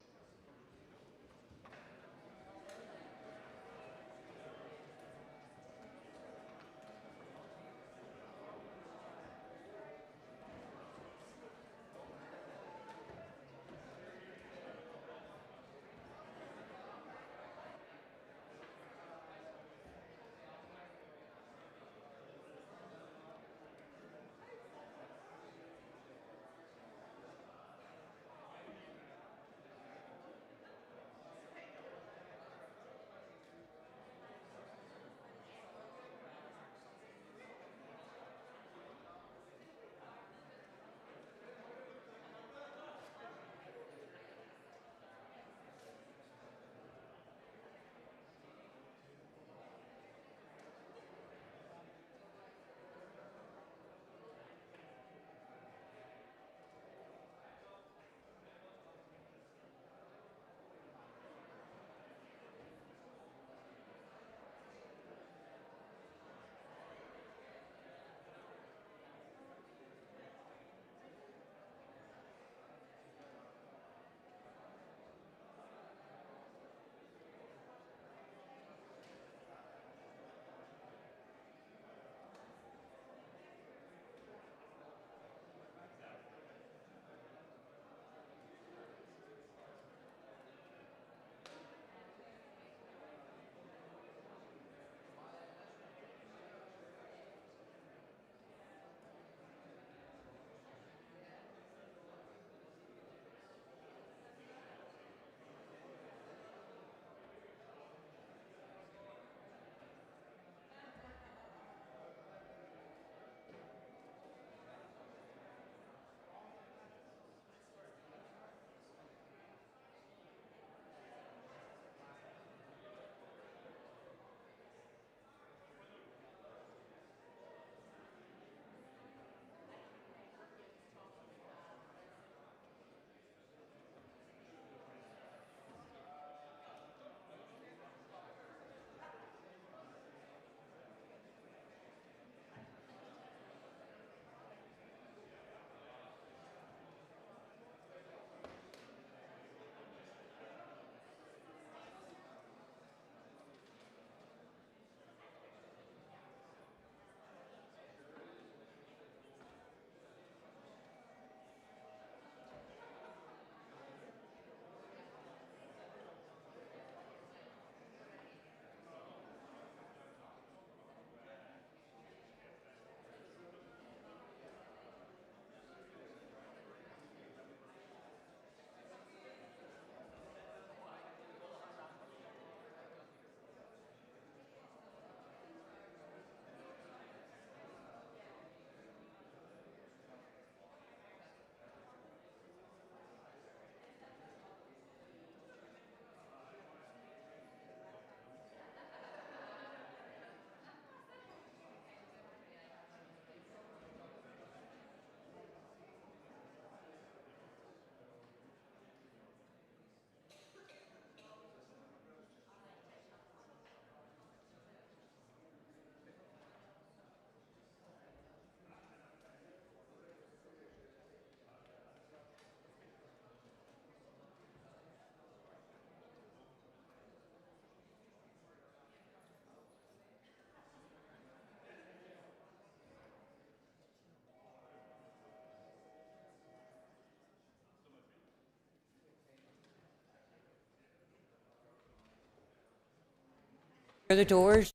The doors.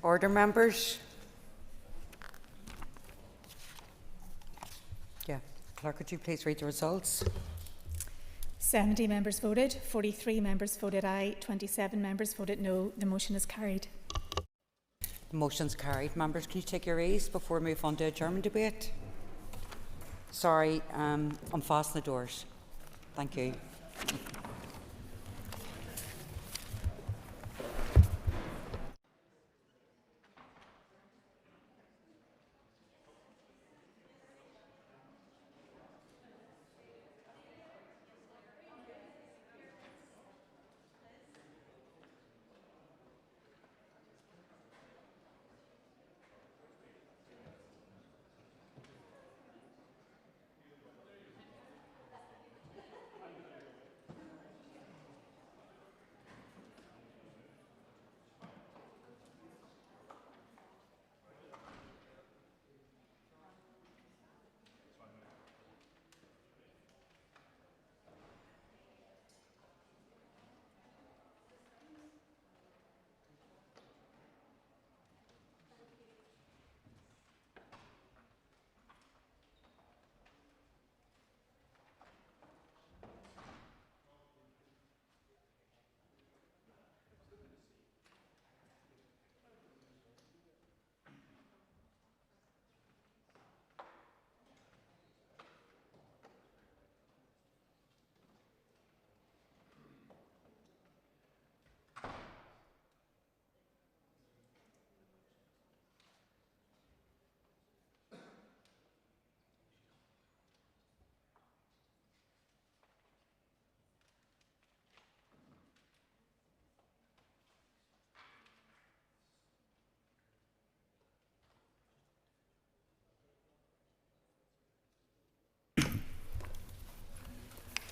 Order, members. Yeah. Clerk, could you please read the results? 70 members voted, 43 members voted aye, 27 members voted no. The motion is carried. The motion's carried. Members, can you take your ease before we move on to adjournment debate? Sorry, unfasten the doors. Thank you.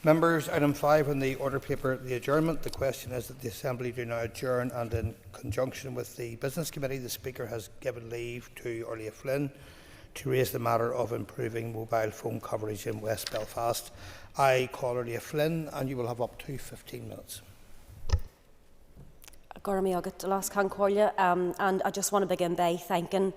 Members, item 5 on the order paper, the adjournment. The question is that the Assembly do now adjourn, and in conjunction with the Business Committee, the Speaker has given leave to Orlia Flynn to raise the matter of improving mobile phone coverage in West Belfast. I call Orlia Flynn, and you will have up to 15 minutes. And I just want to begin by thanking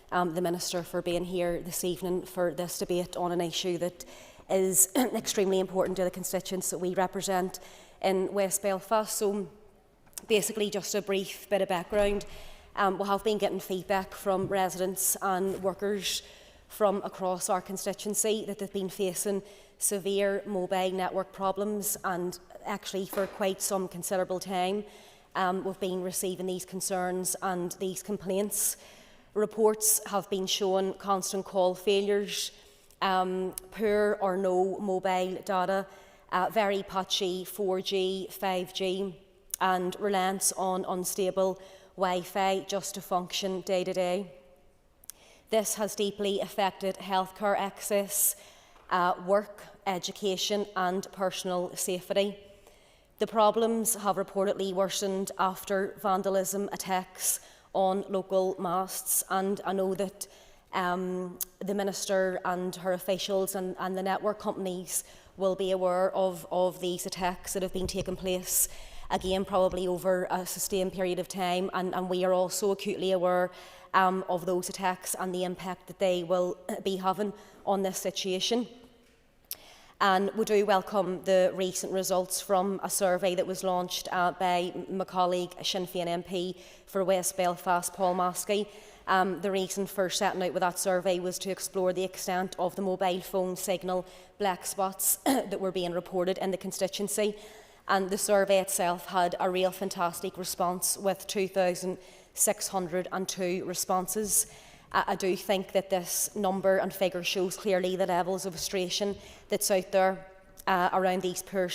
the Minister for being here this evening for this debate on an issue that is extremely important to the constituents that we represent in West Belfast. So basically, just a brief bit of background. We have been getting feedback from residents and workers from across our constituency that they've been facing severe mobile network problems, and actually for quite some considerable time we've been receiving these concerns and these complaints. Reports have been showing constant call failures, poor or no mobile data, very patchy 4G, 5G, and reliance on unstable Wi-Fi just to function day to day. This has deeply affected healthcare access, work, education and personal safety. The problems have reportedly worsened after vandalism attacks on local masts, and I know that the Minister and her officials and the network companies will be aware of these attacks that have been taking place, again probably over a sustained period of time, and we are also acutely aware of those attacks and the impact that they will be having on this situation. And we do welcome the recent results from a survey that was launched by my colleague Sinn Féin MP for West Belfast, Paul Maskey. The reason for setting out with that survey was to explore the extent of the mobile phone signal black spots that were being reported in the constituency. And the survey itself had a real fantastic response with 2,602 responses. I do think that this number and figure shows clearly the levels of frustration that's out there around these poor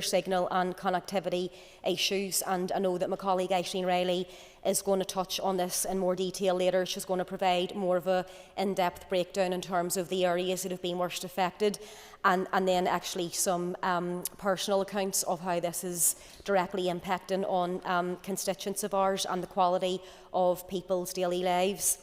signal and connectivity issues, and I know that my colleague Aisling Riley is going to touch on this in more detail later. She's going to provide more of an in-depth breakdown in terms of the areas that have been worst affected, and then actually some personal accounts of how this is directly impacting on constituents of ours and the quality of people's daily lives.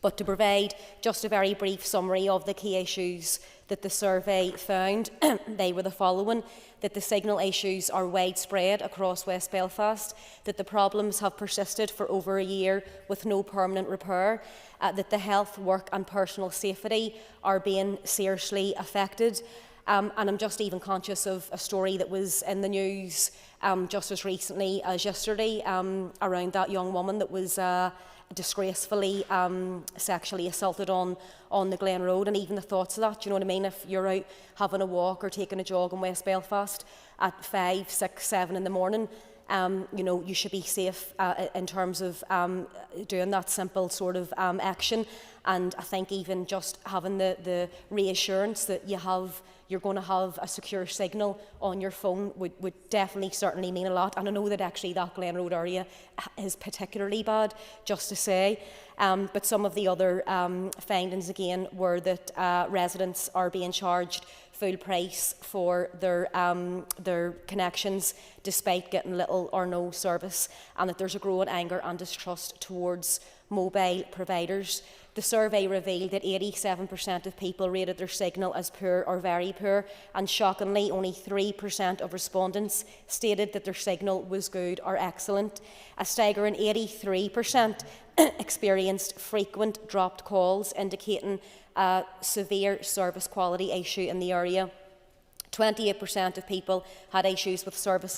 But to provide just a very brief summary of the key issues that the survey found, they were the following: that the signal issues are widespread across West Belfast, that the problems have persisted for over a year with no permanent repair, that the health, work and personal safety are being seriously affected. And I'm just even conscious of a story that was in the news just as recently as yesterday around that young woman that was disgracefully sexually assaulted on the Glen Road, and even the thoughts of that, you know what I mean, if you're out having a walk or taking a jog in West Belfast at 5, 6, 7 in the morning, you know, you should be safe in terms of doing that simple sort of action. And I think even just having the reassurance that you're going to have a secure signal on your phone would definitely certainly mean a lot. And I know that actually that Glen Road area is particularly bad, just to say. But some of the other findings again were that residents are being charged full price for their connections despite getting little or no service, and that there's a growing anger and distrust towards mobile providers. The survey revealed that 87% of people rated their signal as poor or very poor, and shockingly only 3% of respondents stated that their signal was good or excellent. A staggering 83% experienced frequent dropped calls, indicating a severe service quality issue in the area. 28% of people had issues with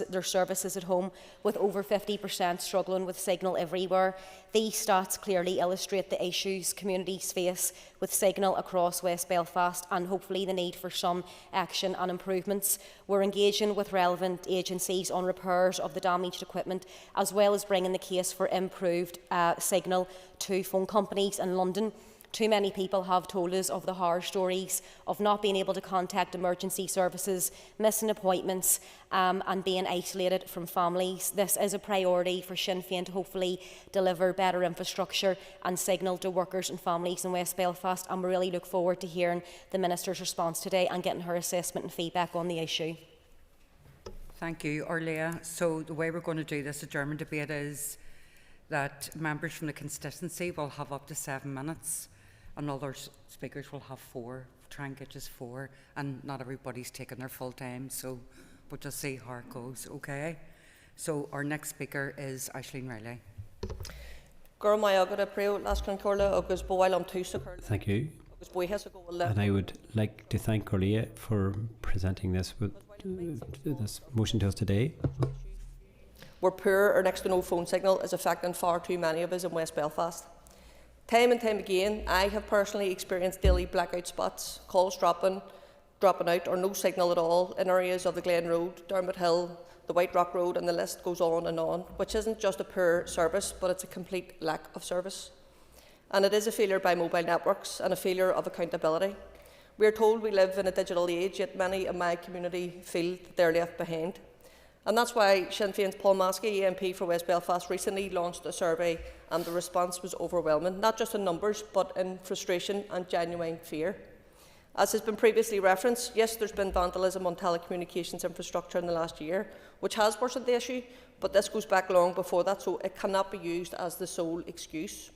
their services at home, with over 50% struggling with signal everywhere. These stats clearly illustrate the issues communities face with signal across West Belfast, and hopefully the need for some action and improvements. We're engaging with relevant agencies on repairs of the damaged equipment, as well as bringing the case for improved signal to phone companies in London Too many people have told us of the horror stories of not being able to contact emergency services, missing appointments and being isolated from families. This is a priority for Sinn Féin to hopefully deliver better infrastructure and signal to workers and families in West Belfast, and we really look forward to hearing the Minister's response today and getting her assessment and feedback on the issue. Thank you, Orlea. So the way we're going to do this adjournment debate is that members from the constituency will have up to 7 minutes and other speakers will have 4. Try and get just 4, and not everybody's taking their full time, so we'll just see how it goes, okay? So our next speaker is Aisling Riley. Thank you. And I would like to thank Orlea for presenting this motion to us today. Where poor or next to no phone signal is affecting far too many of us in West Belfast. Time and time again, I have personally experienced daily blackout spots, calls dropping out, or no signal at all in areas of the Glen Road, Dermot Hill, the White Rock Road, and the list goes on, which isn't just a poor service, but it's a complete lack of service. And it is a failure by mobile networks and a failure of accountability. We are told we live in a digital age, yet many in my community feel that they're left behind. And that's why Sinn Féin's Paul Maskey, MP for West Belfast, recently launched a survey, and the response was overwhelming, not just in numbers, but in frustration and genuine fear. As has been previously referenced, yes, there's been vandalism on telecommunications infrastructure in the last year, which has worsened the issue, but this goes back long before that, so it cannot be used as the sole excuse.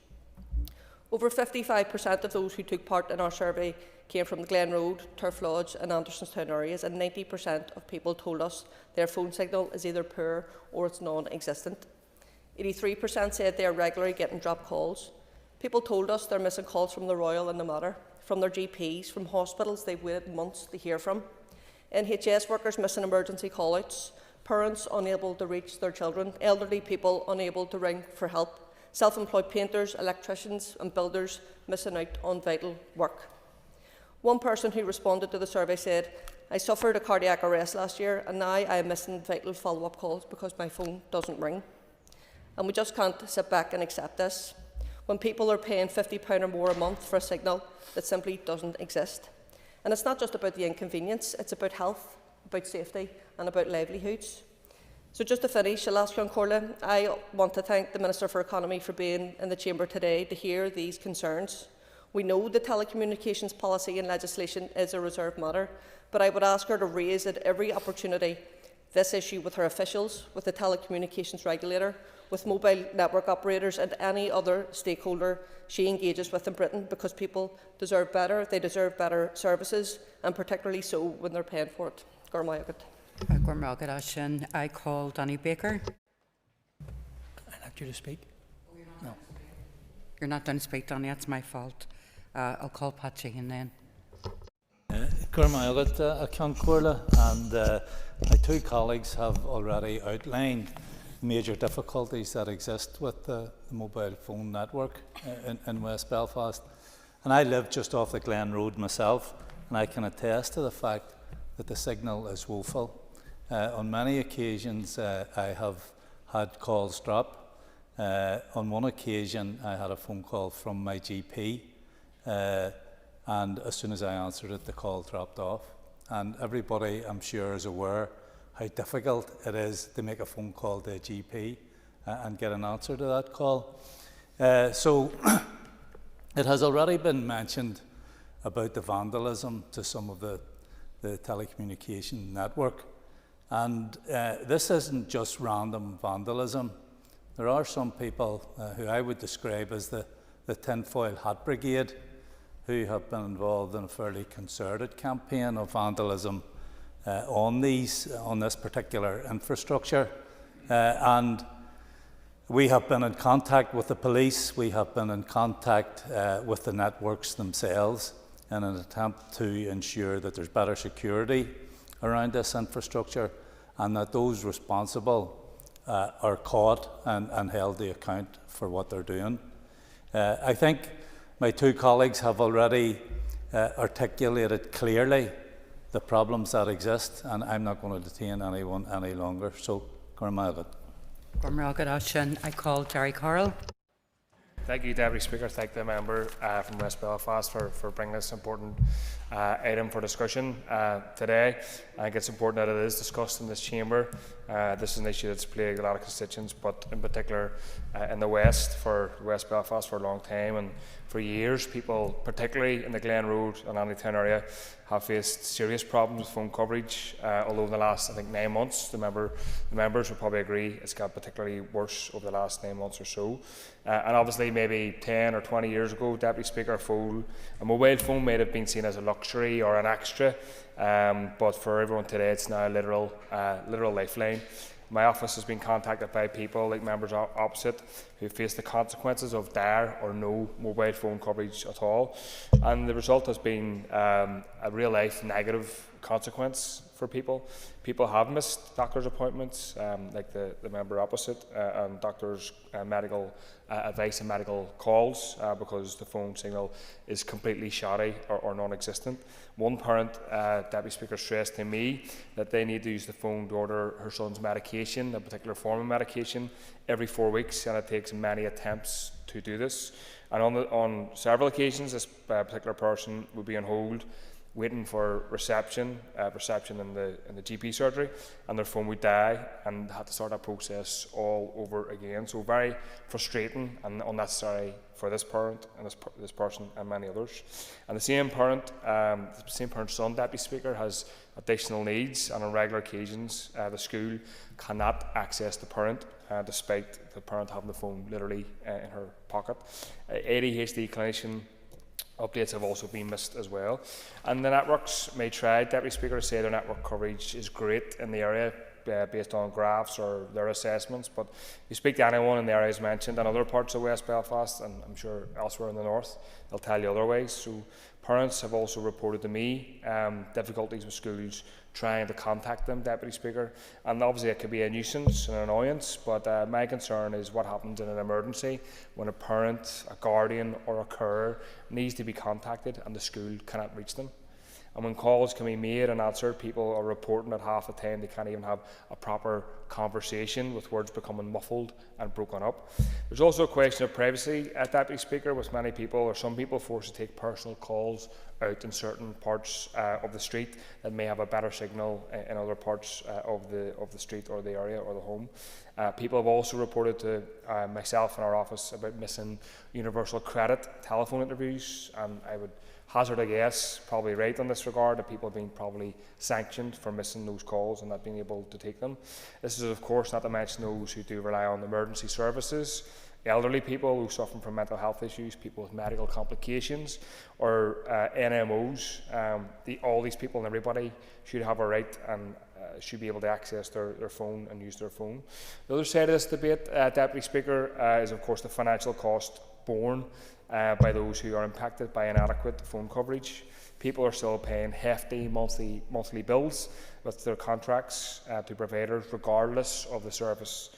Over 55% of those who took part in our survey came from the Glen Road, Turf Lodge and Andersonstown areas, and 90% of people told us their phone signal is either poor or it's non-existent. 83% said they are regularly getting dropped calls. People told us they're missing calls from the Royal and the Mater, from their GPs, from hospitals they've waited months to hear from. NHS workers missing emergency call-outs, parents unable to reach their children, elderly people unable to ring for help, self-employed painters, electricians and builders missing out on vital work. One person who responded to the survey said, "I suffered a cardiac arrest last year and now I am missing vital follow-up calls because my phone doesn't ring." And we just can't sit back and accept this when people are paying £50 or more a month for a signal that simply doesn't exist. And it's not just about the inconvenience, it's about health, about safety and about livelihoods. So just to finish, Alaskan Corla, I want to thank the Minister for Economy for being in the Chamber today to hear these concerns. We know the telecommunications policy and legislation is a reserved matter, but I would ask her to raise at every opportunity this issue with her officials, with the telecommunications regulator, with mobile network operators and any other stakeholder she engages with in Britain, because people deserve better, they deserve better services, and particularly so when they're paying for it. I call Danny Baker. I'd like you to speak. No. You're not done to speak, Danny, that's my fault. I'll call Pat Sheehan then. And my two colleagues have already outlined major difficulties that exist with the mobile phone network in West Belfast. And I live just off the Glen Road myself, and I can attest to the fact that the signal is woeful. On many occasions, I have had calls drop. On one occasion, I had a phone call from my GP, and as soon as I answered it, the call dropped off. And everybody, I'm sure, is aware how difficult it is to make a phone call to a GP and get an answer to that call. So it has already been mentioned about the vandalism to some of the telecommunication network. And this isn't just random vandalism. There are some people who I would describe as the tinfoil hat brigade, who have been involved in a fairly concerted campaign of vandalism on this particular infrastructure. And we have been in contact with the police, we have been in contact with the networks themselves in an attempt to ensure that there's better security around this infrastructure and that those responsible are caught and held to account for what they're doing. I think my two colleagues have already articulated clearly the problems that exist, and I'm not going to detain anyone any longer. So, I call Jerry Carroll. Thank you, Deputy Speaker. Thank the member from West Belfast for bringing this important item for discussion today. I think it's important that it is discussed in this chamber. This is an issue that's plagued a lot of constituents, but in particular in the West, for West Belfast for a long time, and for years people, particularly in the Glen Road and Andytown area, have faced serious problems with phone coverage, although in the last, I think, 9 months, the members will probably agree it's got particularly worse over the last 9 months or so. And obviously maybe 10 or 20 years ago, Deputy Speaker, a mobile phone may have been seen as a luxury or an extra, but for everyone today it's now a literal lifeline. My office has been contacted by people like members opposite who face the consequences of dire or no mobile phone coverage at all, and the result has been a real life negative consequence for people. People have missed doctor's appointments, like the member opposite, and doctors' medical advice and medical calls because the phone signal is completely shoddy or non-existent. One parent, Deputy Speaker, stressed to me that they need to use the phone to order her son's medication, a particular form of medication, every 4 weeks, and it takes many attempts to do this. And on several occasions, this particular person would be on hold, waiting for reception in the GP surgery, and their phone would die, and had to start that process all over again. So very frustrating and unnecessary for this parent and this person and many others. And the same parent's son, Deputy Speaker, has additional needs, and on regular occasions the school cannot access the parent despite the parent having the phone literally in her pocket. ADHD clinician updates have also been missed as well. And the networks may try, Deputy Speaker, to say their network coverage is great in the area based on graphs or their assessments, but you speak to anyone in the areas mentioned and other parts of West Belfast, and I'm sure elsewhere in the north, they'll tell you otherwise. So parents have also reported to me difficulties with schools trying to contact them, Deputy Speaker, and obviously it could be a nuisance and an annoyance, but my concern is what happens in an emergency when a parent, a guardian or a carer needs to be contacted and the school cannot reach them. And when calls can be made and answered, people are reporting that half the time they can't even have a proper conversation, with words becoming muffled and broken up. There's also a question of privacy, Deputy Speaker, with many people or some people forced to take personal calls out in certain parts of the street that may have a better signal in other parts of the street or the area or the home. People have also reported to myself in our office about missing universal credit telephone interviews, and I would hazard a guess, probably right in this regard, that people have been probably sanctioned for missing those calls and not being able to take them. This is of course not to mention those who do rely on emergency services, elderly people who suffer from mental health issues, people with medical complications, or NMOs. All these people and everybody should have a right and should be able to access their phone and use their phone. The other side of this debate, Deputy Speaker, is of course the financial cost borne by those who are impacted by inadequate phone coverage. People are still paying hefty monthly bills with their contracts to providers, regardless of the service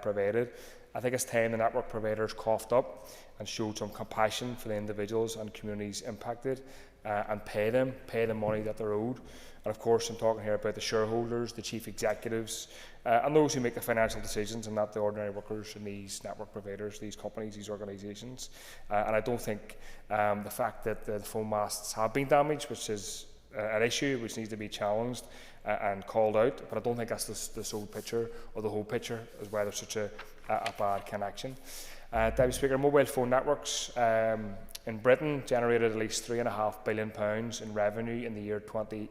provided. I think it's time the network providers coughed up and showed some compassion for the individuals and communities impacted and pay them money that they're owed. And of course, I'm talking here about the shareholders, the chief executives, and those who make the financial decisions, and not the ordinary workers in these network providers, these companies, these organisations. And I don't think the fact that the phone masts have been damaged, which is an issue which needs to be challenged and called out, but I don't think that's the sole picture or the whole picture as why there's such a bad connection. Deputy Speaker, mobile phone networks in Britain generated at least £3.5 billion in revenue in the year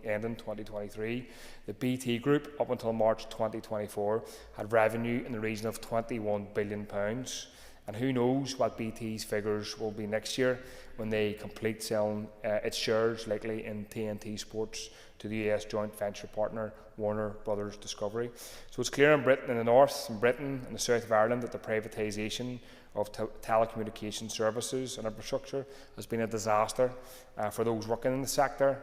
ending 2023. The BT Group, up until March 2024, had revenue in the region of £21 billion. And who knows what BT's figures will be next year when they complete selling its shares, likely in TNT Sports, to the US joint venture partner Warner Brothers Discovery. So it's clear in Britain, in the north, in Britain, and the south of Ireland, that the privatisation of telecommunication services and infrastructure has been a disaster for those working in the sector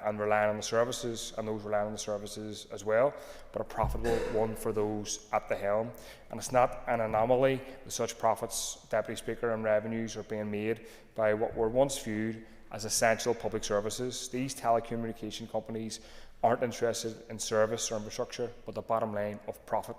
and relying on the services, and those relying on the services as well, but a profitable one for those at the helm. And it's not an anomaly that such profits, Deputy Speaker, and revenues are being made by what were once viewed as essential public services. These telecommunication companies aren't interested in service or infrastructure, but the bottom line of profit.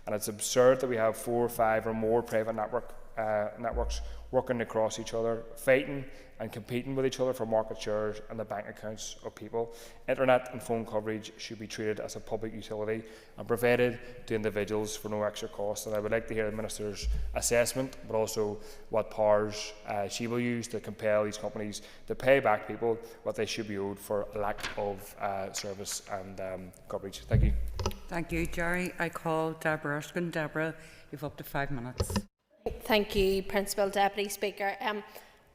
and it's absurd that we have 4 or 5 or more private networks working across each other, fighting and competing with each other for market shares and the bank accounts of people. Internet and phone coverage should be treated as a public utility and provided to individuals for no extra cost. And I would like to hear the Minister's assessment, but also what powers she will use to compel these companies to pay back people what they should be owed for a lack of service and coverage. Thank you. Thank you, Jerry. I call Deborah Erskine. Deborah, you've up to 5 minutes. Thank you, Principal Deputy Speaker.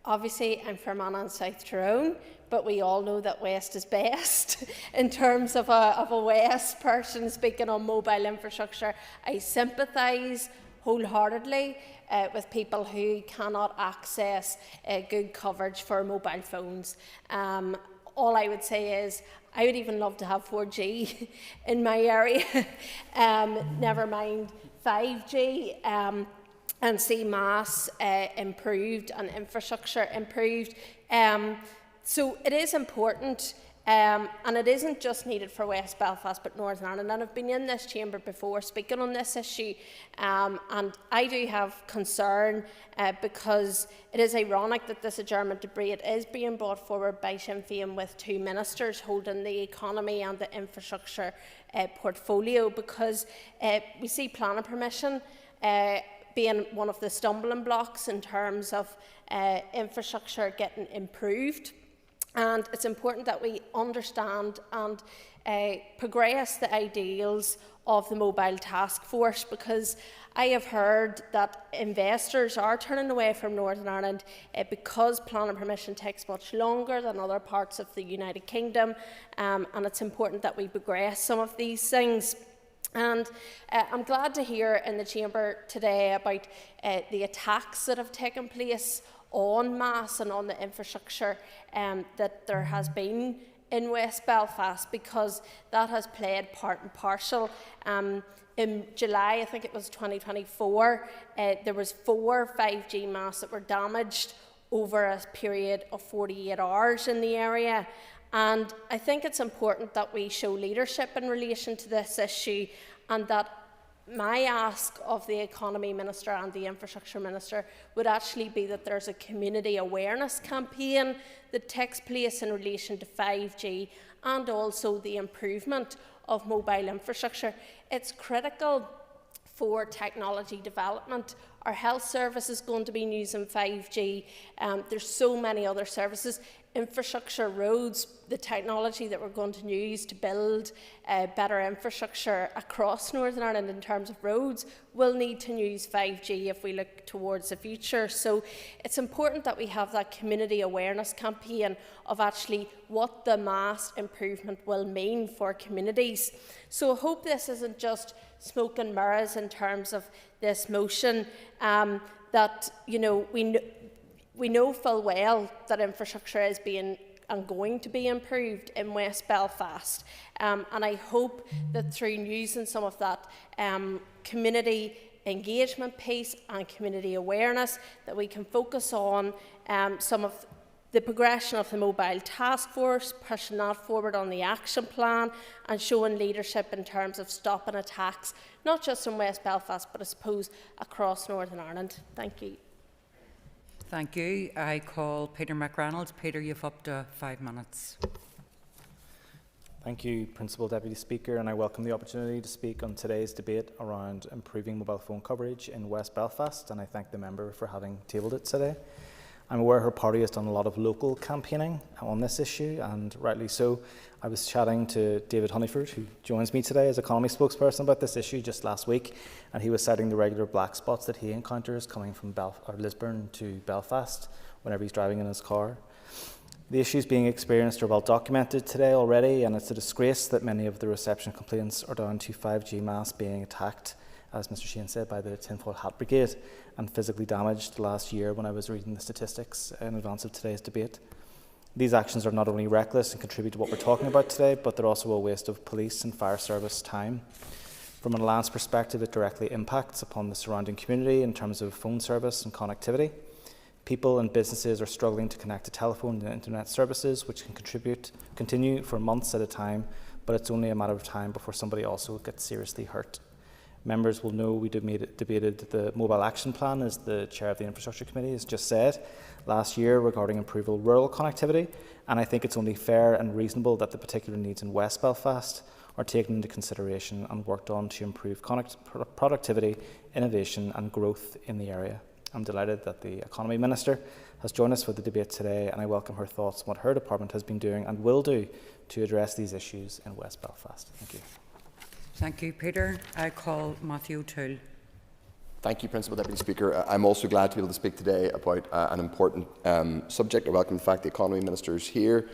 Obviously, I'm from Annan, South Tyrone, but we all know that West is best. In terms of a West person speaking on mobile infrastructure, I sympathise wholeheartedly with people who cannot access good coverage for mobile phones. All I would say is I would even love to have 4G in my area, never mind 5G. And see mass improved and infrastructure improved. So it is important, and it isn't just needed for West Belfast but Northern Ireland. And I've been in this chamber before speaking on this issue, and I do have concern because it is ironic that this adjournment debate is being brought forward by Sinn Féin with 2 ministers holding the economy and the infrastructure portfolio, because we see planning permission being one of the stumbling blocks in terms of infrastructure getting improved. And it's important that we understand and progress the ideals of the mobile task force, because I have heard that investors are turning away from Northern Ireland because planning permission takes much longer than other parts of the United Kingdom, and it's important that we progress some of these things. And I'm glad to hear in the chamber today about the attacks that have taken place on mass and on the infrastructure that there has been in West Belfast, because that has played part and parcel. In July, I think it was 2024, there was 4 5G masts that were damaged over a period of 48 hours in the area. And I think it's important that we show leadership in relation to this issue, and that my ask of the Economy Minister and the Infrastructure Minister would actually be that there's a community awareness campaign that takes place in relation to 5G and also the improvement of mobile infrastructure. It's critical for technology development. Our health service is going to be using 5G. There's so many other services. Infrastructure, roads, the technology that we're going to use to build better infrastructure across Northern Ireland in terms of roads will need to use 5G if we look towards the future. So it's important that we have that community awareness campaign of actually what the mass improvement will mean for communities. So I hope this isn't just smoke and mirrors in terms of this motion, that we know full well that infrastructure is being and going to be improved in West Belfast, and I hope that through using some of that community engagement piece and community awareness, that we can focus on some of the progression of the mobile task force, pushing that forward on the action plan and showing leadership in terms of stopping attacks, not just in West Belfast, but I suppose across Northern Ireland. Thank you. Thank you. I call Peter McReynolds. Peter, you've up to 5 minutes. Thank you, Principal Deputy Speaker, and I welcome the opportunity to speak on today's debate around improving mobile phone coverage in West Belfast, and I thank the member for having tabled it today. I'm aware her party has done a lot of local campaigning on this issue, and rightly so. I was chatting to David Honeyford, who joins me today as economy spokesperson, about this issue just last week, and he was citing the regular black spots that he encounters coming from Lisburn to Belfast whenever he's driving in his car. The issues being experienced are well documented today already, and it's a disgrace that many of the reception complaints are down to 5G masts being attacked, as Mr Sheehan said, by the Tinfoil Hat Brigade, and physically damaged last year when I was reading the statistics in advance of today's debate. These actions are not only reckless and contribute to what we're talking about today, but they're also a waste of police and fire service time. From an Alliance perspective, it directly impacts upon the surrounding community in terms of phone service and connectivity. People and businesses are struggling to connect to telephone and internet services, which can continue for months at a time, but it's only a matter of time before somebody also gets seriously hurt. Members will know we debated the Mobile Action Plan as the Chair of the Infrastructure Committee has just said last year regarding improving rural connectivity, and I think it's only fair and reasonable that the particular needs in West Belfast are taken into consideration and worked on to improve productivity, innovation and growth in the area. I'm delighted that the Economy Minister has joined us for the debate today, and I welcome her thoughts on what her department has been doing and will do to address these issues in West Belfast. Thank you. Thank you, Peter. I call Matthew O'Toole. Thank you, Principal Deputy Speaker. I'm also glad to be able to speak today about an important subject. I welcome the fact the Economy Minister is here.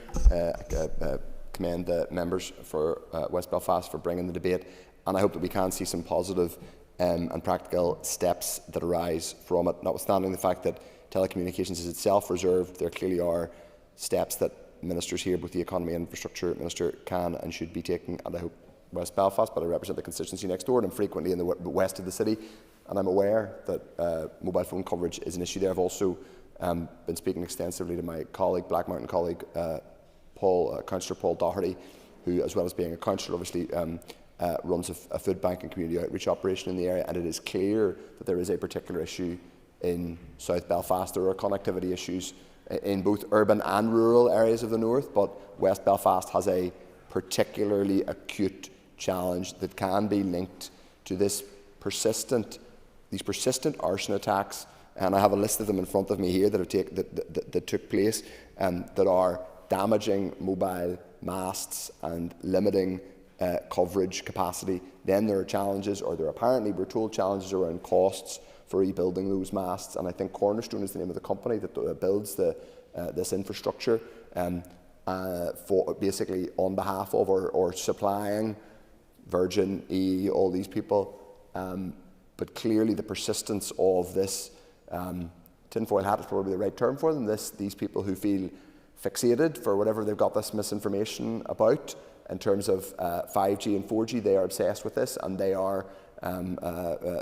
Commend the members for West Belfast for bringing the debate, and I hope that we can see some positive and practical steps that arise from it, notwithstanding the fact that telecommunications is itself reserved. There clearly are steps that ministers here, both the Economy and Infrastructure Minister, can and should be taking, and I hope West Belfast, but I represent the constituency next door and I'm frequently in the west of the city, and I'm aware that mobile phone coverage is an issue there. I've also been speaking extensively to my colleague, Black Mountain colleague, Councillor Paul Doherty, who, as well as being a councillor, obviously runs a food bank and community outreach operation in the area, and it is clear that there is a particular issue in South Belfast. There are connectivity issues in both urban and rural areas of the north, but West Belfast has a particularly acute challenge that can be linked to these persistent arson attacks, and I have a list of them in front of me here that took place that are damaging mobile masts and limiting coverage capacity. Then there are challenges, or there apparently we're told challenges around costs for rebuilding those masts, and I think Cornerstone is the name of the company that builds this infrastructure for basically on behalf of or supplying Virgin, EE, all these people. But clearly the persistence of this tinfoil hat is probably the right term for them. These people who feel fixated for whatever they've got this misinformation about in terms of 5G and 4G, they are obsessed with this, and they are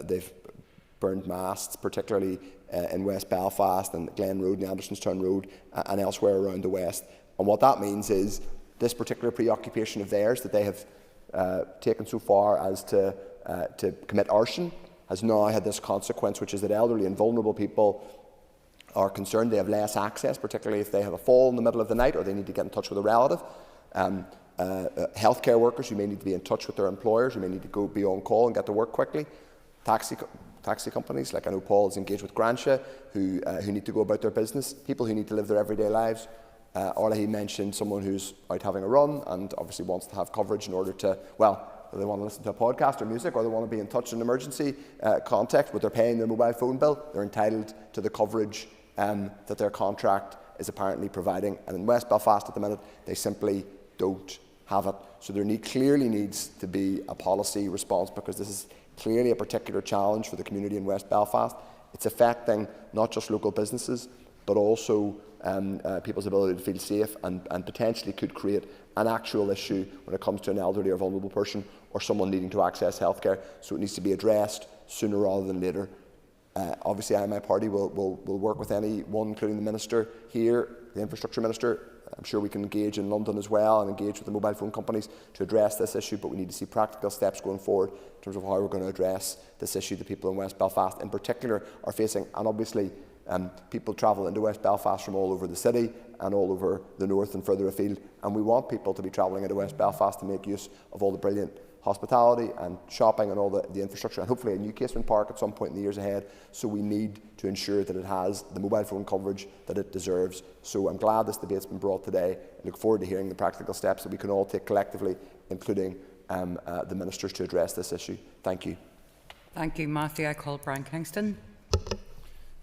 they've burned masts, particularly in West Belfast and Glen Road and Andersonstown Road and elsewhere around the west. And what that means is this particular preoccupation of theirs that they have taken so far as to commit arson has now had this consequence, which is that elderly and vulnerable people are concerned. They have less access, particularly if they have a fall in the middle of the night or they need to get in touch with a relative. Healthcare workers who may need to be in touch with their employers, who may need to be on call and get to work quickly. Taxi companies, like I know Paul is engaged with Gransha, who need to go about their business. People who need to live their everyday lives. Orlahi mentioned someone who's out having a run and obviously wants to have coverage in order to, well, they want to listen to a podcast or music, or they want to be in touch in an emergency context, but they're paying their mobile phone bill. They're entitled to the coverage that their contract is apparently providing. And in West Belfast at the minute, they simply don't have it. So there clearly needs to be a policy response, because this is clearly a particular challenge for the community in West Belfast. It's affecting not just local businesses, but also people's ability to feel safe, and potentially could create an actual issue when it comes to an elderly or vulnerable person or someone needing to access healthcare. So it needs to be addressed sooner rather than later. Obviously, I and my party will work with anyone, including the Minister here, the Infrastructure Minister. I'm sure we can engage in London as well and engage with the mobile phone companies to address this issue, but we need to see practical steps going forward in terms of how we're going to address this issue that people in West Belfast in particular are facing. And obviously, people travel into West Belfast from all over the city and all over the north and further afield, and we want people to be travelling into West Belfast to make use of all the brilliant hospitality and shopping and all the infrastructure, and hopefully a new Casement Park at some point in the years ahead. So we need to ensure that it has the mobile phone coverage that it deserves. So I'm glad this debate's been brought today. I look forward to hearing the practical steps that we can all take collectively, including the ministers, to address this issue. Thank you. Thank you, Matthew. I call Brian Kingston.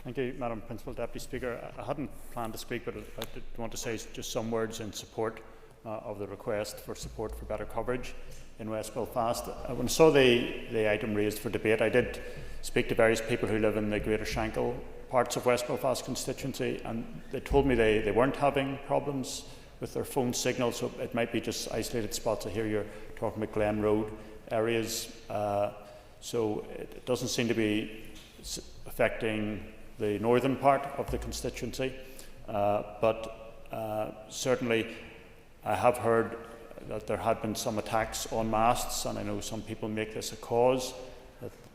Thank you, Madam Principal Deputy Speaker. I hadn't planned to speak, but I did want to say just some words in support of the request for support for better coverage in West Belfast. When I saw the item raised for debate, I did speak to various people who live in the Greater Shankill parts of West Belfast constituency, and they told me they weren't having problems with their phone signal, so it might be just isolated spots. I hear you're talking about Glen Road areas, so it doesn't seem to be affecting the northern part of the constituency, but certainly I have heard that there had been some attacks on masts, and I know some people make this a cause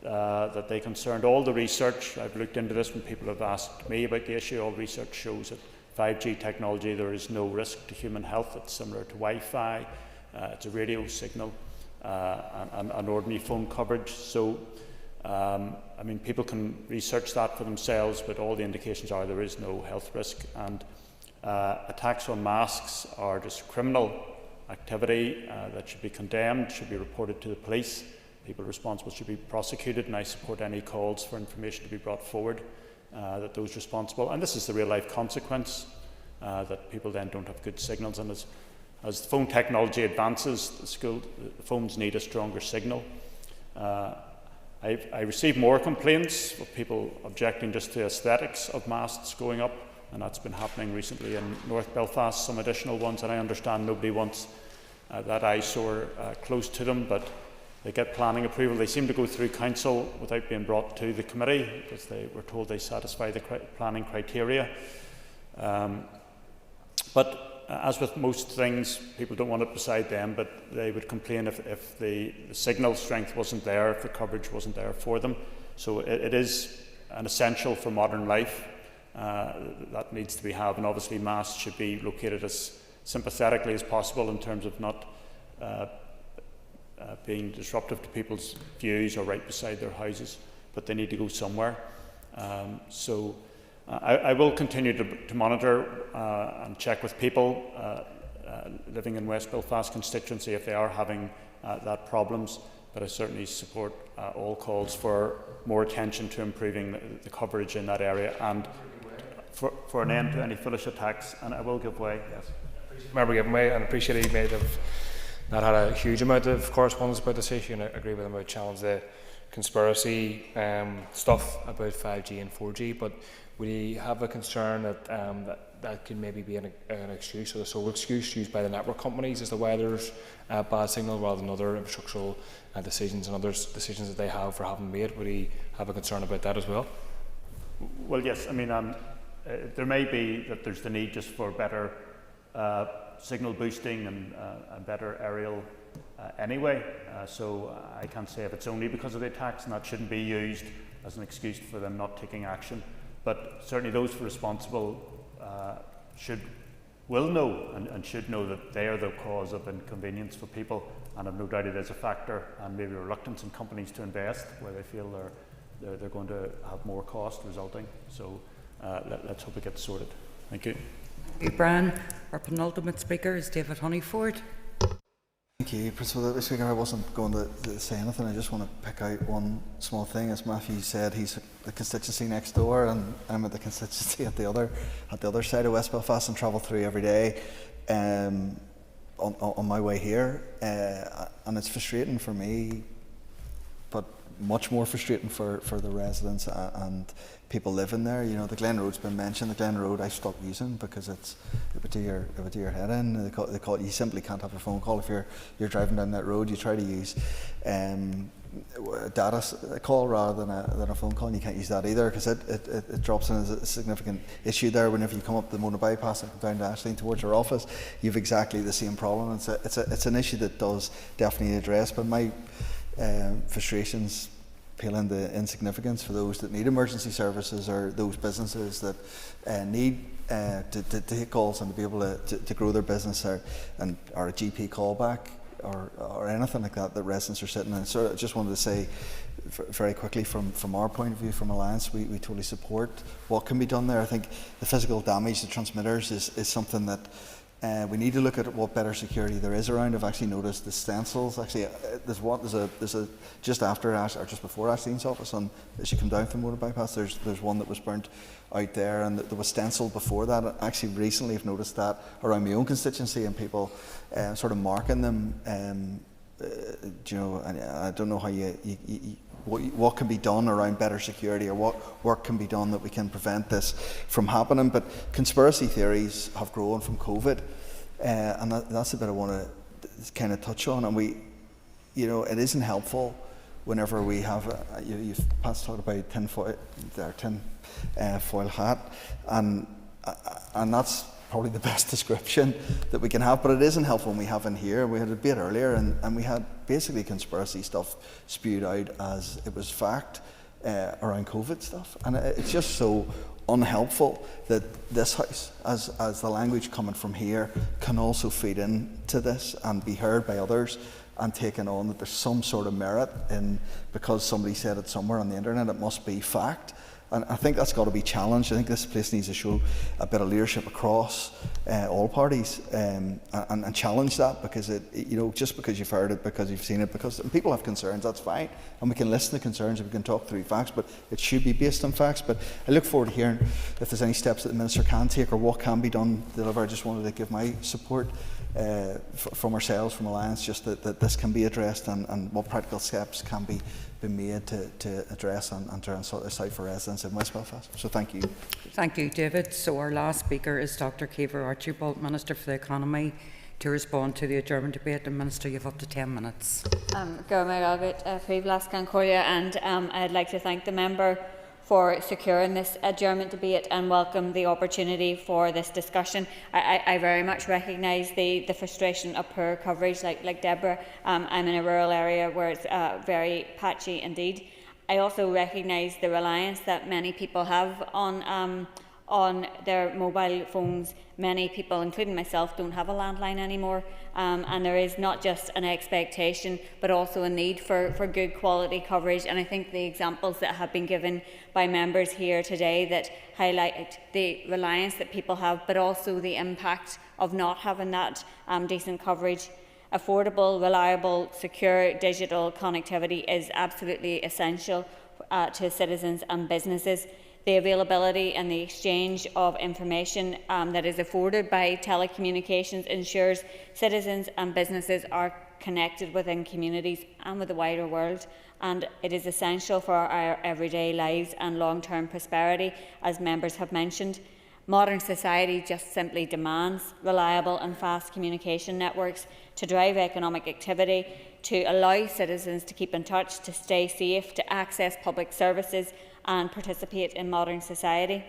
that they concerned. All the research, I've looked into this when people have asked me about the issue, all research shows that 5G technology, there is no risk to human health. It's similar to Wi-Fi, it's a radio signal, and ordinary phone coverage. So, I mean, people can research that for themselves, but all the indications are there is no health risk. And attacks on masks are just criminal activity that should be condemned, should be reported to the police. People responsible should be prosecuted, and I support any calls for information to be brought forward that those responsible. And this is the real-life consequence, that people then don't have good signals. And as phone technology advances, the phones need a stronger signal. I receive more complaints of people objecting just to aesthetics of masts going up, and that's been happening recently in North Belfast, some additional ones, and I understand nobody wants that eyesore close to them, but they get planning approval. They seem to go through council without being brought to the committee because they were told they satisfy the planning criteria. But as with most things, people don't want it beside them, but they would complain if the signal strength wasn't there, if the coverage wasn't there for them. So it is an essential for modern life that needs to be had, and obviously masts should be located as sympathetically as possible in terms of not being disruptive to people's views or right beside their houses, but they need to go somewhere. So I will continue to monitor and check with people living in West Belfast constituency if they are having that problems, but I certainly support all calls for more attention to improving the coverage in that area and for an end to any foolish attacks, and I will give way, yes. Member giving way, and appreciate he may have not had a huge amount of correspondence about this issue, and I agree with him about challenge the conspiracy stuff about 5G and 4G, but we have a concern that that could maybe be an excuse, or the sole excuse used by the network companies as to why there's a bad signal rather than other infrastructural decisions and other decisions that they have for having made. Would he have a concern about that as well? Well, yes. I mean, there may be that there's the need just for better signal boosting and better aerial anyway. So I can't say if it's only because of the attacks, and that shouldn't be used as an excuse for them not taking action. But certainly those responsible will know and should know that they are the cause of inconvenience for people, and I've no doubt it is a factor, and maybe reluctance in companies to invest where they feel they're going to have more cost resulting. So let's hope it gets sorted. Thank you. Thank you, Brian. Our penultimate speaker is David Honeyford. Thank you, Principal Deputy Speaker. I wasn't going to say anything. I just want to pick out one small thing. As Matthew said, he's the constituency next door, and I'm at the constituency at the other side of West Belfast, and travel through every day on my way here. And it's frustrating for me, but much more frustrating for the residents and people living there. You know, the Glen Road's been mentioned. The Glen Road I stopped using because it would do your head in. They call it, you simply can't have a phone call if you're driving down that road. You try to use a data call rather than a phone call, and you can't use that either because it drops in as a significant issue there. Whenever you come up the motor bypass and come down to Ashling towards your office, you've exactly the same problem. It's an issue that does definitely address, but my frustrations pale into insignificance for those that need emergency services or those businesses that need to take calls and to be able to grow their business or a GP callback or anything like that residents are sitting in. So I just wanted to say very quickly from our point of view, from Alliance, we totally support what can be done there. I think the physical damage to transmitters is something that we need to look at what better security there is around. I've actually noticed the stencils. Actually, there's a just after or just before Ashleen's office, as you come down from motor bypass, there's one that was burnt out there, and there was stenciled before that. Actually, recently I've noticed that around my own constituency, and people sort of marking them. You know, and I don't know how what can be done around better security, or what work can be done that we can prevent this from happening. But conspiracy theories have grown from COVID, and that's the bit I want to kind of touch on. And it isn't helpful whenever we have you've Pat's talked about tin foil hat, and that's probably the best description that we can have, but it isn't helpful when we have in here. We had a debate earlier and we had basically conspiracy stuff spewed out as it was fact around COVID stuff. And it's just so unhelpful that this House, as the language coming from here, can also feed into this and be heard by others and taken on that there's some sort of merit in, because somebody said it somewhere on the internet, it must be fact. And I think that's got to be challenged. I think this place needs to show a bit of leadership across all parties and challenge that, because just because you've heard it, because you've seen it, because people have concerns, that's fine, and we can listen to concerns and we can talk through facts, but it should be based on facts. But I look forward to hearing if there's any steps that the Minister can take or what can be done to deliver. I just wanted to give my support from ourselves, from Alliance, just that this can be addressed and what practical steps can be made to address and to sort this out for residents in West Belfast. So thank you. Thank you, David. So our last speaker is Dr. Caoimhe Archibald, Minister for the Economy, to respond to the adjournment debate. And Minister, you have up to 10 minutes. And I'd like to thank the member for securing this adjournment debate and welcome the opportunity for this discussion. I very much recognise the frustration of poor coverage, like Deborah. I'm in a rural area where it's very patchy indeed. I also recognise the reliance that many people have on their mobile phones. Many people, including myself, don't have a landline anymore, and there is not just an expectation but also a need for good quality coverage. And I think the examples that have been given by members here today that highlight the reliance that people have, but also the impact of not having that decent coverage. Affordable, reliable, secure digital connectivity is absolutely essential to citizens and businesses. The availability and the exchange of information that is afforded by telecommunications ensures citizens and businesses are connected within communities and with the wider world, and it is essential for our everyday lives and long-term prosperity, as members have mentioned. Modern society just simply demands reliable and fast communication networks to drive economic activity, to allow citizens to keep in touch, to stay safe, to access public services and participate in modern society.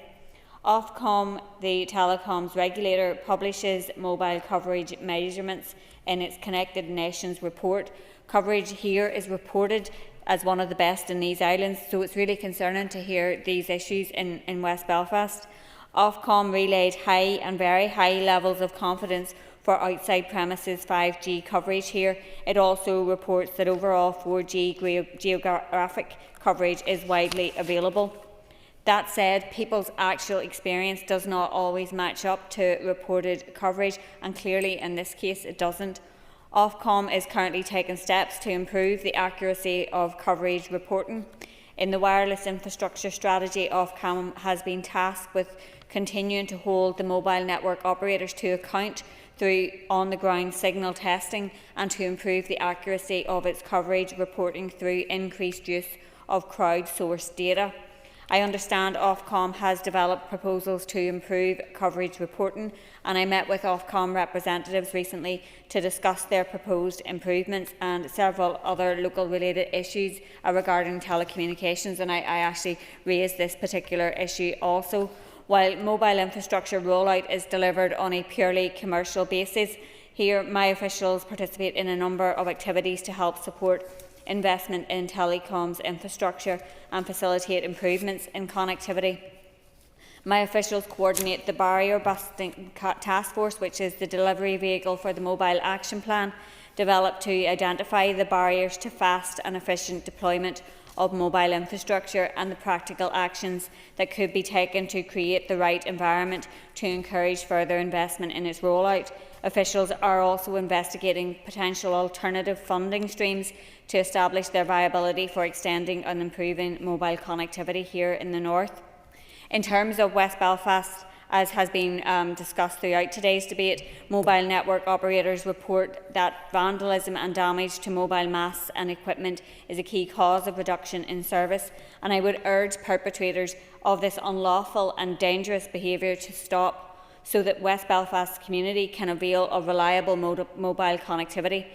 Ofcom, the telecoms regulator, publishes mobile coverage measurements in its Connected Nations report. Coverage here is reported as one of the best in these islands, so it's really concerning to hear these issues in West Belfast. Ofcom relayed high and very high levels of confidence for outside premises 5G coverage here. It also reports that overall 4G geographic coverage is widely available. That said, people's actual experience does not always match up to reported coverage, and clearly in this case it doesn't. Ofcom is currently taking steps to improve the accuracy of coverage reporting. In the wireless infrastructure strategy, Ofcom has been tasked with continuing to hold the mobile network operators to account through on-the-ground signal testing and to improve the accuracy of its coverage reporting through increased use of crowdsourced data. I understand Ofcom has developed proposals to improve coverage reporting, and I met with Ofcom representatives recently to discuss their proposed improvements and several other local related issues regarding telecommunications, and I actually raised this particular issue also. While mobile infrastructure rollout is delivered on a purely commercial basis, here my officials participate in a number of activities to help support investment in telecoms infrastructure and facilitate improvements in connectivity. My officials coordinate the Barrier Busting Task Force, which is the delivery vehicle for the Mobile Action Plan, developed to identify the barriers to fast and efficient deployment of mobile infrastructure and the practical actions that could be taken to create the right environment to encourage further investment in its rollout. Officials are also investigating potential alternative funding streams to establish their viability for extending and improving mobile connectivity here in the north. In terms of West Belfast, as has been discussed throughout today's debate, mobile network operators report that vandalism and damage to mobile masts and equipment is a key cause of reduction in service, and I would urge perpetrators of this unlawful and dangerous behaviour to stop, so that West Belfast community can avail of reliable mobile connectivity.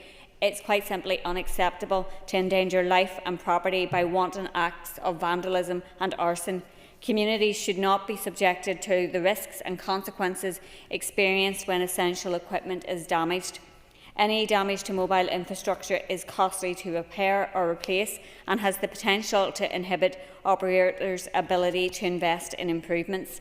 It's quite simply unacceptable to endanger life and property by wanton acts of vandalism and arson. Communities should not be subjected to the risks and consequences experienced when essential equipment is damaged. Any damage to mobile infrastructure is costly to repair or replace and has the potential to inhibit operators' ability to invest in improvements.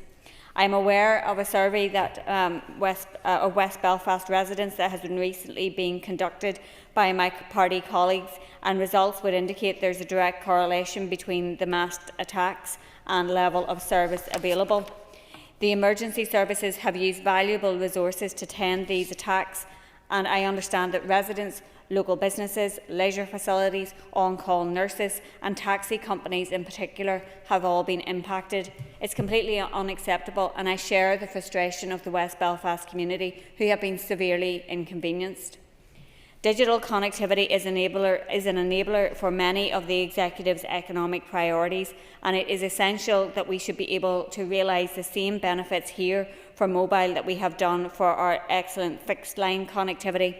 I am aware of a survey that of West Belfast residents that has been recently being conducted by my party colleagues, and results would indicate there is a direct correlation between the masked attacks and level of service available. The emergency services have used valuable resources to tend these attacks, and I understand that residents, local businesses, leisure facilities, on-call nurses and taxi companies in particular have all been impacted. It's completely unacceptable, and I share the frustration of the West Belfast community who have been severely inconvenienced. Digital connectivity is an enabler for many of the Executive's economic priorities, and it is essential that we should be able to realise the same benefits here for mobile that we have done for our excellent fixed line connectivity.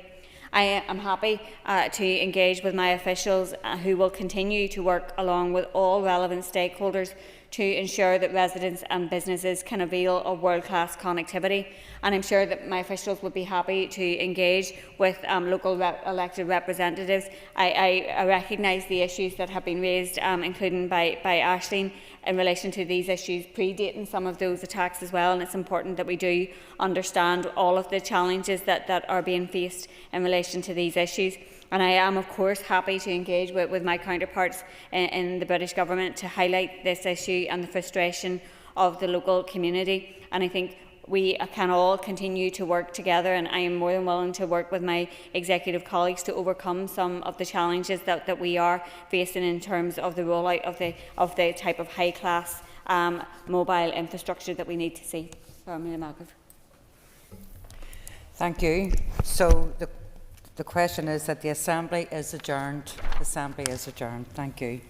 I am happy to engage with my officials who will continue to work along with all relevant stakeholders to ensure that residents and businesses can avail of world-class connectivity, and I'm sure that my officials would be happy to engage with local elected representatives. I recognise the issues that have been raised, including by Aisling, in relation to these issues predating some of those attacks as well, and it's important that we do understand all of the challenges that are being faced in relation to these issues. And I am, of course, happy to engage with my counterparts in the British Government to highlight this issue and the frustration of the local community. And I think we can all continue to work together, and I am more than willing to work with my executive colleagues to overcome some of the challenges that we are facing in terms of the rollout of the type of high-class mobile infrastructure that we need to see. Thank you. So the question is that the Assembly is adjourned. The Assembly is adjourned. Thank you.